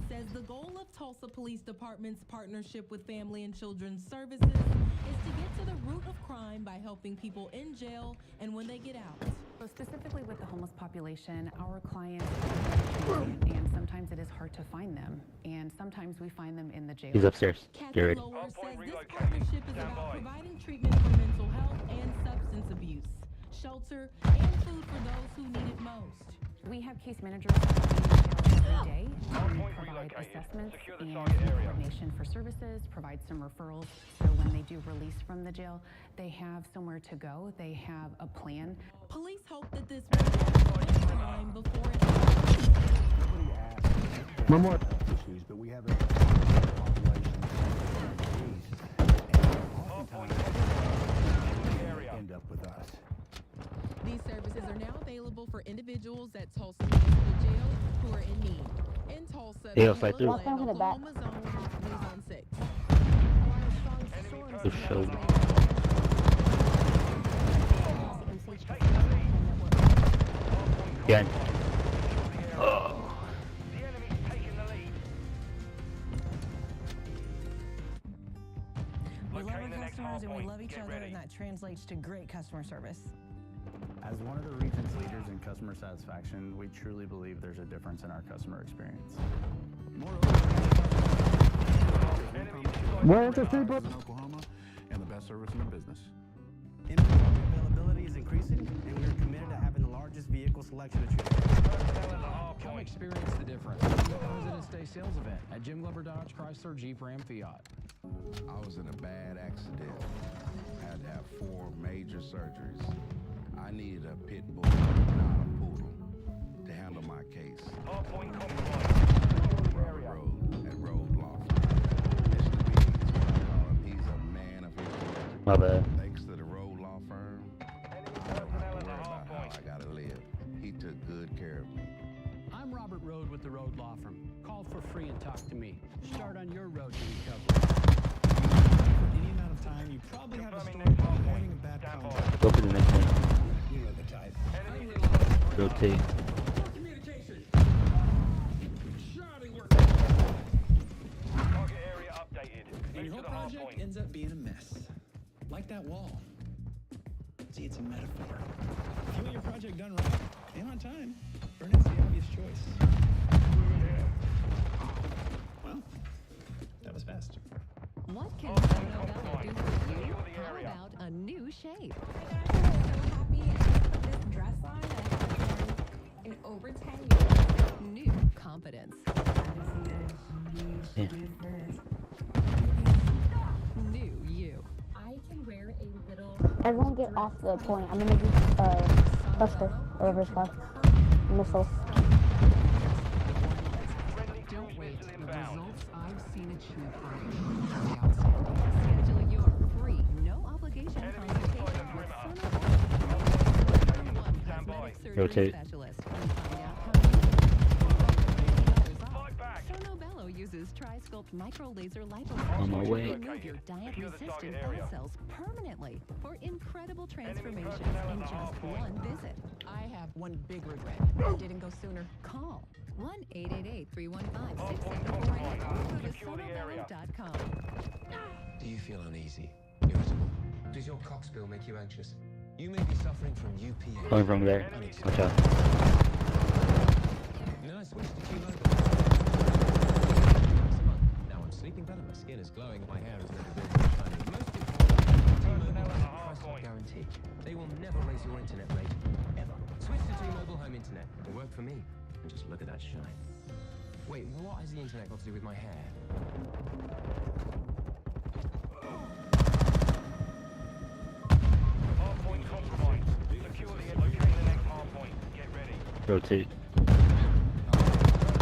Says the goal of Tulsa Police Department's partnership with Family and Children's Services is to get to the root of crime by helping people in jail and when they get out. So specifically with the homeless population, our clients are and sometimes it is hard to find them, and sometimes we find them in the jail. He's upstairs. Get ready. Lower says this partnership is about providing treatment for mental health and substance abuse, shelter, and food for those who need it most. We have case managers every day provide assessments and coordination for services, provide some referrals, so when they do release from the jail, they have somewhere to go, they have a plan. Police hope that this will prevent crime before it happens. One more. Issues, but we have a population end up with us. These services are now available for individuals at Tulsa Municipal Jail who are in need. In Tulsa, Yeah, it's right through. Oklahoma Zone, News on 6. The show. Yeah. We love our customers and we love each other, and that translates to great customer service. As one of the region's leaders in customer satisfaction, we truly believe there's a difference in our customer experience. Where is the people? In Oklahoma, and the best service in the business. Inventory availability is increasing, and we are committed to having the largest vehicle selection at your Come experience the difference at the President's Day sales event at Jim Glover Dodge, Chrysler, Jeep, Ram, Fiat. I was in a bad accident. I had to have 4 major surgeries. I needed a pit bull, not a poodle, to handle my case. Robert Road at Road Law Firm. Mr. Biggs, what I call him, he's a man of his word. My bad. Thanks to the Road Law Firm, I don't have to worry about how I gotta live. He took good care of me. I'm Robert Road with the Road Law Firm. Call for free and talk to me. Start on your road to recovery. For any amount of time, you probably have a story about owning a bad conduct. Go for the next one. You know the type. Rotate. And your whole project ends up being a mess. Like that wall. See, it's a metaphor. If you want your project done right and on time, Burnett's the obvious choice. Well, that was fast. What can Sono Bella do for you? How about a new shape? Dress on in over 10 years. New confidence. Yeah. New you. I can wear a little. Everyone get off the point. I'm gonna do Buster or reverse class missile. Don't wait. The results I've seen achieve for you. Outstanding. Schedule your free, no obligation consultation with Sono Cosmetic Surgery Rotate. Specialist. And find out how you can Sono Bello uses TriSculpt micro laser On my liposuction way. to remove your diet-resistant fat cells permanently for incredible transformations in just one visit. I have one big regret. I didn't go sooner. Call 1-888-315-6748 or go to sonobello.com. Do you feel uneasy, irritable? Does your cock spill make you anxious? You may be suffering from UPA. Going from there. Watch out. No, I switched to T-Mobile. Now I'm sleeping better, my skin is glowing, and my hair is never been shiny. Most importantly, T-Mobile has a price guarantee. They will never raise your internet rate, ever. Switch to T-Mobile Home Internet. It worked for me. And just look at that shine. Wait, what has the internet got to do with my hair? Hardpoint compromised. Securely locating the next hardpoint. Get ready. Rotate.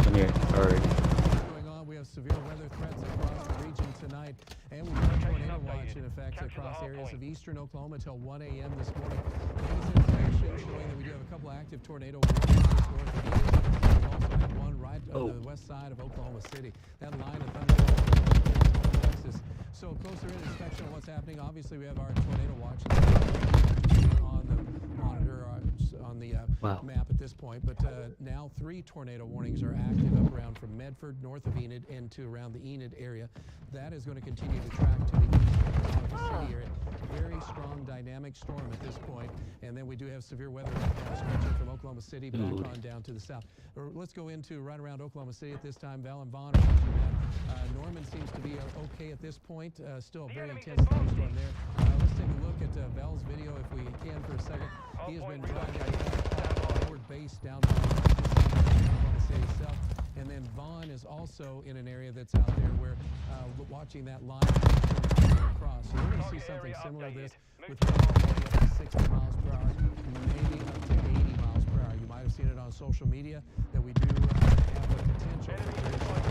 Come here. Already. Going on, we have severe weather threats across the region tonight, and we've got tornado watch in effect across areas of eastern Oklahoma till 1 a.m. this morning. Latest information showing that we do have a couple active tornado warnings just north of Phoenix. We also have one right on the west side of Oklahoma City. That line of thunder Texas. So closer in inspection of what's happening. Obviously, we have our tornado watch on the monitor on the map at this point, but now 3 tornado warnings are active up around from Medford, north of Enid, and to around the Enid area. That is going to continue to track to the east of the city area. Very strong dynamic storm at this point, and then we do have severe weather stretching from Oklahoma City back on down to the south. Let's go into right around Oklahoma City at this time. Val and Vaughn are watching that. Norman seems to be okay at this point. Still a very intense thunderstorm there. Let's take a look at Val's video if we can for a second. He has been driving forward base down to Oklahoma City south. And then Vaughn is also in an area that's out there where watching that line across. So we're going to see something similar to this with winds up to 60 miles per hour, maybe up to 80 miles per hour. You might have seen it on social media that we do have the potential for very strong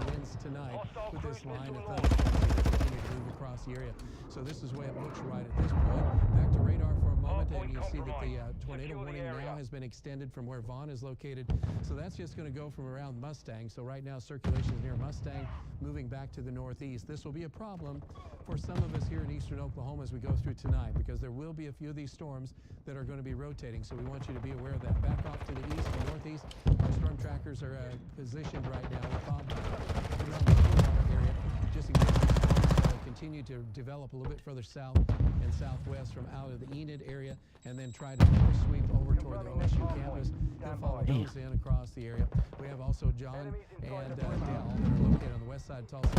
winds tonight with this line of thunder continue to move across the area. So this is the way it looks right at this point. Back to radar for a moment, and you see that the tornado warning now has been extended from where Vaughn is located. So that's just going to go from around Mustang. So right now circulation is near Mustang, moving back to the northeast. This will be a problem for some of us here in eastern Oklahoma as we go through tonight, because there will be a few of these storms that are going to be rotating. So we want you to be aware of that. Back off to the east and northeast. Our storm trackers are positioned right now with Bob around the area, just in case these storms continue to develop a little bit further south and southwest from out of the Enid area, and then try to sweep over toward the OSU campus. They'll follow those in across the area. We have also John and Dale that are located on the west side of Tulsa,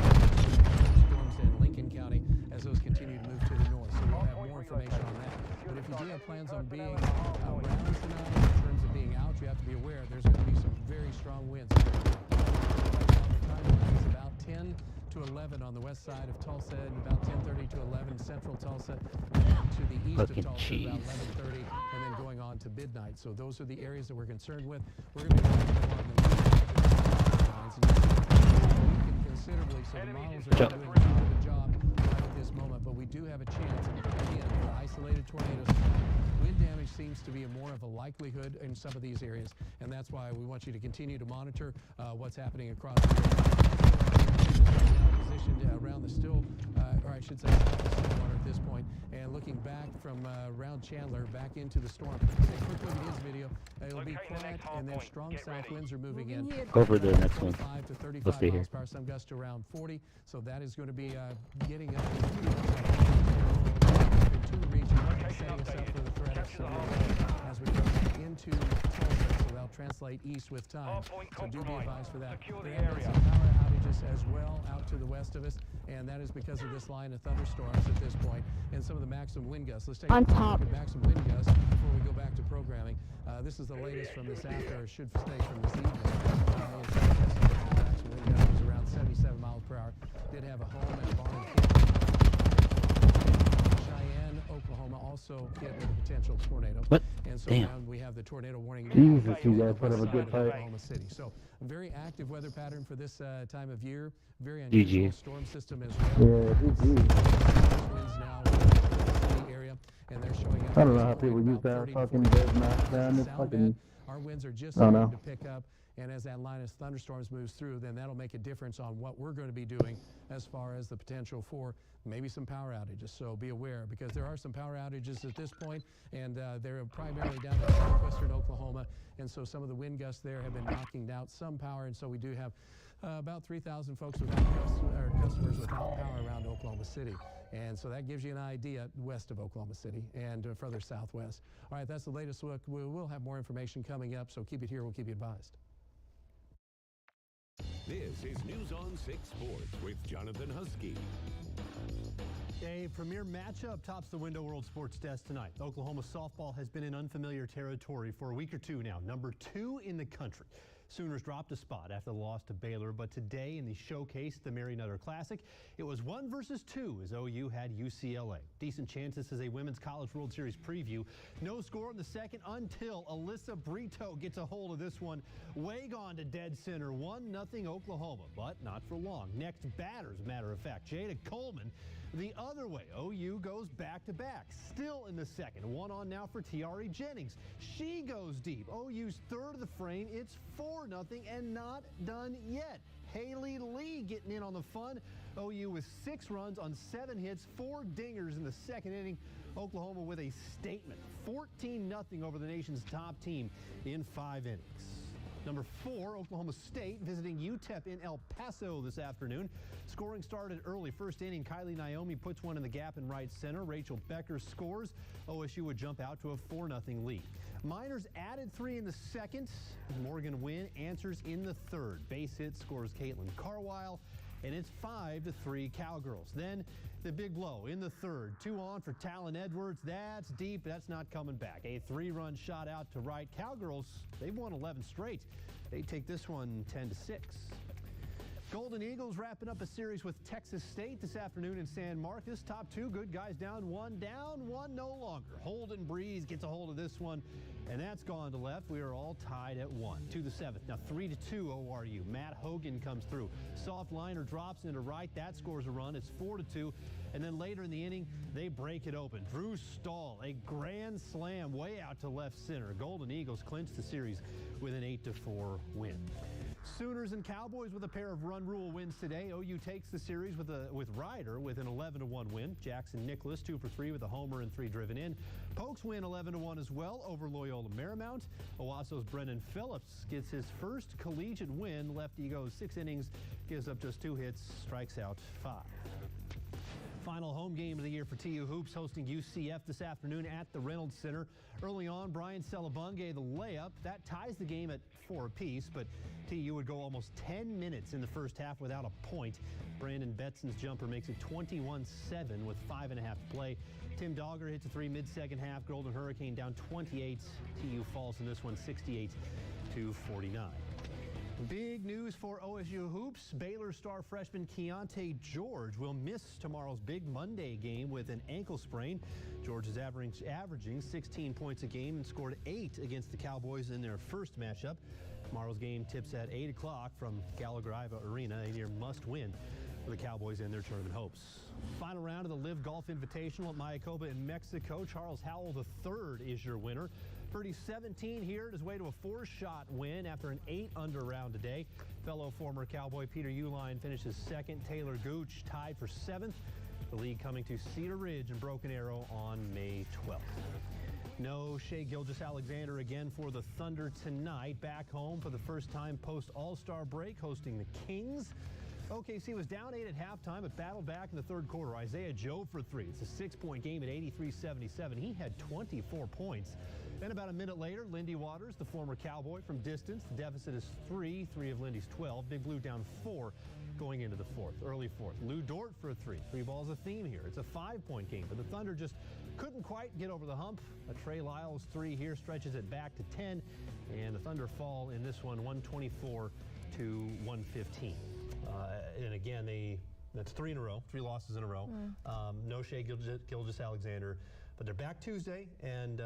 storms in Lincoln County as those continue to move to the north. So we'll have more information on that. But if you do have plans on being around tonight in terms of being out, you have to be aware there's going to be some very strong winds. The time is about 10 to 11 on the west side of Tulsa, and about 10:30 to 11 central Tulsa, and to the east of Tulsa about 11:30, and then going on to midnight. So those are the areas that we're concerned with. We're going to be working on the lines, and considerably, so the models are doing a good job right at this moment, but we do have a chance, again, for isolated tornadoes. Wind damage seems to be more of a likelihood in some of these areas, and that's why we want you to continue to monitor what's happening across the area. Positioned around the still, or I should say, Stillwater at this point, and looking back from around Chandler back into the storm. Take a quick look at his video. It'll be quiet, and then strong south winds are moving in. Go for the next one. 5 to 35 Let's see miles here. per hour, some gusts to around 40. So that is going to be getting up to the region, setting us up for the threat of severe weather as we go into Tulsa. So they'll translate east with time. So do be advised for that. There have been some power outages as well out to the west of us, and that is because of this line of thunderstorms at this point and some of the maximum wind gusts. Let's take a look at maximum wind gusts before we go back to programming. This is the latest from this after, or should stay from this evening. Maximum wind gust was around 77 miles per hour. Did have a home and a barn. Cheyenne, Oklahoma, also hit with a potential tornado. What? And so Damn. now we have the tornado warning. Jesus, you guys put up a good fight. Oklahoma City. So a very active weather pattern for this time of year. Very unusual storm system as well. Yeah, GG. Winds now in the city area, and they're showing up. I don't know how people use that fucking dead knockdown. It's fucking Our winds are just Oh, starting no. to pick up, and as that line of thunderstorms moves through, then that'll make a difference on what we're going to be doing as far as the potential for maybe some power outages. So be aware, because there are some power outages at this point, and they're primarily down in southwestern Oklahoma, and so some of the wind gusts there have been knocking out some power, and so we do have about 3,000 folks without customers without power around Oklahoma City. And so that gives you an idea west of Oklahoma City and further southwest. All right, that's the latest look. We'll have more information coming up, so keep it here. We'll keep you advised. This is News on 6 Sports with Jonathan Husky. A premier matchup tops the Window World Sports Desk tonight. Oklahoma softball has been in unfamiliar territory for a week or two now. Number 2 in the country. Sooners dropped a spot after the loss to Baylor, but today in the showcase, the Mary Nutter Classic, it was 1 versus 2 as OU had UCLA. Decent chances as a Women's College World Series preview. No score in the second until Alyssa Brito gets a hold of this one. Way gone to dead center, 1-0 Oklahoma, but not for long. Next batters, matter of fact, Jada Coleman. The other way, OU goes back-to-back. Still in the second. 1 on now for Tiari Jennings. She goes deep. OU's third of the frame. It's 4-0 and not done yet. Haley Lee getting in on the fun. OU with 6 runs on 7 hits, 4 dingers in the second inning. Oklahoma with a statement. 14-0 over the nation's top team in 5 innings. Number 4, Oklahoma State visiting UTEP in El Paso this afternoon. Scoring started early. First inning, Kylie Naomi puts one in the gap in right center. Rachel Becker scores. OSU would jump out to a 4-0 lead. Miners added 3 in the second. Morgan Wynn answers in the third. Base hit scores Caitlin Carwile, and it's 5-3 Cowgirls. Then the big blow in the third. 2 on for Talon Edwards. That's deep. That's not coming back. A 3-run shot out to right. Cowgirls, they've won 11 straight. They take this one 10-6. Golden Eagles wrapping up a series with Texas State this afternoon in San Marcos. Top 2 good guys down 1 no longer. Holden Breeze gets a hold of this one, and that's gone to left. We are all tied at 1 to the 7th. Now 3-2 ORU. Matt Hogan comes through. Soft liner drops into right. That scores a run. It's 4-2. And then later in the inning, they break it open. Drew Stahl, a grand slam way out to left center. Golden Eagles clinch the series with an 8-4 win. Sooners and Cowboys with a pair of run rule wins today. OU takes the series with Ryder with an 11-1 win. Jackson Nicholas 2 for 3 with a homer and 3 driven in. Pokes win 11-1 as well over Loyola Marymount. Owasso's Brennan Phillips gets his first collegiate win. Lefty goes 6 innings, gives up just 2 hits, strikes out 5. Final home game of the year for TU Hoops, hosting UCF this afternoon at the Reynolds Center. Early on, Brian Celebunge, the layup. That ties the game at 4 apiece, but TU would go almost 10 minutes in the first half without a point. Brandon Betson's jumper makes it 21-7 with 5.5 to play. Tim Dogger hits a 3 mid-second half. Golden Hurricane down 28. TU falls in this one 68-49. Big news for OSU Hoops. Baylor star freshman Keontae George will miss tomorrow's big Monday game with an ankle sprain. George is averaging 16 points a game and scored 8 against the Cowboys in their first matchup. Tomorrow's game tips at 8 o'clock from Gallagher-Iba Arena, a near must-win for the Cowboys and their tournament hopes. Final round of the Live Golf Invitational at Mayakoba in Mexico. Charles Howell III is your winner. Birdie 17 here at his way to a 4-shot win after an 8-under round today. Fellow former Cowboy Peter Uihlein finishes second. Taylor Gooch tied for 7th. The league coming to Cedar Ridge and Broken Arrow on May 12th. No Shai Gilgeous-Alexander again for the Thunder tonight. Back home for the first time post-All-Star break, hosting the Kings. OKC was down 8 at halftime, but battled back in the third quarter. Isaiah Joe for 3. It's a 6-point game at 83-77. He had 24 points. Then about a minute later, Lindy Waters, the former Cowboy, from distance. The deficit is 3 of Lindy's 12. Big Blue down 4 going into the early fourth. Lou Dort for a 3. 3 balls a theme here. It's a 5-point game, but the Thunder just couldn't quite get over the hump. A Trey Lyles 3 here stretches it back to 10, and the Thunder fall in this one 124 to 115. And again, that's 3 in a row, 3 losses in a row. No Shai Gilgeous-Alexander, but they're back Tuesday, and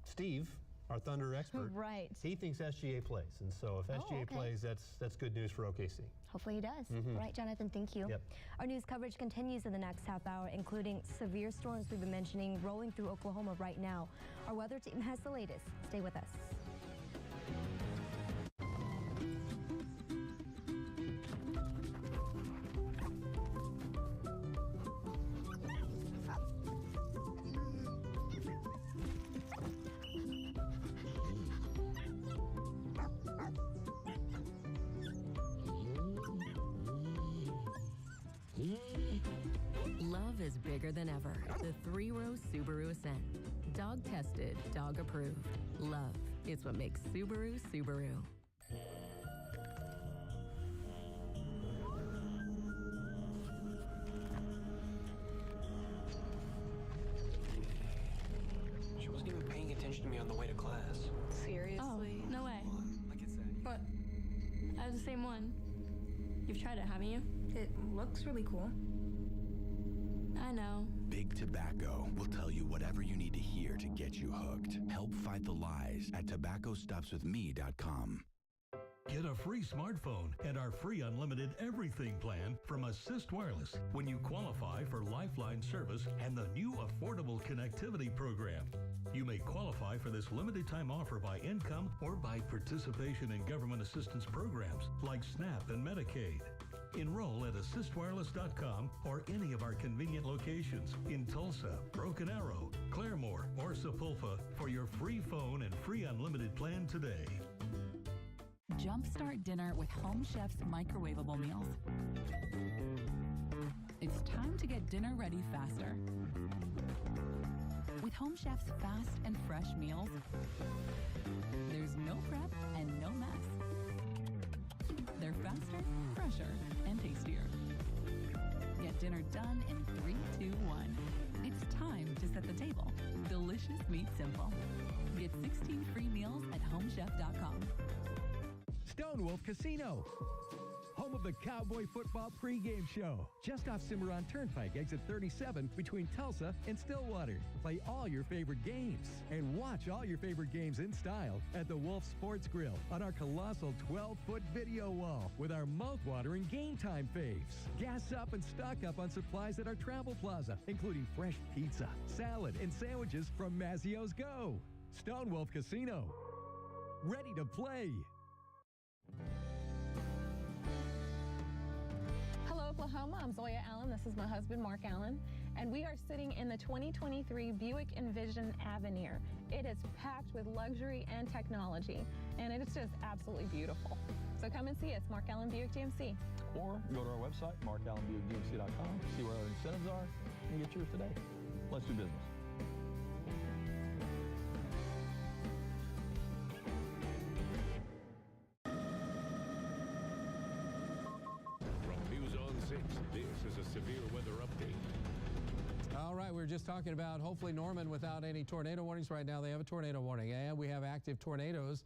Steve, our Thunder expert, right? He thinks SGA plays, and so if SGA plays, that's good news for OKC. Hopefully he does. All right, Jonathan, thank you. Yep. Our news coverage continues in the next half hour, including severe storms we've been mentioning rolling through Oklahoma right now. Our weather team has the latest. Stay with us. love is bigger than ever. The 3-row Subaru Ascent. Dog tested, dog approved. Love. It's what makes Subaru, Subaru. She wasn't even paying attention to me on the way to class. Seriously? Oh, no way. Like it said. But I have the same one. You've tried it, haven't you? It looks really cool. I know. Big Tobacco will tell you whatever you need to hear to get you hooked. Help fight the lies at tobaccostopswithme.com. Get a free smartphone and our free unlimited everything plan from Assist Wireless when you qualify for Lifeline service and the new Affordable Connectivity Program. You may qualify for this limited time offer by income or by participation in government assistance programs like SNAP and Medicaid. Enroll at assistwireless.com or any of our convenient locations in Tulsa, Broken Arrow, Claremore, or Sapulpa for your free phone and free unlimited plan today. Jumpstart dinner with Home Chef's microwavable meals. It's time to get dinner ready faster. With Home Chef's fast and fresh meals, there's no prep and no mess. They're faster, fresher, and tastier. Get dinner done in 3, 2, 1. It's time to set the table. Delicious meat simple. Get 16 free meals at homechef.com. Stonewolf Casino, home of the Cowboy Football pregame show. Just off Cimarron Turnpike, exit 37, between Tulsa and Stillwater. Play all your favorite games and watch all your favorite games in style at the Wolf Sports Grill on our colossal 12-foot video wall with our mouth-watering game time faves. Gas up and stock up on supplies at our Travel Plaza, including fresh pizza, salad, and sandwiches from Mazzio's Go. Stonewolf Casino, ready to play. Hello, Oklahoma. I'm Zoya Allen. This is my husband, Mark Allen. And we are sitting in the 2023 Buick Envision Avenir. It is packed with luxury and technology, and it's just absolutely beautiful. So come and see us, Mark Allen Buick GMC. Or go to our website, markallenbuickgmc.com, see what our incentives are, and get yours today. Let's do business. This is a severe weather update. All right, we were just talking about hopefully Norman without any tornado warnings. Right now they have a tornado warning, and we have active tornadoes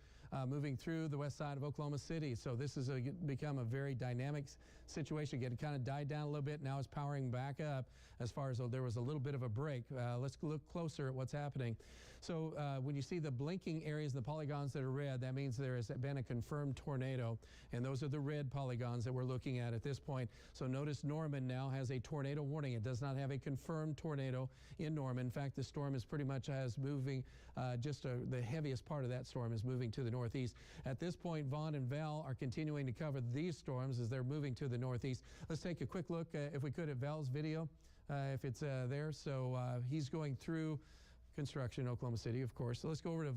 moving through the west side of Oklahoma City. So this has become a very dynamic situation. It kind of died down a little bit. Now it's powering back up as far as there was a little bit of a break. Let's look closer at what's happening. So when you see the blinking areas, the polygons that are red, that means there has been a confirmed tornado. And those are the red polygons that we're looking at this point. So notice Norman now has a tornado warning. It does not have a confirmed tornado in Norman. In fact, the storm is pretty much moving, the heaviest part of that storm is moving to the northeast. At this point, Vaughn and Val are continuing to cover these storms as they're moving to the northeast. Let's take a quick look, if we could, at Val's video, if it's there. So he's going through construction in Oklahoma City, of course. So let's go over to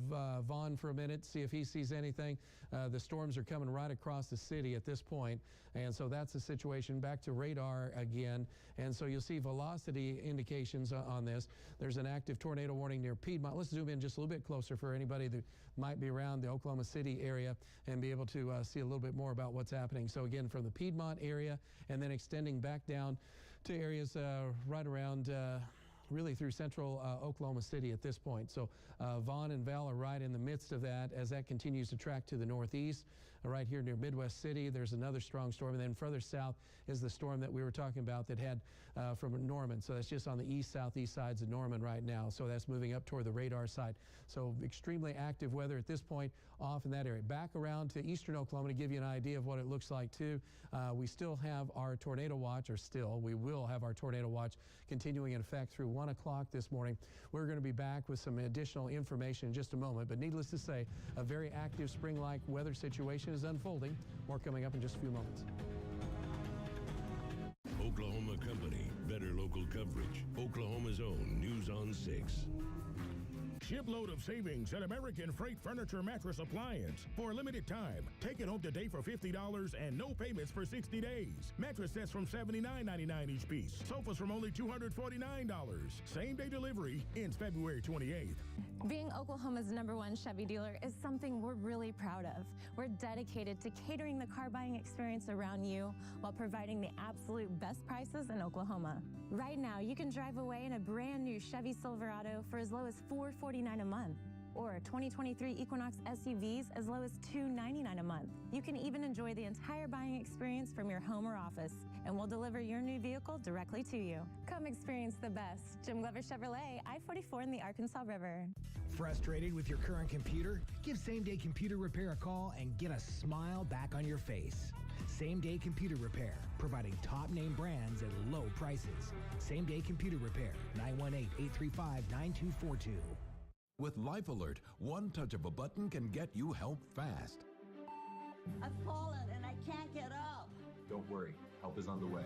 Vaughn for a minute, see if he sees anything. The storms are coming right across the city at this point, and so that's the situation. Back to radar again, and so you'll see velocity indications on this. There's an active tornado warning near Piedmont. Let's zoom in just a little bit closer for anybody that might be around the Oklahoma City area and be able to see a little bit more about what's happening. So again, from the Piedmont area and then extending back down to areas right around really through central Oklahoma City at this point. So Vaughn and Val are right in the midst of that as that continues to track to the northeast. Right here near Midwest City, there's another strong storm. And then further south is the storm that we were talking about that had from Norman. So that's just on the east-southeast sides of Norman right now. So that's moving up toward the radar side. So extremely active weather at this point off in that area. Back around to eastern Oklahoma to give you an idea of what it looks like too. We still have our tornado watch, we will have our tornado watch continuing in effect through 1 o'clock this morning. We're going to be back with some additional information in just a moment, but needless to say, a very active spring-like weather situation is unfolding. More coming up in just a few moments. Oklahoma Company, better local coverage. Oklahoma's own News on 6. Shipload of savings at American Freight Furniture Mattress Appliance. For a limited time, take it home today for $50 and no payments for 60 days. Mattress sets from $79.99 each piece. Sofas from only $249. Same-day delivery ends February 28th. Being Oklahoma's #1 Chevy dealer is something we're really proud of. We're dedicated to catering the car buying experience around you while providing the absolute best prices in Oklahoma. Right now, you can drive away in a brand new Chevy Silverado for as low as $449 a month, or 2023 Equinox SUVs as low as $299 a month. You can even enjoy the entire buying experience from your home or office, and we'll deliver your new vehicle directly to you. Come experience the best. Jim Glover Chevrolet, I-44 in the Arkansas River. Frustrated with your current computer? Give Same Day Computer Repair a call and get a smile back on your face. Same Day Computer Repair, providing top name brands at low prices. Same Day Computer Repair, 918-835-9242. With Life Alert, one touch of a button can get you help fast. I've fallen and I can't get up. Don't worry, help is on the way.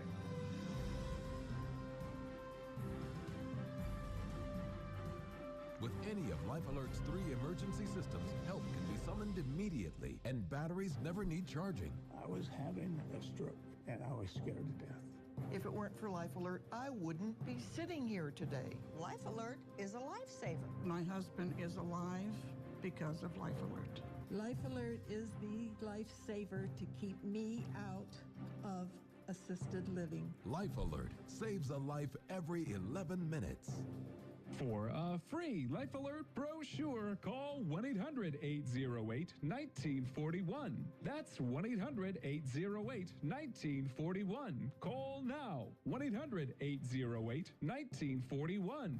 With any of Life Alert's 3 emergency systems, help can be summoned immediately, and batteries never need charging. I was having a stroke, and I was scared to death. If it weren't for Life Alert, I wouldn't be sitting here today. Life Alert is a lifesaver. My husband is alive because of Life Alert. Life Alert is the lifesaver to keep me out of assisted living. Life Alert saves a life every 11 minutes. For a free Life Alert brochure, call 1-800-808-1941. That's 1-800-808-1941. Call now. 1-800-808-1941.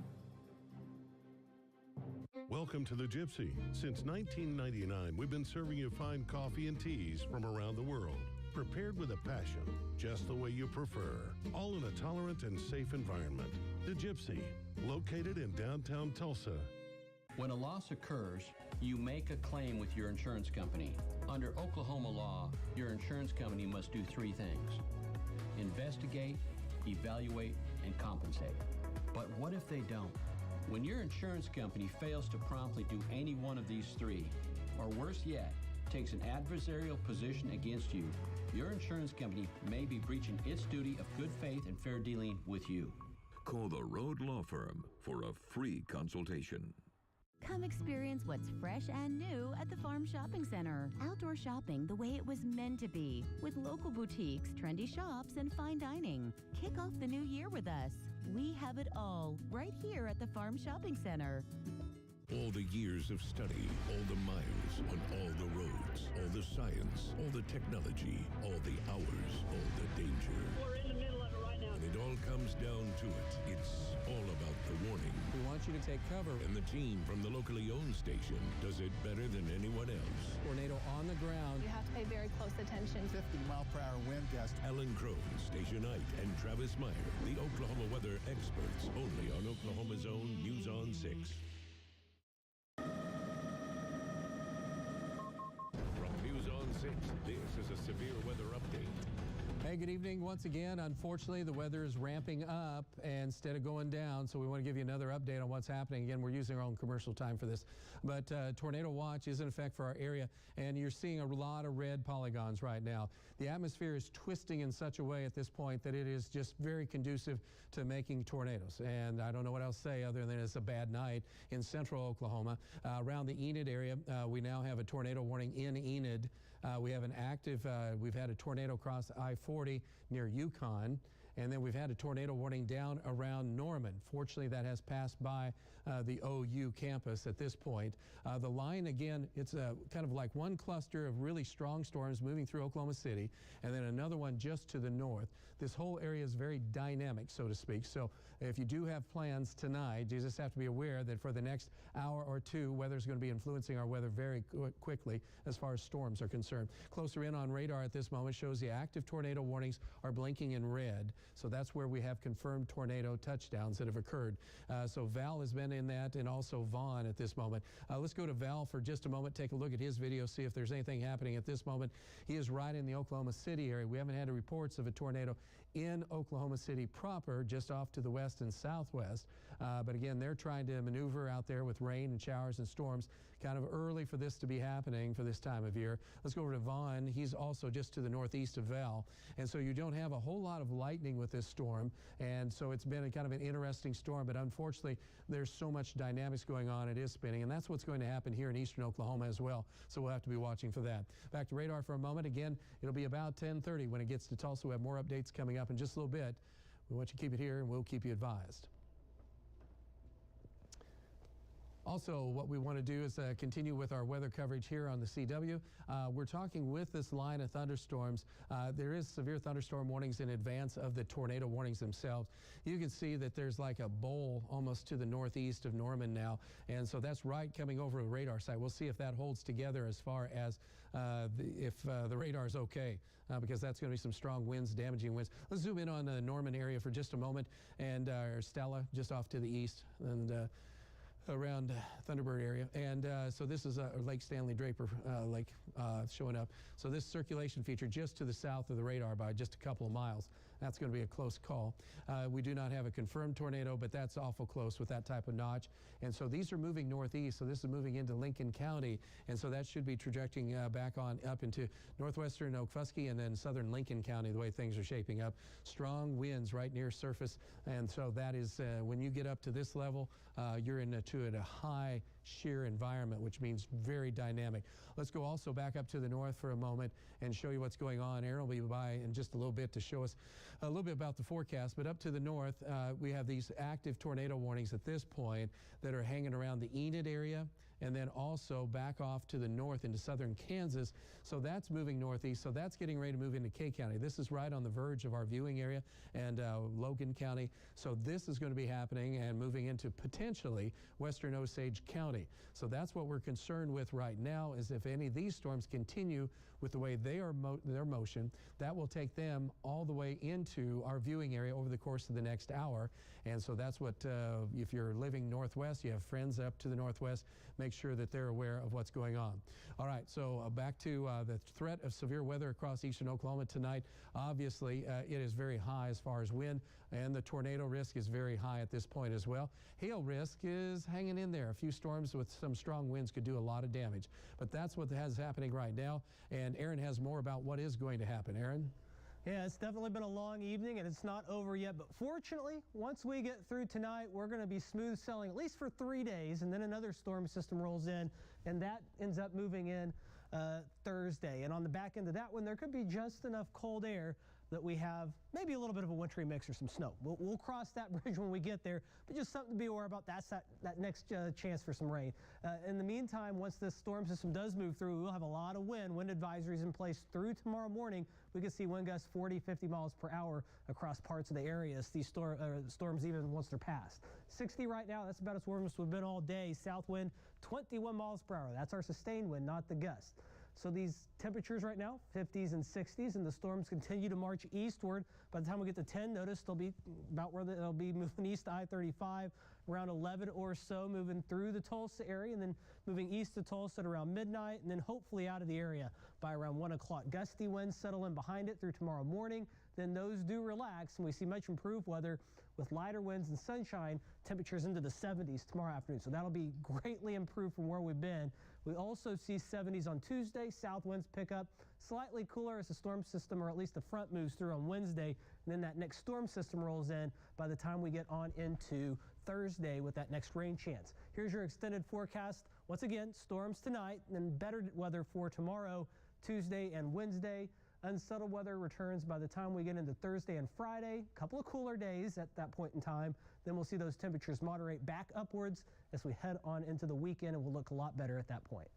Welcome to the Gypsy. Since 1999, we've been serving you fine coffee and teas from around the world. Prepared with a passion, just the way you prefer. All in a tolerant and safe environment. The Gypsy, located in downtown Tulsa. When a loss occurs, you make a claim with your insurance company. Under Oklahoma law, your insurance company must do 3 things: investigate, evaluate, and compensate. But what if they don't? When your insurance company fails to promptly do any one of these 3, or worse yet, takes an adversarial position against you, your insurance company may be breaching its duty of good faith and fair dealing with you. Call the Road Law Firm for a free consultation. Come experience what's fresh and new at the Farm Shopping Center. Outdoor shopping the way it was meant to be, with local boutiques, trendy shops, and fine dining. Kick off the new year with us. We have it all right here at the Farm Shopping Center. All the years of study, all the miles on all the roads, all the science, all the technology, all the hours, all the danger. We're in the middle of it right now. When it all comes down to it, it's all about the warning. We want you to take cover. And the team from the locally owned station does it better than anyone else. Tornado on the ground. You have to pay very close attention. 50-mile-per-hour wind gust. Alan Crone, Station 8, and Travis Meyer, the Oklahoma weather experts, only on Oklahoma's own News on 6. This is a severe weather update. Hey, good evening once again. Unfortunately, the weather is ramping up instead of going down, so we want to give you another update on what's happening. Again, we're using our own commercial time for this, but tornado watch is in effect for our area, and you're seeing a lot of red polygons right now. The atmosphere is twisting in such a way at this point that it is just very conducive to making tornadoes, and I don't know what else to say other than it's a bad night in central Oklahoma. Around the Enid area, we now have a tornado warning in Enid. We have an active, we've had a tornado cross I-40 near Yukon, and then we've had a tornado warning down around Norman. Fortunately, that has passed by the OU campus at this point. The line, again, it's kind of like one cluster of really strong storms moving through Oklahoma City, and then another one just to the north. This whole area is very dynamic, so to speak. So if you do have plans tonight, you just have to be aware that for the next hour or two, weather's going to be influencing our weather very quickly as far as storms are concerned. Closer in on radar at this moment shows the active tornado warnings are blinking in red. So that's where we have confirmed tornado touchdowns that have occurred. So Val has been in that, and also Vaughn at this moment. Let's go to Val for just a moment, take a look at his video, see if there's anything happening at this moment. He is right in the Oklahoma City area. We haven't had reports of a tornado in Oklahoma City proper, just off to the west and southwest. But again, they're trying to maneuver out there with rain and showers and storms. Kind of early for this to be happening for this time of year. Let's go over to Vaughn. He's also just to the northeast of Val. And so you don't have a whole lot of lightning with this storm. And so it's been a kind of an interesting storm. But unfortunately, there's so much dynamics going on. It is spinning. And that's what's going to happen here in eastern Oklahoma as well. So we'll have to be watching for that. Back to radar for a moment. Again, it'll be about 10:30 when it gets to Tulsa. We have more updates coming up in just a little bit. We want you to keep it here, and we'll keep you advised. Also, what we want to do is continue with our weather coverage here on the CW. We're talking with this line of thunderstorms. There is severe thunderstorm warnings in advance of the tornado warnings themselves. You can see that there's like a bowl almost to the northeast of Norman now, and so that's right coming over the radar site. We'll see if that holds together as far as if the radar is okay, because that's going to be some strong winds, damaging winds. Let's zoom in on the Norman area for just a moment, and Stella just off to the east, and around Thunderbird area. And so this is Lake Stanley Draper Lake showing up. So this circulation feature just to the south of the radar by just a couple of miles. That's going to be a close call. We do not have a confirmed tornado, but that's awful close with that type of notch. And so these are moving northeast. So this is moving into Lincoln County. And so that should be trajecting back on up into northwestern Okfuskee and then southern Lincoln County, the way things are shaping up. Strong winds right near surface. And so that is, when you get up to this level, you're into a high shear environment, which means very dynamic. Let's go also back up to the north for a moment and show you what's going on. Aaron will be by in just a little bit to show us a little bit about the forecast. But up to the north, we have these active tornado warnings at this point that are hanging around the Enid area, and then also back off to the north into southern Kansas. So that's moving northeast. So that's getting ready to move into K County. This is right on the verge of our viewing area and Logan County. So this is going to be happening and moving into potentially western Osage County. So that's what we're concerned with right now, is if any of these storms continue with the way they are their motion, that will take them all the way into our viewing area over the course of the next hour. And so that's what, if you're living northwest, you have friends up to the northwest, make sure that they're aware of what's going on. All right, so back to the threat of severe weather across eastern Oklahoma tonight. Obviously, it is very high as far as wind, and the tornado risk is very high at this point as well. Hail risk is hanging in there. A few storms with some strong winds could do a lot of damage. But that's what is happening right now, and Aaron has more about what is going to happen. Aaron? Yeah, it's definitely been a long evening, and it's not over yet. But fortunately, once we get through tonight, we're going to be smooth sailing at least for 3 days, and then another storm system rolls in, and that ends up moving in Thursday. And on the back end of that one, there could be just enough cold air that we have maybe a little bit of a wintry mix or some snow. We'll cross that bridge when we get there, but just something to be aware about. That's that next chance for some rain. In the meantime, once this storm system does move through, we'll have a lot of wind advisories in place through tomorrow morning. We could see wind gusts 40, 50 miles per hour across parts of the areas. These storms, even once they're past. 60 right now, that's about as warm as we've been all day. South wind, 21 miles per hour. That's our sustained wind, not the gust. So these temperatures right now, 50s and 60s, and the storms continue to march eastward. By the time we get to 10, notice they'll be about where they'll be moving east to I-35, around 11 or so, moving through the Tulsa area, and then moving east to Tulsa at around midnight, and then hopefully out of the area by around 1 o'clock. Gusty winds settle in behind it through tomorrow morning. Then those do relax, and we see much improved weather with lighter winds and sunshine, temperatures into the 70s tomorrow afternoon. So that'll be greatly improved from where we've been. We also see 70s on Tuesday. South winds pick up slightly cooler as the storm system, or at least the front, moves through on Wednesday. And then that next storm system rolls in by the time we get on into Thursday with that next rain chance. Here's your extended forecast. Once again, storms tonight, and then better weather for tomorrow, Tuesday and Wednesday. Unsettled weather returns by the time we get into Thursday and Friday. A couple of cooler days at that point in time. Then we'll see those temperatures moderate back upwards as we head on into the weekend, and we'll look a lot better at that point.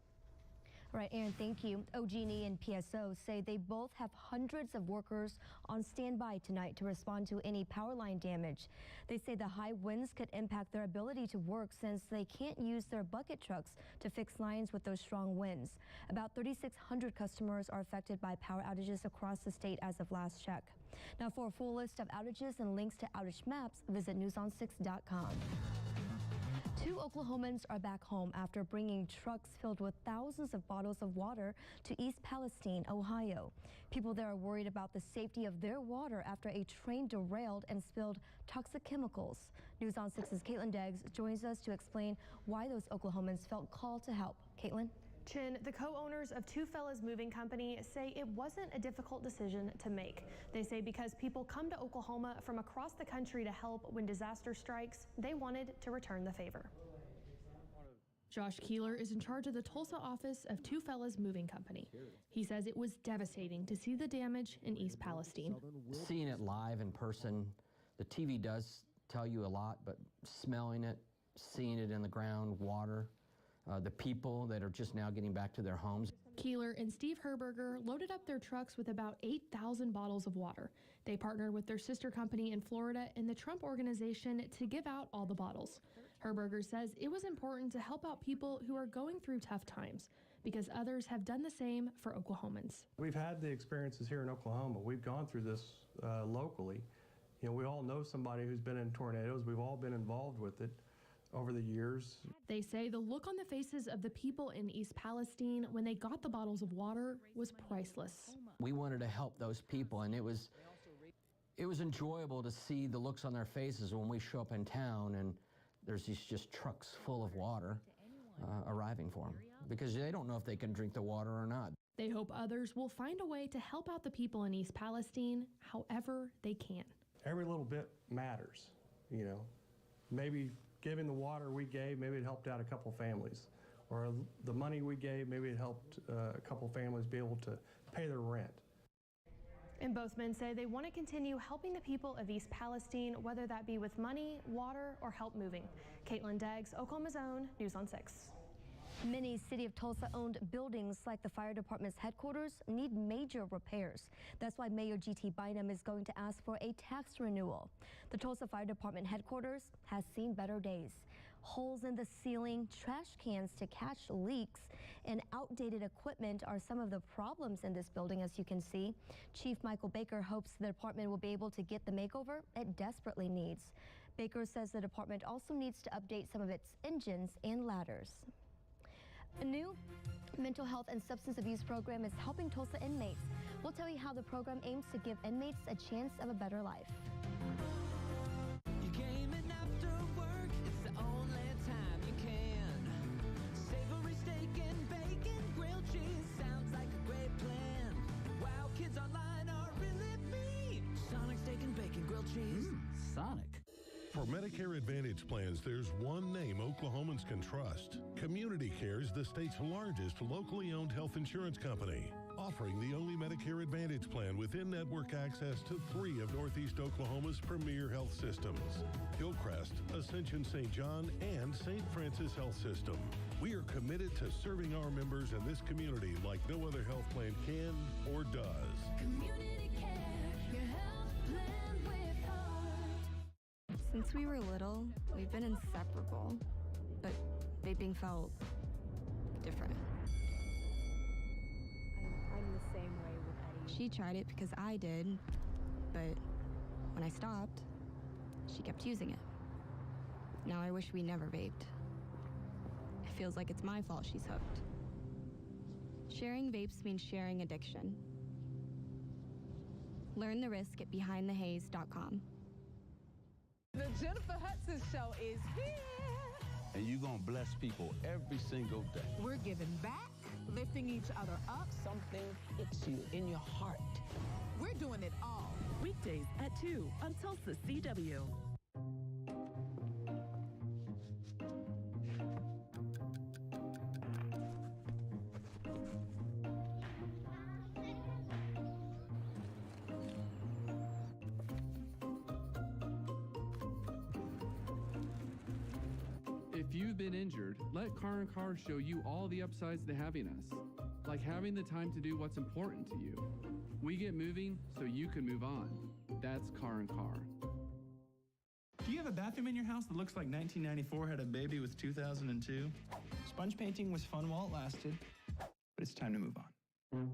All right, Aaron, thank you. OG&E and PSO say they both have hundreds of workers on standby tonight to respond to any power line damage. They say the high winds could impact their ability to work since they can't use their bucket trucks to fix lines with those strong winds. About 3,600 customers are affected by power outages across the state as of last check. Now, for a full list of outages and links to outage maps, visit newson6.com. 2 Oklahomans are back home after bringing trucks filled with thousands of bottles of water to East Palestine, Ohio. People there are worried about the safety of their water after a train derailed and spilled toxic chemicals. News on 6's Caitlin Deggs joins us to explain why those Oklahomans felt called to help. Caitlin? Chin, the co-owners of Two Fellas Moving Company say it wasn't a difficult decision to make. They say because people come to Oklahoma from across the country to help when disaster strikes, they wanted to return the favor. Josh Keeler is in charge of the Tulsa office of Two Fellas Moving Company. He says it was devastating to see the damage in East Palestine. Seeing it live in person, the TV does tell you a lot, but smelling it, seeing it in the ground, water, the people that are just now getting back to their homes. Keeler and Steve Herberger loaded up their trucks with about 8,000 bottles of water. They partnered with their sister company in Florida and the Trump Organization to give out all the bottles. Herberger says it was important to help out people who are going through tough times because others have done the same for Oklahomans. We've had the experiences here in Oklahoma. We've gone through this locally. You know, we all know somebody who's been in tornadoes. We've all been involved with it over the years. They say the look on the faces of the people in East Palestine when they got the bottles of water was priceless. We wanted to help those people, and it was enjoyable to see the looks on their faces when we show up in town and there's these just trucks full of water arriving for them because they don't know if they can drink the water or not. They hope others will find a way to help out the people in East Palestine however they can. Every little bit matters, you know. Maybe giving the water we gave, maybe it helped out a couple families. Or the money we gave, maybe it helped a couple families be able to pay their rent. And both men say they want to continue helping the people of East Palestine, whether that be with money, water, or help moving. Caitlin Deggs, Oklahoma's Own, News on 6. Many City of Tulsa-owned buildings like the fire department's headquarters need major repairs. That's why Mayor G.T. Bynum is going to ask for a tax renewal. The Tulsa Fire Department headquarters has seen better days. Holes in the ceiling, trash cans to catch leaks, and outdated equipment are some of the problems in this building, as you can see. Chief Michael Baker hopes the department will be able to get the makeover it desperately needs. Baker says the department also needs to update some of its engines and ladders. A new mental health and substance abuse program is helping Tulsa inmates. We'll tell you how the program aims to give inmates a chance of a better life. You came in after work, it's the only time you can. Savory steak and bacon, grilled cheese, sounds like a great plan. Wow, kids online are really mean. Sonic steak and bacon, grilled cheese. Sonic. For Medicare Advantage plans, there's one name Oklahomans can trust. Community Care is the state's largest locally owned health insurance company, offering the only Medicare Advantage plan with in-network access to 3 of Northeast Oklahoma's premier health systems: Hillcrest, Ascension St. John, and St. Francis Health System. We are committed to serving our members in this community like no other health plan can or does. Community Care, your health plan with heart. Since we were little, we've been inseparable, but vaping felt different. I'm the same way with Eddie. She tried it because I did, but when I stopped, she kept using it. Now I wish we never vaped. It feels like it's my fault she's hooked. Sharing vapes means sharing addiction. Learn the risk at BehindTheHaze.com. The Jennifer Hudson Show is here. And you're going to bless people every single day. We're giving back, lifting each other up. Something hits you in your heart. We're doing it all. Weekdays at 2 on Tulsa CW. If you've been injured, let Car and Car show you all the upsides to having us, like having the time to do what's important to you. We get moving so you can move on. That's Car and Car. Do you have a bathroom in your house that looks like 1994 had a baby with 2002? Sponge painting was fun while it lasted, but it's time to move on.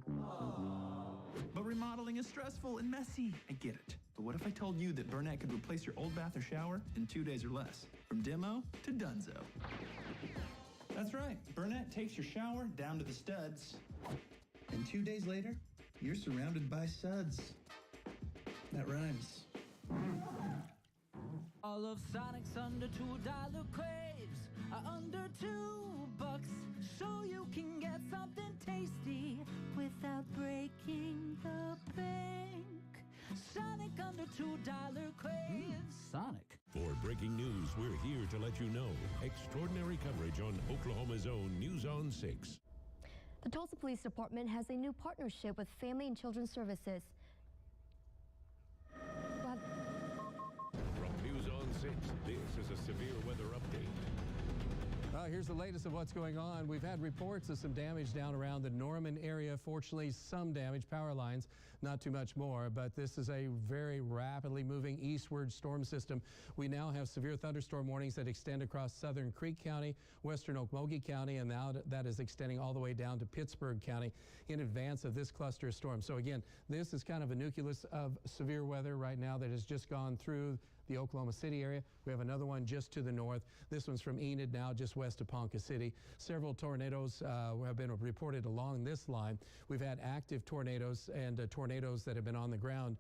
But remodeling is stressful and messy. I get it. But what if I told you that Burnett could replace your old bath or shower in 2 days or less? From demo to donezo. That's right. Burnett takes your shower down to the studs. And 2 days later, you're surrounded by suds. That rhymes. All of Sonic's under $2 craves are under $2, so you can get something tasty without breaking the bank. Sonic under $2 craves. Sonic. For breaking news, we're here to let you know. Extraordinary coverage on Oklahoma's own News on 6. The Tulsa Police Department has a new partnership with Family and Children's Services. From News on 6, this is a severe weather update. Here's the latest of what's going on. We've had reports of some damage down around the Norman area. Fortunately, some damage, power lines, not too much more, but this is a very rapidly moving eastward storm system. We now have severe thunderstorm warnings that extend across southern Creek County, western Okmulgee County, and now that is extending all the way down to Pittsburgh County in advance of this cluster of storms. So again, this is kind of a nucleus of severe weather right now that has just gone through the Oklahoma City area. We have another one just to the north. This one's from Enid, now just west of Ponca City. Several tornadoes have been reported along this line. We've had active tornadoes and tornadoes that have been on the ground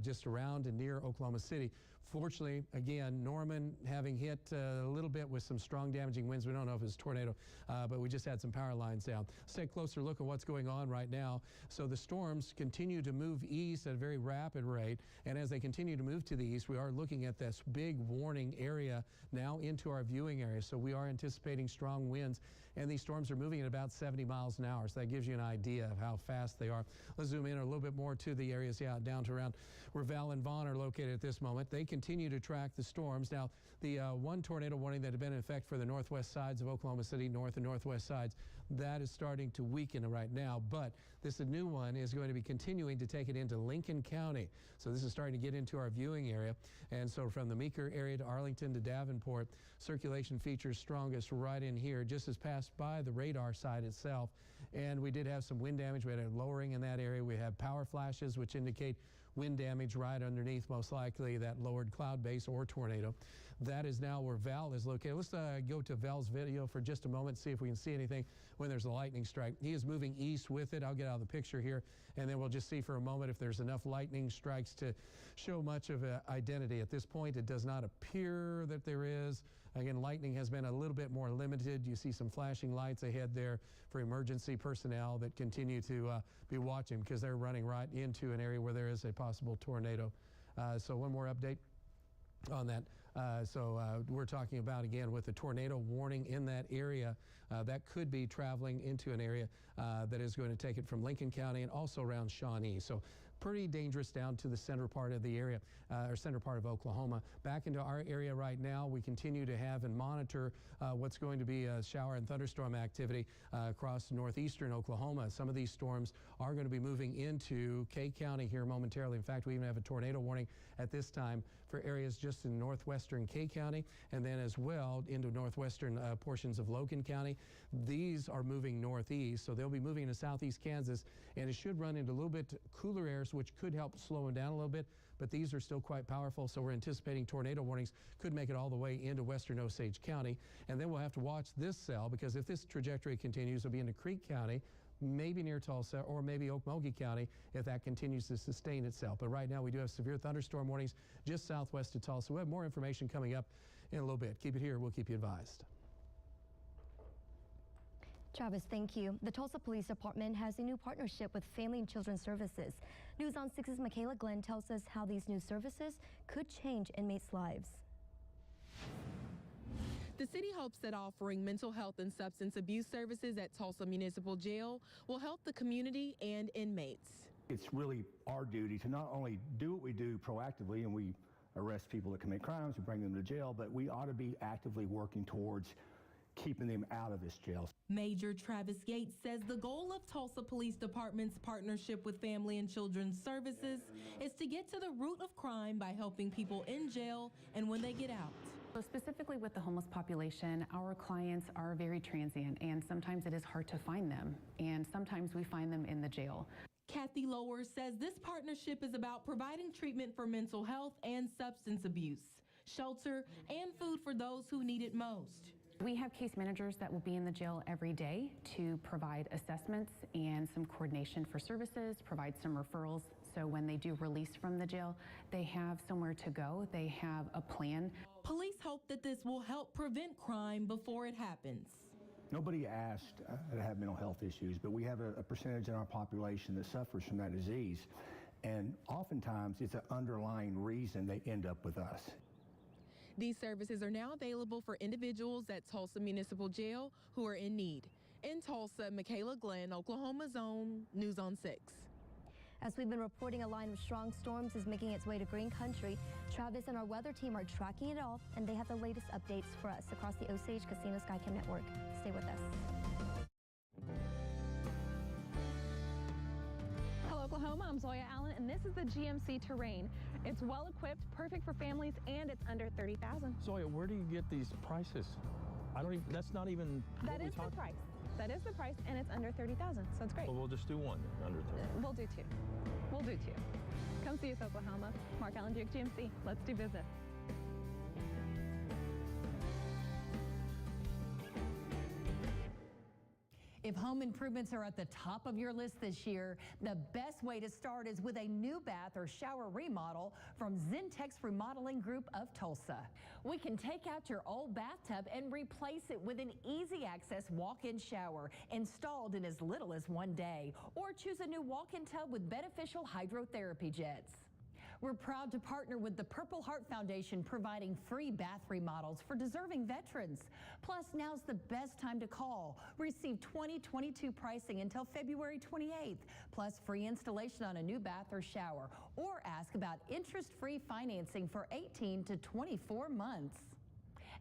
just around and near Oklahoma City. Fortunately, again, Norman having hit a little bit with some strong damaging winds. We don't know if it's a tornado, but we just had some power lines down. Let's take a closer look at what's going on right now. So the storms continue to move east at a very rapid rate, and as they continue to move to the east, we are looking at this big warning area now into our viewing area. So we are anticipating strong winds, and these storms are moving at about 70 miles an hour. So that gives you an idea of how fast they are. Let's zoom in a little bit more to the areas, down to around where Val and Vaughn are located at this moment. They continue to track the storms. Now, the one tornado warning that had been in effect for the northwest sides of Oklahoma City, north and northwest sides, that is starting to weaken right now, but this new one is going to be continuing to take it into Lincoln County. So this is starting to get into our viewing area. And so from the Meeker area to Arlington to Davenport, circulation features strongest right in here, just as passed by the radar side itself. And we did have some wind damage. We had a lowering in that area. We have power flashes, which indicate wind damage right underneath, most likely, that lowered cloud base or tornado. That is now where Val is located. Let's go to Val's video for just a moment, see if we can see anything when there's a lightning strike. He is moving east with it. I'll get out of the picture here, and then we'll just see for a moment if there's enough lightning strikes to show much of an identity. At this point, it does not appear that there is. Again, lightning has been a little bit more limited. You see some flashing lights ahead there for emergency personnel that continue to be watching because they're running right into an area where there is a possible tornado. So one more update on that. We're talking about, again, with the tornado warning in that area, that could be traveling into an area that is going to take it from Lincoln County and also around Shawnee. So pretty dangerous down to the center part of the area, or center part of Oklahoma. Back into our area right now, we continue to have and monitor what's going to be a shower and thunderstorm activity across northeastern Oklahoma. Some of these storms are going to be moving into Kay County here momentarily. In fact, we even have a tornado warning at this time for areas just in northwestern Kay County, and then as well into northwestern portions of Logan County. These are moving northeast, so they'll be moving into southeast Kansas, and it should run into a little bit cooler airs, which could help slow them down a little bit, but these are still quite powerful, so we're anticipating tornado warnings could make it all the way into western Osage County. And then we'll have to watch this cell, because if this trajectory continues, it'll be into Creek County, maybe near Tulsa, or maybe Okmulgee County if that continues to sustain itself. But right now we do have severe thunderstorm warnings just southwest of Tulsa. We have more information coming up in a little bit. Keep it here. We'll keep you advised. Travis, thank you. The Tulsa Police Department has a new partnership with Family and Children's Services. News on 6's Michaela Glenn tells us how these new services could change inmates' lives. The city hopes that offering mental health and substance abuse services at Tulsa Municipal Jail will help the community and inmates. It's really our duty to not only do what we do proactively, and we arrest people that commit crimes, we bring them to jail, but we ought to be actively working towards keeping them out of this jail. Major Travis Gates says the goal of Tulsa Police Department's partnership with Family and Children's Services is to get to the root of crime by helping people in jail and when they get out. So specifically with the homeless population, our clients are very transient, and sometimes it is hard to find them, and sometimes we find them in the jail. Kathy Lower says this partnership is about providing treatment for mental health and substance abuse, shelter, and food for those who need it most. We have case managers that will be in the jail every day to provide assessments and some coordination for services, provide some referrals. So when they do release from the jail, they have somewhere to go. They have a plan. Police hope that this will help prevent crime before it happens. Nobody asked to have mental health issues, but we have a percentage in our population that suffers from that disease. And oftentimes it's an underlying reason they end up with us. These services are now available for individuals at Tulsa Municipal Jail who are in need. In Tulsa, Michaela Glenn, Oklahoma's own News on 6. As we've been reporting, a line of strong storms is making its way to Green Country. Travis and our weather team are tracking it all, and they have the latest updates for us across the Osage Casino Skycam network. Stay with us. Hello, Oklahoma. I'm Zoya Allen, and this is the GMC Terrain. It's well equipped, perfect for families, and it's under $30,000. Zoya, where do you get these prices? That's not even. That is the price. That is the price, and it's under $30,000, so it's great. Well, we'll just do one under 30. We'll do two. We'll do two. Come see us, Oklahoma. Mark Allen Duke, GMC. Let's do business. If home improvements are at the top of your list this year, the best way to start is with a new bath or shower remodel from Zentex Remodeling Group of Tulsa. We can take out your old bathtub and replace it with an easy access walk-in shower installed in as little as 1 day, or choose a new walk-in tub with beneficial hydrotherapy jets. We're proud to partner with the Purple Heart Foundation, providing free bath remodels for deserving veterans. Plus, now's the best time to call. Receive 2022 pricing until February 28th, plus free installation on a new bath or shower, or ask about interest-free financing for 18 to 24 months.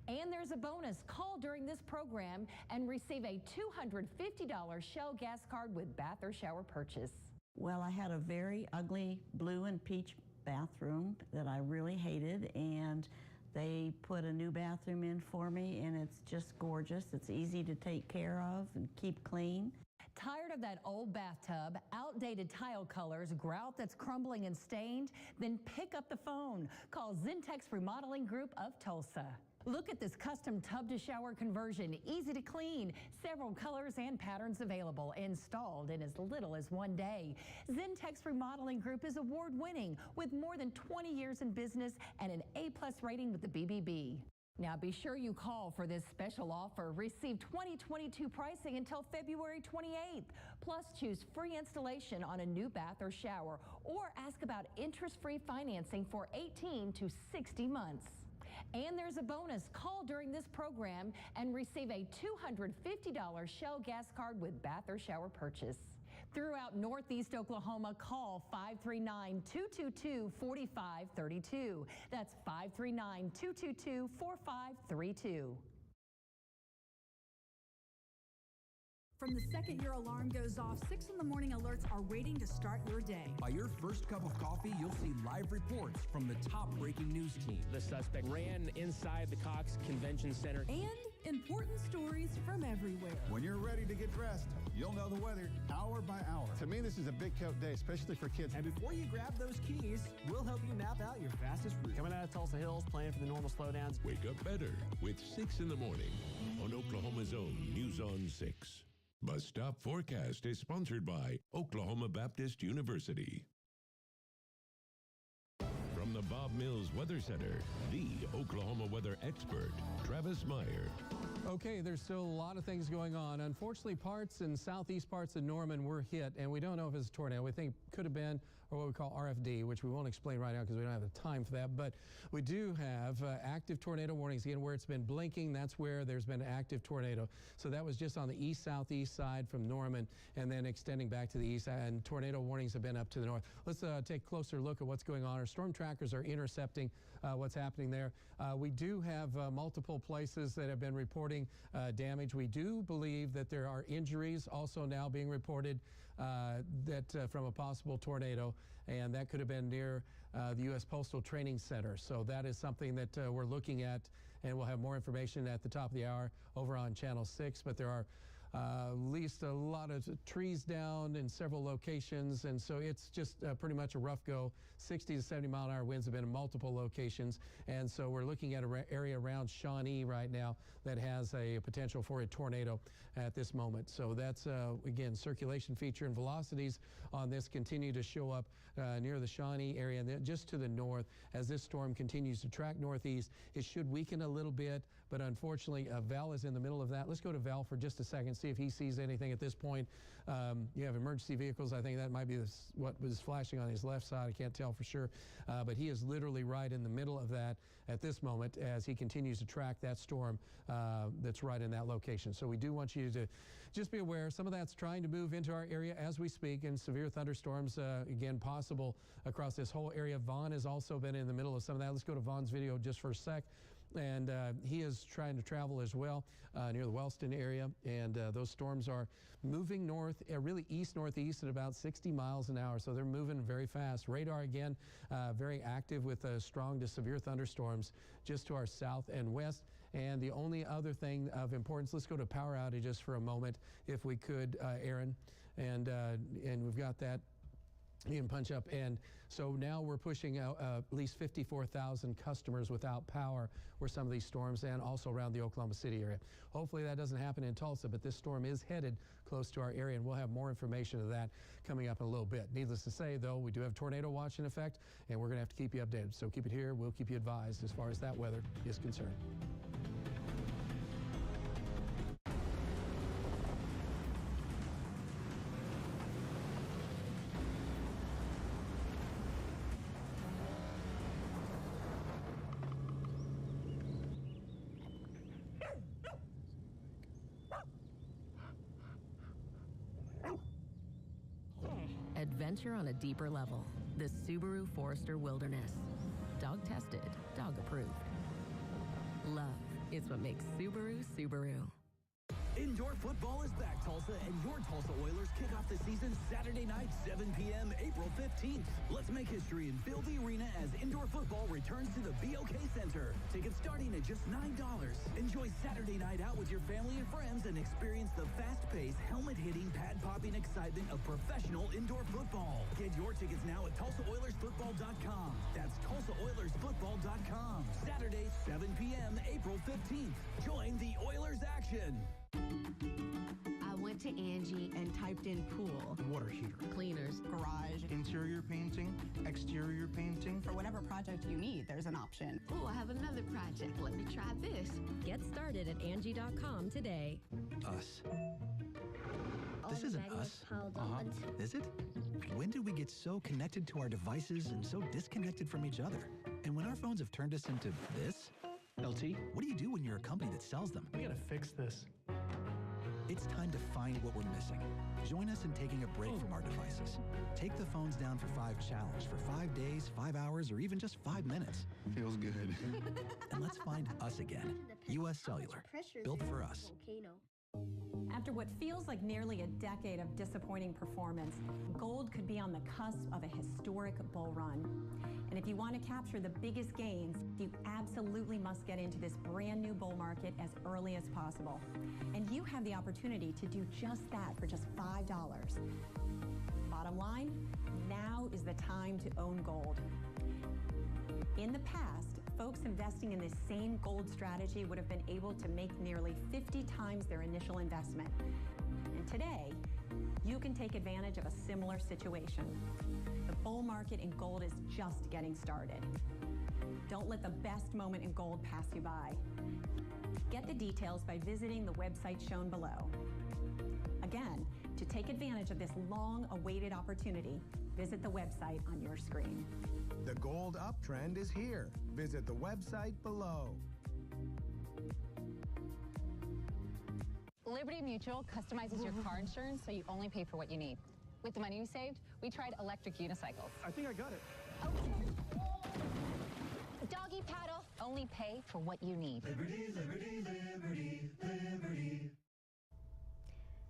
And there's a bonus. Call during this program and receive a $250 Shell gas card with bath or shower purchase. Well, I had a very ugly blue and peach bathroom that I really hated, and they put a new bathroom in for me, and it's just gorgeous. It's easy to take care of and keep clean. Tired of that old bathtub, outdated tile colors, grout that's crumbling and stained? Then pick up the phone. Call Zentex Remodeling Group of Tulsa. Look at this custom tub to shower conversion, easy to clean, several colors and patterns available, installed in as little as 1 day. Zentex Remodeling Group is award-winning with more than 20 years in business and an A+ rating with the BBB. Now be sure you call for this special offer. Receive 2022 pricing until February 28th. Plus choose free installation on a new bath or shower, or ask about interest-free financing for 18 to 60 months. And there's a bonus. Call during this program and receive a $250 Shell gas card with bath or shower purchase. Throughout Northeast Oklahoma, call 539-222-4532. That's 539-222-4532. From the second your alarm goes off, 6 in the morning alerts are waiting to start your day. By your first cup of coffee, you'll see live reports from the top breaking news team. The suspect ran inside the Cox Convention Center. And important stories from everywhere. When you're ready to get dressed, you'll know the weather hour by hour. To me, this is a big coat day, especially for kids. And before you grab those keys, we'll help you map out your fastest route. Coming out of Tulsa Hills, planning for the normal slowdowns. Wake up better with 6 in the morning on Oklahoma's own News on 6. Bus Stop Forecast is sponsored by Oklahoma Baptist University. From the Bob Mills Weather Center, the Oklahoma weather expert, Travis Meyer. Okay, there's still a lot of things going on. Unfortunately, parts in southeast parts of Norman were hit, and we don't know if it's a tornado. We think it could have been, or what we call RFD, which we won't explain right now because we don't have the time for that. But we do have active tornado warnings. Again, where it's been blinking, that's where there's been an active tornado. So that was just on the east-southeast side from Norman, and then extending back to the east. And tornado warnings have been up to the north. Let's take a closer look at what's going on. Our storm trackers are intercepting what's happening there. We do have multiple places that have been reporting damage. We do believe that there are injuries also now being reported from a possible tornado, and that could have been near the U.S. Postal Training Center. So that is something that we're looking at, and we'll have more information at the top of the hour over on Channel 6. But there are least a lot of trees down in several locations, and so it's just pretty much a rough go. 60 to 70 mile an hour winds have been in multiple locations, and so we're looking at an area around Shawnee right now that has a potential for a tornado at this moment. So that's, again, circulation feature and velocities on this continue to show up near the Shawnee area and just to the north. As this storm continues to track northeast, it should weaken a little bit, but unfortunately, Val is in the middle of that. Let's go to Val for just a second, see if he sees anything at this point. You have emergency vehicles. I think that might be what was flashing on his left side. I can't tell for sure, but he is literally right in the middle of that at this moment as he continues to track that storm that's right in that location. So we do want you to just be aware. Some of that's trying to move into our area as we speak, and severe thunderstorms, again, possible across this whole area. Vaughn has also been in the middle of some of that. Let's go to Vaughn's video just for a sec. And he is trying to travel as well near the Wellston area, and those storms are moving north, really east-northeast at about 60 miles an hour, so they're moving very fast. Radar, again, very active with strong to severe thunderstorms just to our south and west. And the only other thing of importance, let's go to power outages for a moment, if we could, Aaron, and we've got that. You can punch up, and so now we're pushing out at least 54,000 customers without power where some of these storms, and also around the Oklahoma City area. Hopefully that doesn't happen in Tulsa, but this storm is headed close to our area, and we'll have more information of that coming up in a little bit. Needless to say, though, we do have tornado watch in effect, and we're going to have to keep you updated. So keep it here. We'll keep you advised as far as that weather is concerned. Adventure on a deeper level. The Subaru Forester Wilderness. Dog tested, dog approved. Love is what makes Subaru, Subaru. Indoor football is back, Tulsa, and your Tulsa Oilers kick off the season Saturday night, 7 p.m., April 15th. Let's make history and fill the arena as indoor football returns to the BOK Center. Tickets starting at just $9. Enjoy Saturday night out with your family and friends and experience the fast-paced, helmet-hitting, pad-popping excitement of professional indoor football. Get your tickets now at TulsaOilersFootball.com. That's TulsaOilersFootball.com. Saturday, 7 p.m., April 15th. Join the Oilers action. I went to Angie and typed in pool, water heater, cleaners, garage, interior painting, exterior painting. For whatever project you need, there's an option. Oh, I have another project. Let me try this. Get started at Angie.com today. Us. This isn't us. Is it? When did we get so connected to our devices and so disconnected from each other? And when our phones have turned us into this? LT, what do you do when you're a company that sells them? We gotta fix this. It's time to find what we're missing. Join us in taking a break from our devices. Take the phones down for 5 challenge for 5 days, 5 hours, or even just 5 minutes. Feels good. And let's find us again. U.S. Cellular, built for us. After what feels like nearly a decade of disappointing performance, gold could be on the cusp of a historic bull run. And if you want to capture the biggest gains, you absolutely must get into this brand new bull market as early as possible. And you have the opportunity to do just that for just $5. Bottom line, now is the time to own gold. In the past, folks investing in this same gold strategy would have been able to make nearly 50 times their initial investment. And today, you can take advantage of a similar situation. The bull market in gold is just getting started. Don't let the best moment in gold pass you by. Get the details by visiting the website shown below. Again, to take advantage of this long-awaited opportunity, visit the website on your screen. The gold uptrend is here. Visit the website below. Liberty Mutual customizes your car insurance so you only pay for what you need. With the money we saved, we tried electric unicycles. I think I got it. Okay. Doggy paddle. Only pay for what you need. Liberty, liberty, liberty, liberty.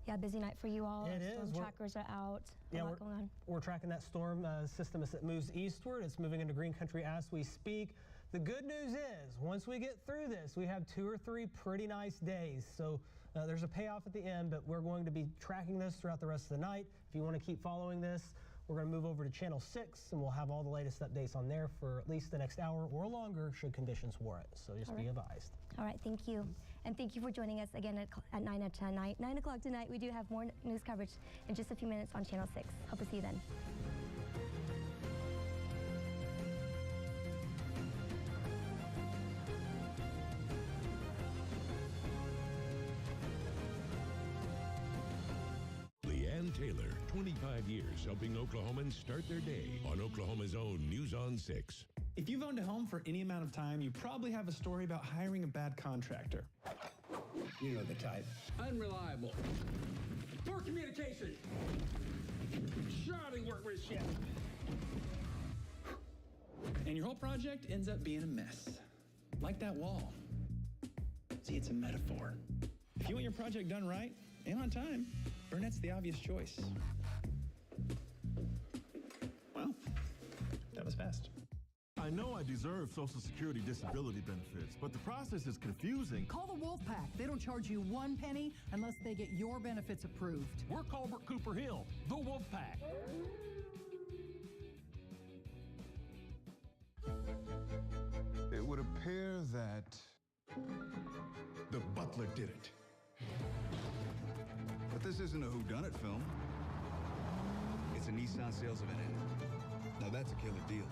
Yeah, busy night for you all. It Storm is. trackers are out. Yeah, a lot going on. We're tracking that storm system as it moves eastward. It's moving into green country as we speak. The good news is, once we get through this, we have 2 or 3 pretty nice days. So there's a payoff at the end, but we're going to be tracking this throughout the rest of the night. If you want to keep following this, we're going to move over to Channel 6, and we'll have all the latest updates on there for at least the next hour or longer should conditions warrant. So just be advised. All right, thank you. And thank you for joining us again at 9 o'clock tonight. We do have more news coverage in just a few minutes on Channel 6. Hope to see you then. Taylor, 25 years helping Oklahomans start their day on Oklahoma's own News on 6. If you've owned a home for any amount of time, you probably have a story about hiring a bad contractor. You know the type. Unreliable. Poor communication. Shoddy workmanship. And your whole project ends up being a mess. Like that wall. See, it's a metaphor. If you want your project done right and on time, Burnett's the obvious choice. Well, that was fast. I know I deserve Social Security disability benefits, but the process is confusing. Call the Wolfpack. They don't charge you 1 penny unless they get your benefits approved. We're Colbert Cooper Hill, the Wolfpack. It would appear that the butler did it. But this isn't a whodunit film. It's a Nissan sales event. Now that's a killer deal.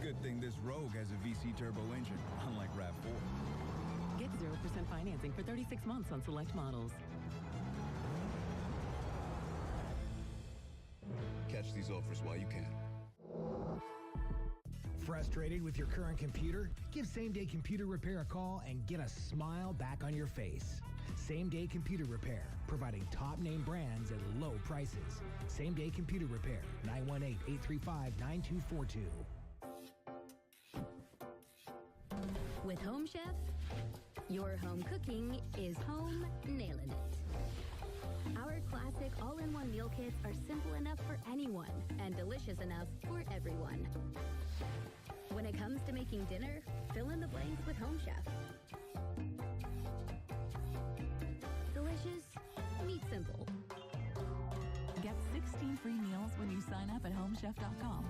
Good thing this Rogue has a VC turbo engine, unlike RAV4. Get 0% financing for 36 months on select models. Catch these offers while you can. Frustrated with your current computer? Give Same Day Computer Repair a call and get a smile back on your face. Same Day Computer Repair, providing top name brands at low prices. Same Day Computer Repair, 918-835-9242. With Home Chef, your home cooking is home nailing it. Our classic all-in-one meal kits are simple enough for anyone and delicious enough for everyone. When it comes to making dinner, fill in the blanks with Home Chef. Delicious, meat simple. Get 16 free meals when you sign up at homechef.com.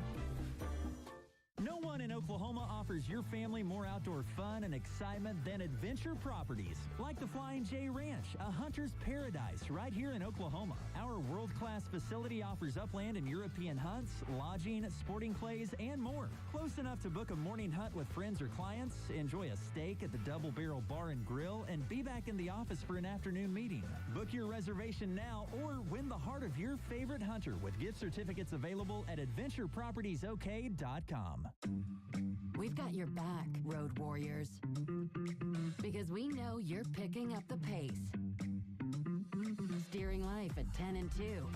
No one in Oklahoma offers your family more outdoor fun and excitement than Adventure Properties. Like the Flying J Ranch, a hunter's paradise right here in Oklahoma. Our world-class facility offers upland and European hunts, lodging, sporting clays, and more. Close enough to book a morning hunt with friends or clients, enjoy a steak at the Double Barrel Bar and Grill, and be back in the office for an afternoon meeting. Book your reservation now or win the heart of your favorite hunter with gift certificates available at AdventurePropertiesOK.com. We've got your back, Road Warriors, because we know you're picking up the pace. Steering life at 10 and 2.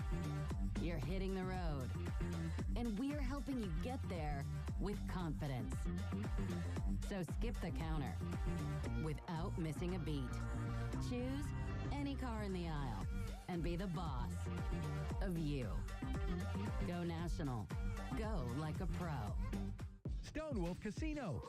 You're hitting the road. And we're helping you get there with confidence. So skip the counter without missing a beat. Choose any car in the aisle and be the boss of you. Go national. Go like a pro. Stonewolf Casino,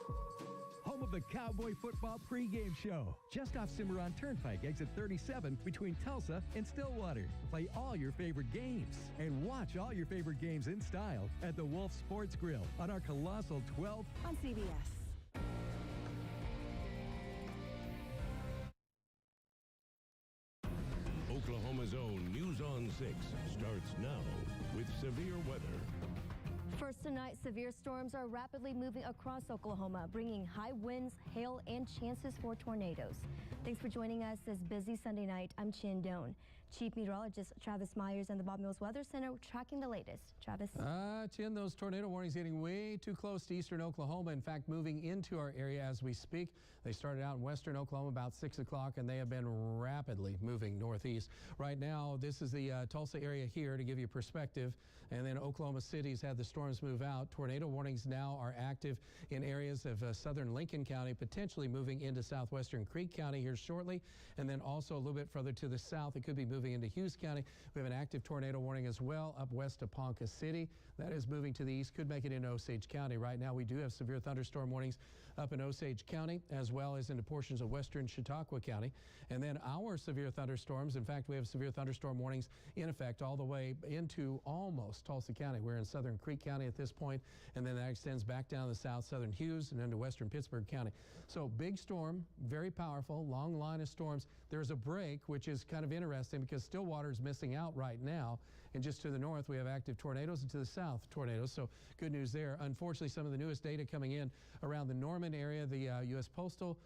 home of the Cowboy Football pregame show. Just off Cimarron Turnpike, exit 37, between Tulsa and Stillwater. Play all your favorite games and watch all your favorite games in style at the Wolf Sports Grill on our colossal 12 on CBS. Oklahoma's own News on 6 starts now with severe weather. First tonight, severe storms are rapidly moving across Oklahoma, bringing high winds, hail, and chances for tornadoes. Thanks for joining us this busy Sunday night. I'm Chin Doan. Chief Meteorologist Travis Myers and the Bob Mills Weather Center tracking the latest. Travis? Chin, those tornado warnings getting way too close to eastern Oklahoma. In fact, moving into our area as we speak. They started out in western Oklahoma about 6 o'clock, and they have been rapidly moving northeast. Right now, this is the Tulsa area here to give you perspective. And then Oklahoma City's had the storms move out. Tornado warnings now are active in areas of southern Lincoln County, potentially moving into southwestern Creek County. Here's here shortly. And then also a little bit further to the south, it could be moving into Hughes County. We have an active tornado warning as well up west of Ponca City. That is moving to the east, could make it into Osage County. Right now, we do have severe thunderstorm warnings up in Osage County, as well as into portions of western Chautauqua County. And then our severe thunderstorms, in fact, we have severe thunderstorm warnings in effect all the way into almost Tulsa County. We're in southern Creek County at this point, and then that extends back down the south, southern Hughes, and into western Pittsburgh County. So big storm, very powerful, long line of storms. There's a break, which is kind of interesting because Stillwater is missing out right now. And just to the north, we have active tornadoes, and to the south, tornadoes. So good news there. Unfortunately, some of the newest data coming in around the Norman area, the U.S. Postal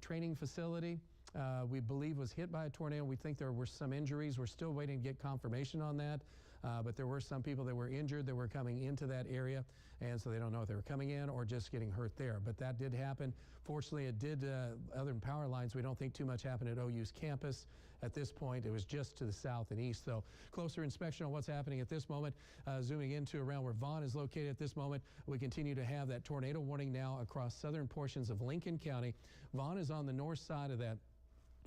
training facility, we believe was hit by a tornado. We think there were some injuries. We're still waiting to get confirmation on that. But there were some people that were injured that were coming into that area, and so they don't know if they were coming in or just getting hurt there. But that did happen. Fortunately, it did, other than power lines, we don't think too much happened at OU's campus. At this point, it was just to the south and east, though. Closer inspection on what's happening at this moment, zooming into around where Vaughn is located at this moment. We continue to have that tornado warning now across southern portions of Lincoln County. Vaughn is on the north side of that.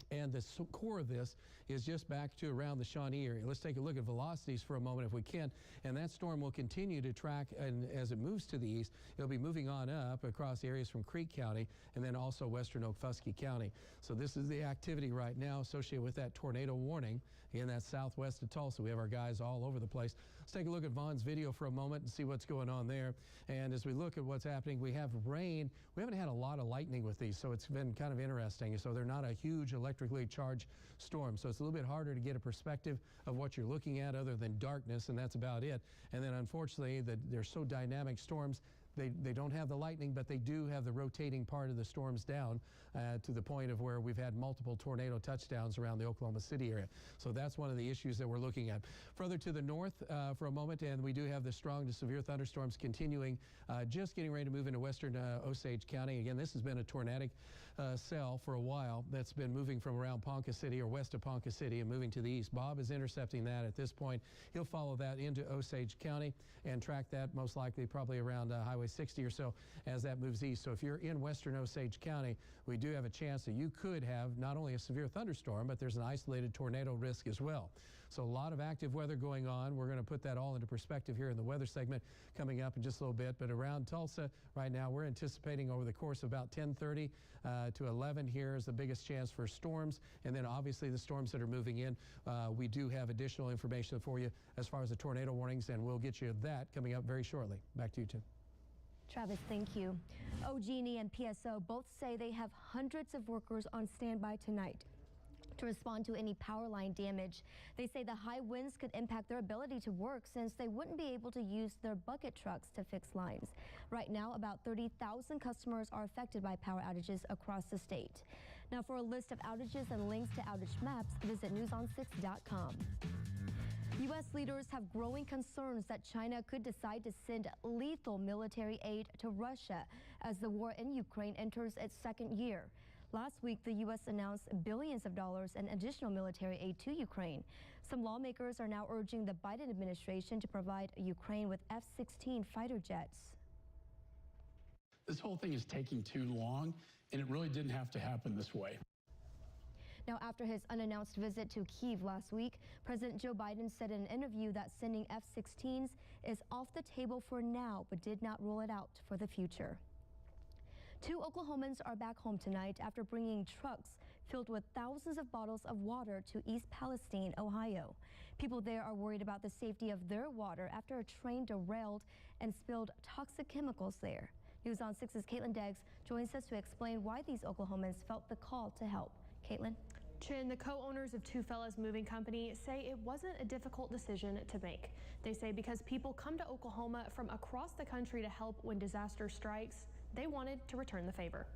And the core of this is just back to around the Shawnee area. Let's take a look at velocities for a moment if we can. And that storm will continue to track, and as it moves to the east, it'll be moving on up across areas from Creek County and then also western Okfuskee County. So this is the activity right now associated with that tornado warning in that southwest of Tulsa. We have our guys all over the place. Let's take a look at Vaughn's video for a moment and see what's going on there. And as we look at what's happening, we have rain. We haven't had a lot of lightning with these, so it's been kind of interesting. So they're not a huge electrically charged storm. So it's a little bit harder to get a perspective of what you're looking at other than darkness, and that's about it. And then unfortunately, they're so dynamic storms. They don't have the lightning, but they do have the rotating part of the storms down to the point of where we've had multiple tornado touchdowns around the Oklahoma City area. So that's one of the issues that we're looking at. Further to the north for a moment, and we do have the strong to severe thunderstorms continuing, just getting ready to move into western Osage County. Again, this has been a tornadic cell for a while that's been moving from around Ponca City or west of Ponca City and moving to the east. Bob is intercepting that at this point. He'll follow that into Osage County and track that most likely probably around Highway 60 or so as that moves east. So if you're in western Osage County, we do have a chance that you could have not only a severe thunderstorm, but there's an isolated tornado risk as well. So a lot of active weather going on. We're going to put that all into perspective here in the weather segment coming up in just a little bit. But around Tulsa right now, we're anticipating over the course of about 10:30 to 11 here is the biggest chance for storms. And then obviously the storms that are moving in, we do have additional information for you as far as the tornado warnings, and we'll get you that coming up very shortly. Back to you, Tim. Travis, thank you. OG&E and PSO both say they have hundreds of workers on standby tonight to respond to any power line damage. They say the high winds could impact their ability to work since they wouldn't be able to use their bucket trucks to fix lines. Right now, about 30,000 customers are affected by power outages across the state. Now, for a list of outages and links to outage maps, visit newson6.com. U.S. leaders have growing concerns that China could decide to send lethal military aid to Russia as the war in Ukraine enters its second year. Last week, the U.S. announced billions of dollars in additional military aid to Ukraine. Some lawmakers are now urging the Biden administration to provide Ukraine with F-16 fighter jets. This whole thing is taking too long, and it really didn't have to happen this way. Now, after his unannounced visit to Kyiv last week, President Joe Biden said in an interview that sending F-16s is off the table for now, but did not rule it out for the future. 2 Oklahomans are back home tonight after bringing trucks filled with thousands of bottles of water to East Palestine, Ohio. People there are worried about the safety of their water after a train derailed and spilled toxic chemicals there. News on 6's Caitlin Deggs joins us to explain why these Oklahomans felt the call to help. Caitlin? Chin, the co-owners of Two Fellas Moving Company say it wasn't a difficult decision to make. They say because people come to Oklahoma from across the country to help when disaster strikes, they wanted to return the favor.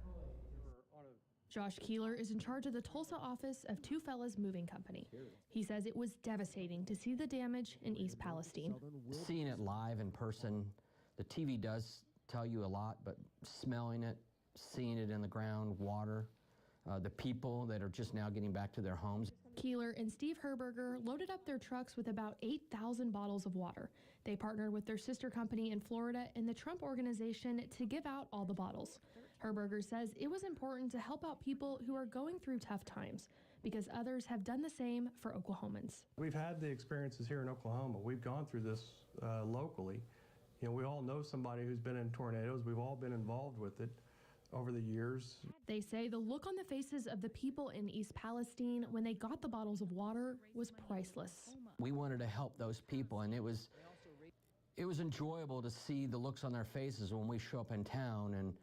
Josh Keeler is in charge of the Tulsa office of Two Fellas Moving Company. He says it was devastating to see the damage in East Palestine. Seeing it live in person, the TV does tell you a lot, but smelling it, seeing it in the ground, water, the people that are just now getting back to their homes. Keeler and Steve Herberger loaded up their trucks with about 8,000 bottles of water. They partnered with their sister company in Florida and the Trump Organization to give out all the bottles. Herberger says it was important to help out people who are going through tough times because others have done the same for Oklahomans. We've had the experiences here in Oklahoma. We've gone through this locally. You know, we all know somebody who's been in tornadoes. We've all been involved with it over the years. They say the look on the faces of the people in East Palestine when they got the bottles of water was priceless. We wanted to help those people, and it was enjoyable to see the looks on their faces when we show up in town and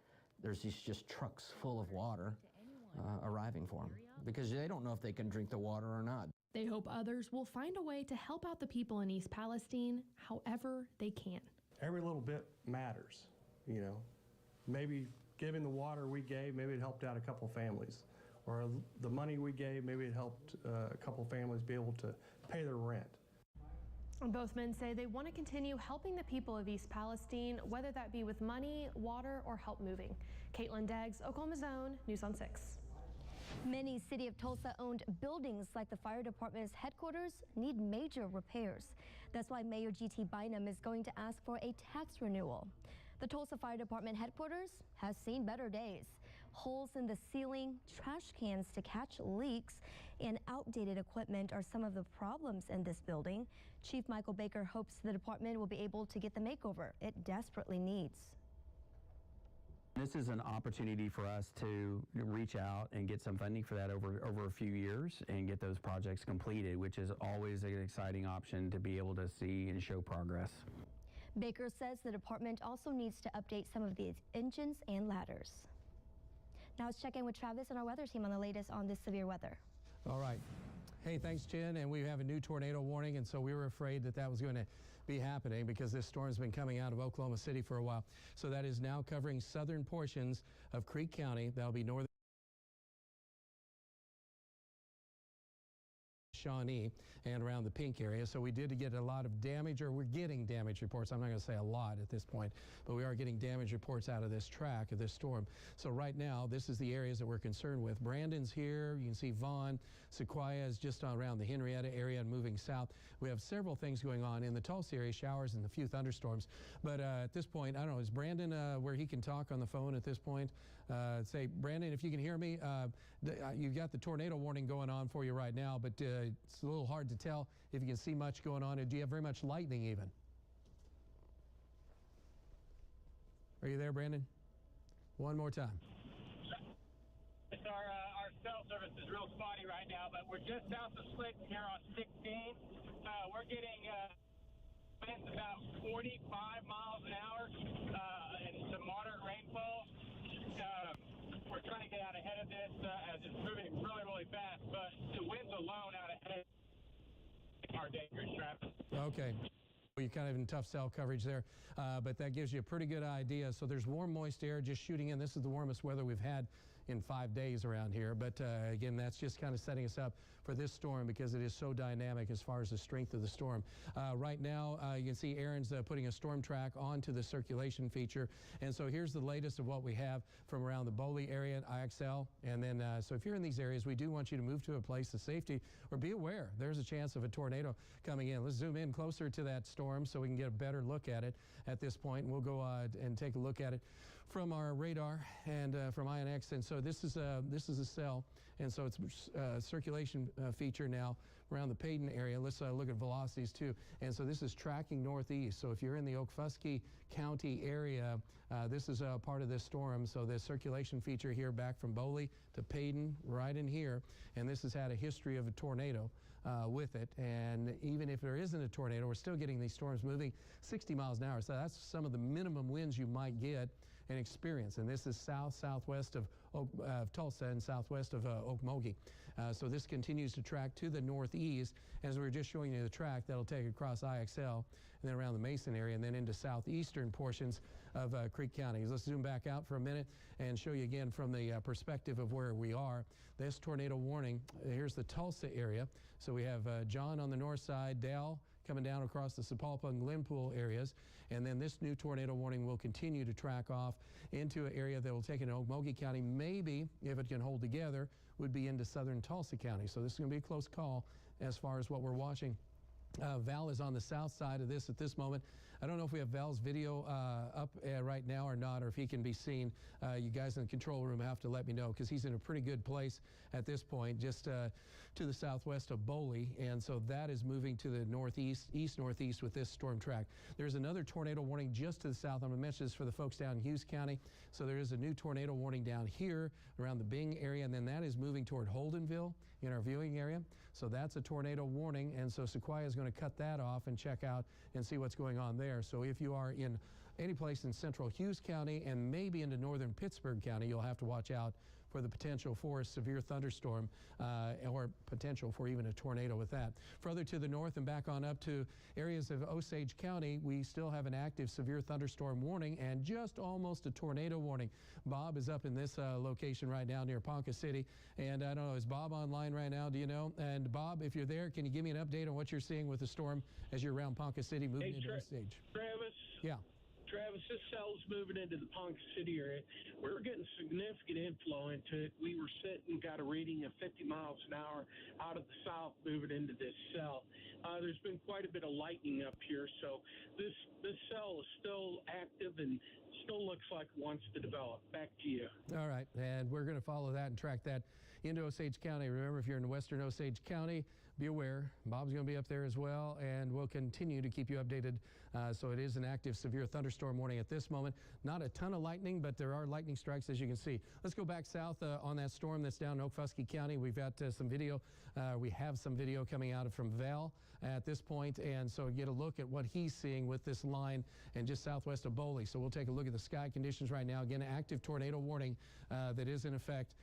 there's these just trucks full of water arriving for them, because they don't know if they can drink the water or not. They hope others will find a way to help out the people in East Palestine however they can. Every little bit matters, you know. Maybe giving the water we gave, maybe it helped out a couple families. Or the money we gave, maybe it helped a couple families be able to pay their rent. Both men say they want to continue helping the people of East Palestine, whether that be with money, water, or help moving. Caitlin Deggs, Oklahoma's Own, News on 6. Many City of Tulsa-owned buildings like the fire department's headquarters need major repairs. That's why Mayor G.T. Bynum is going to ask for a tax renewal. The Tulsa Fire Department headquarters has seen better days. Holes in the ceiling, trash cans to catch leaks, and outdated equipment are some of the problems in this building. Chief Michael Baker hopes the department will be able to get the makeover it desperately needs. This is an opportunity for us to reach out and get some funding for that over a few years and get those projects completed, which is always an exciting option to be able to see and show progress. Baker says the department also needs to update some of these engines and ladders. Now let's check in with Travis and our weather team on the latest on this severe weather. All right. Hey, thanks, Jen. And we have a new tornado warning, and so we were afraid that was going to be happening because this storm's been coming out of Oklahoma City for a while. So that is now covering southern portions of Creek County. That'll be northern Shawnee and around the Pink area. So we did get a lot of damage, or we're getting damage reports. I'm not going to say a lot at this point, but we are getting damage reports out of this track of this storm. So right now, this is the areas that we're concerned with. Brandon's here. You can see Vaughn. Sequoia is just around the Henrietta area and moving south. We have several things going on in the Tulsa area, showers and a few thunderstorms. But at this point, I don't know, is Brandon where he can talk on the phone at this point? Say, Brandon, if you can hear me, you've got the tornado warning going on for you right now, but it's a little hard to tell if you can see much going on. Do you have very much lightning even? Are you there, Brandon? One more time. Our cell service is real spotty right now, but we're just south of Slicks here on 16. We're getting winds about 45 miles an hour and some moderate rainfall. We're trying to get out ahead of this as it's moving really, really fast, but the winds alone out ahead are dangerous, Travis. Okay. You're kind of in tough cell coverage there, but that gives you a pretty good idea. So there's warm, moist air just shooting in. This is the warmest weather we've had in 5 days around here. But again, that's just kind of setting us up for this storm because it is so dynamic as far as the strength of the storm. Right now, you can see Aaron's putting a storm track onto the circulation feature. And so here's the latest of what we have from around the Boley area at IXL. And then, so if you're in these areas, we do want you to move to a place of safety or be aware there's a chance of a tornado coming in. Let's zoom in closer to that storm so we can get a better look at it at this point. And we'll go and take a look at it from our radar and from INX. And so this is a cell, and so it's circulation feature now around the Payton area. Let's look at velocities too. And so this is tracking northeast. So if you're in the Okfuskee County area, this is part of this storm. So the circulation feature here back from Boley to Payton, right in here, and this has had a history of a tornado with it. And even if there isn't a tornado, we're still getting these storms moving 60 miles an hour. So that's some of the minimum winds you might get and experience. And this is southwest of Tulsa and southwest of Okmulgee. So this continues to track to the northeast. As we were just showing you the track, that'll take across IXL and then around the Mason area and then into southeastern portions of Creek County. Let's zoom back out for a minute and show you again from the perspective of where we are. This tornado warning, here's the Tulsa area. So we have John on the north side, Dale coming down across the Sapulpa and Glenpool areas. And then this new tornado warning will continue to track off into an area that will take into Okmulgee County. Maybe, if it can hold together, would be into southern Tulsa County. So this is going to be a close call as far as what we're watching. Val is on the south side of this at this moment. I don't know if we have Val's video up right now or not, or if he can be seen. You guys in the control room have to let me know, because he's in a pretty good place at this point, just to the southwest of Boley, and so that is moving to the northeast, east-northeast with this storm track. There's another tornado warning just to the south. I'm going to mention this for the folks down in Hughes County. So there is a new tornado warning down here around the Bing area, and then that is moving toward Holdenville in our viewing area. So that's a tornado warning, and so Sequoia is going to cut that off and check out and see what's going on there. So if you are in any place in central Hughes County and maybe into northern Pittsburgh County, you'll have to watch out for the potential for a severe thunderstorm or potential for even a tornado with that. Further to the north and back on up to areas of Osage County, we still have an active severe thunderstorm warning and just almost a tornado warning. Bob is up in this location right now near Ponca City, and I don't know, is Bob online right now? Do you know? And Bob, if you're there, can you give me an update on what you're seeing with the storm as you're around Ponca City moving into Osage? Travis? Yeah. Travis, this cell's moving into the Ponca City area. We were getting significant inflow into it. We were got a reading of 50 miles an hour out of the south moving into this cell. There's been quite a bit of lightning up here, so this cell is still active and still looks like it wants to develop. Back to you. All right, and we're going to follow that and track that into Osage County. Remember, if you're in western Osage County, be aware. Bob's going to be up there as well, and we'll continue to keep you updated. So it is an active severe thunderstorm warning at this moment. Not a ton of lightning, but there are lightning strikes, as you can see. Let's go back south on that storm that's down in Okfuskee County. We've got some video. We have some video coming out from Val at this point, and so get a look at what he's seeing with this line and just southwest of Boley. So we'll take a look at the sky conditions right now. Again, active tornado warning that is in effect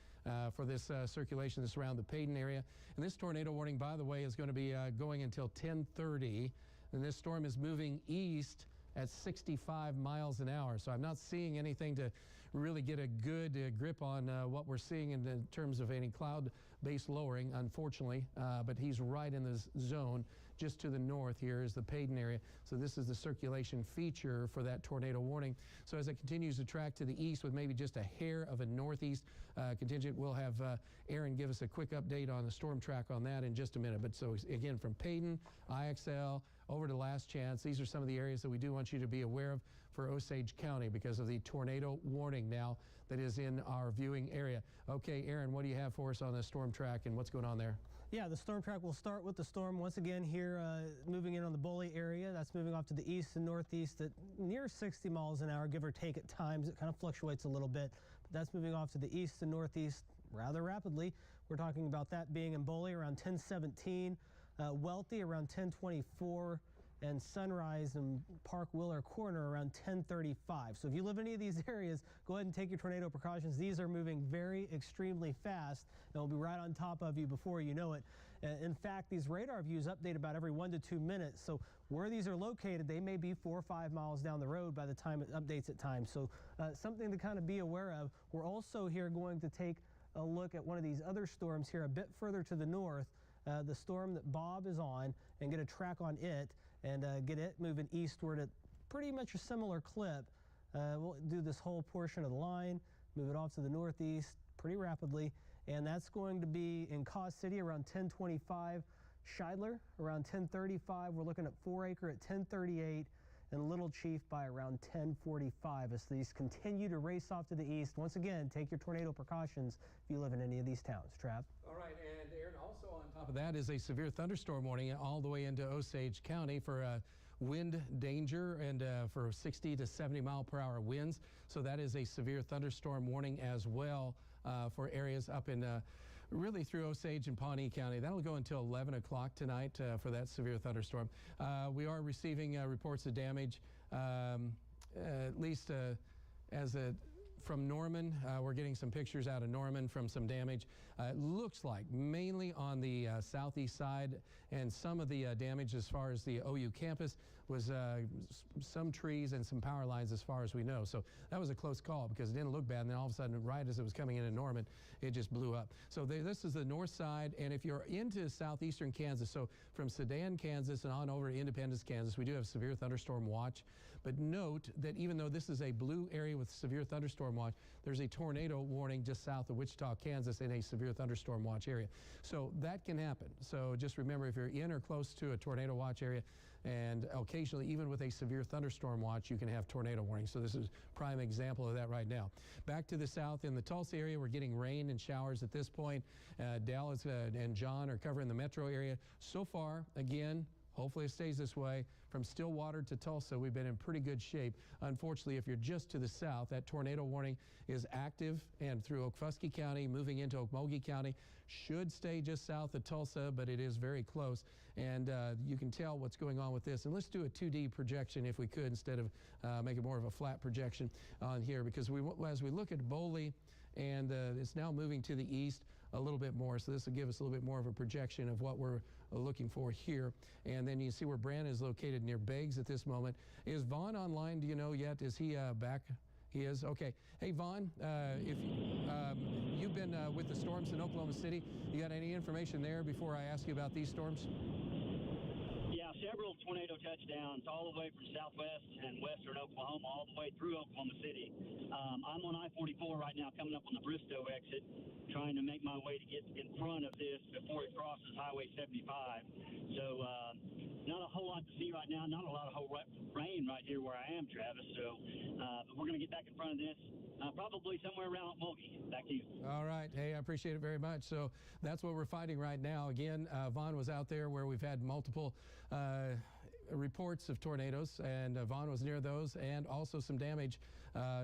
for this circulation that's around the Payton area. And this tornado warning, by the way, is going to be going until 10:30. And this storm is moving east at 65 miles an hour. So I'm not seeing anything to really get a good grip on what we're seeing in terms of any cloud-based lowering, unfortunately. But he's right in the zone. Just to the north here is the Payton area. So this is the circulation feature for that tornado warning. So as it continues to track to the east with maybe just a hair of a northeast contingent, we'll have Aaron give us a quick update on the storm track on that in just a minute. But so again, from Payton, IXL, over to Last Chance, these are some of the areas that we do want you to be aware of for Osage County because of the tornado warning now that is in our viewing area. Okay, Aaron, what do you have for us on the storm track and what's going on there? Yeah, the storm track will start with the storm once again here moving in on the Boley area. That's moving off to the east and northeast at near 60 miles an hour, give or take at times. It kind of fluctuates a little bit, but that's moving off to the east and northeast rather rapidly. We're talking about that being in Boley around 10:17, Wealthy around 10:24, and Sunrise and Park Willer Corner around 10:35. So if you live in any of these areas, go ahead and take your tornado precautions. These are moving very extremely fast and will be right on top of you before you know it. In fact, these radar views update about every 1 to 2 minutes. So where these are located, they may be 4 or 5 miles down the road by the time it updates at times. So something to kind of be aware of. We're also here going to take a look at one of these other storms here a bit further to the north, the storm that Bob is on, and get a track on it and get it moving eastward at pretty much a similar clip. We'll do this whole portion of the line, move it off to the northeast pretty rapidly, and that's going to be in Caw City around 10:25, Scheidler around 10:35. We're looking at 4 Acre at 10:38, and Little Chief by around 10:45 as these continue to race off to the east. Once again, take your tornado precautions if you live in any of these towns. Trav? All right, and Aaron, also on top of that is a severe thunderstorm warning all the way into Osage County for wind danger and for 60 to 70 mile per hour winds. So that is a severe thunderstorm warning as well for areas up in really through Osage and Pawnee County. That'll go until 11 o'clock tonight for that severe thunderstorm. We are receiving reports of damage, at least from Norman. We're getting some pictures out of Norman from some damage. It looks like mainly on the southeast side, and some of the damage as far as the OU campus was some trees and some power lines as far as we know. So that was a close call because it didn't look bad, and then all of a sudden, right as it was coming in Norman, it just blew up. So this is the north side, and if you're into southeastern Kansas, so from Sedan, Kansas, and on over to Independence, Kansas, we do have severe thunderstorm watch. But note that even though this is a blue area with severe thunderstorm watch, there's a tornado warning just south of Wichita, Kansas in a severe thunderstorm watch area. So that can happen. So just remember, if you're in or close to a tornado watch area, And occasionally, even with a severe thunderstorm watch, you can have tornado warnings. So this is a prime example of that right now. Back to the south in the Tulsa area, we're getting rain and showers at this point. Dallas and John are covering the metro area. So far, again, hopefully it stays this way. From Stillwater to Tulsa, we've been in pretty good shape. Unfortunately, if you're just to the south, that tornado warning is active and through Okfuskee County, moving into Okmulgee County. Should stay just south of Tulsa, but it is very close. And you can tell what's going on with this. And let's do a 2D projection if we could, instead of making more of a flat projection on here, because as we look at Boley, and it's now moving to the east a little bit more, so this will give us a little bit more of a projection of what we're looking for here. And then you see where Brandon is located near Beggs at this moment. Is Vaughn online? Do you know yet? Is he back? He is? Okay. Hey, Vaughn, if you've been with the storms in Oklahoma City, you got any information there before I ask you about these storms? Yeah, several tornado touchdowns all the way from southwest and western Oklahoma, all the way through Oklahoma City. I'm on I-44 right now, coming up on the Bristow exit, trying to make my way to get in front of this before it crosses Highway 75. So not a whole lot to see right now, not a lot of rain right here where I am, Travis. So but we're going to get back in front of this. Probably somewhere around Okmulgee. Back to you. All right. Hey, I appreciate it very much. So that's what we're fighting right now. Again, Vaughn was out there where we've had multiple reports of tornadoes, and Vaughn was near those, and also some damage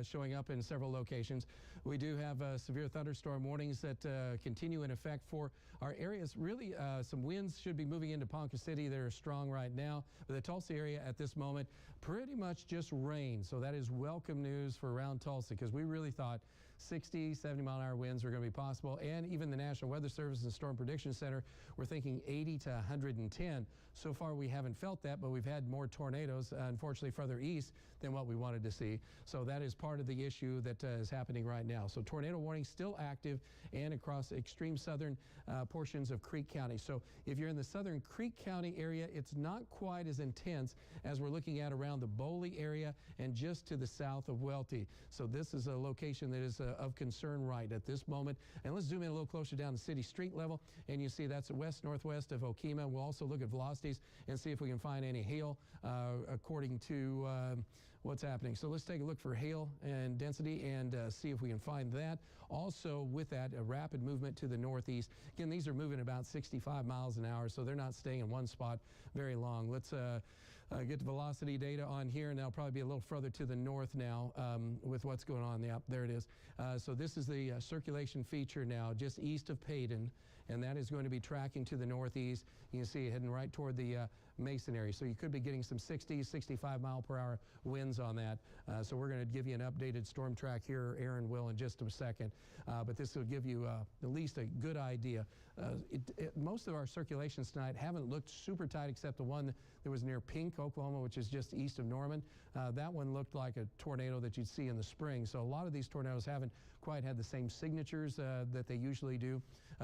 showing up in several locations. We do have severe thunderstorm warnings that continue in effect for our areas. Really, some winds should be moving into Ponca City that are strong right now. But the Tulsa area at this moment, pretty much just rain. So that is welcome news for around Tulsa, because we really thought 60, 70-mile-an-hour winds were going to be possible. And even the National Weather Service and Storm Prediction Center were thinking 80 to 110. So far, we haven't felt that, but we've had more tornadoes, unfortunately, further east than what we wanted to see. So that is part of the issue that is happening right now. So tornado warning still active and across extreme southern portions of Creek County. So if you're in the southern Creek County area, it's not quite as intense as we're looking at around the Boley area and just to the south of Welty. So this is a location that is of concern right at this moment. And let's zoom in a little closer down the city street level, and you see that's west-northwest of Okemah. We'll also look at velocities and see if we can find any hail according to what's happening. So let's take a look for hail and density and see if we can find that. Also with that, a rapid movement to the northeast. Again, these are moving about 65 miles an hour, so they're not staying in one spot very long. Let's get the velocity data on here, and that'll probably be a little further to the north now with what's going on. Yep, there it is. So this is the circulation feature now, just east of Paden, and that is going to be tracking to the northeast. You can see it heading right toward the Mason area. So you could be getting some 60, 65-mile-per-hour winds on that. So we're going to give you an updated storm track here, Aaron will, in just a second. But this will give you at least a good idea. Most of our circulations tonight haven't looked super tight, except the one that was near Pink, Oklahoma, which is just east of Norman. That one looked like a tornado that you'd see in the spring. So a lot of these tornadoes haven't quite had the same signatures that they usually do.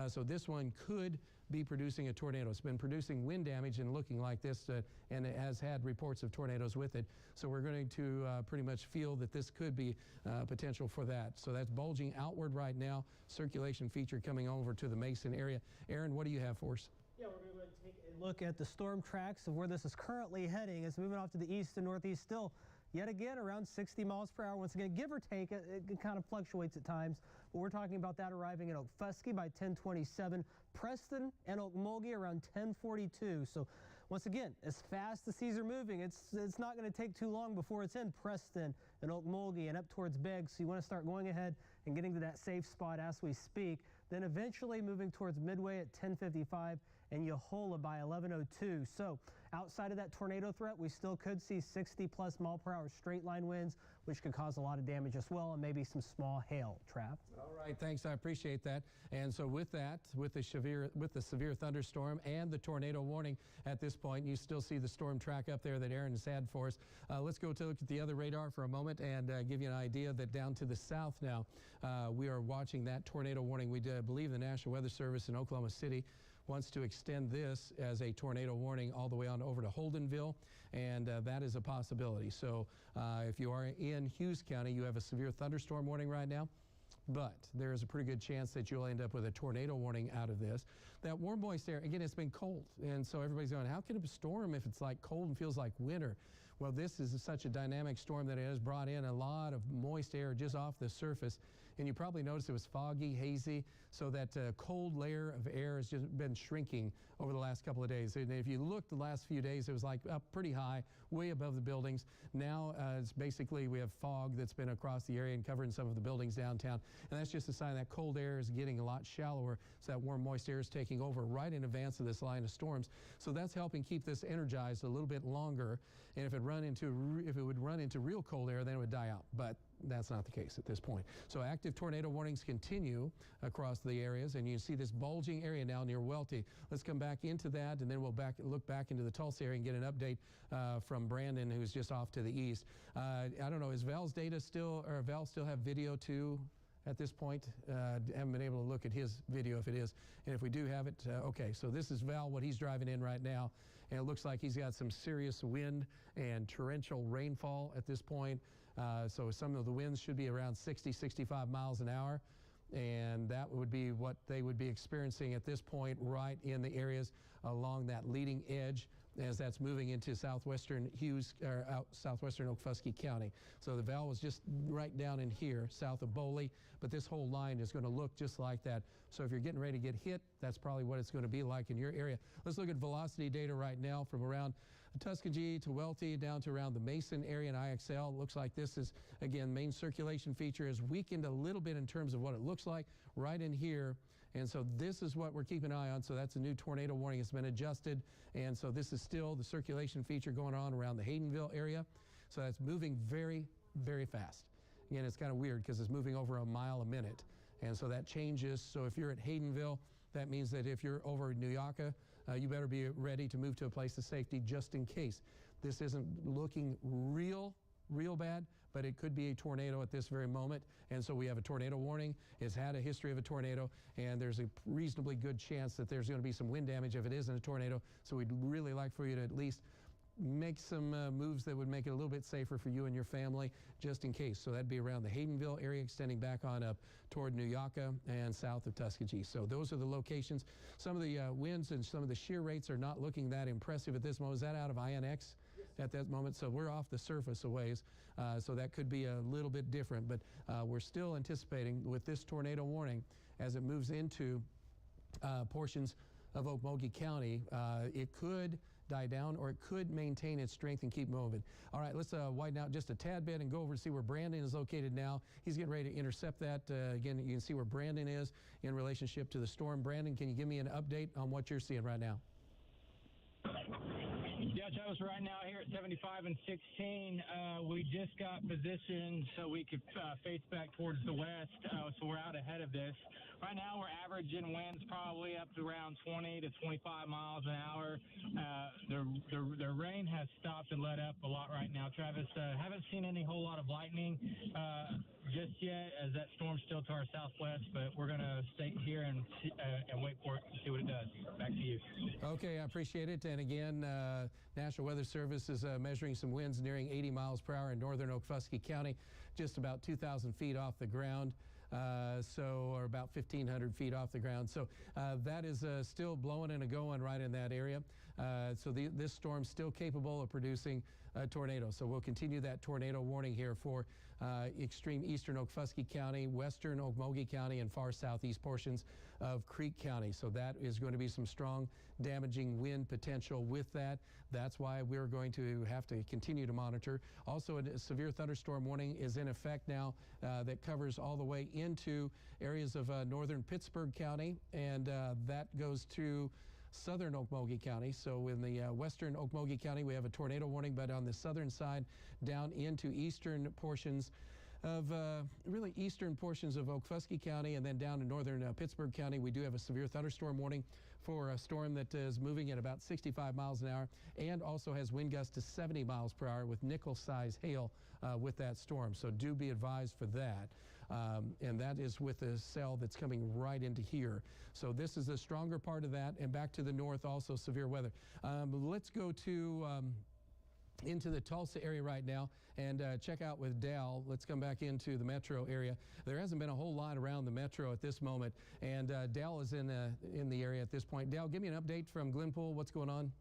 So this one could be producing a tornado. It's been producing wind damage and looking like this, and it has had reports of tornadoes with it. So we're going to pretty much feel that this could be potential for that. So that's bulging outward right now. Circulation feature coming over to the Mason area. Aaron, what do you have for us? Yeah, we're going to take a look at the storm tracks of where this is currently heading. It's moving off to the east and northeast still. Yet again, around 60 miles per hour. Once again, give or take, it kind of fluctuates at times. But we're talking about that arriving at Okfuskee by 10:27, Preston and Okmulgee around 10:42. So once again, as fast as these are moving, it's not going to take too long before it's in Preston and Okmulgee and up towards Beggs. So you want to start going ahead and getting to that safe spot as we speak. Then eventually moving towards Midway at 10:55 and Yahola by 11:02. So outside of that tornado threat, we still could see 60+ mile-per-hour straight line winds, which could cause a lot of damage as well, and maybe some small hail. Trav? All right, thanks. I appreciate that. And so with that, with the severe thunderstorm and the tornado warning at this point, you still see the storm track up there that Aaron has had for us. Let's go to look at the other radar for a moment and give you an idea that down to the south now, we are watching that tornado warning. We believe the National Weather Service in Oklahoma City wants to extend this as a tornado warning all the way on over to Holdenville, and that is a possibility. So if you are in Hughes County, you have a severe thunderstorm warning right now. but there is a pretty good chance that you'll end up with a tornado warning out of this. That warm, moist air, again, it's been cold, and so everybody's going, how can it storm if it's like cold and feels like winter? Well, this is such a dynamic storm that it has brought in a lot of moist air just off the surface, and you probably noticed it was foggy, hazy, so that cold layer of air has just been shrinking over the last couple of days. And if you look the last few days, it was like up pretty high, way above the buildings. Now it's basically we have fog that's been across the area and covering some of the buildings downtown, and that's just a sign that cold air is getting a lot shallower, so that warm, moist air is taking over right in advance of this line of storms. So that's helping keep this energized a little bit longer, and if it would run into real cold air, then it would die out, but that's not the case at this point. So active tornado warnings continue across the areas, and you see this bulging area now near Welty. Let's come back into that, and then we'll look back into the Tulsa area and get an update from Brandon, who's just off to the east. I don't know, is Val's data still, or Val still have video too at this point? Haven't been able to look at his video if it is, and if we do have it, okay. So this is Val, what he's driving in right now, and it looks like he's got some serious wind and torrential rainfall at this point. So some of the winds should be around 60, 65 miles an hour, and that would be what they would be experiencing at this point right in the areas along that leading edge as that's moving into southwestern southwestern Okfuskee County. So the Val was just right down in here, south of Boley, but this whole line is going to look just like that. So if you're getting ready to get hit, that's probably what it's going to be like in your area. Let's look at velocity data right now from around Tuskegee to Welty down to around the Mason area and IXL. Looks like this is, again, main circulation feature has weakened a little bit in terms of what it looks like right in here. And so this is what we're keeping an eye on. So that's a new tornado warning. It's been adjusted. And so this is still the circulation feature going on around the Haydenville area. So that's moving very, very fast. Again, it's kind of weird because it's moving over a mile a minute. And so that changes. So if you're at Haydenville, that means that if you're over New York, you better be ready to move to a place of safety just in case. This isn't looking real bad, but it could be a tornado at this very moment. And so we have a tornado warning. It's had a history of a tornado, and there's a reasonably good chance that there's going to be some wind damage if it isn't a tornado. So we'd really like for you to at least make some moves that would make it a little bit safer for you and your family, just in case. So that'd be around the Haydenville area, extending back on up toward New York and south of Tuskegee. So those are the locations. Some of the winds and some of the shear rates are not looking that impressive at this moment. Is that out of INX at that moment? So we're off the surface a ways, so that could be a little bit different. But we're still anticipating with this tornado warning as it moves into portions of Okmulgee County, it could die down, or it could maintain its strength and keep moving. All right, let's widen out just a tad bit and go over to see where Brandon is located now. He's getting ready to intercept that. Again, you can see where Brandon is in relationship to the storm. Brandon, can you give me an update on what you're seeing right now? Yeah, Travis, right now here at 75 and 16, we just got positioned so we could face back towards the west, so we're out ahead of this. Right now, we're averaging winds probably up to around 20 to 25 miles an hour. The rain has stopped and let up a lot right now, Travis. Haven't seen any whole lot of lightning just yet, as that storm's still to our southwest, but we're going to stay here and wait for it to see what it does. Back to you. Okay, I appreciate it. And again, National Weather Service is measuring some winds nearing 80 miles per hour in northern Okfuskee County, just about 2,000 feet off the ground. Or about 1,500 feet off the ground. So that is still blowing and a-going right in that area. So this storm's still capable of producing a tornado. So we'll continue that tornado warning here for extreme eastern Okfuskee County, western Okmulgee County, and far southeast portions of Creek County. So that is going to be some strong damaging wind potential with that. That's why we're going to have to continue to monitor. Also, a severe thunderstorm warning is in effect now that covers all the way into areas of northern Pittsburgh County, and that goes to southern Okmulgee County. So in the western Okmulgee County, we have a tornado warning, but on the southern side, down into eastern portions of really eastern portions of Okfuskee County, and then down to northern Pittsburgh County, we do have a severe thunderstorm warning for a storm that is moving at about 65 miles an hour and also has wind gusts to 70 miles per hour with nickel-size hail with that storm. So do be advised for that. And that is with the cell that's coming right into here. So this is the stronger part of that. And back to the north, also severe weather. Let's go to into the Tulsa area right now and check out with Dal. Let's come back into the metro area. There hasn't been a whole lot around the metro at this moment, and Dal is in the area at this point. Dal, give me an update from Glenpool. What's going on?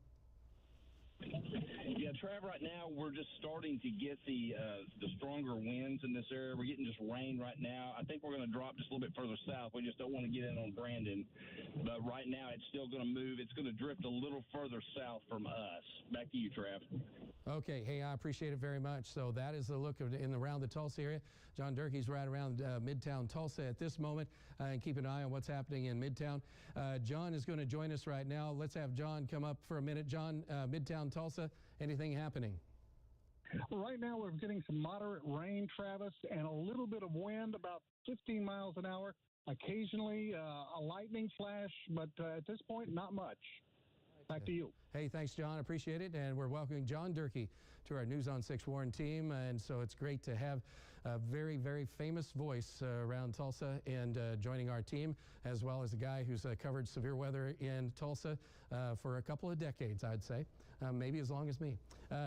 Yeah, Trav, right now we're just starting to get the stronger winds in this area. We're getting just rain right now. I think we're going to drop just a little bit further south. We just don't want to get in on Brandon. But right now it's still going to move. It's going to drift a little further south from us. Back to you, Trav. Okay. Hey, I appreciate it very much. So that is the look of in around the Tulsa area. John Durkee's right around Midtown Tulsa at this moment, and keep an eye on what's happening in Midtown. John is going to join us right now. Let's have John come up for a minute. John, Midtown Tulsa, anything happening? Well, right now we're getting some moderate rain, Travis, and a little bit of wind, about 15 miles an hour. Occasionally a lightning flash, but at this point, not much. Back to you. Hey, thanks, John. Appreciate it. And we're welcoming John Durkee to our News on 6 Warren team. And so it's great to have a very, very famous voice around Tulsa and joining our team, as well as a guy who's covered severe weather in Tulsa for a couple of decades, I'd say, maybe as long as me.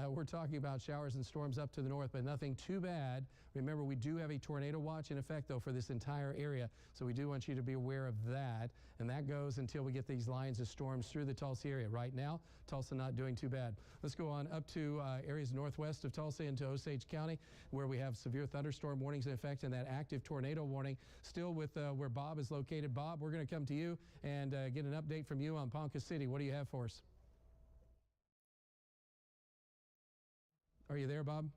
We're talking about showers and storms up to the north, but nothing too bad. Remember, we do have a tornado watch in effect, though, for this entire area. So we do want you to be aware of that. And that goes until we get these lines of storms through the Tulsa area. Right now, Tulsa not doing too bad. Let's go on up to areas northwest of Tulsa into Osage County, where we have severe thunderstorm warnings in effect and that active tornado warning still with where Bob is located. Bob, we're going to come to you and get an update from you on Ponca City. What do you have for us? Are you there, Bob?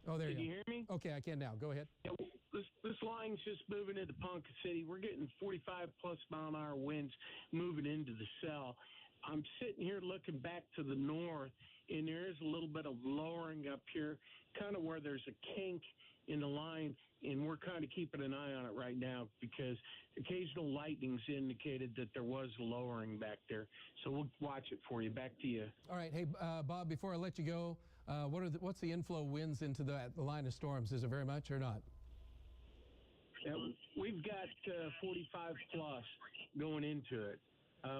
Oh, there you go. Can you hear me? Okay, I can now. Go ahead. Yeah, this line's just moving into Ponca City. We're getting 45-plus mile-an-hour winds moving into the cell. I'm sitting here looking back to the north, and there is a little bit of lowering up here, kind of where there's a kink in the line, and we're kind of keeping an eye on it right now because occasional lightnings indicated that there was a lowering back there. So we'll watch it for you. Back to you. All right. Hey, Bob, before I let you go, what's the inflow winds into the line of storms? Is it very much or not? Yeah, we've got 45-plus going into it.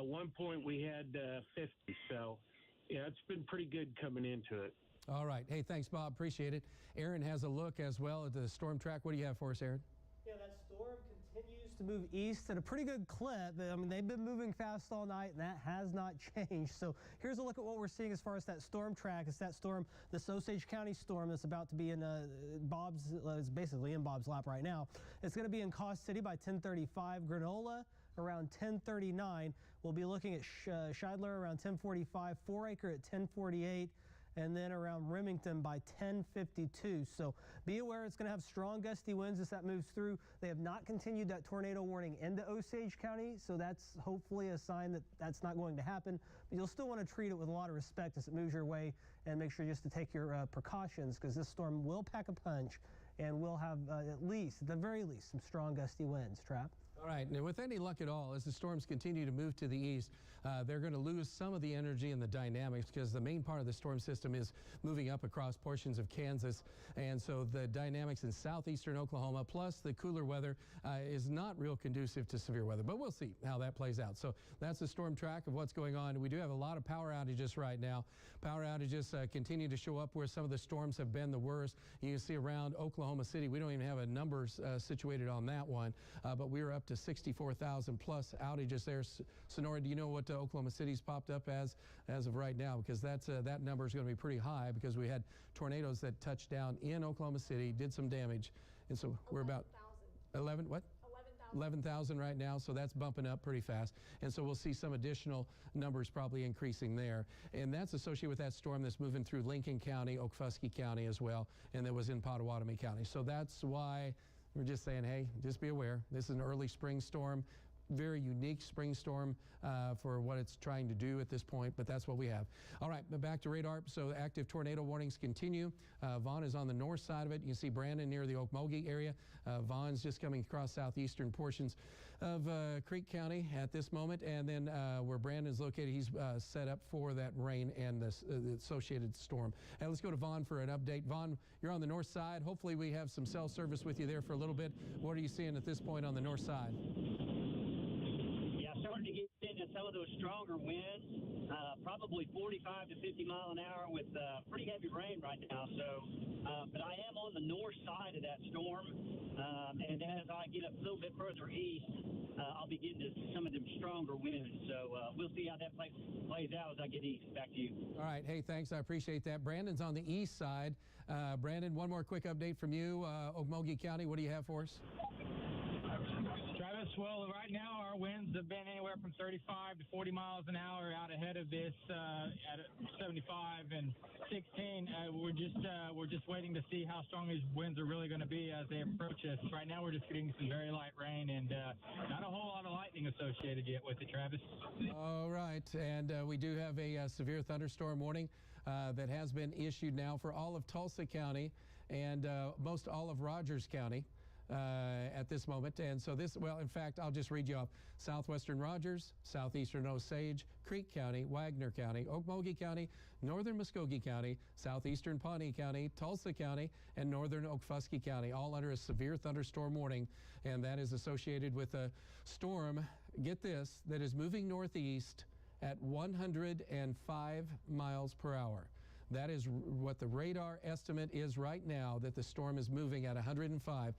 One point we had 50, so yeah, it's been pretty good coming into it. All right. Hey, thanks, Bob. Appreciate it. Aaron has a look as well at the storm track. What do you have for us, Aaron? Yeah, that storm continues to move east at a pretty good clip. I mean, they've been moving fast all night, and that has not changed. So here's a look at what we're seeing as far as that storm track. It's that storm, the Osage County storm that's about to be in Bob's, it's basically in Bob's lap right now. It's going to be in Cass City by 10:35, Granola around 10:39. We'll be looking at Scheidler around 10:45, 4 Acre at 10:48, and then around Remington by 10:52. So be aware it's going to have strong gusty winds as that moves through. They have not continued that tornado warning into Osage County, so that's hopefully a sign that that's not going to happen. But you'll still want to treat it with a lot of respect as it moves your way, and make sure just to take your precautions, because this storm will pack a punch and will have at the very least, some strong gusty winds. Trap. All right, and with any luck at all, as the storms continue to move to the east, they're going to lose some of the energy and the dynamics because the main part of the storm system is moving up across portions of Kansas. And so the dynamics in southeastern Oklahoma, plus the cooler weather, is not real conducive to severe weather. But we'll see how that plays out. So that's the storm track of what's going on. We do have a lot of power outages right now. Power outages continue to show up where some of the storms have been the worst. You can see around Oklahoma City, we don't even have a numbers situated on that one, but we were up to 64,000 plus outages there. Sonora, do you know what Oklahoma City's popped up as of right now? Because that's that number is going to be pretty high because we had tornadoes that touched down in Oklahoma City, did some damage, and so we're about 11,000 right now, so that's bumping up pretty fast. And so we'll see some additional numbers probably increasing there. And that's associated with that storm that's moving through Lincoln County, Okfuskee County as well, and that was in Pottawatomie County. So that's why we're just saying, hey, just be aware. This is an early spring storm, very unique spring storm for what it's trying to do at this point, but that's what we have. All right, back to radar. So active tornado warnings continue. Vaughn is on the north side of it. You can see Brandon near the Okmulgee area. Vaughn's just coming across southeastern portions of Creek County at this moment, and then where Brandon's located, he's set up for that rain and the associated storm. And let's go to Vaughn for an update. Vaughn, you're on the north side. Hopefully we have some cell service with you there for a little bit. What are you seeing at this point on the north side? Starting to get in at some of those stronger winds, probably 45 to 50 mile an hour with pretty heavy rain right now. So, but I am on the north side of that storm, and as I get a little bit further east, I'll be getting to some of them stronger winds. So we'll see how that plays out as I get east. Back to you. All right. Hey, thanks. I appreciate that. Brandon's on the east side. Brandon, one more quick update from you. Okmulgee County, what do you have for us? Travis, well, right now our winds have been anywhere from 35 to 40 miles an hour out ahead of this at 75 and 16. We're just waiting to see how strong these winds are really going to be as they approach us. Right now we're just getting some very light rain and not a whole lot of lightning associated yet with it, Travis. All right, and we do have a severe thunderstorm warning that has been issued now for all of Tulsa County and most all of Rogers County at this moment. And so this, well, in fact, I'll just read you off. Southwestern Rogers, southeastern Osage, Creek County, Wagner County, Okmulgee County, northern Muskogee County, southeastern Pawnee County, Tulsa County, and northern Okfuskee County, all under a severe thunderstorm warning. And that is associated with a storm, get this, that is moving northeast at 105 miles per hour. That is what the radar estimate is right now, that the storm is moving at 105.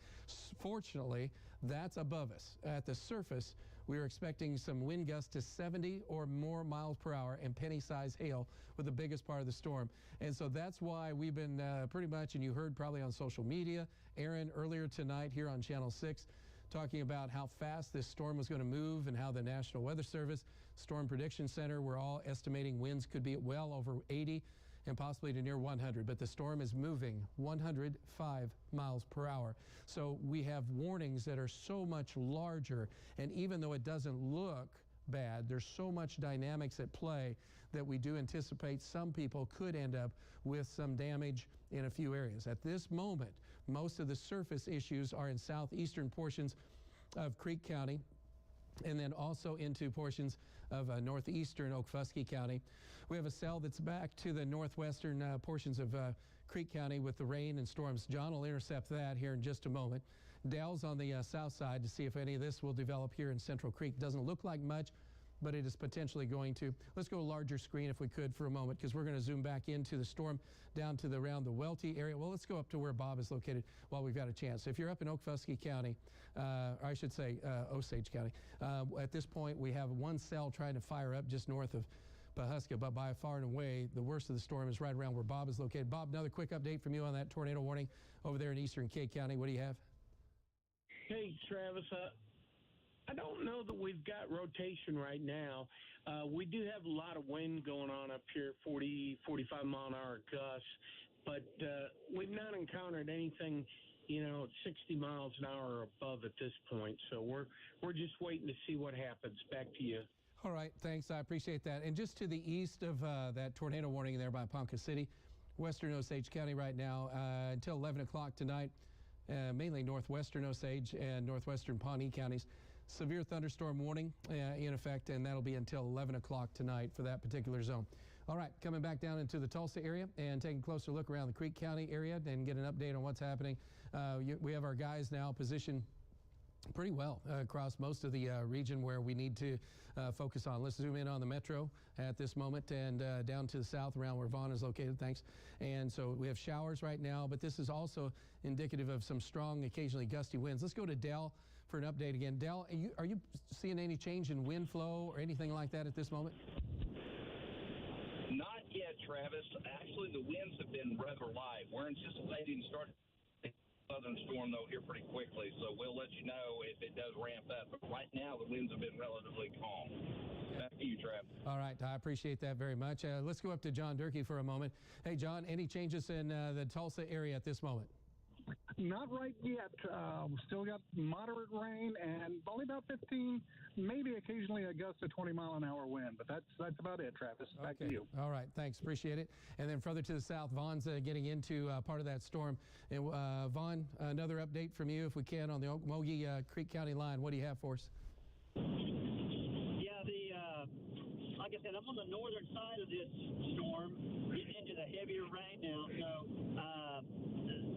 Fortunately, that's above us. At the surface, we are expecting some wind gusts to 70 or more miles per hour and penny-sized hail with the biggest part of the storm. And so that's why we've been pretty much, and you heard probably on social media, Aaron earlier tonight here on Channel 6, talking about how fast this storm was going to move and how the National Weather Service, Storm Prediction Center, we're all estimating winds could be well over 80 and possibly to near 100, but the storm is moving 105 miles per hour. So we have warnings that are so much larger, and even though it doesn't look bad, there's so much dynamics at play that we do anticipate some people could end up with some damage in a few areas. At this moment, most of the surface issues are in southeastern portions of Creek County, and then also into portions of northeastern Okfuskee County. We have a cell that's back to the northwestern portions of Creek County with the rain and storms. John will intercept that here in just a moment. Dell's on the south side to see if any of this will develop here in Central Creek. Doesn't look like much, but it is potentially going to. Let's go larger screen if we could for a moment, because we're going to zoom back into the storm down to around the Welty area. Well, let's go up to where Bob is located while we've got a chance. If you're up in Okfuskee County, or I should say Osage County, at this point we have one cell trying to fire up just north of Pawhuska, but by far and away the worst of the storm is right around where Bob is located. Bob, another quick update from you on that tornado warning over there in eastern Kay County. What do you have? Hey, Travis, I don't know that we've got rotation right now. We do have a lot of wind going on up here, 40, 45 mile an hour gusts, but we've not encountered anything, 60 miles an hour or above at this point. So we're just waiting to see what happens. Back to you. All right, thanks. I appreciate that. And just to the east of that tornado warning there by Ponca City, western Osage County right now, until 11 o'clock tonight, mainly northwestern Osage and northwestern Pawnee counties. Severe thunderstorm warning in effect, and that'll be until 11 o'clock tonight for that particular zone. All right, coming back down into the Tulsa area and taking a closer look around the Creek County area and get an update on what's happening. We have our guys now positioned pretty well across most of the region where we need to focus on. Let's zoom in on the metro at this moment and down to the south around where Vaughn is located. Thanks. And so we have showers right now, but this is also indicative of some strong, occasionally gusty winds. Let's go to Dell for an update again. Dell, are you seeing any change in wind flow or anything like that at this moment? Not yet, Travis. Actually, the winds have been rather light. We're anticipating starting southern storm, though, here pretty quickly, so we'll let you know if it does ramp up. But right now, the winds have been relatively calm. Back to you, Travis. All right, I appreciate that very much. Let's go up to John Durkee for a moment. Hey, John, any changes in the Tulsa area at this moment? Not right yet. We still got moderate rain and only about 15, maybe occasionally a gust of 20 mile an hour wind, but that's about it, Travis. Back to you. All right, thanks, appreciate it. And then further to the south, Vaughn's getting into part of that storm. And Vaughn, another update from you, if we can, on the Okmulgee Creek County line. What do you have for us? Yeah, like I said, I'm on the northern side of this storm, getting into the heavier rain now, so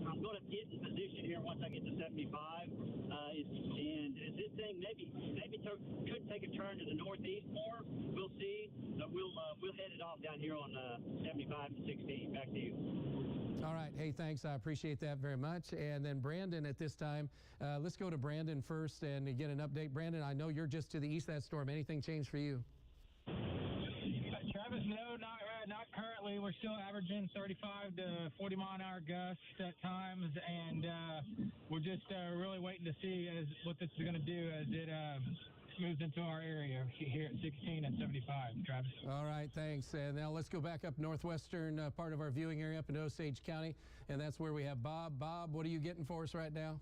I'm going to get in position here once I get to 75. And this thing maybe could take a turn to the northeast more. we'll head it off down here on 75 and 16. Back to you. All right. Hey, thanks. I appreciate that very much. And then Brandon at this time. Let's go to Brandon first and get an update. Brandon, I know you're just to the east of that storm. Anything changed for you? Travis, no, not currently. We're still averaging 35 to 40 mile an hour gusts at times, and we're just really waiting to see what this is going to do as it moves into our area here at 16 and 75, Travis. All right, thanks. And now let's go back up northwestern part of our viewing area up in Osage County, and that's where we have Bob. Bob, what are you getting for us right now?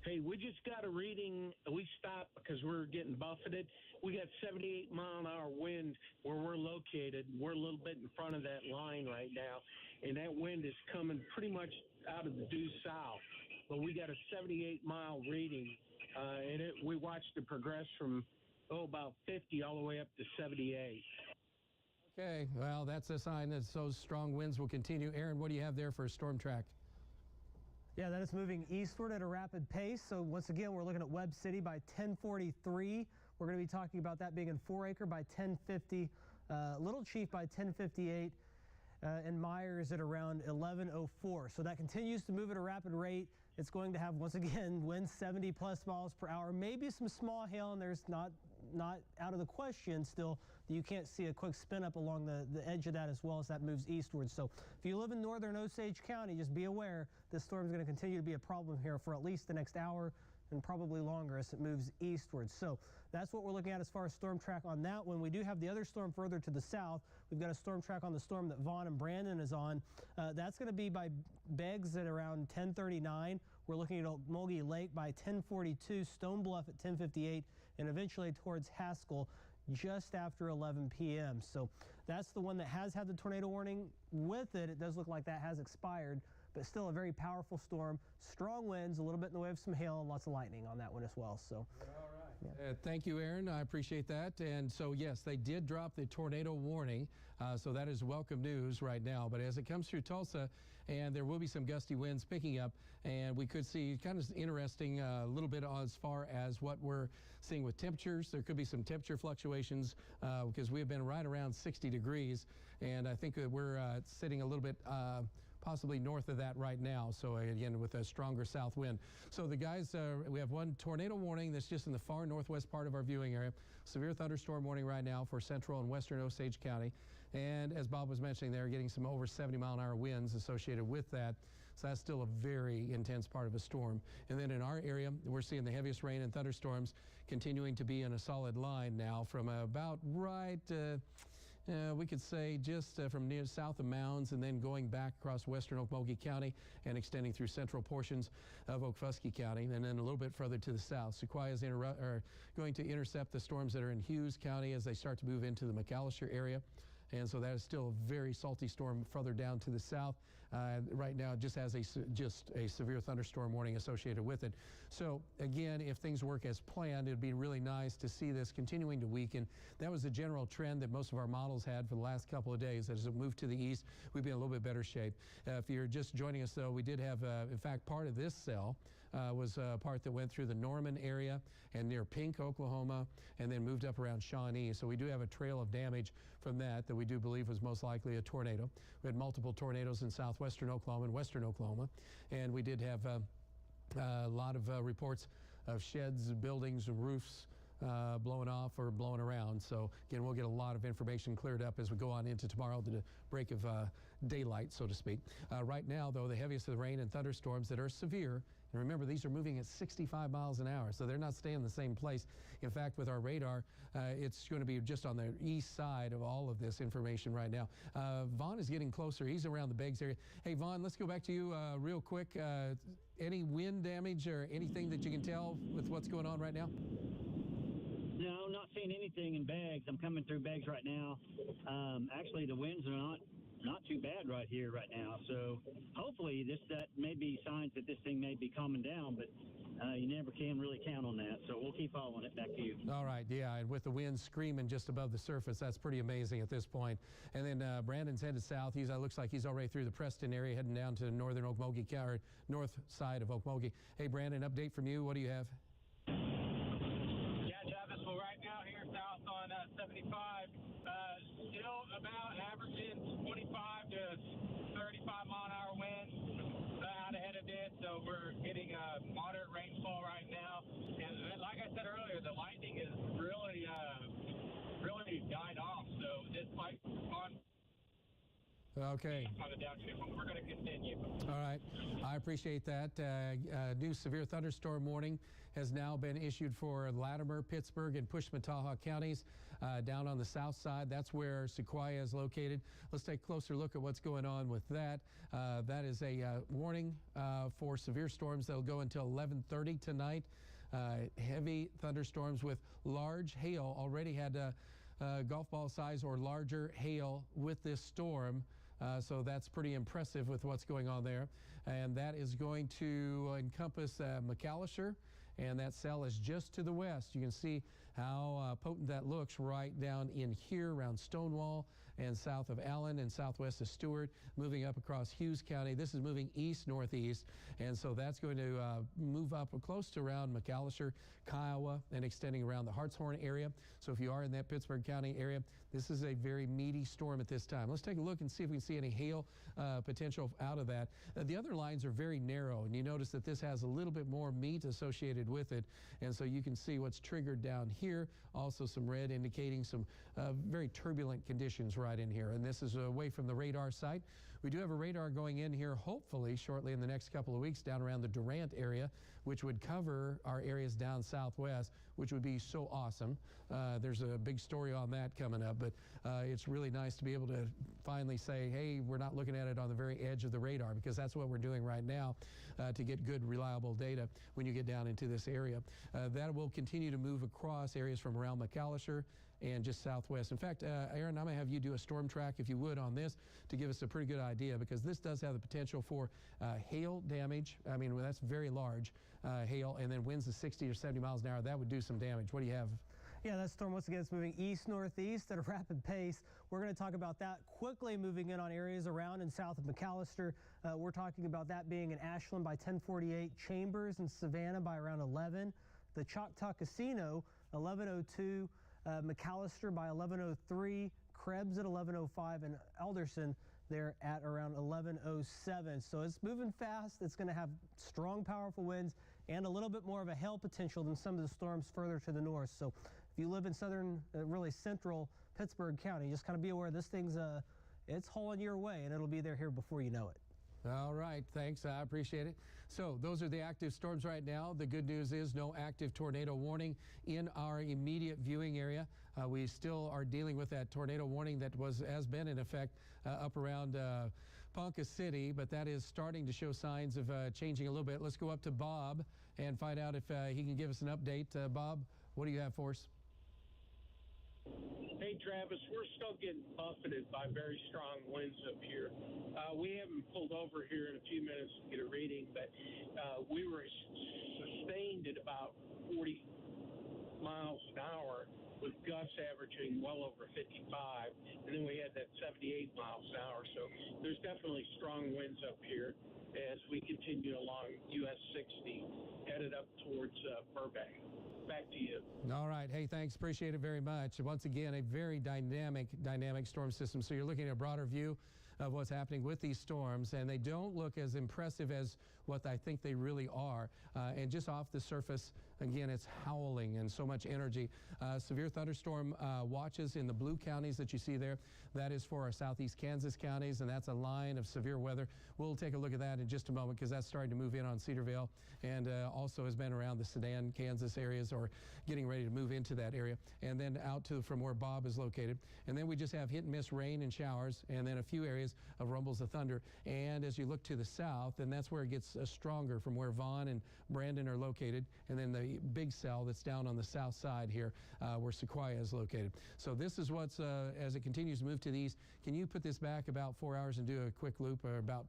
Hey, we just got a reading. We stopped because we're getting buffeted. We got 78 mile an hour wind where we're located. We're a little bit in front of that line right now, and that wind is coming pretty much out of the due south. But we got a 78 mile reading. And we watched it progress from, about 50 all the way up to 78. Okay, well, that's a sign that those strong winds will continue. Aaron, what do you have there for a storm track? Yeah, that is moving eastward at a rapid pace. So once again, we're looking at Webb City by 10:43. We're going to be talking about that being in 4 Acre by 10:50, Little Chief by 10:58, and Myers at around 11:04. So that continues to move at a rapid rate. It's going to have, once again, winds 70+ miles per hour, maybe some small hail, and there's not out of the question still that you can't see a quick spin up along the edge of that as well as that moves eastward. So if you live in northern Osage County, just be aware this storm is going to continue to be a problem here for at least the next hour and probably longer as it moves eastward. So that's what we're looking at as far as storm track on that one. We do have the other storm further to the south. We've got a storm track on the storm that Vaughn and Brandon is on. That's going to be by Beggs at around 10:39. We're looking at Mulgee Lake by 10:42, Stone Bluff at 10:58, and eventually towards Haskell just after 11 p.m. So that's the one that has had the tornado warning. With it, it does look like that has expired, but still a very powerful storm. Strong winds, a little bit in the way of some hail, and lots of lightning on that one as well. So. Thank you, Aaron. I appreciate that. And so, yes, they did drop the tornado warning. So that is welcome news right now. But as it comes through Tulsa, and there will be some gusty winds picking up, and we could see kind of interesting a little bit as far as what we're seeing with temperatures. There could be some temperature fluctuations because we have been right around 60 degrees. And I think that we're sitting a little bit possibly north of that right now. So again, with a stronger south wind. So the guys, we have one tornado warning that's just in the far northwest part of our viewing area. Severe thunderstorm warning right now for central and western Osage County. And as Bob was mentioning, they're getting some over 70 mile an hour winds associated with that. So that's still a very intense part of a storm. And then in our area, we're seeing the heaviest rain and thunderstorms continuing to be in a solid line now from about right we could say just from near south of Mounds and then going back across western Okmulgee County and extending through central portions of Okfuskee County, and then a little bit further to the south. Sequoias are going to intercept the storms that are in Hughes County as they start to move into the McAllister area. And so that is still a very salty storm further down to the south. Right now, it just has just a severe thunderstorm warning associated with it. So again, if things work as planned, it'd be really nice to see this continuing to weaken. That was the general trend that most of our models had for the last couple of days. As it moved to the east, we'd be in a little bit better shape. If you're just joining us, though, we did have, in fact, part of this cell was a part that went through the Norman area and near Pink, Oklahoma, and then moved up around Shawnee. So we do have a trail of damage from that we do believe was most likely a tornado. We had multiple tornadoes in southwestern Oklahoma and western Oklahoma, and we did have a lot of reports of sheds, buildings, roofs blowing off or blowing around. So again, we'll get a lot of information cleared up as we go on into tomorrow to the break of daylight, so to speak. Right now, though, the heaviest of the rain and thunderstorms that are severe, and remember, these are moving at 65 miles an hour, so they're not staying in the same place. In fact, with our radar, it's going to be just on the east side of all of this information right now. Vaughn is getting closer. He's around the Beggs area. Hey, Vaughn, let's go back to you real quick. Any wind damage or anything that you can tell with what's going on right now? No, not seeing anything in Beggs. I'm coming through Beggs right now. Actually, the winds are not too bad right here right now. So hopefully that may be signs that this thing may be calming down, but you never can really count on that. So we'll keep following it. Back to you. All right, yeah, and with the wind screaming just above the surface, that's pretty amazing at this point. And then Brandon's headed south. It looks like he's already through the Preston area, heading down to northern Okmulgee, or north side of Okmulgee. Hey, Brandon, update from you. What do you have? Yeah, Travis, well, right now here south on 75, about averaging 25 to 35 mile an hour winds out ahead of this. So we're getting a moderate rainfall right now. And like I said earlier, the lightning is really died off. So this might on. Okay. On the downshift, we're going to continue. All right. I appreciate that. New severe thunderstorm warning has now been issued for Latimer, Pittsburgh, and Pushmataha counties down on the south side. That's where Sequoia is located. Let's take a closer look at what's going on with that. That is a warning for severe storms that will go until 11:30 tonight. Heavy thunderstorms with large hail. Already had golf ball size or larger hail with this storm. So that's pretty impressive with what's going on there. And that is going to encompass McAllister, and that cell is just to the west. You can see how potent that looks right down in here around Stonewall and south of Allen and southwest of Stewart, moving up across Hughes County. This is moving east-northeast, and so that's going to move up close to around McAllister, Kiowa, and extending around the Hartshorn area. So if you are in that Pittsburgh County area, this is a very meaty storm at this time. Let's take a look and see if we can see any hail potential out of that. The other lines are very narrow, and you notice that this has a little bit more meat associated with it, and so you can see what's triggered down here. Also some red indicating some very turbulent conditions right in here, and this is away from the radar site. We do have a radar going in here hopefully shortly in the next couple of weeks down around the Durant area, which would cover our areas down southwest, which would be so awesome. There's a big story on that coming up, but it's really nice to be able to finally say, hey, we're not looking at it on the very edge of the radar, because that's what we're doing right now to get good, reliable data when you get down into this area. That will continue to move across areas from around McAllister and just southwest. In fact, Aaron, I'm going to have you do a storm track, if you would, on this to give us a pretty good idea, because this does have the potential for hail damage. I mean, well, that's very large hail, and then winds of 60 or 70 miles an hour. That would do some damage. What do you have? Yeah, that storm, once again, is moving east-northeast at a rapid pace. We're going to talk about that quickly moving in on areas around and south of McAllister. We're talking about that being in Ashland by 10:48, Chambers and Savannah by around 11, the Choctaw Casino, 11:02, McAllister by 11:03, Krebs at 11:05, and Alderson there at around 11:07. So it's moving fast. It's going to have strong, powerful winds and a little bit more of a hail potential than some of the storms further to the north. So if you live in southern, really central Pittsburgh County, just kind of be aware this thing's it's hauling your way, and it'll be there here before you know it. All right, thanks. I appreciate it. So those are the active storms right now. The good news is no active tornado warning in our immediate viewing area. We still are dealing with that tornado warning that has been in effect up around Ponca City, but that is starting to show signs of changing a little bit. Let's go up to Bob and find out if he can give us an update. Bob, what do you have for us? Hey, Travis, we're still getting buffeted by very strong winds up here. We haven't pulled over here in a few minutes to get a reading, but we were sustained at about 40 miles an hour with gusts averaging well over 55, and then we had that 78 miles an hour. So there's definitely strong winds up here as we continue along US 60, headed up towards Burbank. Back to you. All right. Hey, thanks. Appreciate it very much. Once again, a very dynamic storm system. So you're looking at a broader view of what's happening with these storms, and they don't look as impressive as what I think they really are. And just off the surface, again, it's howling and so much energy. Severe thunderstorm watches in the blue counties that you see there. That is for our southeast Kansas counties, and that's a line of severe weather. We'll take a look at that in just a moment, because that's starting to move in on Cedarvale, and also has been around the Sedan, Kansas areas, or getting ready to move into that area, and then out to from where Bob is located. And then we just have hit and miss rain and showers, and then a few areas of rumbles of thunder. And as you look to the south, and that's where it gets stronger from where Vaughn and Brandon are located, and then the big cell that's down on the south side here where Sequoia is located. So this is what's, as it continues to move to the east. Can you put this back about 4 hours and do a quick loop, or about,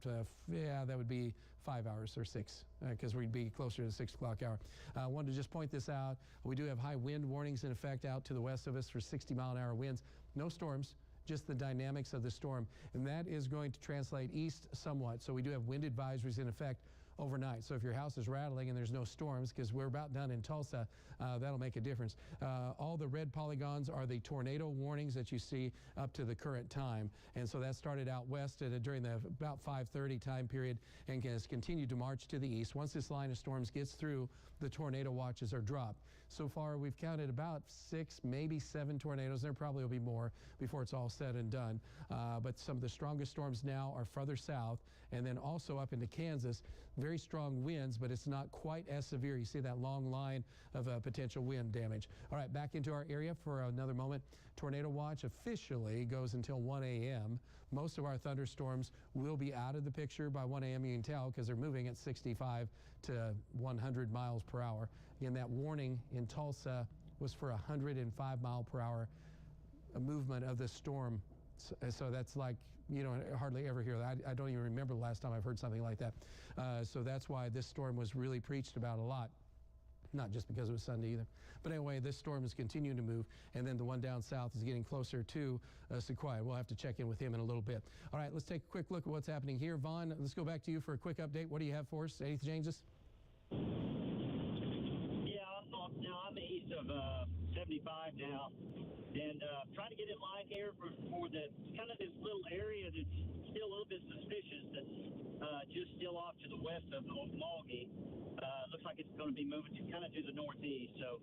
yeah, that would be 5 hours or 6, because we'd be closer to the 6 o'clock hour. I wanted to just point this out. We do have high wind warnings in effect out to the west of us for 60-mile-an-hour winds. No storms, just the dynamics of the storm, and that is going to translate east somewhat. So we do have wind advisories in effect overnight. So if your house is rattling and there's no storms, because we're about done in Tulsa, that'll make a difference. All the red polygons are the tornado warnings that you see up to the current time. And so that started out west during the about 5:30 time period and has continued to march to the east. Once this line of storms gets through, the tornado watches are dropped. So far, we've counted about 6, maybe 7 tornadoes. There probably will be more before it's all said and done. But some of the strongest storms now are further south and then also up into Kansas. Very strong winds, but it's not quite as severe. You see that long line of potential wind damage. All right, back into our area for another moment. Tornado watch officially goes until 1 a.m. Most of our thunderstorms will be out of the picture by 1 a.m. You can tell because they're moving at 65 to 100 miles per hour. Again, that warning in Tulsa was for 105 mile per hour movement of the storm. So that's like, you don't hardly ever hear that. I don't even remember the last time I've heard something like that. So that's why this storm was really preached about a lot. Not just because it was Sunday either. But anyway, this storm is continuing to move, and then the one down south is getting closer to Sequoia. We'll have to check in with him in a little bit. All right, let's take a quick look at what's happening here. Vaughn, let's go back to you for a quick update. What do you have for us? Any changes? Yeah, I'm east of 75 now, and trying to get in line here for the kind of this little area that's still a little bit suspicious. That's just still off to the west of Okmulgee. Looks like it's going to be moving kind of to the northeast. So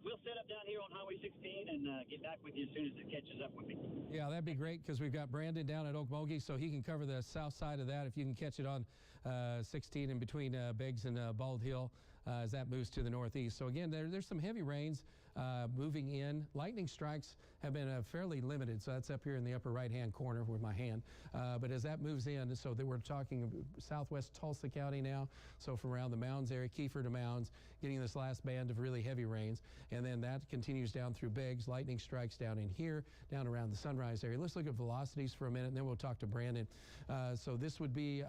we'll set up down here on Highway 16 and get back with you as soon as it catches up with me. Yeah, that'd be great because we've got Brandon down at Okmulgee, so he can cover the south side of that if you can catch it on 16 in between Beggs and Bald Hill as that moves to the northeast. So again, there's some heavy rains moving in. Lightning strikes have been fairly limited, so that's up here in the upper right-hand corner with my hand. But as that moves in, so that we're talking southwest Tulsa County now, so from around the Mounds area, Kiefer to Mounds, getting this last band of really heavy rains, and then that continues down through Beggs. Lightning strikes down in here, down around the Sunrise area. Let's look at velocities for a minute, and then we'll talk to Brandon. So this would be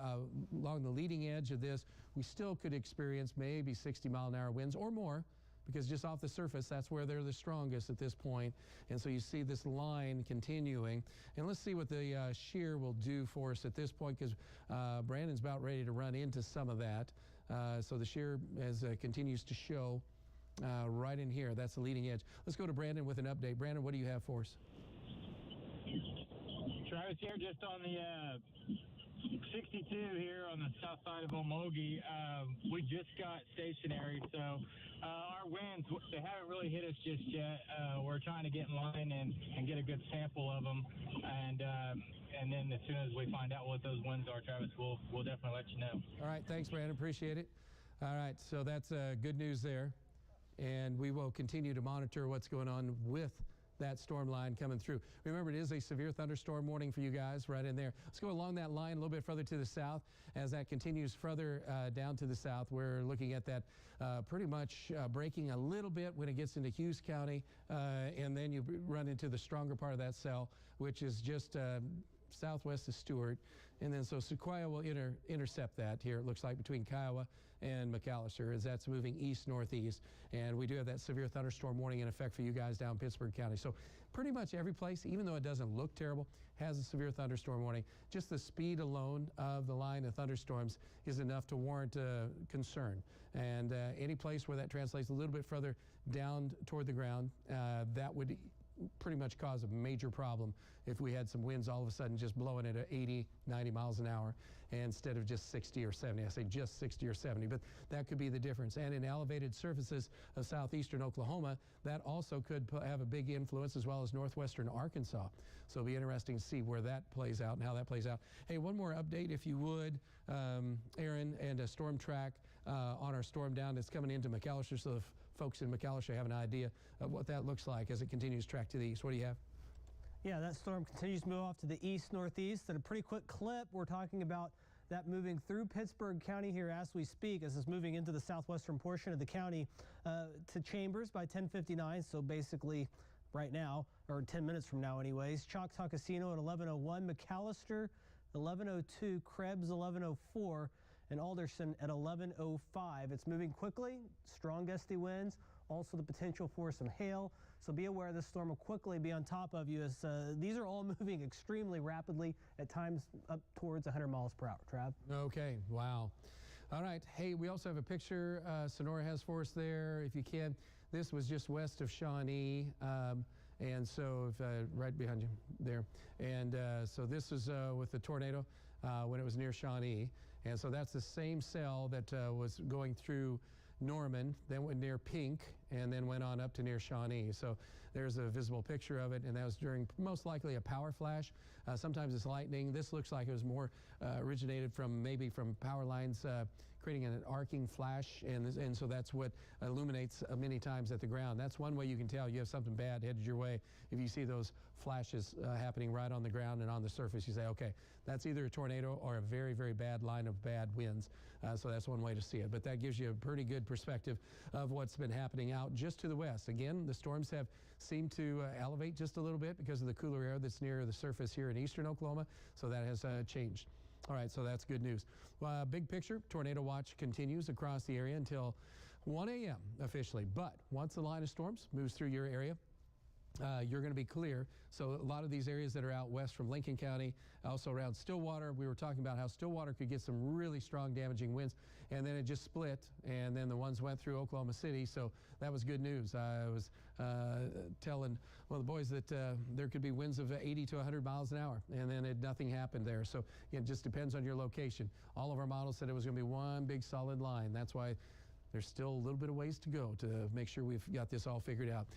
along the leading edge of this. We still could experience maybe 60-mile-an-hour winds or more, because just off the surface, that's where they're the strongest at this point. And so you see this line continuing. And let's see what the shear will do for us at this point, because Brandon's about ready to run into some of that. So the shear continues to show right in here. That's the leading edge. Let's go to Brandon with an update. Brandon, what do you have for us? Travis here, just on the 62 here on the south side of Okmulgee. We just got stationary, so our winds, they haven't really hit us just yet. We're trying to get in line and get a good sample of them, and then as soon as we find out what those winds are, Travis, we'll definitely let you know. All right, thanks, Brandon. Appreciate it. All right, so that's good news there, and we will continue to monitor what's going on with that storm line coming through. Remember, it is a severe thunderstorm warning for you guys right in there. Let's go along that line a little bit further to the south. As that continues further down to the south, we're looking at that pretty much breaking a little bit when it gets into Hughes County, and then you run into the stronger part of that cell, which is just southwest of Stewart. And then so Sequoia will intercept that here, it looks like, between Kiowa and McAllister, as that's moving east-northeast. And we do have that severe thunderstorm warning in effect for you guys down Pittsburg County. So pretty much every place, even though it doesn't look terrible, has a severe thunderstorm warning. Just the speed alone of the line of thunderstorms is enough to warrant concern. And any place where that translates a little bit further down toward the ground, that would pretty much cause a major problem if we had some winds all of a sudden just blowing at 80, 90 miles an hour instead of just 60 or 70. I say just 60 or 70, but that could be the difference. And in elevated surfaces of southeastern Oklahoma, that also could have a big influence, as well as northwestern Arkansas. So it'll be interesting to see where that plays out and how that plays out. Hey, one more update, if you would, Aaron, and a storm track on our storm down that's coming into McAllister, so the folks in McAllister have an idea of what that looks like as it continues to track to the east. What do you have? Yeah, that storm continues to move off to the east-northeast at a pretty quick clip. We're talking about that moving through Pittsburg County here as we speak, as it's moving into the southwestern portion of the county to Chambers by 10:59. So basically right now, or 10 minutes from now anyways. Choctaw Casino at 11:01, McAllister 11:02, Krebs 11:04, and Alderson at 11:05. It's moving quickly, strong gusty winds, also the potential for some hail, So be aware this storm will quickly be on top of you as these are all moving extremely rapidly, at times up towards 100 miles per hour. Trav? Okay, wow. All right, hey, we also have a picture Sonora has for us there, if you can. This was just west of Shawnee, and so right behind you there. And so this is with the tornado when it was near Shawnee. And so that's the same cell that was going through Norman, then went near Pink, and then went on up to near Shawnee. So there's a visible picture of it, and that was during most likely a power flash. Sometimes it's lightning. This looks like it was more originated from maybe from power lines creating an arcing flash, and so that's what illuminates many times at the ground. That's one way you can tell you have something bad headed your way. If you see those flashes happening right on the ground and on the surface, you say, okay, that's either a tornado or a very, very bad line of bad winds. So that's one way to see it. But that gives you a pretty good perspective of what's been happening out just to the west. Again, the storms have seemed to elevate just a little bit because of the cooler air that's near the surface here in eastern Oklahoma. So that has changed. All right, so that's good news. Big picture, tornado watch continues across the area until 1 a.m. officially. But once the line of storms moves through your area, you're going to be clear. So a lot of these areas that are out west from Lincoln County, also around Stillwater, we were talking about how Stillwater could get some really strong damaging winds, and then it just split, and then the ones went through Oklahoma City, so that was good news. I was telling one of the boys that there could be winds of 80 to 100 miles an hour, and then nothing happened there. So it just depends on your location. All of our models said it was going to be one big solid line. That's why there's still a little bit of ways to go to make sure we've got this all figured out.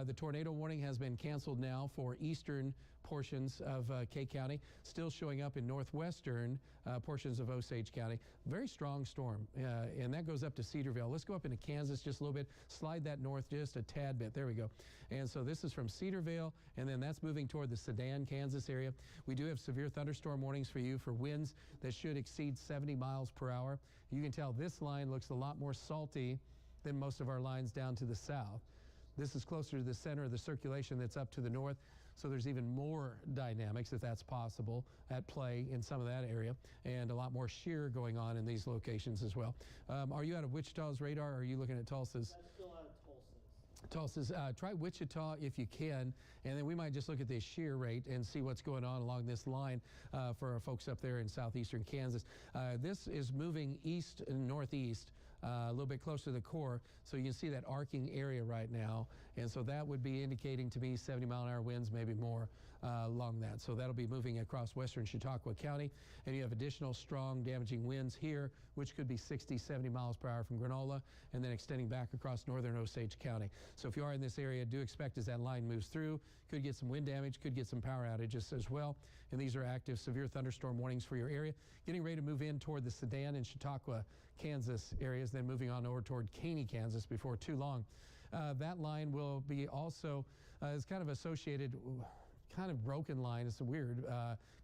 The tornado warning has been canceled now for eastern portions of Kay County, still showing up in northwestern portions of Osage County. Very strong storm, and that goes up to Cedarville. Let's go up into Kansas just a little bit, slide that north just a tad bit. There we go. And so this is from Cedarville, and then that's moving toward the Sedan, Kansas area. We do have severe thunderstorm warnings for you for winds that should exceed 70 miles per hour. You can tell this line looks a lot more salty than most of our lines down to the south. This is closer to the center of the circulation that's up to the north, so there's even more dynamics, if that's possible, at play in some of that area, and a lot more shear going on in these locations as well. Are you out of Wichita's radar, or are you looking at Tulsa's? I'm still out of Tulsa's. Tulsa's, try Wichita if you can, and then we might just look at the shear rate and see what's going on along this line for our folks up there in southeastern Kansas. This is moving east and northeast, a little bit closer to the core, so you can see that arcing area right now, and so that would be indicating to me 70-mile-an-hour winds, maybe more along that. So that'll be moving across western Chautauqua County, and you have additional strong damaging winds here, which could be 60, 70 miles per hour from Granola, and then extending back across northern Osage County. So if you are in this area, do expect as that line moves through, could get some wind damage, could get some power outages as well, and these are active severe thunderstorm warnings for your area. Getting ready to move in toward the Sedan and Chautauqua, Kansas areas, then moving on over toward Caney, Kansas before too long. That line will be also, is kind of associated, kind of broken line. It's weird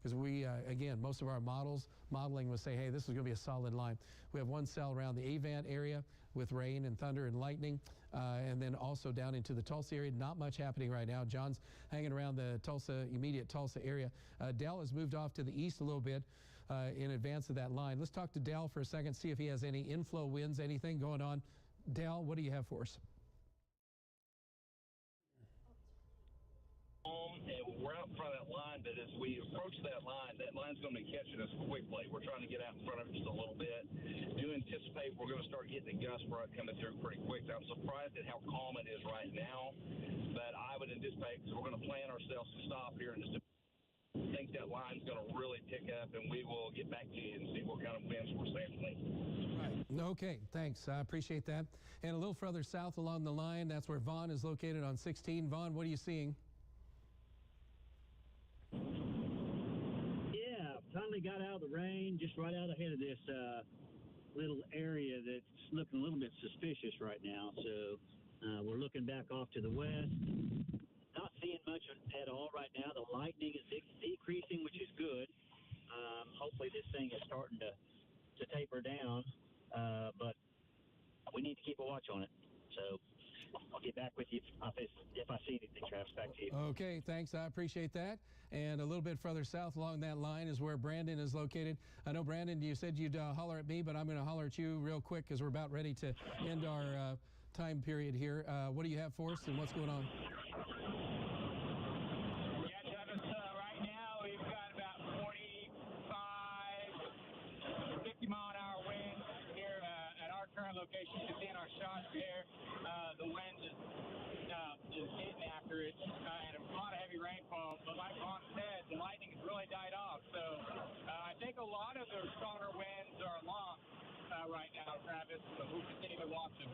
because we, again, most of our modeling will say, hey, this is going to be a solid line. We have one cell around the Avant area with rain and thunder and lightning, and then also down into the Tulsa area. Not much happening right now. John's hanging around the Tulsa, immediate Tulsa area. Dell has moved off to the east a little bit in advance of that line. Let's talk to Dell for a second, see if he has any inflow winds, anything going on. Dell, what do you have for us? We're out in front of that line, but as we approach that line's going to be catching us quickly. We're trying to get out in front of it just a little bit. Do anticipate we're going to start getting a gust front coming through pretty quick. I'm surprised at how calm it is right now, but I would anticipate, because we're going to plan ourselves to stop here in just a I think that line's going to really pick up, and we will get back to you and see what kind of winds we're sampling. Right. Okay, thanks. I appreciate that. And a little further south along the line, that's where Vaughn is located on 16. Vaughn, what are you seeing? Yeah, finally got out of the rain, just right out ahead of this little area that's looking a little bit suspicious right now. So we're looking back off to the west. Not seeing much at all right now. The lightning is decreasing, which is good. Hopefully this thing is starting to taper down, but we need to keep a watch on it. So I'll get back with you if I see anything, Travis. Back to you. Okay, thanks. I appreciate that. And a little bit further south along that line is where Brandon is located. I know, Brandon, you said you'd holler at me, but I'm going to holler at you real quick because we're about ready to end our time period here. What do you have for us and what's going on? about right now, Travis, but we'll continue to watch them.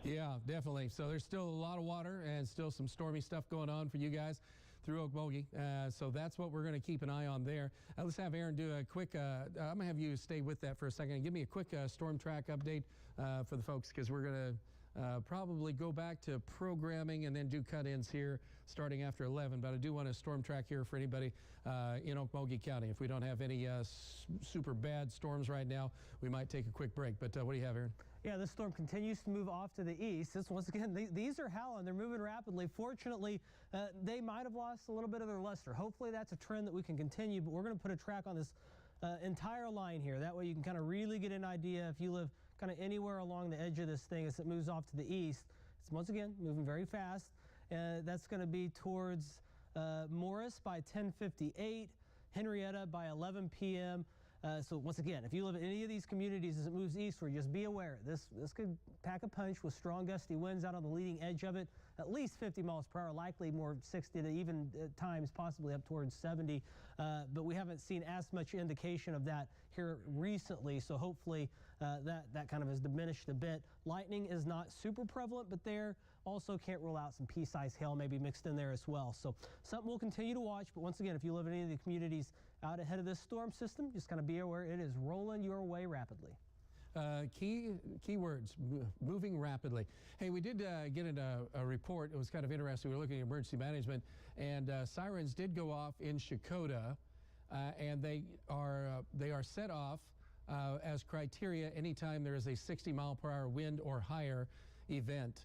Yeah, definitely. So there's still a lot of water and still some stormy stuff going on for you guys through Okmulgee. So that's what we're going to keep an eye on there. Let's have Aaron do a quick, I'm going to have you stay with that for a second and give me a quick storm track update for the folks, because we're going to probably go back to programming and then do cut-ins here starting after 11. But I do want a storm track here for anybody in Okmulgee County. If we don't have any super bad storms right now, we might take a quick break. But what do you have, Aaron? Yeah, this storm continues to move off to the east. Once again, these are howling. They're moving rapidly. Fortunately, they might have lost a little bit of their luster. Hopefully that's a trend that we can continue, but we're going to put a track on this entire line here. That way you can kind of really get an idea if you live kind of anywhere along the edge of this thing as it moves off to the east. It's once again moving very fast. That's going to be towards Morris by 10:58, Henrietta by 11 p.m. So once again, if you live in any of these communities as it moves eastward, just be aware. This could pack a punch with strong gusty winds out on the leading edge of it, at least 50 miles per hour, likely more 60 to even at times possibly up towards 70. But we haven't seen as much indication of that here recently, so hopefully that kind of has diminished a bit. Lightning is not super prevalent, but there also can't rule out some pea-sized hail maybe mixed in there as well. So something we'll continue to watch, but once again, if you live in any of the communities out ahead of this storm system, just kind of be aware it is rolling your way rapidly. Key words, moving rapidly. Hey, we did get a report. It was kind of interesting. We were looking at emergency management, and sirens did go off in Shakota, and they are set off as criteria anytime there is a 60-mile-per-hour wind or higher event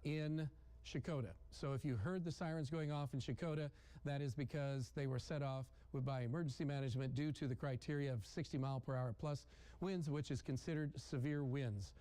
in Shakota. So if you heard the sirens going off in Shakota, that is because they were set off by emergency management due to the criteria of 60-mile-per-hour plus winds, which is considered severe winds.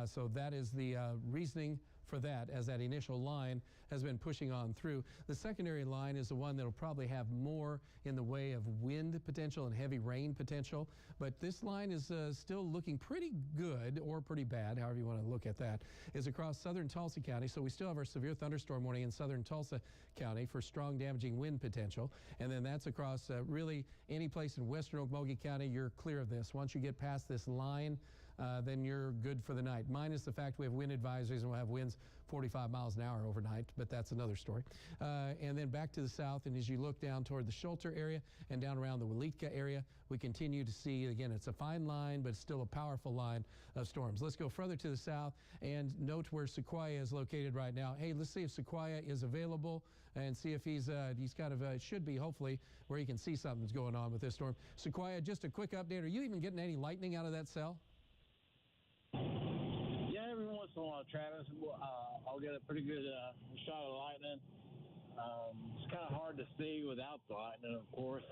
So that is the reasoning for that, as that initial line has been pushing on through. The secondary line is the one that will probably have more in the way of wind potential and heavy rain potential. But this line is still looking pretty good, or pretty bad, however you want to look at that, is across southern Tulsa County. So we still have our severe thunderstorm warning in southern Tulsa County for strong damaging wind potential. And then that's across really any place in western Okmulgee County. You're clear of this. Once you get past this line, then you're good for the night. Minus the fact we have wind advisories and we'll have winds 45 miles an hour overnight, but that's another story. And then back to the south, and as you look down toward the Schulter area and down around the Waletka area, we continue to see, again, it's a fine line, but it's still a powerful line of storms. Let's go further to the south and note where Sequoia is located right now. Hey, let's see if Sequoia is available and see if he's kind of, should be, hopefully, where you can see something's going on with this storm. Sequoia, just a quick update. Are you even getting any lightning out of that cell? Yeah, every once in a while, Travis, I'll get a pretty good shot of lightning. It's kind of hard to see without the lightning, of course.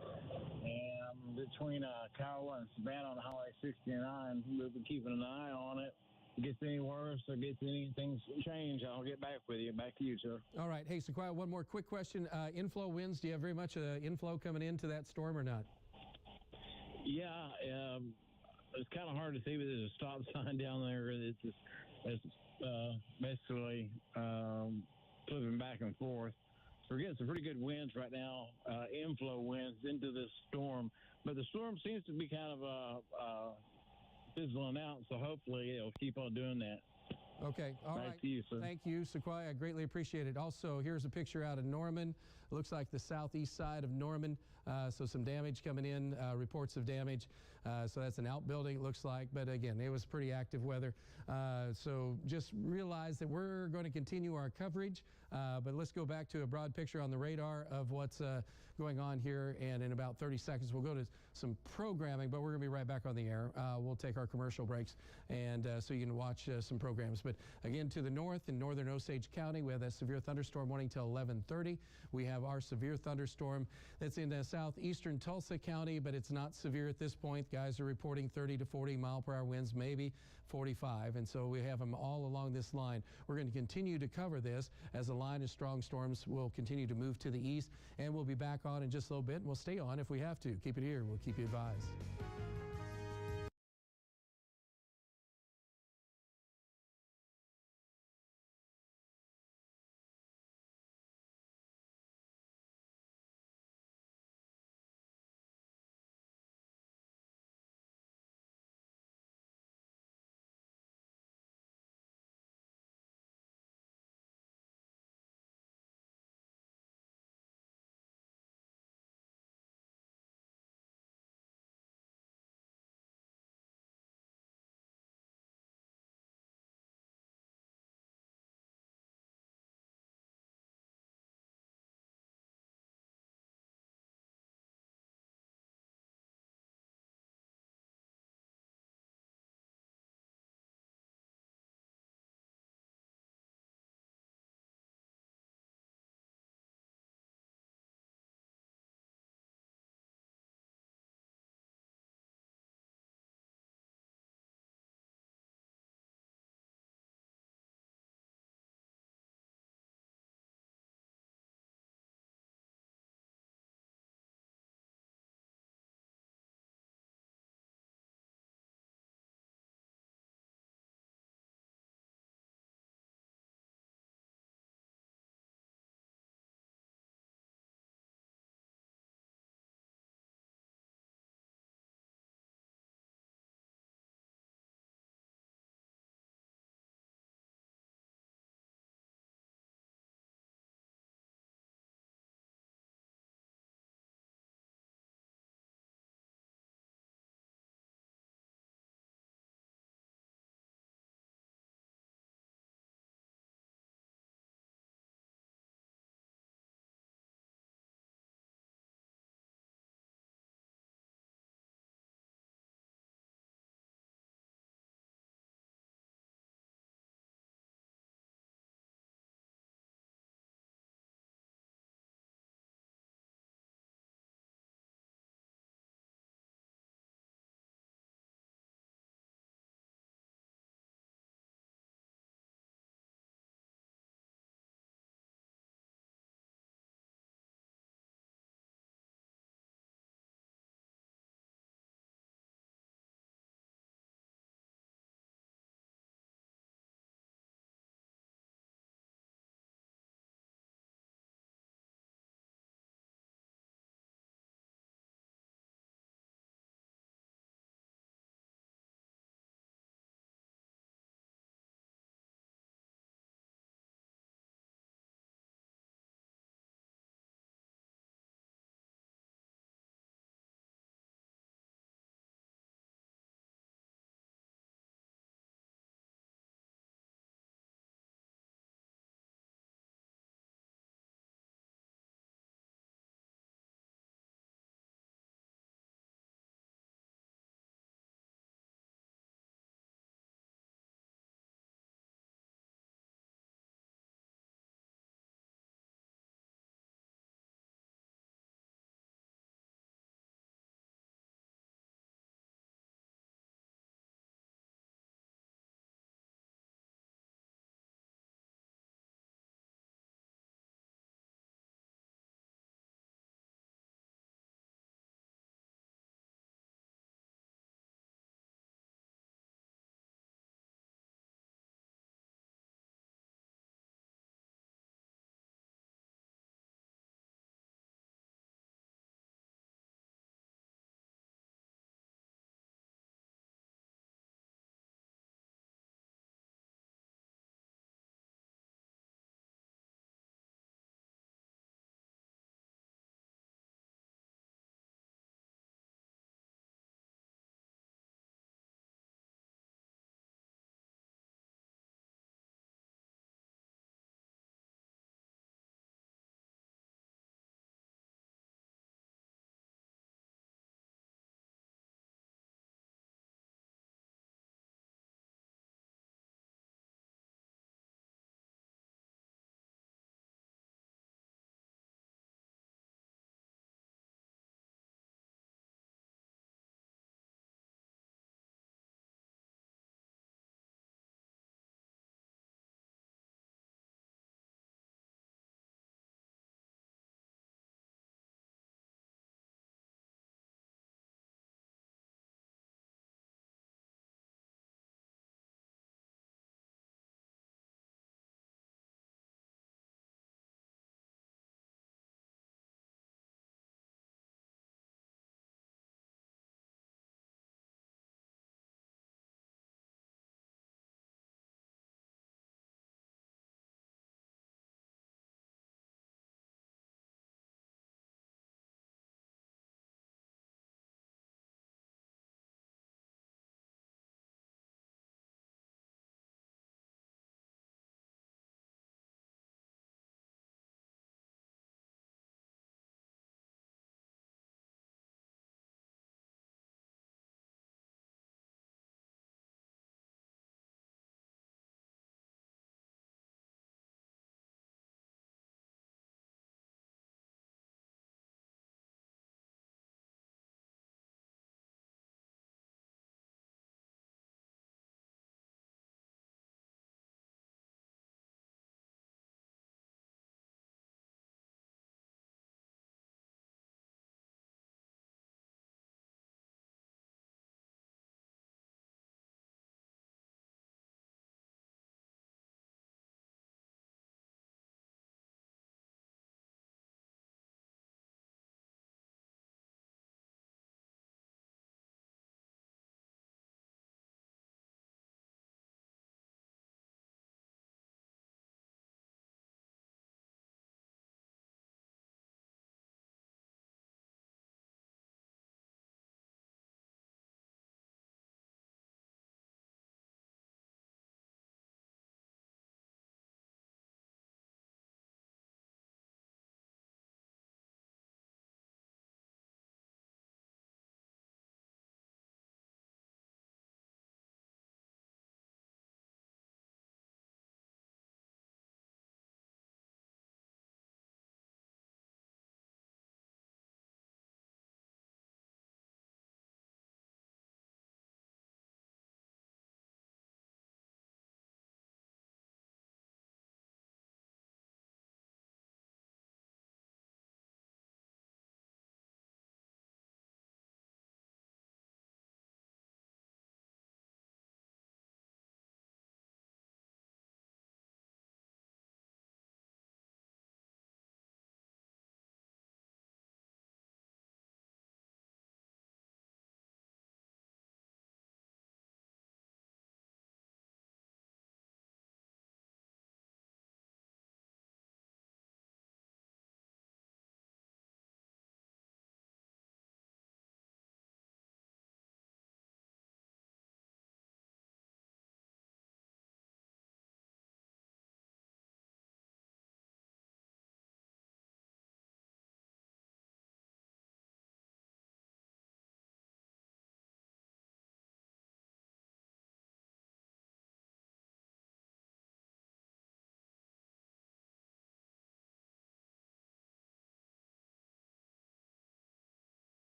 And between Kiowa and Savannah on Highway 69, we've been keeping an eye on it. If it gets any worse or gets anything changed, I'll get back with you. Back to you, sir. All right. Hey, Sequoia, one more quick question. Inflow winds, do you have very much inflow coming into that storm or not? Yeah, it's kind of hard to see, but there's a stop sign down there. It's basically flipping back and forth. So we're getting some pretty good winds right now, inflow winds into this storm. But the storm seems to be kind of fizzling out, so hopefully it'll keep on doing that. Okay. All right. Back to you, sir. Thank you, Sequoia. I greatly appreciate it. Also, here's a picture out of Norman. It looks like the southeast side of Norman. So some damage coming in, reports of damage. So that's an outbuilding, it looks like. But again, it was pretty active weather. So just realize that we're going to continue our coverage. But let's go back to a broad picture on the radar of what's going on here. And in about 30 seconds, we'll go to some programming, but we're going to be right back on the air. We'll take our commercial breaks, and so you can watch some programs. But again, to the north in northern Osage County, we have that severe thunderstorm warning till 11:30. We have our severe thunderstorm that's in southeastern Tulsa County, but it's not severe at this point. Guys are reporting 30 to 40 mile per hour winds, maybe 45, and so we have them all along this line. We're going to continue to cover this as the line of strong storms will continue to move to the east, and we'll be back on in just a little bit, and we'll stay on if we have to. Keep it here. We'll keep you advised.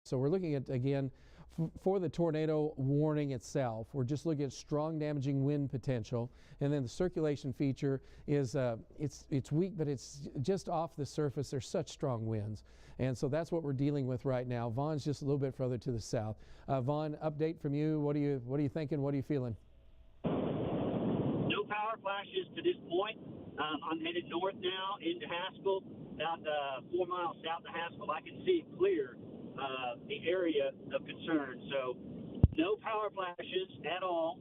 So we're looking at, again, for the tornado warning itself, we're just looking at strong damaging wind potential. And then the circulation feature is, it's weak, but it's just off the surface. There's such strong winds. And so that's what we're dealing with right now. Vaughn's just a little bit further to the south. Vaughn, update from you. What are you thinking? What are you feeling? No power flashes to this point. I'm headed north now into Haskell, about 4 miles south of Haskell. I can see clear the area of concern. So no power flashes at all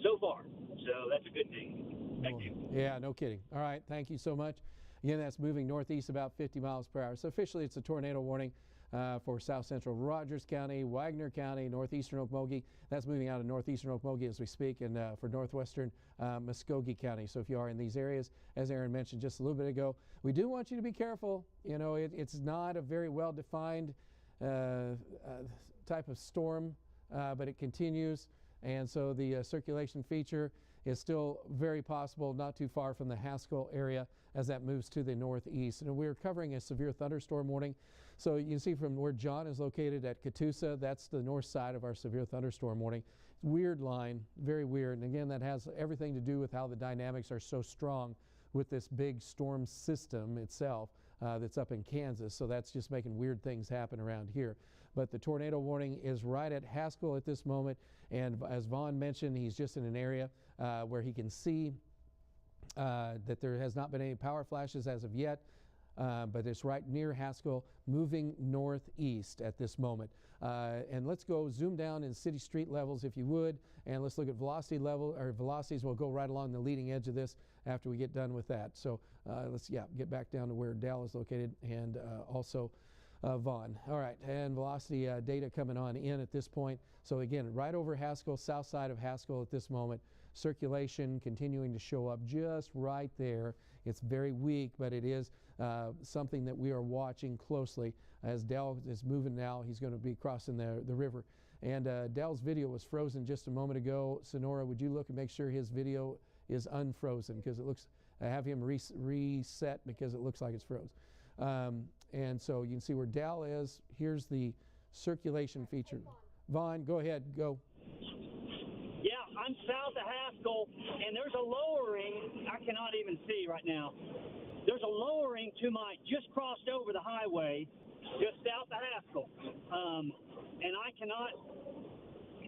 so far. So that's a good thing. Thank you. Yeah, no kidding. All right, thank you so much. Again, that's moving northeast about 50 miles per hour. So officially it's a tornado warning for south central Rogers County, Wagner County, northeastern Okmulgee. That's moving out of northeastern Okmulgee as we speak, and for northwestern Muskogee County. So if you are in these areas, as Aaron mentioned just a little bit ago, we do want you to be careful. You know, it's not a very well-defined type of storm, but it continues, and so the circulation feature is still very possible, not too far from the Haskell area as that moves to the northeast. And we're covering a severe thunderstorm warning. So you can see from where John is located at Catoosa, that's the north side of our severe thunderstorm warning. Weird line, very weird. And again, that has everything to do with how the dynamics are so strong with this big storm system itself that's up in Kansas. So that's just making weird things happen around here. But the tornado warning is right at Haskell at this moment. And as Vaughn mentioned, he's just in an area where he can see that there has not been any power flashes as of yet, but it's right near Haskell, moving northeast at this moment. And let's go zoom down in city street levels if you would, and let's look at velocity level, or velocities. Will go right along the leading edge of this after we get done with that. So let's get back down to where Dell is located, and also Vaughn. All right, and velocity data coming on in at this point. So again, right over Haskell, south side of Haskell at this moment. Circulation continuing to show up just right there. It's very weak, but it is something that we are watching closely. As Dell is moving now, he's going to be crossing the river. And Dell's video was frozen just a moment ago. Sonora, would you look and make sure his video is unfrozen, because it looks, I have him reset because it looks like it's froze. And so you can see where Dell is. Here's the circulation feature. Vaughn, go ahead, go. Yeah, I'm south of Haskell, and there's a lowering. I cannot even see right now. There's a lowering to my, just crossed over the highway, just south of Haskell. And I cannot,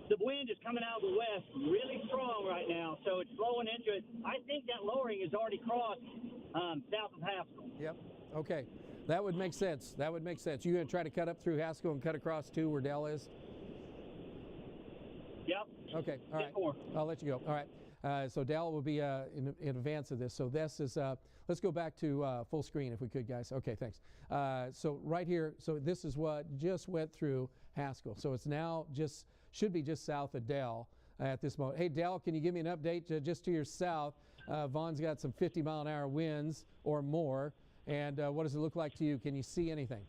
the wind is coming out of the west really strong right now, so it's blowing into it. I think that lowering has already crossed south of Haskell. Yep, okay. That would make sense. That would make sense. You going to try to cut up through Haskell and cut across to where Dell is? Yep. Okay, all right. I'll let you go. All right. So Dell will be in advance of this. So this is, let's go back to full screen if we could, guys. Okay, thanks. So right here, so this is what just went through Haskell. So it's now just, should be just south of Dell at this moment. Hey, Dell, can you give me an update just to your south? Vaughn's got some 50-mile-an-hour winds or more. And what does it look like to you? Can you see anything?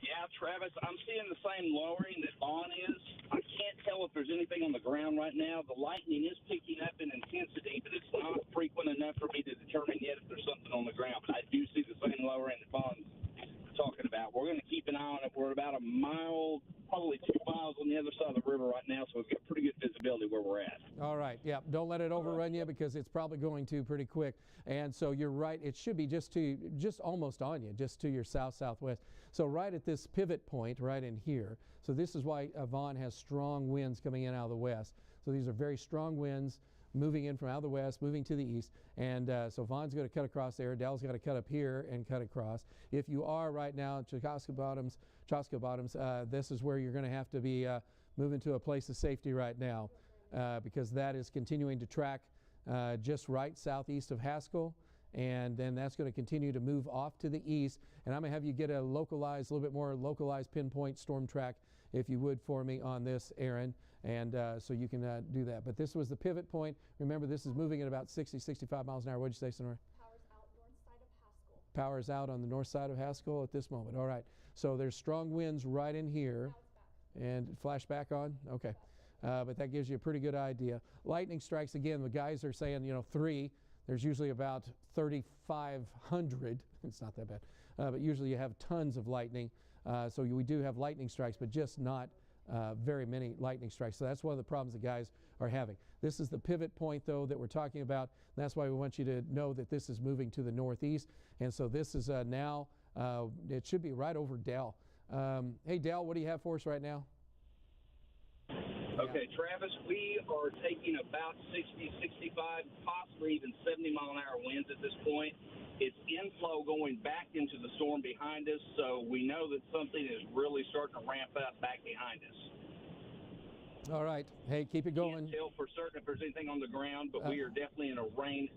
Yeah, Travis, I'm seeing the same lowering that Vaughn is. I can't tell if there's anything on the ground right now. The lightning is picking up in intensity, but it's not frequent enough for me to determine yet if there's something on the ground. But I do see the same lowering that Vaughn's talking about. We're going to keep an eye on it. We're about a mile, probably 2 miles on the other side of the river right now, so we've got pretty good visibility where we're at. All right, yeah, don't let it overrun you, because it's probably going to pretty quick. And so you're right, it should be just almost on you, just to your south-southwest. So right at this pivot point, right in here. So this is why Vaughn has strong winds coming in out of the west. So these are very strong winds moving in from out of the west, moving to the east. And so Vaughn's going to cut across there. Dell's got to cut up here and cut across. If you are right now at Chaska Bottoms, this is where you're going to have to be moving to a place of safety right now, because that is continuing to track just right southeast of Haskell. And then that's going to continue to move off to the east. And I'm going to have you get a little bit more localized pinpoint storm track, if you would, for me on this, Aaron. And so you can do that. But this was the pivot point. Remember, this is moving at about 60, 65 miles an hour. What'd you say, Sonora? Power's out on the north side of Haskell at this moment. All right. So there's strong winds right in here. And flash back on? Okay. But that gives you a pretty good idea. Lightning strikes, again, the guys are saying, 3. There's usually about 3,500. It's not that bad. But usually you have tons of lightning So we do have lightning strikes, but just not very many lightning strikes. So that's one of the problems the guys are having. This is the pivot point, though, that we're talking about. That's why we want you to know that this is moving to the northeast. And so this is now, it should be right over Dell. Hey, Dell, what do you have for us right now? Okay, Travis, we are taking about 60, 65, possibly even 70-mile-an-hour winds at this point. It's inflow going back into the storm behind us, so we know that something is really starting to ramp up back behind us. All right. Hey, keep it going. Can't tell for certain if there's anything on the ground, but we are definitely in a rain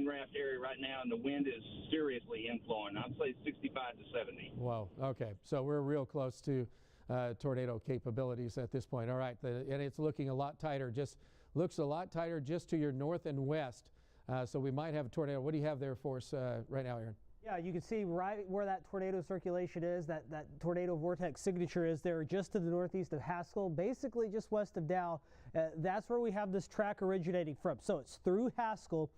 raft area right now, and the wind is seriously inflowing. I'd say 65 to 70. Wow. Okay. So we're real close to tornado capabilities at this point. All right. And it's looking a lot tighter. Looks a lot tighter just to your north and west. So we might have a tornado. What do you have there for us right now, Aaron? Yeah, you can see right where that tornado circulation is, that tornado vortex signature is there just to the northeast of Haskell, basically just west of Dow. That's where we have this track originating from. So it's through Haskell,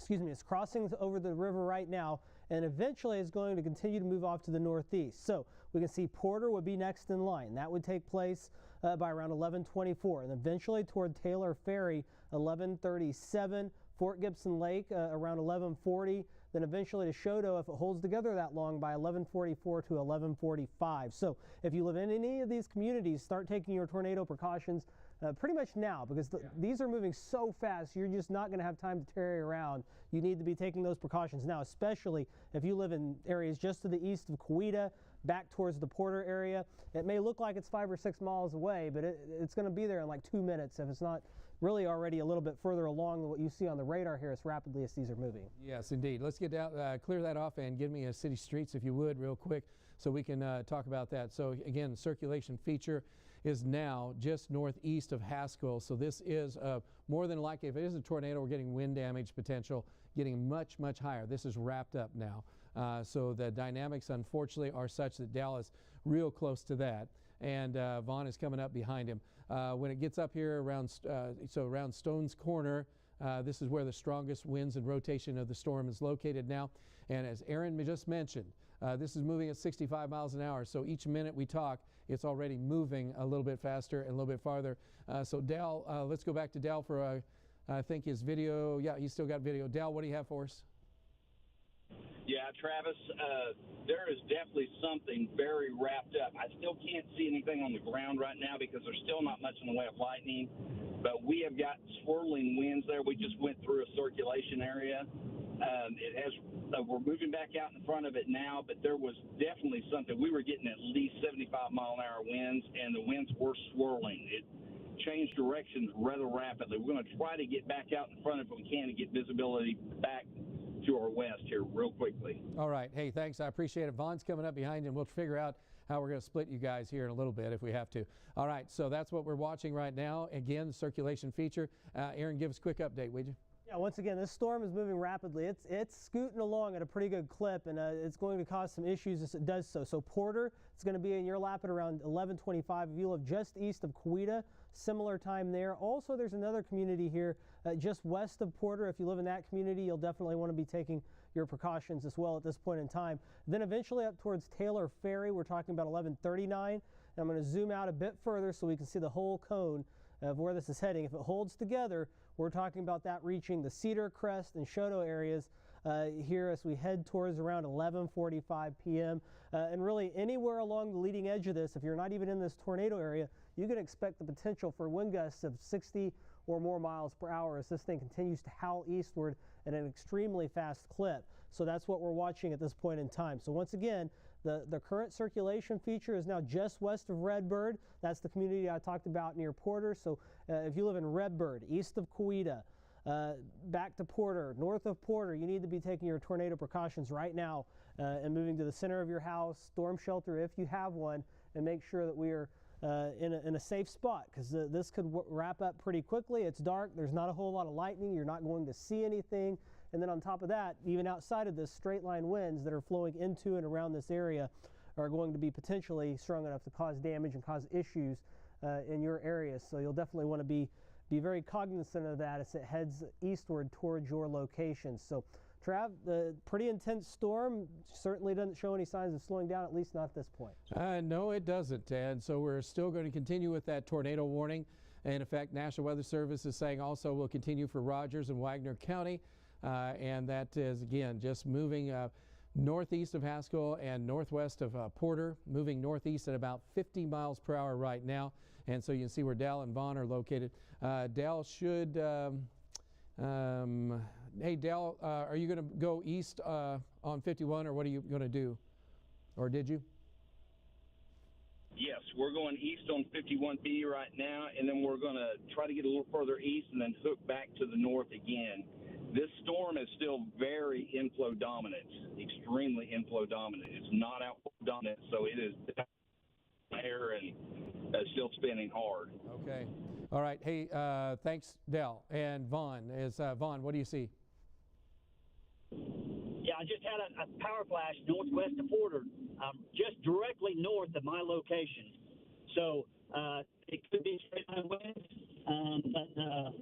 it's crossing over the river right now, and eventually it's going to continue to move off to the northeast. So we can see Porter would be next in line. That would take place by around 11:24, and eventually toward Taylor Ferry, 11:37, Fort Gibson Lake around 11:40, then eventually to Choteau if it holds together that long by 11:44 to 11:45. So if you live in any of these communities, start taking your tornado precautions pretty much now, because these are moving so fast, you're just not going to have time to tarry around. You need to be taking those precautions now, especially if you live in areas just to the east of Coweta, back towards the Porter area. It may look like it's 5 or 6 miles away, but it's going to be there in like 2 minutes if it's not really already a little bit further along than what you see on the radar here as rapidly as these are moving. Yes, indeed. Let's get down, clear that off and give me a city streets if you would real quick so we can talk about that. So again, circulation feature is now just northeast of Haskell. So this is more than likely, if it is a tornado, we're getting wind damage potential getting much, much higher. This is wrapped up now. So the dynamics, unfortunately, are such that Dallas real close to that. And Vaughn is coming up behind him. When it gets up here around, around Stone's Corner, this is where the strongest winds and rotation of the storm is located now. And as Aaron just mentioned, this is moving at 65 miles an hour. So each minute we talk, it's already moving a little bit faster and a little bit farther. So Dal, let's go back to Dal for, I think his video. Yeah, he's still got video. Dal, what do you have for us? Yeah, Travis, there is definitely something very wrapped up. I still can't see anything on the ground right now because there's still not much in the way of lightning, but we have got swirling winds there. We just went through a circulation area. We're moving back out in front of it now, but there was definitely something. We were getting at least 75-mile-an-hour winds, and the winds were swirling. It changed directions rather rapidly. We're going to try to get back out in front if we can to get visibility back to our west here real quickly. All right. Hey, thanks. I appreciate it. Vaughn's coming up behind you, and we'll figure out how we're going to split you guys here in a little bit if we have to. All right. So that's what we're watching right now. Again, the circulation feature. Aaron, give us a quick update, would you? Yeah, once again, this storm is moving rapidly. It's scooting along at a pretty good clip, and it's going to cause some issues as it does so. So Porter, it's going to be in your lap at around 11:25. If you live just east of Coweta, similar time there. Also, there's another community here just west of Porter. If you live in that community, you'll definitely want to be taking your precautions as well at this point in time. Then eventually up towards Taylor Ferry, we're talking about 11:39. And I'm going to zoom out a bit further so we can see the whole cone of where this is heading. If it holds together, we're talking about that reaching the Cedar Crest and Choteau areas here as we head towards around 11:45 p.m. And really anywhere along the leading edge of this, if you're not even in this tornado area, you can expect the potential for wind gusts of 60 or more miles per hour as this thing continues to howl eastward at an extremely fast clip. So that's what we're watching at this point in time. So once again, the current circulation feature is now just west of Redbird. That's the community I talked about near Porter. So if you live in Redbird, east of Coweta, back to Porter, north of Porter, you need to be taking your tornado precautions right now and moving to the center of your house, storm shelter if you have one, and make sure that we are in a safe spot, because this could wrap up pretty quickly. It's dark. There's not a whole lot of lightning. You're not going to see anything. And then on top of that, even outside of this, straight line winds that are flowing into and around this area are going to be potentially strong enough to cause damage and cause issues in your area. So you'll definitely want to be very cognizant of that as it heads eastward towards your location. So Trav, the pretty intense storm certainly doesn't show any signs of slowing down, at least not at this point. No, it doesn't. And so we're still going to continue with that tornado warning. And in fact, National Weather Service is saying also will continue for Rogers and Wagner County. And that is, again, just moving northeast of Haskell and northwest of Porter, moving northeast at about 50 miles per hour right now. And so you can see where Dell and Vaughn are located. Dell should, hey Dell, are you going to go east on 51, or what are you going to do? Or did you? Yes, we're going east on 51B right now, and then we're going to try to get a little further east and then hook back to the north again. This storm is still very inflow dominant, extremely inflow dominant. It's not outflow dominant, so it is there and still spinning hard. Okay. All right. Hey, thanks, Dell. And Vaughn, Vaughn, what do you see? Yeah, I just had a power flash northwest of Porter, just directly north of my location. So it could be straight line winds, but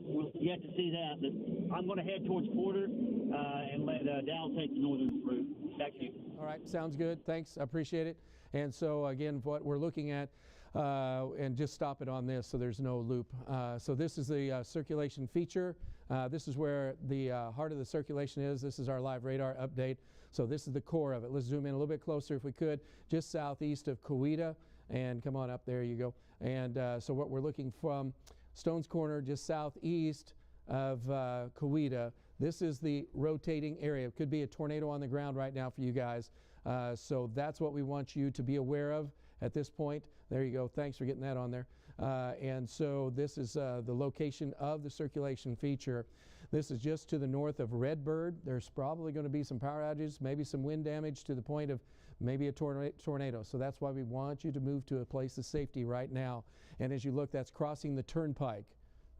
we'll yet to see that. But I'm going to head towards Porter and let Dal take the northern route. Back to you. All right, sounds good. Thanks, I appreciate it. And so again, what we're looking at, and just stop it on this so there's no loop. So this is the circulation feature. This is where the heart of the circulation is. This is our live radar update. So this is the core of it. Let's zoom in a little bit closer if we could, just southeast of Coweta. And come on up, there you go. And so what we're looking from Stone's Corner, just southeast of Coweta. This is the rotating area. It could be a tornado on the ground right now for you guys. So that's what we want you to be aware of at this point. There you go. Thanks for getting that on there. And so this is the location of the circulation feature. This is just to the north of Redbird. There's probably going to be some power outages, maybe some wind damage to the point of maybe a tornado. So that's why we want you to move to a place of safety right now. And as you look, that's crossing the turnpike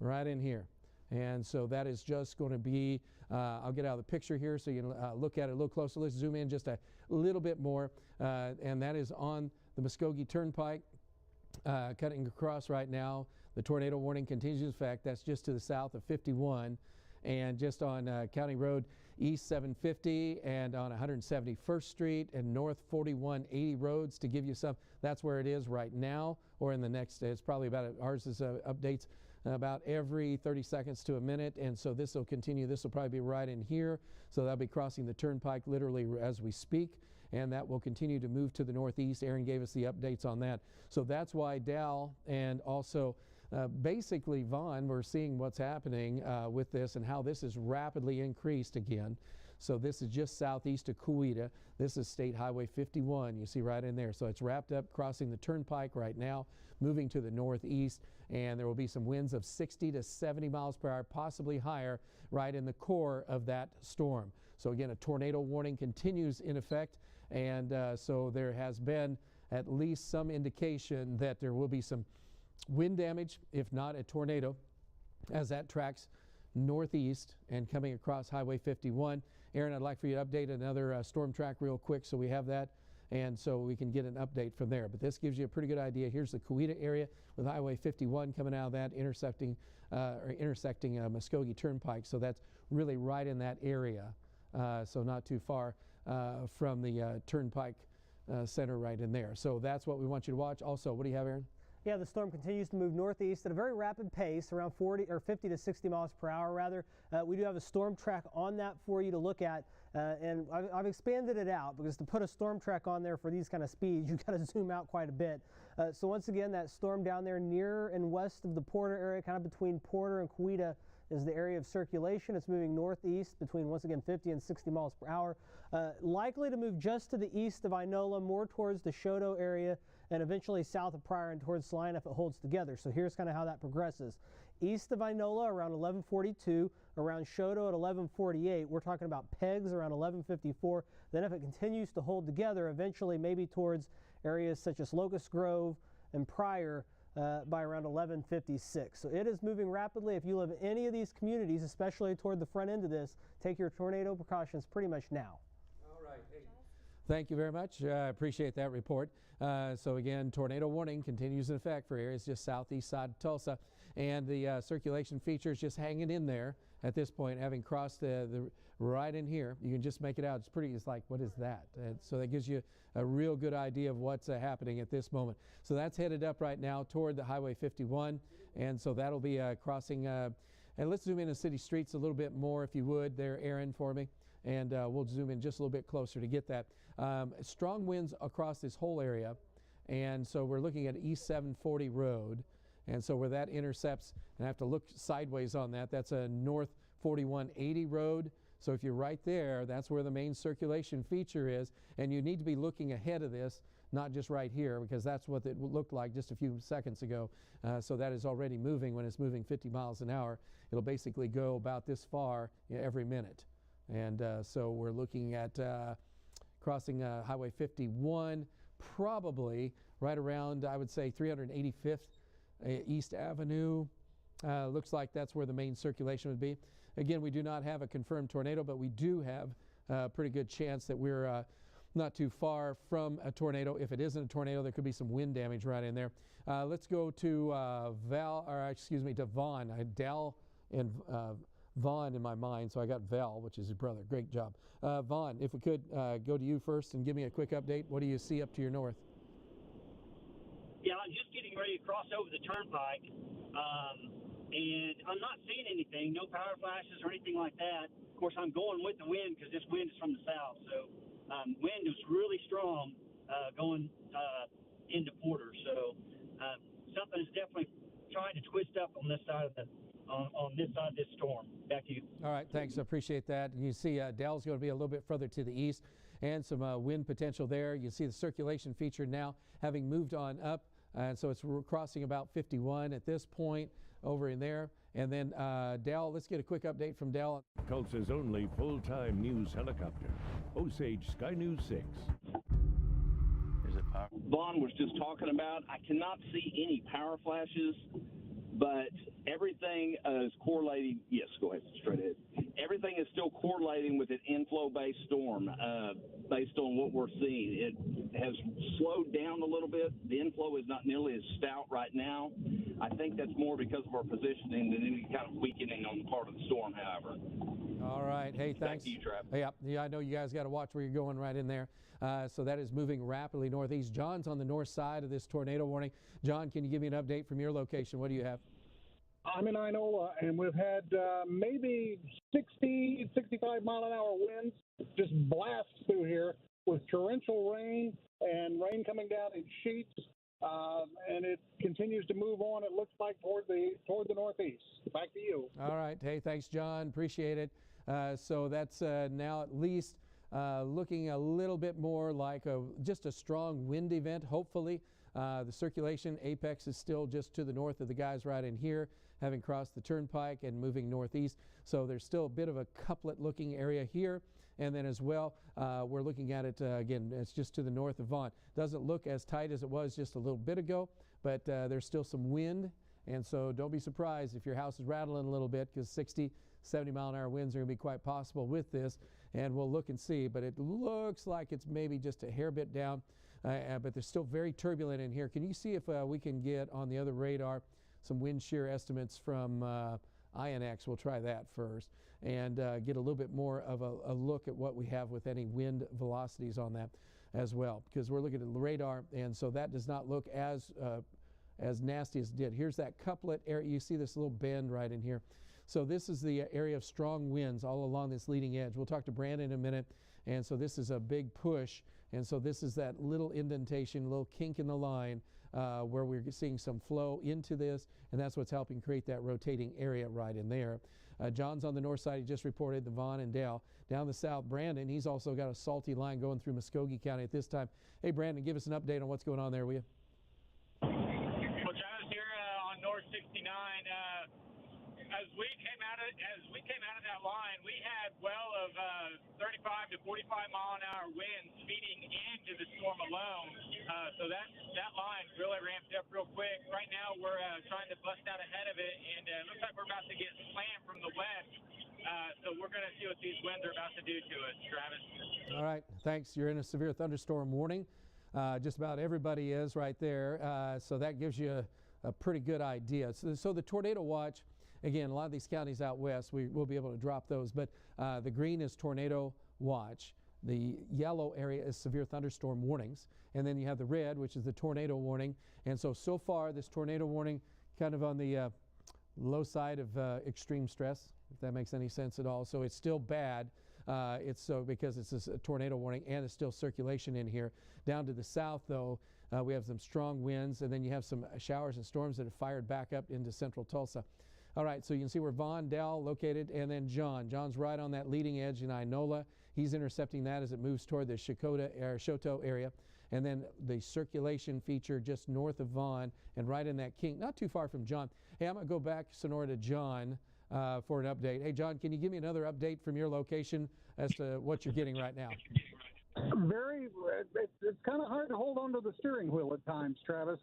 right in here. And so that is just going to be, I'll get out of the picture here so you can look at it a little closer. Let's zoom in just a little bit more. And that is on the Muskogee Turnpike, cutting across right now. The tornado warning continues in effect. That's just to the south of 51. And just on County Road East 750 and on 171st Street and North 4180 roads, to give you some, that's where it is right now, or in the next, it's probably about, ours is updates about every 30 seconds to a minute, and so this will continue. This will probably be right in here, so that'll be crossing the turnpike literally as we speak, and that will continue to move to the northeast. Aaron gave us the updates on that. So that's why Dal and also basically Vaughn, we're seeing what's happening with this and how this is rapidly increased again. So this is just southeast of Coweta. This is State Highway 51, you see right in there. So it's wrapped up crossing the turnpike right now, moving to the northeast, and there will be some winds of 60 to 70 miles per hour, possibly higher, right in the core of that storm. So again, a tornado warning continues in effect, and so there has been at least some indication that there will be some wind damage, if not a tornado, as that tracks northeast and coming across Highway 51. Aaron, I'd like for you to update another storm track real quick so we have that, and so we can get an update from there. But this gives you a pretty good idea. Here's the Coweta area with Highway 51 coming out of that, intersecting Muskogee Turnpike. So that's really right in that area, so not too far from the Turnpike Center right in there. So that's what we want you to watch. Also, what do you have, Aaron? Yeah, the storm continues to move northeast at a very rapid pace, around 50 to 60 miles per hour rather. We do have a storm track on that for you to look at, and I've expanded it out because to put a storm track on there for these kind of speeds, you've got to zoom out quite a bit. So once again, that storm down there near and west of the Porter area, kind of between Porter and Coweta, is the area of circulation. It's moving northeast between, once again, 50 and 60 miles per hour. Likely to move just to the east of Inola, more towards the Choteau area, and eventually south of Pryor and towards Salina if it holds together. So here's kind of how that progresses. East of Inola around 1142, around Choteau at 1148. We're talking about Pegs around 1154. Then if it continues to hold together, eventually maybe towards areas such as Locust Grove and Pryor by around 1156. So it is moving rapidly. If you live in any of these communities, especially toward the front end of this, take your tornado precautions pretty much now. All right. Hey. Thank you very much. I appreciate that report. So again, tornado warning continues in effect for areas just southeast side of Tulsa, and the circulation feature is just hanging in there at this point, having crossed the right in here. You can just make it out. It's pretty. It's like, what is that? And so that gives you a real good idea of what's happening at this moment. So that's headed up right now toward the Highway 51, and so that'll be crossing. And let's zoom in the city streets a little bit more, if you would, there, Aaron, for me. And we'll zoom in just a little bit closer to get that. Strong winds across this whole area. And so we're looking at East 740 Road. And so where that intercepts, and I have to look sideways on that, that's a North 4180 Road. So if you're right there, that's where the main circulation feature is. And you need to be looking ahead of this, not just right here, because that's what it looked like just a few seconds ago. So that is already moving. When it's moving 50 miles an hour, it'll basically go about this far every minute. And so we're looking at crossing Highway 51, probably right around, I would say, 385th East Avenue. Looks like that's where the main circulation would be. Again, we do not have a confirmed tornado, but we do have a pretty good chance that we're not too far from a tornado. If it isn't a tornado, there could be some wind damage right in there. Let's go to to Vaughn. I had Dal and Vaughn in my mind, so I got Val, which is his brother. Great job. Vaughn, if we could go to you first and give me a quick update. What do you see up to your north? Yeah, I'm just getting ready to cross over the turnpike, and I'm not seeing anything, no power flashes or anything like that. Of course, I'm going with the wind because this wind is from the south, so wind is really strong going into Porter. So something is definitely trying to twist up on this side of on this side of this storm. Back to you. All right, thanks. I appreciate that. You see Dell's going to be a little bit further to the east and some wind potential there. You see the circulation feature now having moved on up, and so it's crossing about 51 at this point over in there. And then Dell, let's get a quick update from Dell. Tulsa's only full-time news helicopter, Osage Sky News 6. Is it power? Vaughn was just talking about, I cannot see any power flashes, but everything is correlating. Yes, go ahead, straight ahead. Everything is still correlating with an inflow-based storm based on what we're seeing. It has slowed down a little bit. The inflow is not nearly as stout right now. I think that's more because of our positioning than any kind of weakening on the part of the storm, however. All right. Hey, thanks. Back to you, Trav. Yeah, I know you guys got to watch where you're going right in there. So that is moving rapidly northeast. John's on the north side of this tornado warning. John, can you give me an update from your location? What do you have? I'm in Inola, and we've had maybe 60, 65 mile an hour winds just blast through here with torrential rain and rain coming down in sheets, and it continues to move on. It looks like toward the northeast. Back to you. All right. Hey, thanks, John. Appreciate it. So that's now at least looking a little bit more like just a strong wind event, hopefully. The circulation apex is still just to the north of the guys right in here, having crossed the turnpike and moving northeast. So there's still a bit of a couplet looking area here. And then as well, we're looking at it again, it's just to the north of Vaughn. Doesn't look as tight as it was just a little bit ago, but there's still some wind. And so don't be surprised if your house is rattling a little bit, because 60, 70 mile an hour winds are going to be quite possible with this. And we'll look and see, but it looks like it's maybe just a hair bit down. But they're still very turbulent in here. Can you see if we can get on the other radar some wind shear estimates from INX? We'll try that first and get a little bit more of a look at what we have with any wind velocities on that as well, because we're looking at the radar, and so that does not look as nasty as it did. Here's that couplet area. You see this little bend right in here. So this is the area of strong winds all along this leading edge. We'll talk to Brandon in a minute. And so this is a big push. And so this is that little indentation, little kink in the line where we're seeing some flow into this. And that's what's helping create that rotating area right in there. John's on the north side. He just reported the Vaughn and Dale. Down the south, Brandon, he's also got a salty line going through Muskogee County at this time. Hey, Brandon, give us an update on what's going on there, will you? Well, Travis, here on North 69, as we came out of that line, we had well of 35 to 45 mile an hour winds feeding into the storm alone. So that line really ramped up real quick. Right now, we're trying to bust out ahead of it, and it looks like we're about to get slammed from the west. So we're going to see what these winds are about to do to us, Travis. All right, thanks. You're in a severe thunderstorm warning. Just about everybody is right there. So that gives you a pretty good idea. So the tornado watch again, a lot of these counties out west, we will be able to drop those. But the green is tornado watch. The yellow area is severe thunderstorm warnings. And then you have the red, which is the tornado warning. And so far, this tornado warning kind of on the low side of extreme stress, if that makes any sense at all. So it's still bad. Because it's a tornado warning and it's still circulation in here. Down to the south, though, we have some strong winds, and then you have some showers and storms that have fired back up into central Tulsa. All right, so you can see where Vaughn, Dell located, and then John. John's right on that leading edge in Inola. He's intercepting that as it moves toward the Choteau area. And then the circulation feature just north of Vaughn and right in that kink, not too far from John. Hey, I'm going to go back, Sonora, to John for an update. Hey, John, can you give me another update from your location as to what you're getting right now? It's kind of hard to hold on to the steering wheel at times, Travis.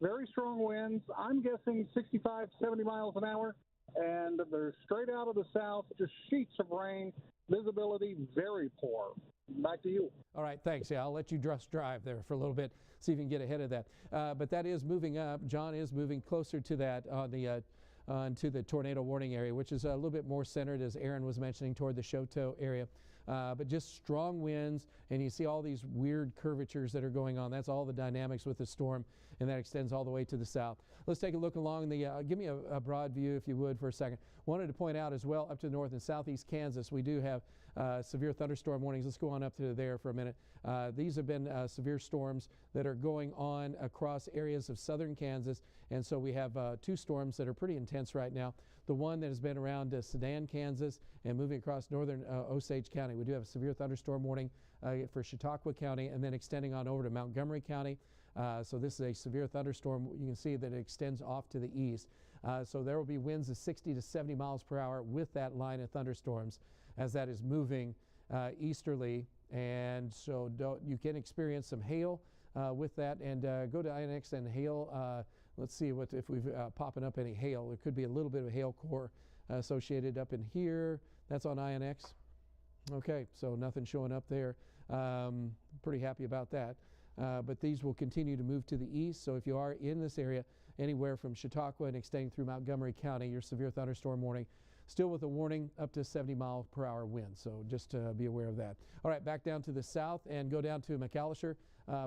Very strong winds. I'm guessing 65, 70 miles an hour, and they're straight out of the south, just sheets of rain, visibility very poor. Back to you. All right, thanks. Yeah, I'll let you just drive there for a little bit, see if you can get ahead of that. But that is moving up. John is moving closer to that on the to the tornado warning area, which is a little bit more centered, as Aaron was mentioning, toward the Choteau area. But just strong winds, and you see all these weird curvatures that are going on. That's all the dynamics with the storm, and that extends all the way to the south. Let's take a look along the, give me a broad view, if you would, for a second. Wanted to point out as well, up to the north and southeast Kansas, we do have severe thunderstorm warnings. Let's go on up to there for a minute. These have been severe storms that are going on across areas of southern Kansas, and so we have two storms that are pretty intense right now. The one that has been around Sedan, Kansas, and moving across northern Osage County. We do have a severe thunderstorm warning for Chautauqua County, and then extending on over to Montgomery County. So this is a severe thunderstorm. You can see that it extends off to the east. So there will be winds of 60 to 70 miles per hour with that line of thunderstorms as that is moving easterly. And so you can experience some hail with that. And go to INX and hail. Let's see if we've popping up any hail. There could be a little bit of a hail core associated up in here. That's on INX. Okay, so nothing showing up there. Pretty happy about that. But these will continue to move to the east. So if you are in this area, anywhere from Chautauqua and extending through Montgomery County, your severe thunderstorm warning, still with a warning up to 70 mile per hour wind. So just be aware of that. All right, back down to the south and go down to McAllister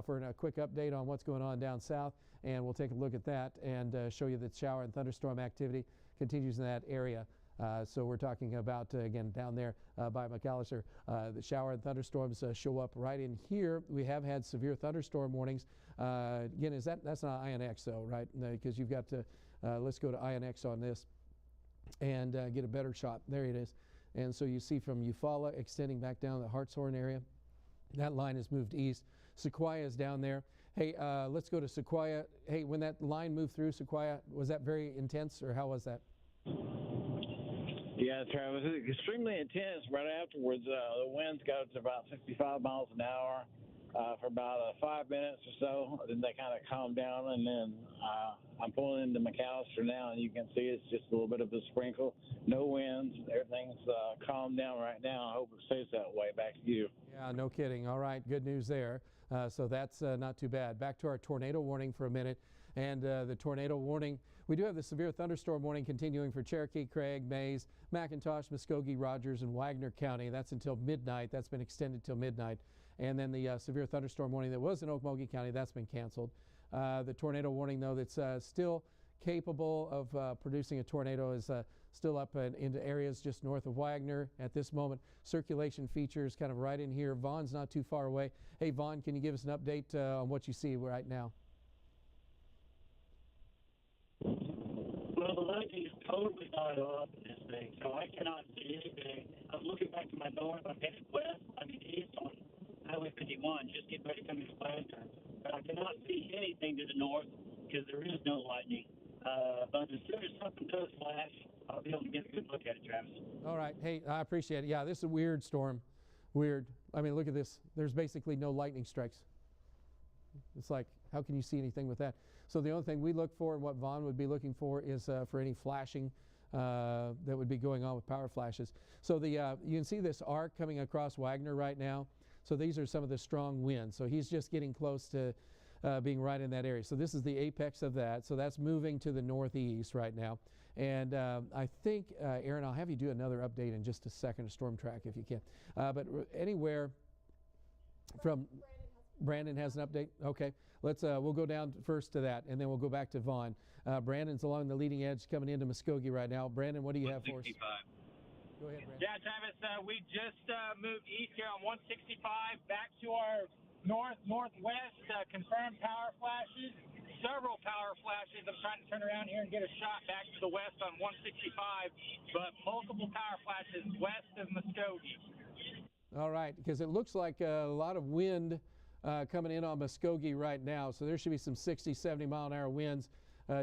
for a quick update on what's going on down south. And we'll take a look at that and show you that shower and thunderstorm activity continues in that area. So we're talking about, again, down there by McAllister, the shower and thunderstorms show up right in here. We have had severe thunderstorm warnings. Again, that's not INX, though, right? Because you've got to, let's go to INX on this and get a better shot. There it is. And so you see from Eufaula extending back down the Hartshorn area. That line has moved east. Sequoia is down there. Hey, let's go to Sequoia. Hey, when that line moved through Sequoia, was that very intense, or how was that? Yeah, Travis, it was extremely intense. Right afterwards, the winds got up to about 65 miles an hour for about 5 minutes or so. Then they kind of calmed down, and then I'm pulling into McAllister now, and you can see it's just a little bit of a sprinkle. No winds. Everything's calmed down right now. I hope it stays that way. Back to you. Yeah, no kidding. All right, good news there. So that's not too bad. Back to our tornado warning for a minute. And the tornado warning, we do have the severe thunderstorm warning continuing for Cherokee, Craig, Mays, McIntosh, Muskogee, Rogers, and Wagner County. That's until midnight. That's been extended till midnight. And then the severe thunderstorm warning that was in Okmulgee County, that's been canceled. The tornado warning, though, that's still capable of producing a tornado is still up into areas just north of Wagner at this moment. Circulation features kind of right in here. Vaughn's not too far away. Hey, Vaughn, can you give us an update on what you see right now? Well, the lightning is totally died off in this thing, so I cannot see anything. I'm looking back to my north. I'm headed west. I mean east on Highway 51, just getting ready to come into Lantern. But I cannot see anything to the north because there is no lightning. But as soon as something does flash, I'll be able to get a good look at it, Travis. All right. Hey, I appreciate it. Yeah, this is a weird storm. Weird. I mean, look at this. There's basically no lightning strikes. It's like, how can you see anything with that? So the only thing we look for and what Vaughn would be looking for is for any flashing that would be going on with power flashes. So the you can see this arc coming across Wagner right now. So these are some of the strong winds. So he's just getting close to being right in that area. So this is the apex of that. So that's moving to the northeast right now. And I think, Aaron, I'll have you do another update in just a second, storm track if you can. But anywhere from Brandon has an update. Okay, we'll go down first to that, and then we'll go back to Vaughn. Brandon's along the leading edge coming into Muskogee right now. Brandon, what do you have for us? Go ahead, Brandon. Yeah, Travis, we just moved east here on 165 back to our northwest. Confirmed power flashes. Several power flashes. I'm trying to turn around here and get a shot back to the west on 165, but multiple power flashes west of Muskogee. All right, because it looks like a lot of wind coming in on Muskogee right now, so there should be some 60, 70 mile an hour winds,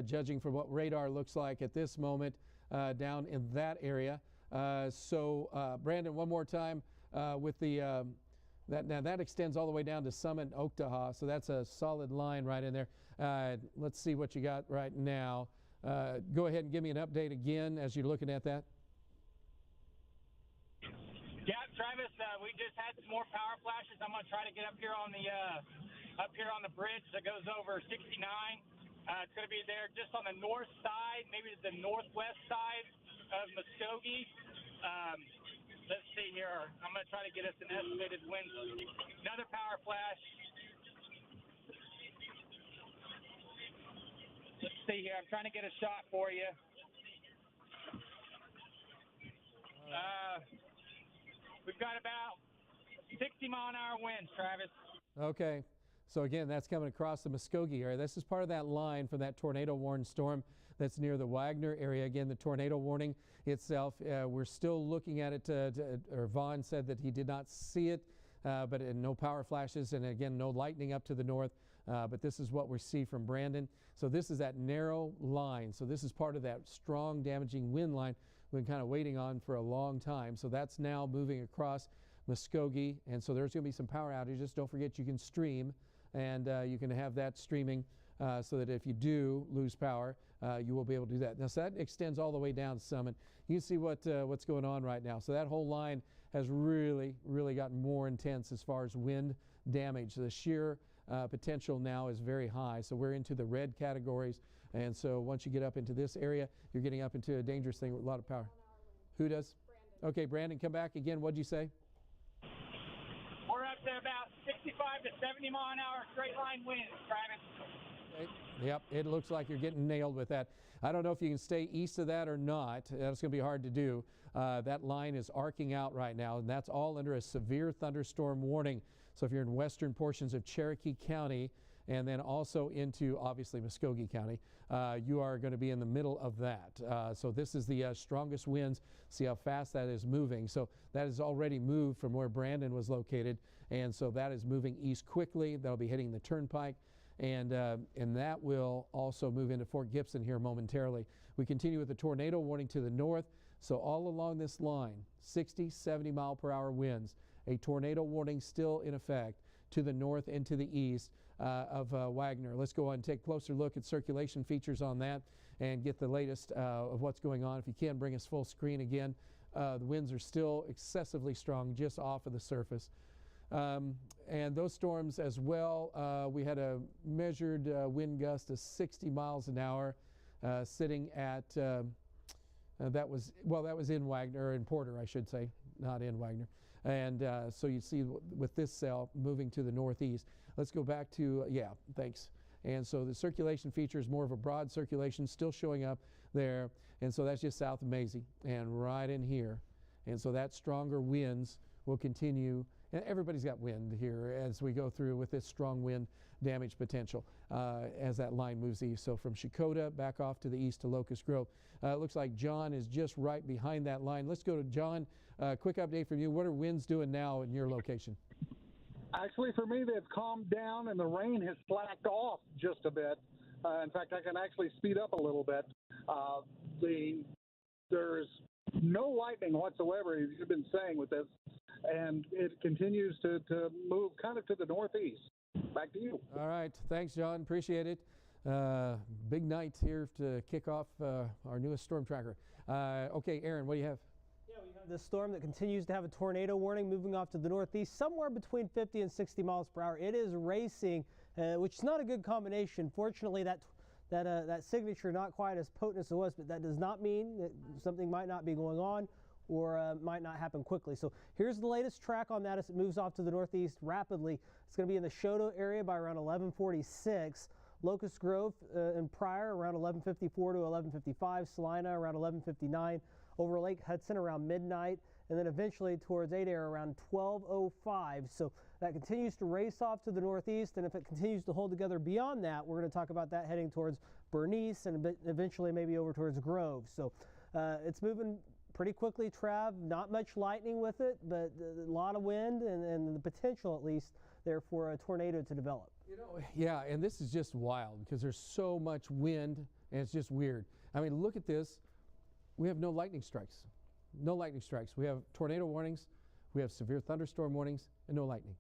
judging from what radar looks like at this moment down in that area. Brandon, one more time with the that extends all the way down to Summit and Oktaha, so that's a solid line right in there. Let's see what you got right now. Go ahead and give me an update again as you're looking at that. Yeah, Travis, we just had some more power flashes. I'm going to try to get up here on the bridge that goes over 69. It's going to be there just on the north side, maybe the northwest side of Muskogee. Let's see here. I'm going to try to get us an estimated wind. Another power flash. Let's see here. I'm trying to get a shot for you. We've got about 60 mile an hour winds, Travis. Okay. So again, that's coming across the Muskogee area. This is part of that line from that tornado warned storm that's near the Wagner area. Again, the tornado warning itself, we're still looking at it, or Vaughn said that he did not see it, but no power flashes, and again, no lightning up to the north. But this is what we see from Brandon. So this is that narrow line. So this is part of that strong damaging wind line we've been kind of waiting on for a long time. So that's now moving across Muskogee, and so there's going to be some power outages. Don't forget you can stream, and you can have that streaming so that if you do lose power, you will be able to do that. Now, so that extends all the way down Summit. You can see what's going on right now. So that whole line has really, really gotten more intense as far as wind damage. The shear potential now is very high. So we're into the red categories. And so once you get up into this area, you're getting up into a dangerous thing with a lot of power. Who does? Brandon. Okay, Brandon, come back again. What'd you say? We're up to about 65 to 70 mile an hour straight line winds, Travis. Yep, it looks like you're getting nailed with that. I don't know if you can stay east of that or not. That's going to be hard to do. That line is arcing out right now, and that's all under a severe thunderstorm warning. So if you're in western portions of Cherokee County and then also into, obviously, Muskogee County, you are going to be in the middle of that. So this is the strongest winds. See how fast that is moving. So that has already moved from where Brandon was located, and so that is moving east quickly. That'll be hitting the turnpike. And that will also move into Fort Gibson here momentarily. We continue with the tornado warning to the north. So all along this line, 60, 70 mile per hour winds. A tornado warning still in effect to the north and to the east of Wagner. Let's go on and take a closer look at circulation features on that and get the latest of what's going on. If you can, bring us full screen again. The winds are still excessively strong just off of the surface. And those storms as well, we had a measured wind gust of 60 miles an hour sitting at, that was in Wagner, in Porter, I should say, not in Wagner. And so you see with this cell moving to the northeast. Let's go back to, yeah, thanks. And so the circulation feature is more of a broad circulation still showing up there. And so that's just south of Maisie and right in here. And so that stronger winds will continue. And everybody's got wind here as we go through with this strong wind damage potential as that line moves east. So from Shakota back off to the east to Locust Grove. It looks like John is just right behind that line. Let's go to John. Quick update from you. What are winds doing now in your location? Actually, for me, they've calmed down and the rain has slacked off just a bit. In fact, I can actually speed up a little bit. There's no lightning whatsoever, as you've been saying with this, and it continues to move kind of to the northeast. Back to you. All right. Thanks, John. Appreciate it. Big night here to kick off our newest storm tracker. Okay, Aaron, what do you have? Yeah, we have this storm that continues to have a tornado warning moving off to the northeast, somewhere between 50 and 60 miles per hour. It is racing which is not a good combination. Fortunately, that signature not quite as potent as it was, but that does not mean that something might not be going on or might not happen quickly. So here's the latest track on that as it moves off to the northeast rapidly. It's going to be in the Choteau area by around 11:46. Locust Grove and Pryor around 11:54 to 11:55. Salina around 11:59. Over Lake Hudson around midnight. And then eventually towards Adair around 12:05. So that continues to race off to the northeast, and if it continues to hold together beyond that, we're going to talk about that heading towards Bernice and eventually maybe over towards Grove. So it's moving pretty quickly, Trav. Not much lightning with it, but a lot of wind and the potential, at least, there for a tornado to develop. You know, yeah, and this is just wild because there's so much wind, and it's just weird. I mean, look at this. We have no lightning strikes. No lightning strikes. We have tornado warnings, we have severe thunderstorm warnings, and no lightning.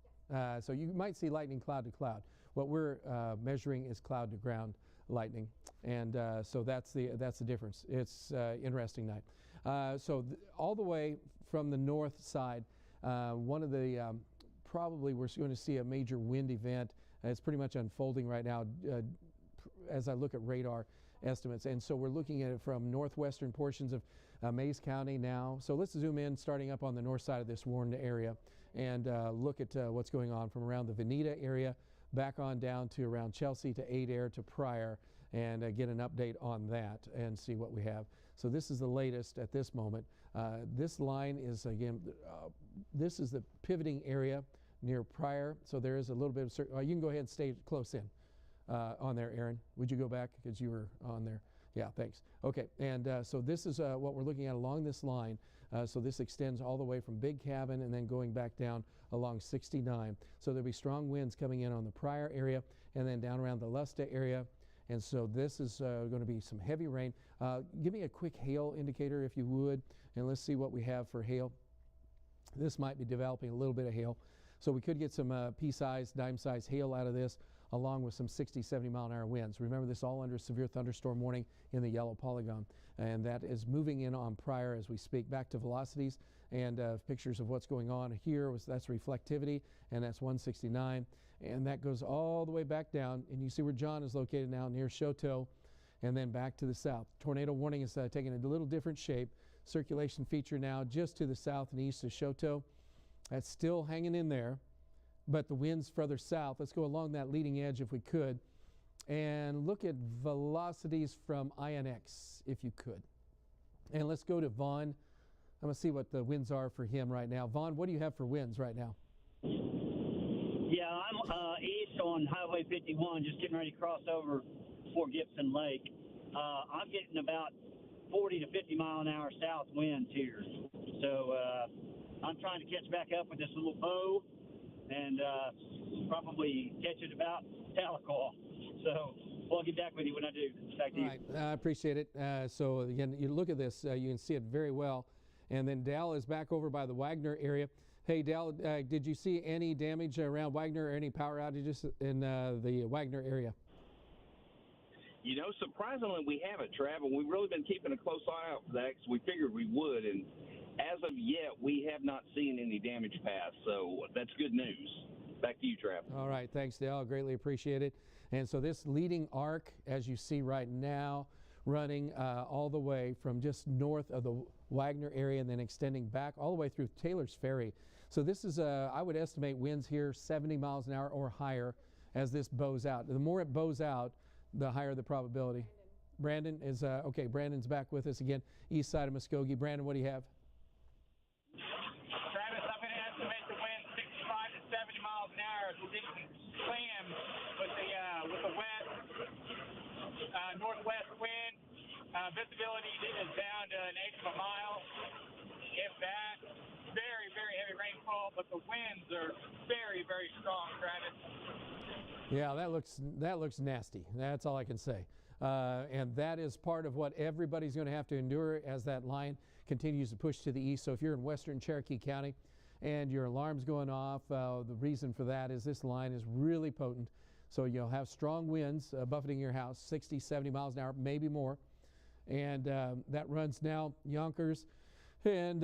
So you might see lightning cloud to cloud. What we're measuring is cloud to ground lightning, and so that's the difference. It's interesting night. So all the way from the north side, one of the probably we're going to see a major wind event. It's pretty much unfolding right now as I look at radar estimates, and so we're looking at it from northwestern portions of Mayes County now. So let's zoom in, starting up on the north side of this warned area, and look at what's going on from around the Veneta area back on down to around Chelsea to Adair to Pryor, and get an update on that and see what we have. So this is the latest at this moment. This line is, again, this is the pivoting area near Pryor. So there is a little bit of, you can go ahead and stay close in on there, Aaron. Would you go back because you were on there? Yeah, thanks. Okay, and so this is what we're looking at along this line. So this extends all the way from Big Cabin and then going back down along 69. So there'll be strong winds coming in on the Pryor area and then down around the Lusta area. And so this is going to be some heavy rain. Give me a quick hail indicator if you would, and let's see what we have for hail. This might be developing a little bit of hail. So we could get some pea-sized, dime-sized hail out of this, along with some 60, 70 mile an hour winds. Remember, this all under severe thunderstorm warning in the yellow polygon, and that is moving in on Pryor as we speak. Back to velocities and pictures of what's going on here. That's reflectivity, and that's 169, and that goes all the way back down, and you see where John is located now near Choteau, and then back to the south. Tornado warning is taking a little different shape. Circulation feature now just to the south and east of Choteau. That's still hanging in there, but the winds further south. Let's go along that leading edge if we could, and look at velocities from INX if you could. And let's go to Vaughn. I'm going to see what the winds are for him right now. Vaughn, what do you have for winds right now? Yeah, I'm east on Highway 51, just getting ready to cross over Fort Gibson Lake. I'm getting about 40 to 50 mile an hour south winds here. So I'm trying to catch back up with this little bow and probably catch it about Tahlequah. So we'll get back with you when I do. Back to you. I appreciate it. So again, you look at this, you can see it very well. And then Dal is back over by the Wagner area. Hey, Dal, did you see any damage around Wagner or any power outages in the Wagner area? You know, surprisingly, we haven't, Trav, and we've really been keeping a close eye out for that because we figured we would. And as of yet, we have not seen any damage pass, so that's good news. Back to you, Trav. All right, thanks, Dale. Greatly appreciate it. And so this leading arc, as you see right now, running all the way from just north of the Wagner area and then extending back all the way through Taylor's Ferry. So this is, I would estimate winds here 70 miles an hour or higher as this bows out. The more it bows out, the higher the probability. Brandon is, okay, Brandon's back with us again, east side of Muskogee. Brandon, what do you have? Travis, I'm going to estimate the wind 65 to 70 miles an hour. We're getting slammed with the west, northwest wind. Visibility is down to an eighth of a mile. If that, very, very heavy rainfall, but the winds are very, very strong, Travis. Yeah, that looks nasty. That's all I can say. And that is part of what everybody's going to have to endure as that line continues to push to the east. So if you're in western Cherokee County and your alarm's going off, the reason for that is this line is really potent. So you'll have strong winds buffeting your house, 60, 70 miles an hour, maybe more. And that runs now Yonkers. And,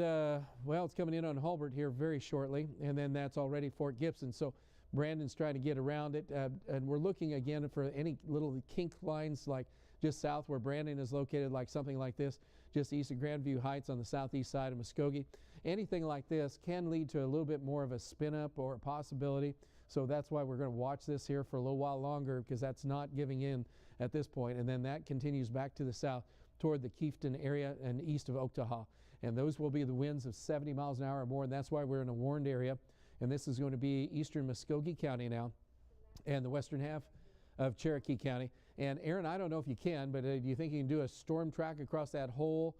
well, it's coming in on Hulbert here very shortly. And then that's already Fort Gibson. So Brandon's trying to get around it, and we're looking again for any little kink lines like just south where Brandon is located, like something like this, just east of Grandview Heights on the southeast side of Muskogee. Anything like this can lead to a little bit more of a spin up or a possibility. So that's why we're going to watch this here for a little while longer, because that's not giving in at this point. And then that continues back to the south toward the Kiefton area and east of Oktaha. And those will be the winds of 70 miles an hour or more. And that's why we're in a warned area. And this is going to be eastern Muskogee County now and the western half of Cherokee County. And Aaron, I don't know if you can, but do you think you can do a storm track across that whole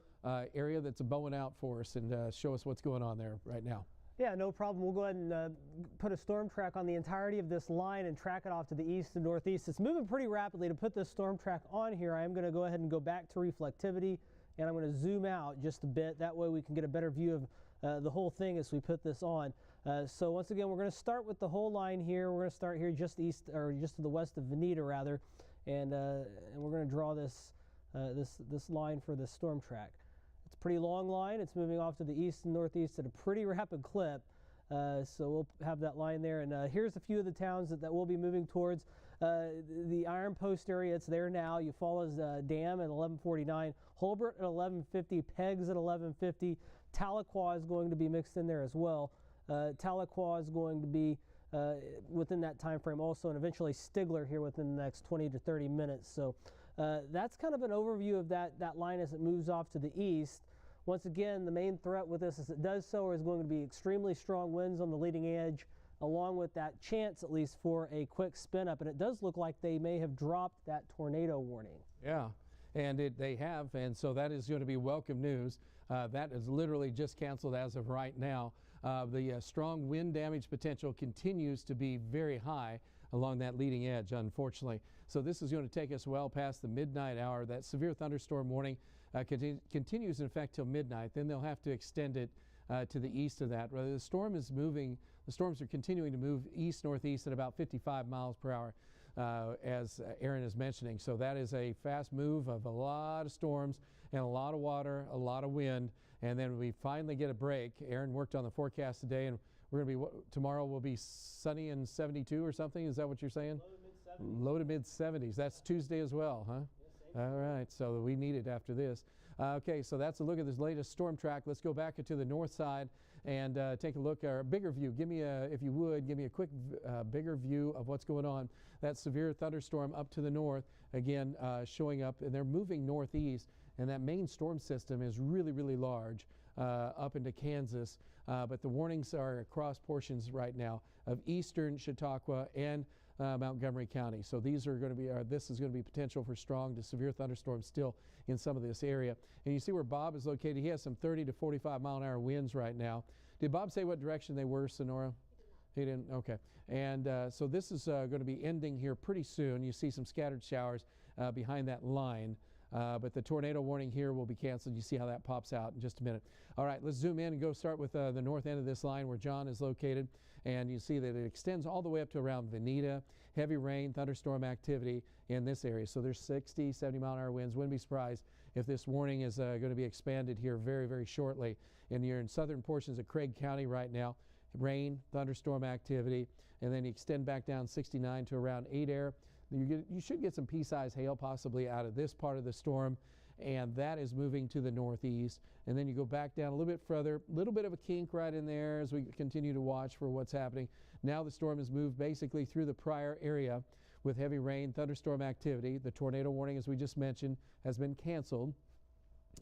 area that's bowing out for us and show us what's going on there right now? Yeah, no problem. We'll go ahead and put a storm track on the entirety of this line and track it off to the east and northeast. It's moving pretty rapidly. To put this storm track on here, I am going to go ahead and go back to reflectivity, and I'm going to zoom out just a bit. That way we can get a better view of the whole thing as we put this on. So once again, we're going to start with the whole line here. We're going to start here just east, or just to the west of Veneta rather, and we're going to draw this this line for the storm track. It's a pretty long line. It's moving off to the east and northeast at a pretty rapid clip. So we'll have that line there. And here's a few of the towns that we'll be moving towards. The Iron Post area, it's there now. Eufaula's Dam at 11:49. Holbert at 11:50. Peggs at 11:50. Tahlequah is going to be mixed in there as well. Tahlequah is going to be within that time frame also, and eventually Stigler here within the next 20 to 30 minutes. So that's kind of an overview of that line as it moves off to the east. Once again, the main threat with this, as it does so, is going to be extremely strong winds on the leading edge, along with that chance at least for a quick spin up. And it does look like they may have dropped that tornado warning. Yeah, and they have, and so that is going to be welcome news. That is literally just canceled as of right now. The strong wind damage potential continues to be very high along that leading edge, unfortunately. So this is going to take us well past the midnight hour. That severe thunderstorm warning continues in effect till midnight. Then they'll have to extend it to the east of that. The storm is moving. The storms are continuing to move east-northeast at about 55 miles per hour, as Aaron is mentioning. So that is a fast move of a lot of storms and a lot of water, a lot of wind, and then we finally get a break. Aaron worked on the forecast today, and we're going to be, tomorrow will be sunny and 72 or something. Is that what you're saying? Low to mid-70s. That's Tuesday as well, huh? All right, so we need it after this. Okay, so that's a look at this latest storm track. Let's go back to the north side and take a look at a bigger view. Give me a, if you would, give me a quick bigger view of what's going on. That severe thunderstorm up to the north, again, showing up, and they're moving northeast, and that main storm system is really, really large up into Kansas. But the warnings are across portions right now of eastern Chautauqua and Montgomery County. So these are going to be, this is going to be potential for strong to severe thunderstorms still in some of this area. And you see where Bob is located. He has some 30 to 45 mile an hour winds right now. Did Bob say what direction they were, Sonora? He didn't? Okay. And so this is going to be ending here pretty soon. You see some scattered showers behind that line. But the tornado warning here will be canceled. You see how that pops out in just a minute. All right, let's zoom in and go start with the north end of this line where John is located. And you see that it extends all the way up to around Veneta. Heavy rain, thunderstorm activity in this area. So there's 60, 70 mile an hour winds. Wouldn't be surprised if this warning is going to be expanded here very, very shortly. And you're in southern portions of Craig County right now. Rain, thunderstorm activity. And then you extend back down 69 to around Adair. You should get some pea-sized hail possibly out of this part of the storm, and that is moving to the northeast. And then you go back down a little bit further, a little bit of a kink right in there as we continue to watch for what's happening. Now the storm has moved basically through the Pryor area with heavy rain, thunderstorm activity. The tornado warning, as we just mentioned, has been canceled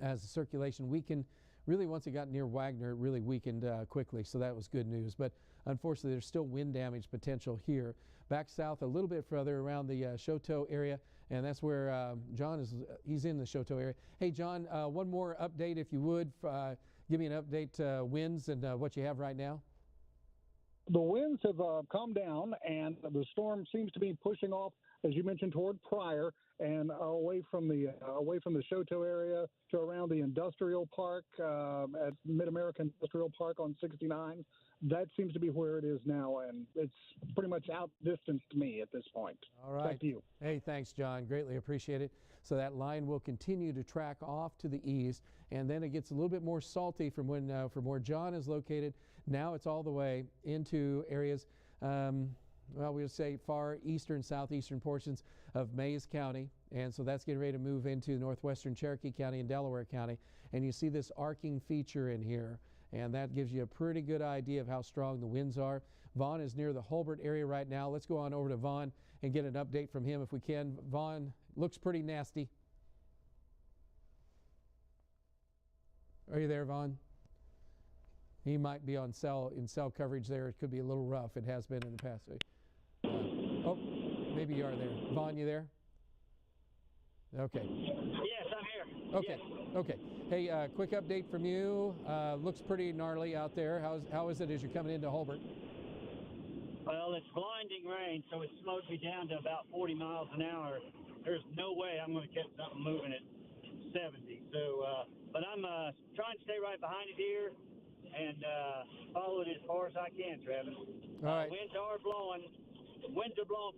as the circulation weakened. Really, once it got near Wagner, it really weakened quickly, so that was good news. But unfortunately, there's still wind damage potential here. Back south a little bit further around the Choteau area, and that's where John is. He's in the Choteau area. Hey, John, one more update, if you would. Give me an update, winds and what you have right now. The winds have calmed down, and the storm seems to be pushing off, as you mentioned, toward Pryor and away from the Choteau area to around the industrial park at Mid-American Industrial Park on 69. That seems to be where it is now, and it's pretty much outdistanced me at this point. All right. Back to you. Hey, thanks, John. Greatly appreciate it. So that line will continue to track off to the east, and then it gets a little bit more salty from when from where John is located. Now it's all the way into areas. well, we'll say far eastern, southeastern portions of Mayes County. And so that's getting ready to move into northwestern Cherokee County and Delaware County. And you see this arcing feature in here. And that gives you a pretty good idea of how strong the winds are. Vaughn is near the Holbert area right now. Let's go on over to Vaughn and get an update from him if we can. Vaughn, looks pretty nasty. Are you there, Vaughn? He might be on cell coverage there. It could be a little rough. It has been in the past. Oh, maybe you are there. Vaughn, you there? Okay. Yes, I'm here. Okay. Yes. Okay. Hey, quick update from you. Looks pretty gnarly out there. How is it as you're coming into Holbert? Well, it's blinding rain, so it slowed me down to about 40 miles an hour. There's no way I'm going to catch something moving at 70. So, but I'm trying to stay right behind it here and follow it as far as I can, Travis. All right. Winds are blowing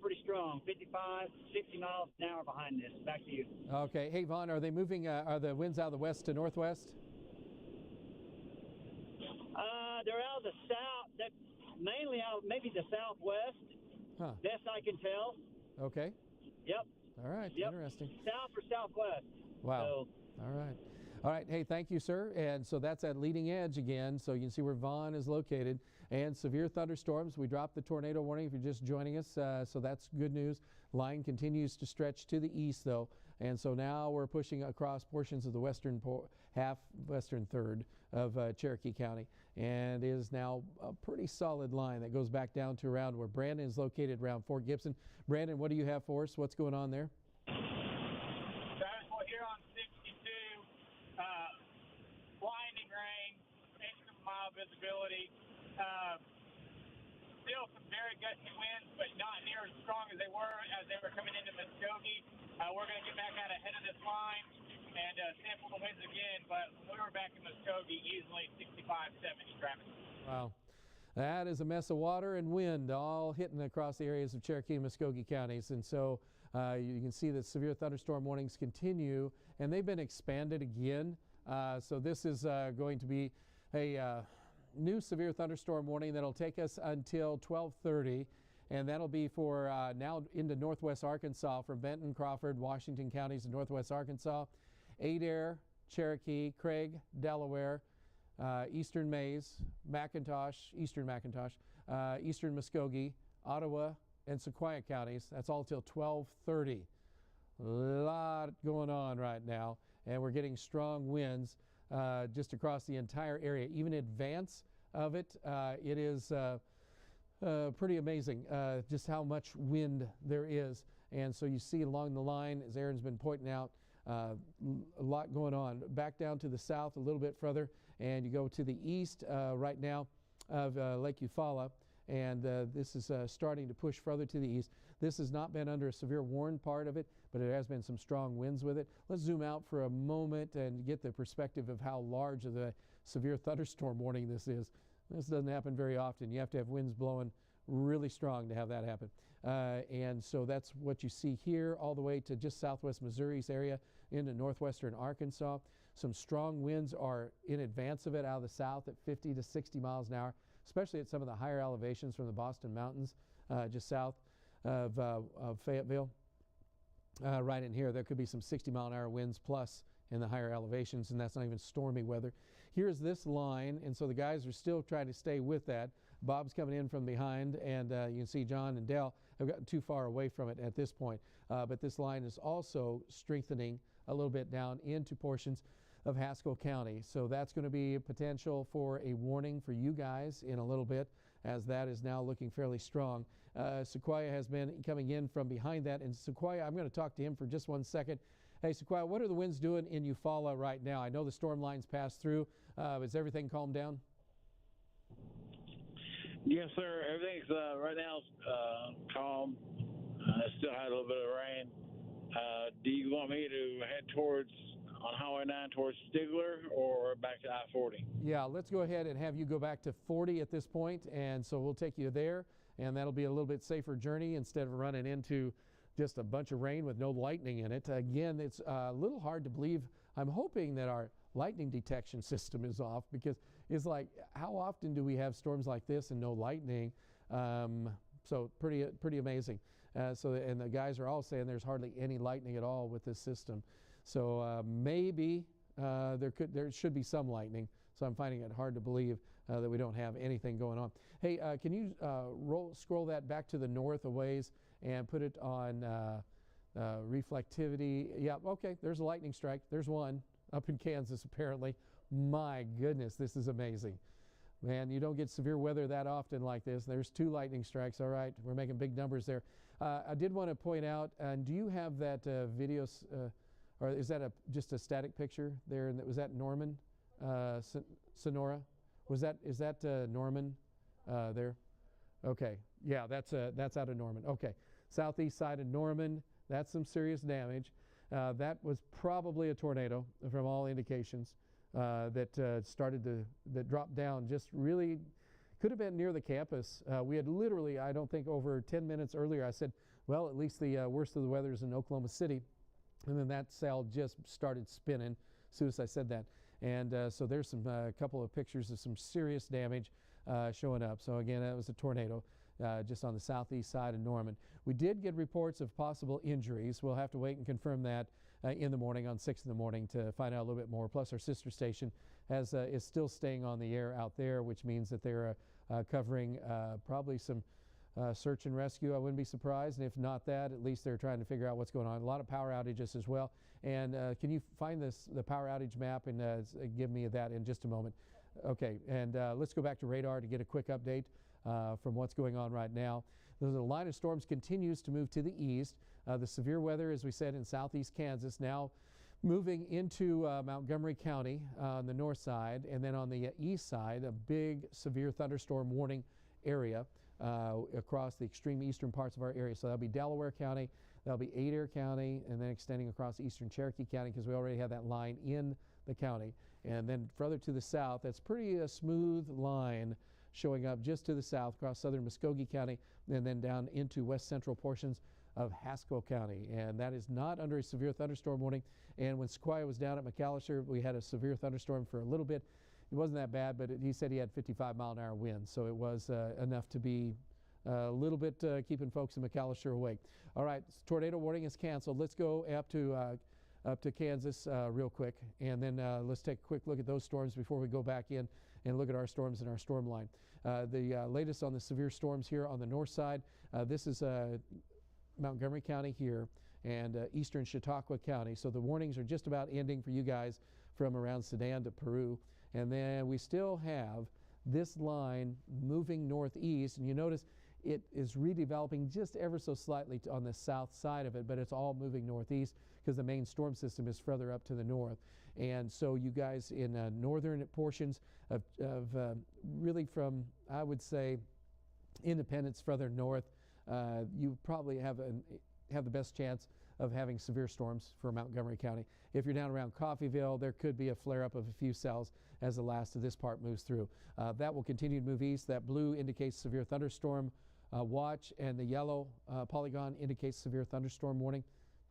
pretty strong, 55, 60 miles an hour behind this. Back to you. Okay. Hey, Vaughn, are they moving, are the winds out of the west to northwest? They're out of the south, mainly out maybe the southwest, best I can tell. Okay. Yep. All right. Yep. Interesting. South or southwest. Wow. So, all right. All right. Hey, thank you, sir. And so that's at leading edge again. So you can see where Vaughn is located. And severe thunderstorms. We dropped the tornado warning if you're just joining us. So that's good news. Line continues to stretch to the east, though. And so now we're pushing across portions of the western western third of Cherokee County. And is now a pretty solid line that goes back down to around where Brandon is located, around Fort Gibson. Brandon, what do you have for us? What's going on there? Well, here on 62, blinding rain, 8-mile visibility. Still some very gusty winds, but not near as strong as they were coming into Muskogee. We're going to get back out ahead of this line and sample the winds again, but when we were back in Muskogee, easily 65, 70, Travis. Wow. That is a mess of water and wind all hitting across the areas of Cherokee and Muskogee counties. And so you can see that severe thunderstorm warnings continue, and they've been expanded again. So this is going to be a new severe thunderstorm warning that'll take us until 12:30, and that'll be for now into northwest Arkansas, from Benton, Crawford, Washington counties in northwest Arkansas, Adair, Cherokee, Craig, Delaware, eastern Mayes, eastern McIntosh, eastern Muskogee, Ottawa, and Sequoia counties. That's all till 12:30. A lot going on right now, and we're getting strong winds just across the entire area. Even in advance of it, it is pretty amazing just how much wind there is. And so you see along the line, as Aaron's been pointing out, a lot going on. Back down to the south a little bit further, and you go to the east right now of Lake Eufaula, and this is starting to push further to the east. This has not been under a severe warn part of it, but it has been some strong winds with it. Let's zoom out for a moment and get the perspective of how large of the severe thunderstorm warning this is. This doesn't happen very often. You have to have winds blowing really strong to have that happen. And so that's what you see here all the way to just southwest Missouri's area into northwestern Arkansas. Some strong winds are in advance of it out of the south at 50 to 60 miles an hour, especially at some of the higher elevations from the Boston Mountains just south of Fayetteville. Right in here, there could be some 60-mile-an-hour winds plus in the higher elevations, and that's not even stormy weather. Here's this line, and so the guys are still trying to stay with that. Bob's coming in from behind, and you can see John and Dale have gotten too far away from it at this point. But this line is also strengthening a little bit down into portions of Haskell County. So that's going to be a potential for a warning for you guys in a little bit, as that is now looking fairly strong. Sequoia has been coming in from behind that, and Sequoia, I'm going to talk to him for just 1 second. Hey, Sequoia, what are the winds doing in Eufaula right now? I know the storm lines passed through. Has everything calmed down? Yes, sir. Everything's right now calm. Still had a little bit of rain. Do you want me to head towards on Highway 9 towards Stigler or back to I-40? Yeah, let's go ahead and have you go back to 40 at this point, and so we'll take you there, and that'll be a little bit safer journey instead of running into just a bunch of rain with no lightning in it. Again, it's a little hard to believe. I'm hoping that our lightning detection system is off, because it's like, how often do we have storms like this and no lightning? So pretty amazing. And the guys are all saying there's hardly any lightning at all with this system. So maybe there should be some lightning. So I'm finding it hard to believe that we don't have anything going on. Hey, can you scroll that back to the north a ways and put it on reflectivity? Yeah, okay, there's a lightning strike. There's one up in Kansas apparently. My goodness, this is amazing. Man, you don't get severe weather that often like this. There's 2 lightning strikes. All right, we're making big numbers there. I did want to point out, do you have that video, or is that just a static picture there? And was that Norman, Sonora? Is that Norman there? Okay, yeah, that's out of Norman. Okay, southeast side of Norman. That's some serious damage. That was probably a tornado from all indications. That dropped down just really could have been near the campus. We had literally, I don't think over 10 minutes earlier, I said, well, at least the worst of the weather is in Oklahoma City. And then that cell just started spinning as soon as I said that. And so there's a couple of pictures of some serious damage showing up. So again, that was a tornado just on the southeast side of Norman. We did get reports of possible injuries. We'll have to wait and confirm that in the morning on 6 in the morning to find out a little bit more. Plus our sister station is still staying on the air out there, which means that they're covering probably some search and rescue. I wouldn't be surprised. And if not that, at least they're trying to figure out what's going on. A lot of power outages as well. And can you find the power outage map and give me that in just a moment? Okay, and let's go back to radar to get a quick update from what's going on right now. The line of storms continues to move to the east. The severe weather, as we said, in southeast Kansas now moving into Montgomery County on the north side, and then on the east side, a big severe thunderstorm warning area across the extreme eastern parts of our area. So that'll be Delaware County, that'll be Adair County, and then extending across eastern Cherokee County because we already have that line in the county. And then further to the south, that's pretty smooth line showing up just to the south across southern Muskogee County and then down into west central portions of Haskell County. And that is not under a severe thunderstorm warning. And when Sequoia was down at McAllister, we had a severe thunderstorm for a little bit. It wasn't that bad, but he said he had 55-mile-an-hour winds, so it was enough to be a little bit keeping folks in McAllister awake. All right, tornado warning is canceled. Let's go up to Kansas real quick, and then let's take a quick look at those storms before we go back in and look at our storms and our storm line. The latest on the severe storms here on the north side, this is Montgomery County here and eastern Chautauqua County. So the warnings are just about ending for you guys from around Sedan to Peru. And then we still have this line moving northeast, and you notice it is redeveloping just ever so slightly on the south side of it, but it's all moving northeast because the main storm system is further up to the north. And so you guys in northern portions of really from, I would say, Independence further north, you probably have the best chance of having severe storms for Montgomery County. If you're down around Coffeyville, there could be a flare-up of a few cells as the last of this part moves through. That will continue to move east. That blue indicates severe thunderstorm watch, and the yellow polygon indicates severe thunderstorm warning.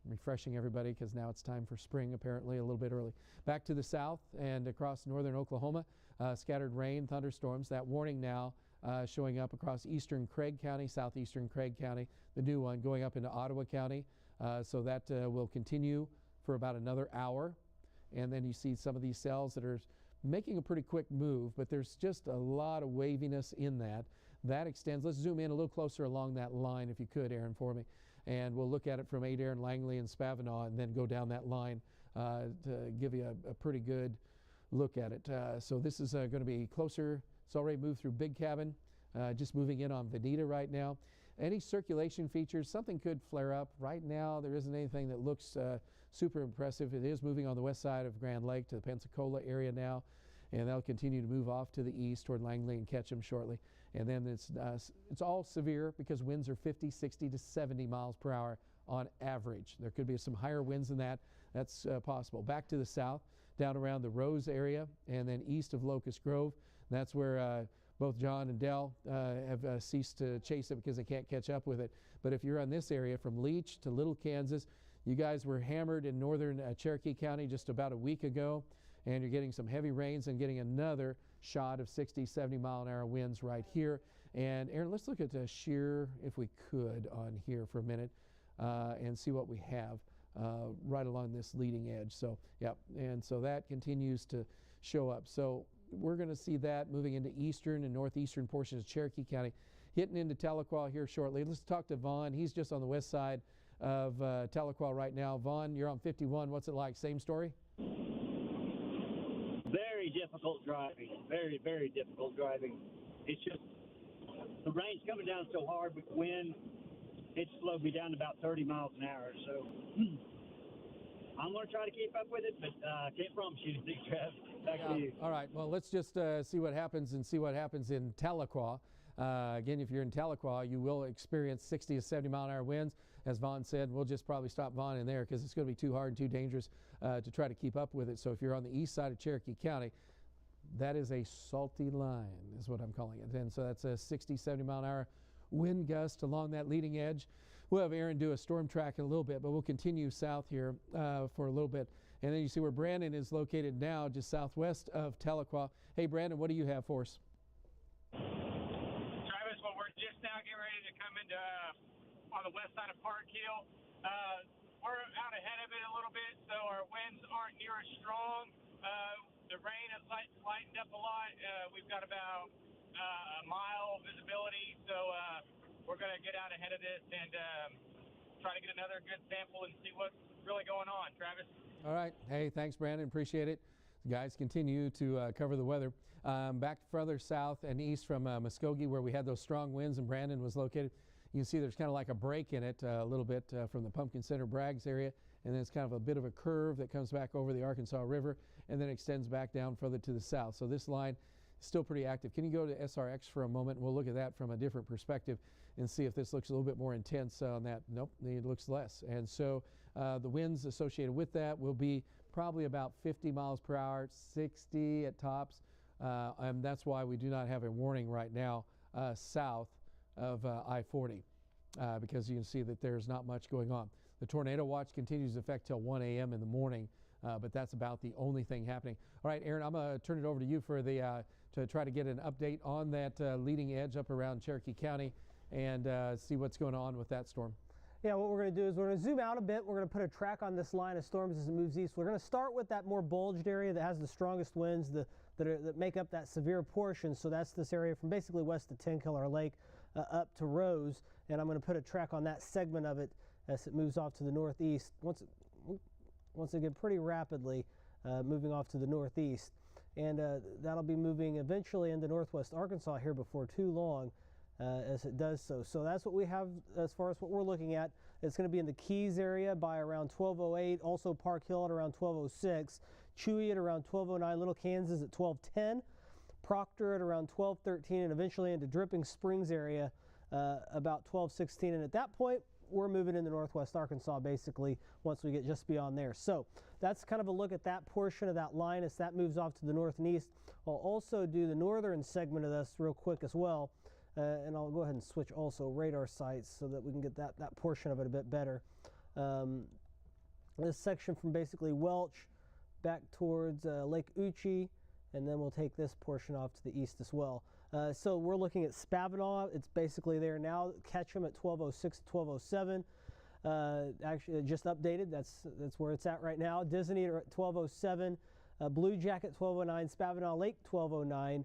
I'm refreshing everybody because now it's time for spring, apparently a little bit early. Back to the south and across northern Oklahoma, scattered rain, thunderstorms. That warning now showing up across eastern Craig County, southeastern Craig County, the new one going up into Ottawa County. So that will continue for about another hour. And then you see some of these cells that are making a pretty quick move, but there's just a lot of waviness in that. That extends. Let's zoom in a little closer along that line, if you could, Aaron, for me. And we'll look at it from Adair and Langley and Spavinaw and then go down that line to give you a pretty good look at it. So this is going to be closer. It's already moved through Big Cabin, just moving in on Veneta right now. Any circulation features, something could flare up. Right now, there isn't anything that looks super impressive. It is moving on the west side of Grand Lake to the Pensacola area now, and that'll continue to move off to the east toward Langley and Ketchum shortly. And then it's all severe because winds are 50, 60 to 70 miles per hour on average. There could be some higher winds than that. That's possible. Back to the south, down around the Rose area, and then east of Locust Grove. That's where both John and Dell have ceased to chase it because they can't catch up with it. But if you're on this area from Leach to Little Kansas, you guys were hammered in northern Cherokee County just about a week ago, and you're getting some heavy rains and getting another shot of 60, 70 mile an hour winds right here. And Aaron, let's look at shear, if we could, on here for a minute and see what we have right along this leading edge. So, yeah, and so that continues to show up. So we're going to see that moving into eastern and northeastern portions of Cherokee County, hitting into Tahlequah here shortly. Let's talk to Vaughn. He's just on the west side of Tahlequah right now. Vaughn, you're on 51. What's it like? Same story? Very difficult driving. Very, very difficult driving. It's just the rain's coming down so hard with wind, it slowed me down to about 30 miles an hour. So I'm going to try to keep up with it, but I can't promise you anything, Trev. Back to you. All right. Well, let's just see what happens and see what happens in Tahlequah. Again, if you're in Tahlequah, you will experience 60 to 70 mile an hour winds. As Vaughn said, we'll just probably stop Vaughn in there because it's going to be too hard and too dangerous to try to keep up with it. So if you're on the east side of Cherokee County, that is a salty line, is what I'm calling it. And so that's a 60, 70 mile an hour wind gust along that leading edge. We'll have Aaron do a storm track in a little bit, but we'll continue south here for a little bit. And then you see where Brandon is located now, just southwest of Tahlequah. Hey, Brandon, what do you have for us? Travis, well, we're just now getting ready to come into on the west side of Park Hill. We're out ahead of it a little bit, so our winds aren't near as strong. The rain has lightened up a lot. We've got about a mile visibility, so we're going to get out ahead of this and try to get another good sample and see what's really going on. Travis? All right. Hey, thanks, Brandon. Appreciate it. Guys, continue to cover the weather. Back further south and east from Muskogee, where we had those strong winds and Brandon was located, you can see there's kind of like a break in it a little bit from the Pumpkin Center Braggs area, and then it's kind of a bit of a curve that comes back over the Arkansas River and then extends back down further to the south. So this line is still pretty active. Can you go to SRX for a moment? We'll look at that from a different perspective and see if this looks a little bit more intense on that. Nope, it looks less. And so the winds associated with that will be probably about 50 miles per hour, 60 at tops. And that's why we do not have a warning right now south of I-40 because you can see that there's not much going on. The tornado watch continues to affect till 1 a.m. in the morning, but that's about the only thing happening. All right, Aaron, I'm going to turn it over to you for the to try to get an update on that leading edge up around Cherokee County and see what's going on with that storm. Yeah, what we're going to do is we're going to zoom out a bit. We're going to put a track on this line of storms as it moves east. We're going to start with that more bulged area that has the strongest winds that make up that severe portion. So that's this area from basically west of Tenkiller Lake up to Rose. And I'm going to put a track on that segment of it as it moves off to the northeast. Once again, pretty rapidly moving off to the northeast. And that'll be moving eventually into northwest Arkansas here before too long. As it does so. So that's what we have as far as what we're looking at. It's going to be in the Keys area by around 12:08, also Park Hill at around 12:06, Chewy at around 12:09, Little Kansas at 12:10, Proctor at around 12:13, and eventually into Dripping Springs area about 12:16. And at that point, we're moving into northwest Arkansas basically once we get just beyond there. So that's kind of a look at that portion of that line as that moves off to the north and east. I'll also do the northern segment of this real quick as well. And I'll go ahead and switch also radar sites so that we can get that portion of it a bit better. This section from basically Welch back towards Lake Uchi, and then we'll take this portion off to the east as well. So we're looking at Spavinaw. It's basically there now. Ketchum at 12:06, 12:07. Actually, just updated. That's where it's at right now. Disney at 12:07. Blue Jacket 12:09. Spavinaw Lake 12:09.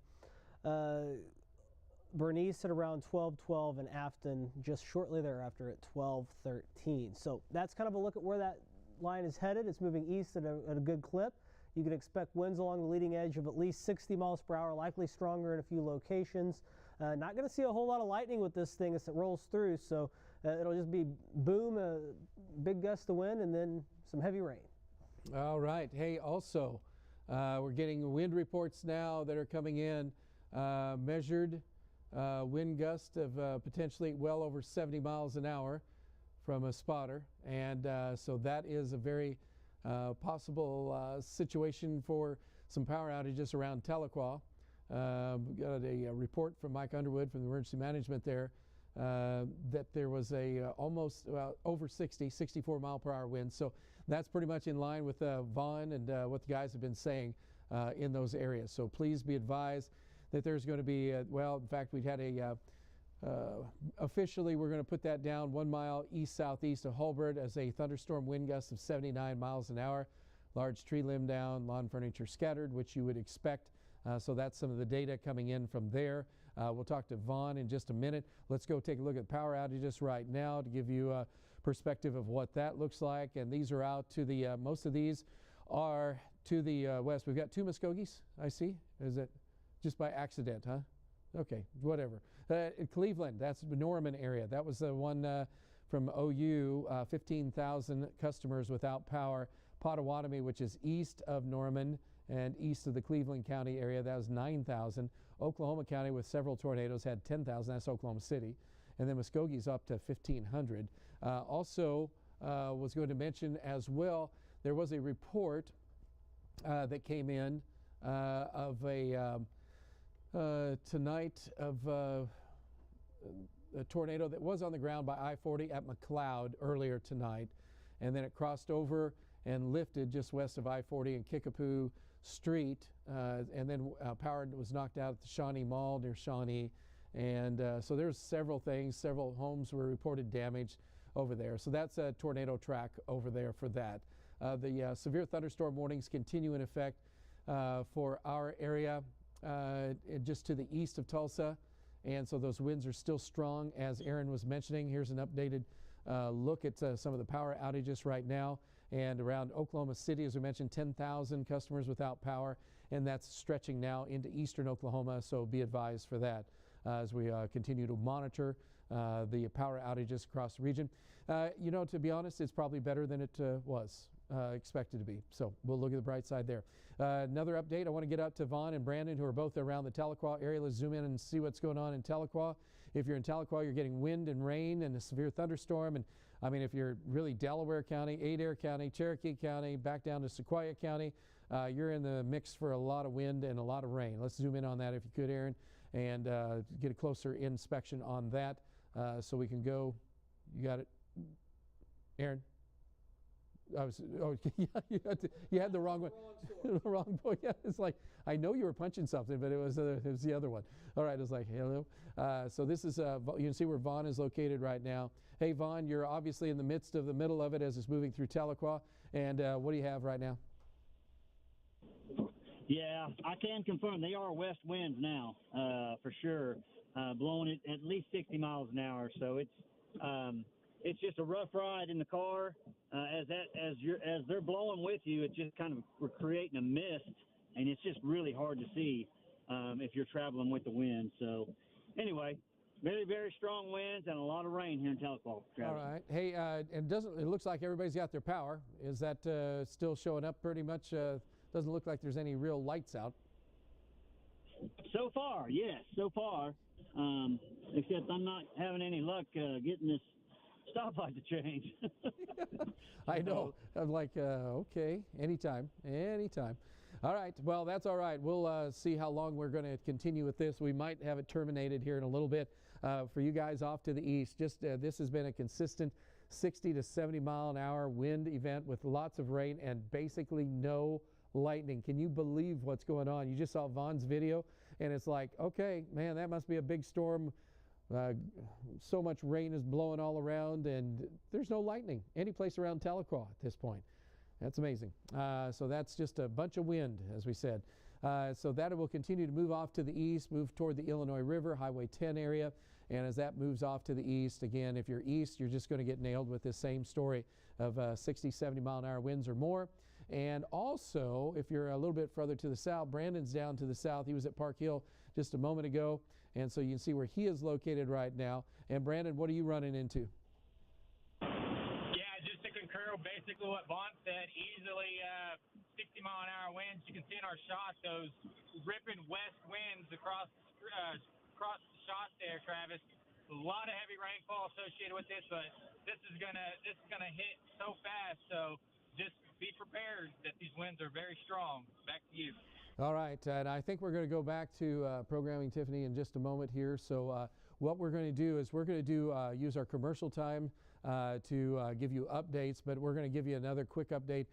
Bernice at around 12:12 and Afton just shortly thereafter at 12:13. So that's kind of a look at where that line is headed. It's moving east at a good clip. You can expect winds along the leading edge of at least 60 miles per hour, likely stronger in a few locations. Not going to see a whole lot of lightning with this thing as it rolls through, so it'll just be boom, a big gust of wind, and then some heavy rain. All right. Hey, also, we're getting wind reports now that are coming in, measured wind gust of potentially well over 70 miles an hour from a spotter, and so that is a very possible situation for some power outages around Tahlequah. We got a report from Mike Underwood from the emergency management there that there was a almost over 64 mile per hour wind. So that's pretty much in line with Vaughn and what the guys have been saying in those areas. So please be advised that there's going to be, well, in fact, we've had Officially, we're going to put that down 1 mile east-southeast of Hulbert as a thunderstorm wind gust of 79 miles an hour. Large tree limb down, lawn furniture scattered, which you would expect. So that's some of the data coming in from there. We'll talk to Vaughn in just a minute. Let's go take a look at power outages right now to give you a perspective of what that looks like. And these are out to the, most of these are to the west. We've got 2 Muskogees, I see. Is it just by accident, huh? Okay, whatever. Cleveland, that's the Norman area. That was the one from OU, 15,000 customers without power. Pottawatomie, which is east of Norman and east of the Cleveland County area, that was 9,000. Oklahoma County with several tornadoes had 10,000. That's Oklahoma City. And then Muskogee's up to 1,500. Also was going to mention as well, there was a report that came in of a tonight of a tornado that was on the ground by I-40 at McLeod earlier tonight, and then it crossed over and lifted just west of I-40 and Kickapoo Street, and then power was knocked out at the Shawnee Mall near Shawnee, and so there's several things. Several homes were reported damaged over there, so that's a tornado track over there for that. The severe thunderstorm warnings continue in effect for our area just to the east of Tulsa, and so those winds are still strong, as Aaron was mentioning. Here's an updated look at some of the power outages right now. And around Oklahoma City, as we mentioned, 10,000 customers without power, and that's stretching now into eastern Oklahoma, so be advised for that as we continue to monitor the power outages across the region. You know, to be honest, it's probably better than it was expected to be, so we'll look at the bright side there. Another update, I want to get out to Vaughn and Brandon, who are both around the Tahlequah area. Let's zoom in and see what's going on in Tahlequah. If you're in Tahlequah, you're getting wind and rain and a severe thunderstorm, and I mean, if you're really Delaware County, Adair County, Cherokee County, back down to Sequoia County, you're in the mix for a lot of wind and a lot of rain. Let's zoom in on that if you could, Aaron, and get a closer inspection on that so we can go. You got it, Aaron? You had the wrong one. The wrong boy. Yeah, it's like, I know you were punching something, but it was the other one. All right, it's like, hello. So this is, you can see where Vaughn is located right now. Hey, Vaughn, you're obviously in the midst of the middle of it as it's moving through Tahlequah. And what do you have right now? Yeah, I can confirm they are west winds now, for sure, blowing at least 60 miles an hour. So it's just a rough ride in the car. As they're blowing with you, it's just kind of creating a mist, and it's just really hard to see if you're traveling with the wind. So anyway, very, very strong winds and a lot of rain here in Tahlequah. All right. Hey, it looks like everybody's got their power. Is that still showing up pretty much? Doesn't look like there's any real lights out. So far, yes, so far. Except I'm not having any luck getting this stoplight to change. I know. I'm like, okay, anytime. All right, well, that's all right. We'll see how long we're going to continue with this. We might have it terminated here in a little bit. For you guys off to the east, just this has been a consistent 60 to 70 mile an hour wind event with lots of rain and basically no lightning. Can you believe what's going on? You just saw Vaughn's video, and it's like, okay, man, that must be a big storm. So much rain is blowing all around, and there's no lightning any place around Tahlequah at this point. That's amazing. So that's just a bunch of wind, as we said. So that will continue to move off to the east, move toward the Illinois River, Highway 10 area. And as that moves off to the east, again, if you're east, you're just going to get nailed with this same story of 60, 70 mile an hour winds or more. And also, if you're a little bit further to the south, Brandon's down to the south. He was at Park Hill just a moment ago. And so you can see where he is located right now. And Brandon, what are you running into? Yeah, just to concur basically what Vaughn said, easily 60 mile an hour winds. You can see in our shot those ripping west winds across the shot there, Travis. A lot of heavy rainfall associated with this, but this is gonna hit so fast. So just be prepared that these winds are very strong. Back to you. All right, and I think we're going to go back to programming Tiffany in just a moment here. So what we're going to do is we're going to use our commercial time to give you updates, but we're going to give you another quick update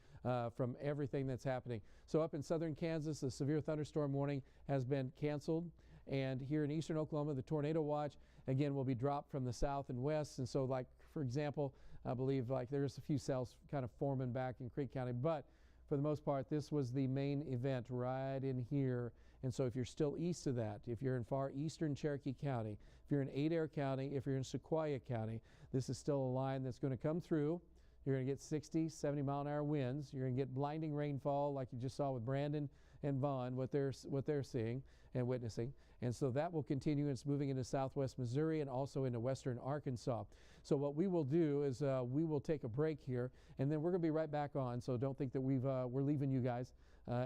from everything that's happening. So up in southern Kansas, the severe thunderstorm warning has been canceled. And here in eastern Oklahoma, the tornado watch, again, will be dropped from the south and west. And so, like, for example, I believe like there's a few cells kind of forming back in Creek County. But for the most part, this was the main event right in here. And so if you're still east of that, if you're in far eastern Cherokee County, if you're in Adair County, if you're in Sequoyah County, this is still a line that's going to come through. You're going to get 60, 70-mile-an-hour winds. You're going to get blinding rainfall like you just saw with Brandon and Vaughn, what they're seeing and witnessing. And so that will continue. It's moving into southwest Missouri and also into western Arkansas. So what we will do is we will take a break here, and then we're going to be right back on. So don't think that we're leaving you guys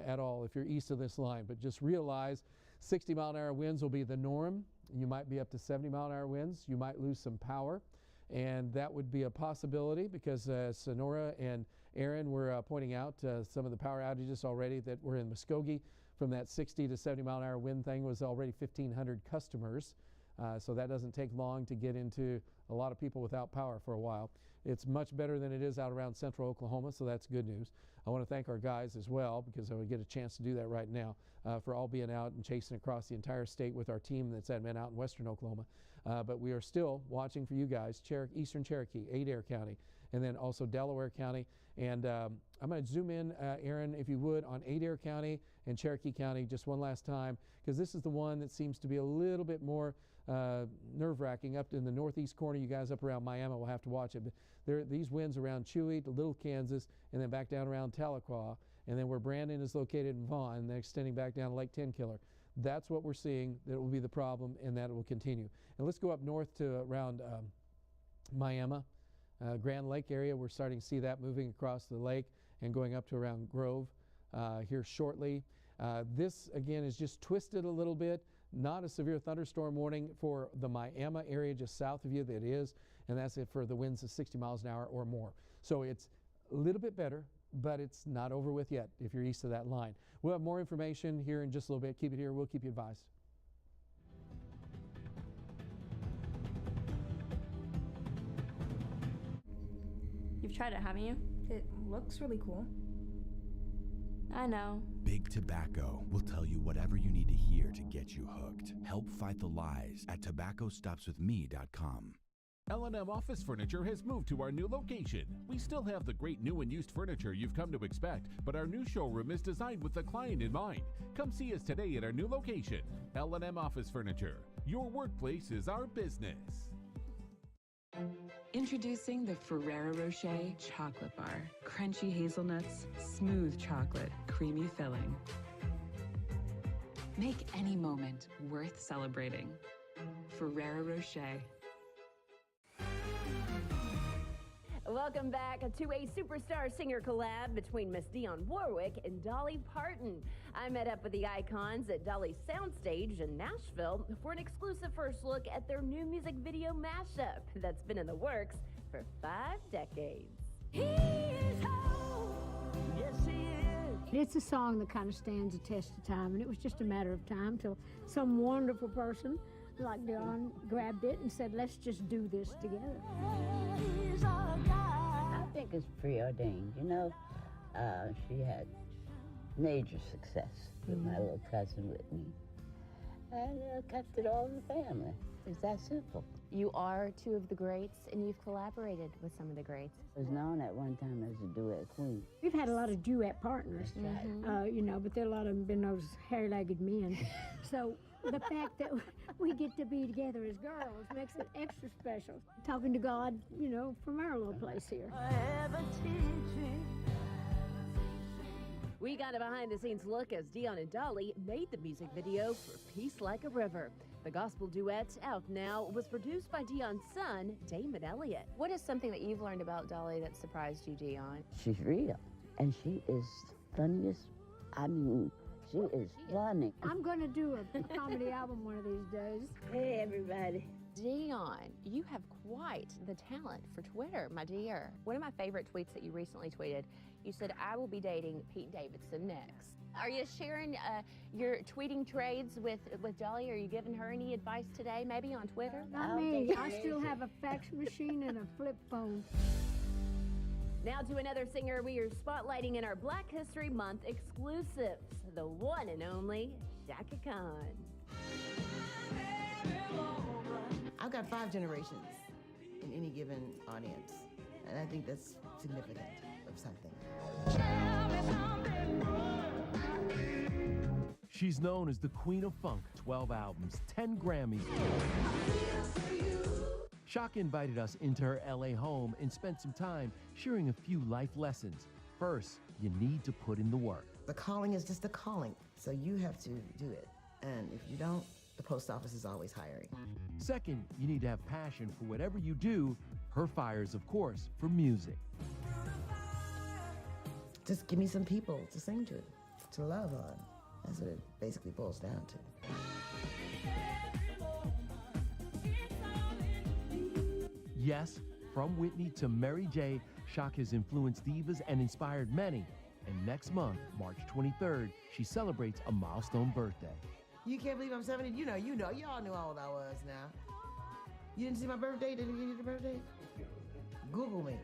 at all if you're east of this line. But just realize 60-mile-an-hour winds will be the norm. You might be up to 70-mile-an-hour winds. You might lose some power. And that would be a possibility because Sonora and Aaron were pointing out some of the power outages already that were in Muskogee from that 60 to 70-mile-an-hour wind thing was already 1,500 customers. So that doesn't take long to get into a lot of people without power for a while. It's much better than it is out around central Oklahoma, so that's good news. I want to thank our guys as well because I would get a chance to do that right now for all being out and chasing across the entire state with our team that's been out in western Oklahoma. But we are still watching for you guys, eastern Cherokee, Adair County, and then also Delaware County. And I'm going to zoom in, Aaron, if you would, on Adair County and Cherokee County just one last time, because this is the one that seems to be a little bit more nerve-wracking. Up in the northeast corner, you guys up around Miami will have to watch it. But these winds around Chewy to Little Kansas, and then back down around Tahlequah, and then where Brandon is located in Vaughn, and then extending back down to Lake Tenkiller. That's what we're seeing. That will be the problem, and that it will continue. And let's go up north to around Miami, Grand Lake area. We're starting to see that moving across the lake and going up to around Grove here shortly. This, again, is just twisted a little bit. Not a severe thunderstorm warning for the Miami area just south of you that is, and that's it for the winds of 60 miles an hour or more. So it's a little bit better, but it's not over with yet if you're east of that line. We'll have more information here in just a little bit. Keep it here. We'll keep you advised. You've tried it, haven't you? It looks really cool. I know. Big Tobacco will tell you whatever you need to hear to get you hooked. Help fight the lies at tobaccostopswithme.com. L&M Office Furniture has moved to our new location. We still have the great new and used furniture you've come to expect, but our new showroom is designed with the client in mind. Come see us today at our new location. L&M Office Furniture. Your workplace is our business. Introducing the Ferrero Rocher Chocolate Bar. Crunchy hazelnuts, smooth chocolate, creamy filling. Make any moment worth celebrating. Ferrero Rocher. Welcome back to a superstar singer collab between Miss Dionne Warwick and Dolly Parton. I met up with the icons at Dolly's Soundstage in Nashville for an exclusive first look at their new music video mashup that's been in the works for 5 decades. He is home. Yes, he is. It's a song that kind of stands the test of time, and it was just a matter of time till some wonderful person like Dionne grabbed it and said, let's just do this together. I think it's preordained. You know, she had major success with my little cousin Whitney, and kept it all in the family. It's that simple. You are 2 of the greats, and you've collaborated with some of the greats. I was known at one time as a duet queen. We've had a lot of duet partners, you know, but there are a lot of them been those hair-legged men. So the fact that we get to be together as girls makes it extra special. Talking to God, you know, from our little place here. We got a behind-the-scenes look as Dionne and Dolly made the music video for Peace Like a River. The gospel duet, out now, was produced by Dionne's son, Damon Elliott. What is something that you've learned about Dolly that surprised you, Dionne? She's real, and she is funniest. I mean, she is funny. I'm going to do a comedy album one of these days. Hey, everybody. Dionne, you have quite the talent for Twitter, my dear. One of my favorite tweets that you recently tweeted, you said, I will be dating Pete Davidson next. Are you sharing your tweeting trades with Dolly? Are you giving her any advice today, maybe on Twitter? Not me. I still have a fax machine and a flip phone. Now to another singer we are spotlighting in our Black History Month exclusives, the one and only Chaka Khan. I've got 5 generations in any given audience, and I think that's significant of something. She's known as the Queen of Funk, 12 albums, 10 Grammys. Chaka invited us into her LA home and spent some time sharing a few life lessons. First, you need to put in the work. The calling is just a calling, so you have to do it. And if you don't, the post office is always hiring. Second, you need to have passion for whatever you do. Her fire is, of course, for music. Just give me some people to sing to love on. That's what it basically boils down to. Yes, from Whitney to Mary J., Chaka has influenced divas and inspired many. And next month, March 23rd, she celebrates a milestone birthday. You can't believe I'm 70? You know, y'all knew how old I was now. You didn't see my birthday? Didn't you get your birthday? Google me.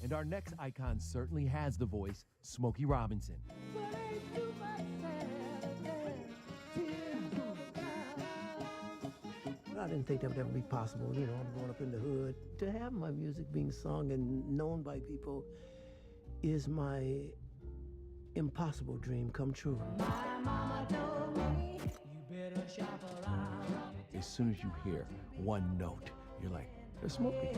And our next icon certainly has the voice, Smokey Robinson. I didn't think that would ever be possible. You know, I'm growing up in the hood. To have my music being sung and known by people is my impossible dream come true. My mama told me, you better shop around. As soon as you hear one note, you're like, there's Smokey.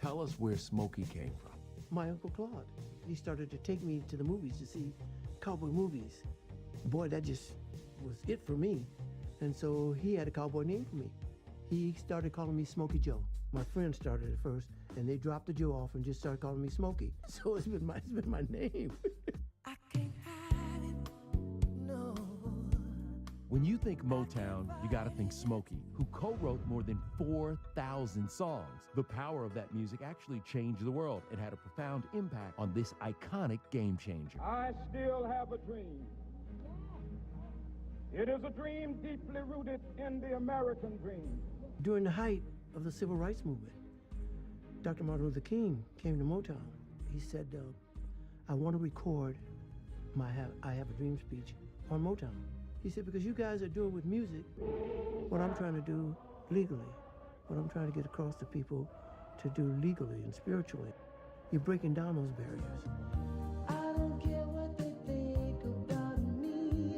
Tell us where Smokey came from. My Uncle Claude. He started to take me to the movies to see cowboy movies. Boy, that just was it for me. And so he had a cowboy name for me. He started calling me Smokey Joe. My friends started at first, and they dropped the Joe off and just started calling me Smokey. So it's been my name. I can't hide it, no. When you think Motown, you gotta think Smokey, who co-wrote more than 4,000 songs. The power of that music actually changed the world. It had a profound impact on this iconic game changer. I still have a dream. It is a dream deeply rooted in the American dream. During the height of the Civil Rights Movement, Dr. Martin Luther King came to Motown. He said, I want to record my I Have a Dream speech on Motown. He said, because you guys are doing with music what I'm trying to do legally, what I'm trying to get across to people to do legally and spiritually. You're breaking down those barriers. I don't care what they think about me.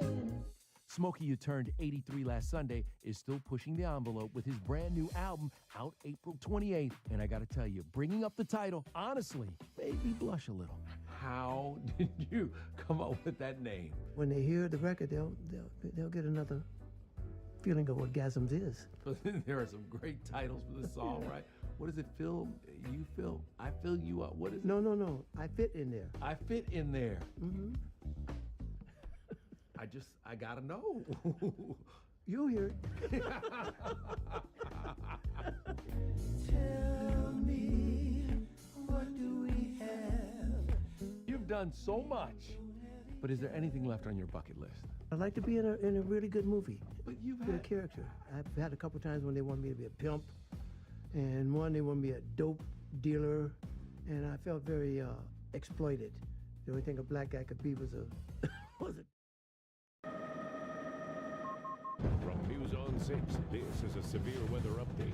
Smokey, who turned 83 last Sunday, is still pushing the envelope with his brand new album out April 28th. And I gotta tell you, bringing up the title, honestly, made me blush a little. How did you come up with that name? When they hear the record, they'll get another feeling of what Gasms is. There are some great titles for the song, right? What is it, Phil? You feel? I fill you up. What is it? No. I fit in there. I fit in there. Mm-hmm. I gotta know. You'll hear it. Tell me, what do we have? You've done so much, but is there anything left on your bucket list? I'd like to be in a really good movie. But you've had a character. I've had a couple times when they want me to be a pimp, and one they want me to be a dope dealer, and I felt very exploited. The only thing a black guy could be was a From News on 6, this is a severe weather update.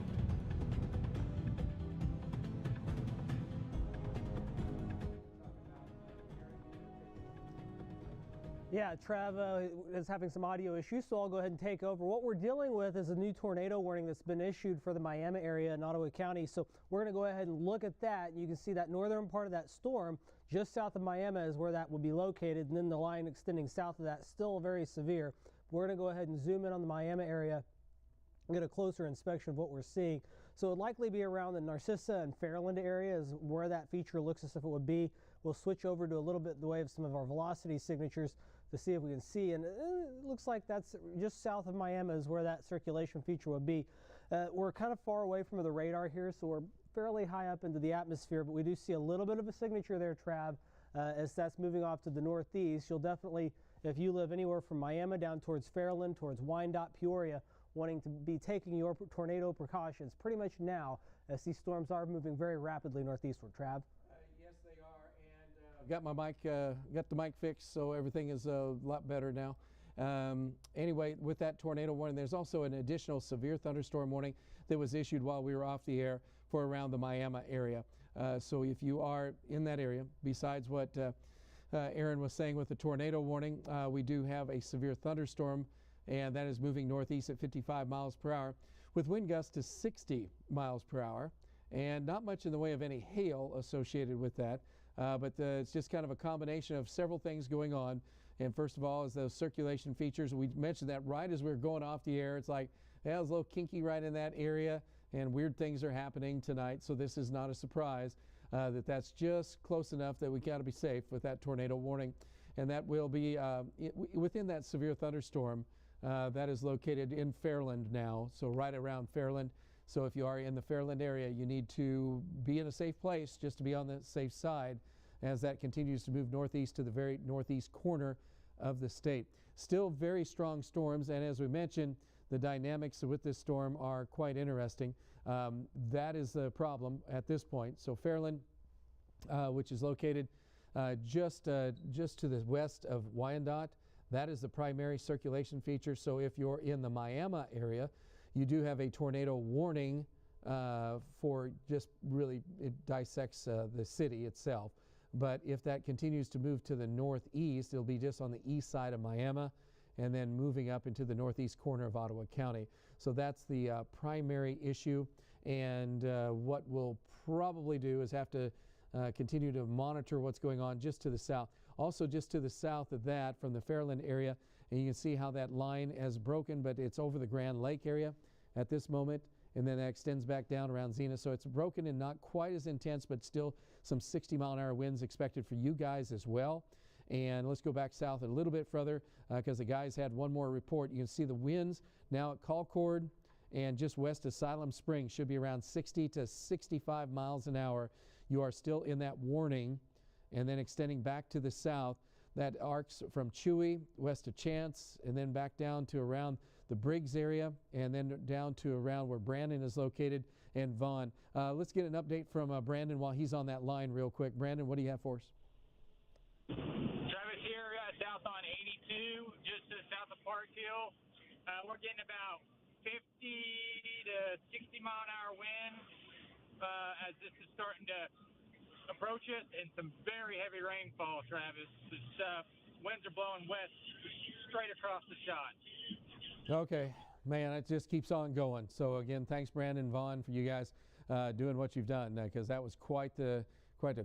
Yeah, Trav is having some audio issues, so I'll go ahead and take over. What we're dealing with is a new tornado warning that's been issued for the Miami area in Ottawa County. So we're going to go ahead and look at that. You can see that northern part of that storm just south of Miami is where that would be located, and then the line extending south of that still very severe. We're going to go ahead and zoom in on the Miami area and get a closer inspection of what we're seeing. So it would likely be around the Narcissa and Fairland area is where that feature looks as if it would be. We'll switch over to a little bit the way of some of our velocity signatures to see if we can see, and it looks like that's just south of Miami is where that circulation feature would be. We're kind of far away from the radar here, so we're fairly high up into the atmosphere, but we do see a little bit of a signature there, Trav, as that's moving off to the northeast. You'll definitely, if you live anywhere from Miami down towards Fairland, towards Wyandotte, Peoria, wanting to be taking your tornado precautions pretty much now, as these storms are moving very rapidly northeastward. Trav? Yes, they are, and Got my mic, got the mic fixed, so everything is a lot better now. Anyway, with that tornado warning, there's also an additional severe thunderstorm warning that was issued while we were off the air for around the Miami area. So if you are in that area, besides what Aaron was saying with the tornado warning, we do have a severe thunderstorm, and that is moving northeast at 55 miles per hour with wind gusts to 60 miles per hour, and not much in the way of any hail associated with that. But it's just kind of a combination of several things going on. And first of all is those circulation features. We mentioned that right as we were going off the air. It's like, yeah, it was a little kinky right in that area, and weird things are happening tonight. So this is not a surprise that's just close enough that we got to be safe with that tornado warning. And that will be within that severe thunderstorm that is located in Fairland now, so right around Fairland. So if you are in the Fairland area, you need to be in a safe place just to be on the safe side as that continues to move northeast to the very northeast corner of the state. Still very strong storms, and as we mentioned, the dynamics with this storm are quite interesting. That is the problem at this point. So Fairland, which is located just to the west of Wyandotte, that is the primary circulation feature. So if you're in the Miami area, you do have a tornado warning for just really, it dissects the city itself. But if that continues to move to the northeast, it'll be just on the east side of Miami and then moving up into the northeast corner of Ottawa County. So that's the primary issue. And what we'll probably do is have to continue to monitor what's going on just to the south. Also just to the south of that from the Fairland area, and you can see how that line has broken, but it's over the Grand Lake area at this moment, and then that extends back down around Zenith. So it's broken and not quite as intense, but still some 60-mile-an-hour winds expected for you guys as well. And let's go back south a little bit further because the guys had one more report. You can see the winds now at Concord and just west of Siloam Springs should be around 60 to 65 miles an hour. You are still in that warning, and then extending back to the south, that arcs from Chewy west of Chance and then back down to around the Briggs area and then down to around where Brandon is located and Vaughn. Let's get an update from Brandon while he's on that line real quick. Brandon, what do you have for us? Travis here, south on 82, just to the south of Park Hill. We're getting about 50 to 60 mile an hour winds as this is starting to approach us, and some very heavy rainfall, Travis. Winds are blowing west straight across the shot. Okay, man, it just keeps on going. So again, thanks Brandon, Vaughn, for you guys doing what you've done, because that was quite a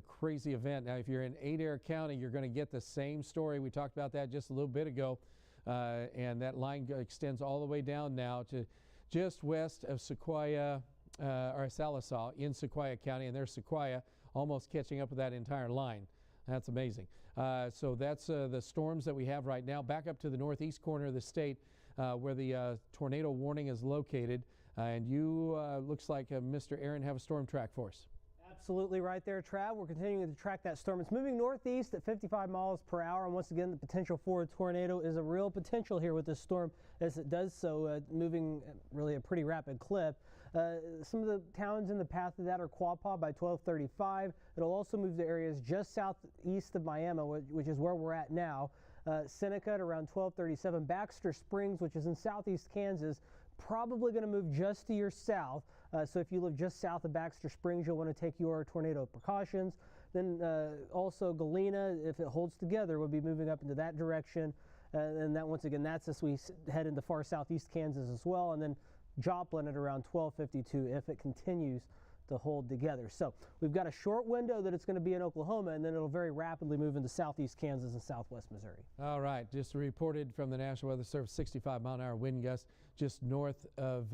crazy event. Now, if you're in Adair County, you're going to get the same story. We talked about that just a little bit ago, and that line extends all the way down now to just west of Sequoia or Sallisaw in Sequoia County, and there's Sequoia almost catching up with that entire line. That's amazing. So that's the storms that we have right now. Back up to the northeast corner of the state where the tornado warning is located. And you, looks like Mr. Aaron, have a storm track for us. Absolutely right there, Trav. We're continuing to track that storm. It's moving northeast at 55 miles per hour. And once again, the potential for a tornado is a real potential here with this storm as it does so, moving really a pretty rapid clip. Some of the towns in the path of that are Quapaw by 1235. It'll also move to areas just southeast of Miami, which is where we're at now. Seneca at around 1237. Baxter Springs, which is in southeast Kansas, probably going to move just to your south. So if you live just south of Baxter Springs, you'll want to take your tornado precautions. Then also Galena, if it holds together, will be moving up into that direction. And that, once again, that's as we head into far southeast Kansas as well. And then Joplin at around 1252 if it continues to hold together. So we've got a short window that it's going to be in Oklahoma, and then it'll very rapidly move into southeast Kansas and southwest Missouri. All right, just reported from the National Weather Service, 65 mile an hour wind gusts just north of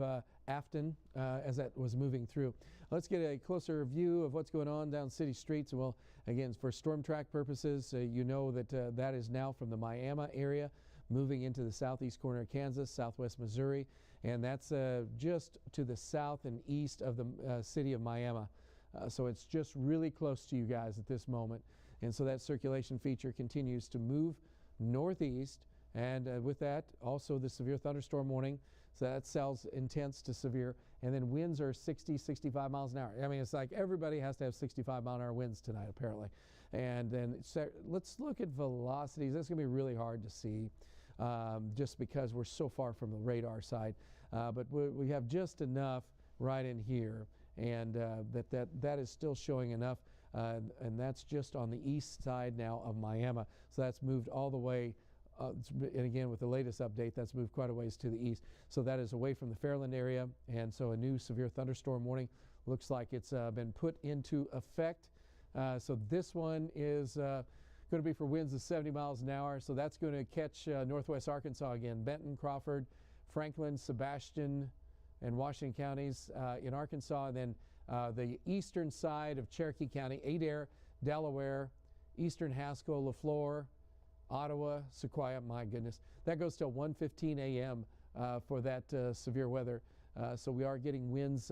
Afton as that was moving through. Let's get a closer view of what's going on down city streets. Well, again, for storm track purposes, you know that that is now from the Miami area moving into the southeast corner of Kansas, southwest Missouri, and that's just to the south and east of the city of Miami. So it's just really close to you guys at this moment. And so that circulation feature continues to move northeast, and with that, also the severe thunderstorm warning. So that sounds intense to severe, and then winds are 60, 65 miles an hour. I mean, it's like everybody has to have 65-mile-an-hour winds tonight, apparently. And then let's look at velocities. That's going to be really hard to see just because we're so far from the radar side. But we have just enough right in here, and that is still showing enough. And that's just on the east side now of Miami. So that's moved all the way, and again with the latest update, that's moved quite a ways to the east. So that is away from the Fairland area, and so a new severe thunderstorm warning looks like it's been put into effect. So this one is going to be for winds of 70 miles an hour. So that's going to catch northwest Arkansas again, Benton, Crawford, Franklin, Sebastian, and Washington counties in Arkansas, and then the eastern side of Cherokee County, Adair, Delaware, eastern Haskell, LaFleur, Ottawa, Sequoia. My goodness, that goes till 1:15 a.m. For that severe weather. So we are getting winds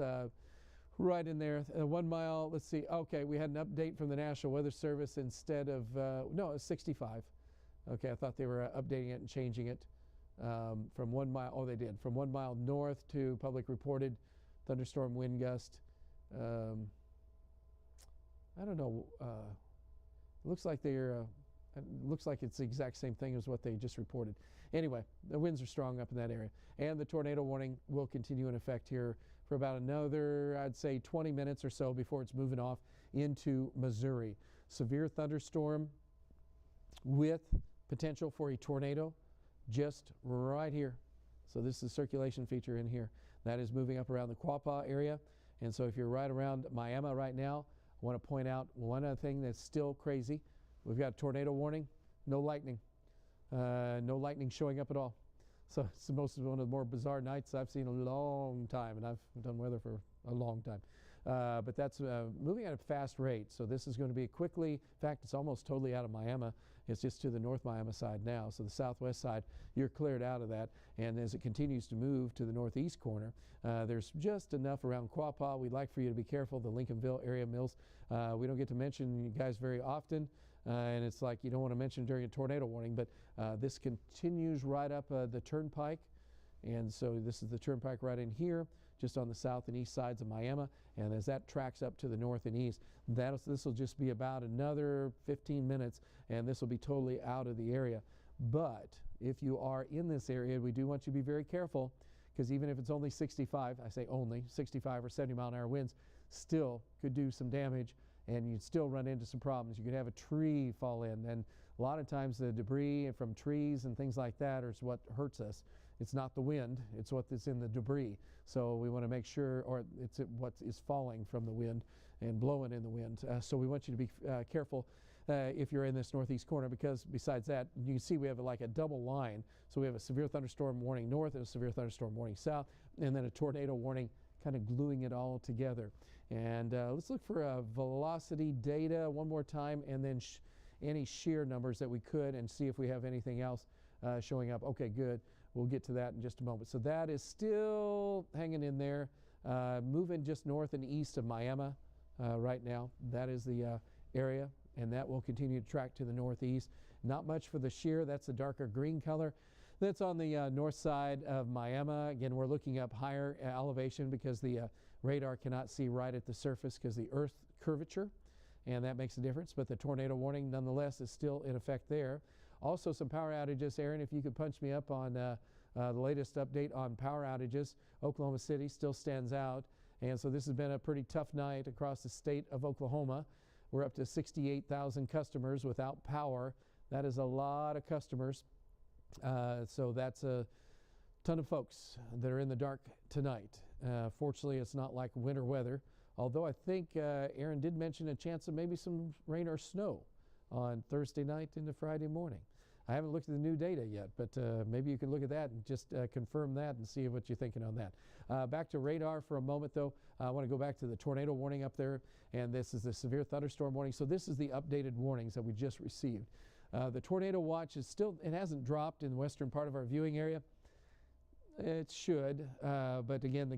right in there. 1 mile, let's see. Okay, we had an update from the National Weather Service instead of, no, it was 65. Okay, I thought they were updating it and changing it from 1 mile. Oh, they did. From 1 mile north to public reported thunderstorm wind gust. I don't know. It looks like looks like it's the exact same thing as what they just reported. Anyway, the winds are strong up in that area, and the tornado warning will continue in effect here for about another, I'd say, 20 minutes or so before it's moving off into Missouri. Severe thunderstorm with potential for a tornado just right here. So this is the circulation feature in here. That is moving up around the Quapaw area. And so if you're right around Miami right now, I want to point out one other thing that's still crazy. We've got a tornado warning, no lightning. No lightning showing up at all. So it's one of the more bizarre nights I've seen in a long time, and I've done weather for a long time. But that's moving at a fast rate. So this is going to be quickly, in fact, it's almost totally out of Miami. It's just to the North Miami side now. So the southwest side, you're cleared out of that. And as it continues to move to the northeast corner, there's just enough around Quapaw. We'd like for you to be careful, the Lincolnville area mills. We don't get to mention you guys very often. And it's like you don't want to mention during a tornado warning, but this continues right up the turnpike. And so this is the turnpike right in here, just on the south and east sides of Miami. And as that tracks up to the north and east, this will just be about another 15 minutes, and this will be totally out of the area. But if you are in this area, we do want you to be very careful, because even if it's only 65, I say only 65 or 70 mile an hour winds, still could do some damage, and you'd still run into some problems. You could have a tree fall in, and a lot of times the debris from trees and things like that is what hurts us. It's not the wind, it's what is in the debris. So we want to make sure, or it's what is falling from the wind and blowing in the wind. So we want you to be careful if you're in this northeast corner, because besides that, you can see we have like a double line. So we have a severe thunderstorm warning north and a severe thunderstorm warning south, and then a tornado warning kind of gluing it all together. And let's look for velocity data one more time, and then any shear numbers that we could, and see if we have anything else showing up. Okay, good. We'll get to that in just a moment. So that is still hanging in there, moving just north and east of Miami right now. That is the area, and that will continue to track to the northeast. Not much for the shear. That's a darker green color. That's on the north side of Miami. Again, we're looking up higher elevation because the radar cannot see right at the surface because the earth curvature, and that makes a difference. But the tornado warning, nonetheless, is still in effect there. Also, some power outages. Aaron, if you could punch me up on the latest update on power outages. Oklahoma City still stands out, and so this has been a pretty tough night across the state of Oklahoma. We're up to 68,000 customers without power. That is a lot of customers. So that's a ton of folks that are in the dark tonight. Fortunately, it's not like winter weather, although I think Aaron did mention a chance of maybe some rain or snow on Thursday night into Friday morning. I haven't looked at the new data yet, but maybe you can look at that and just confirm that and see what you're thinking on that. Back to radar for a moment, though. I want to go back to the tornado warning up there, and this is the severe thunderstorm warning. So this is the updated warnings that we just received. The tornado watch is still, it hasn't dropped in the western part of our viewing area. It should, but again, the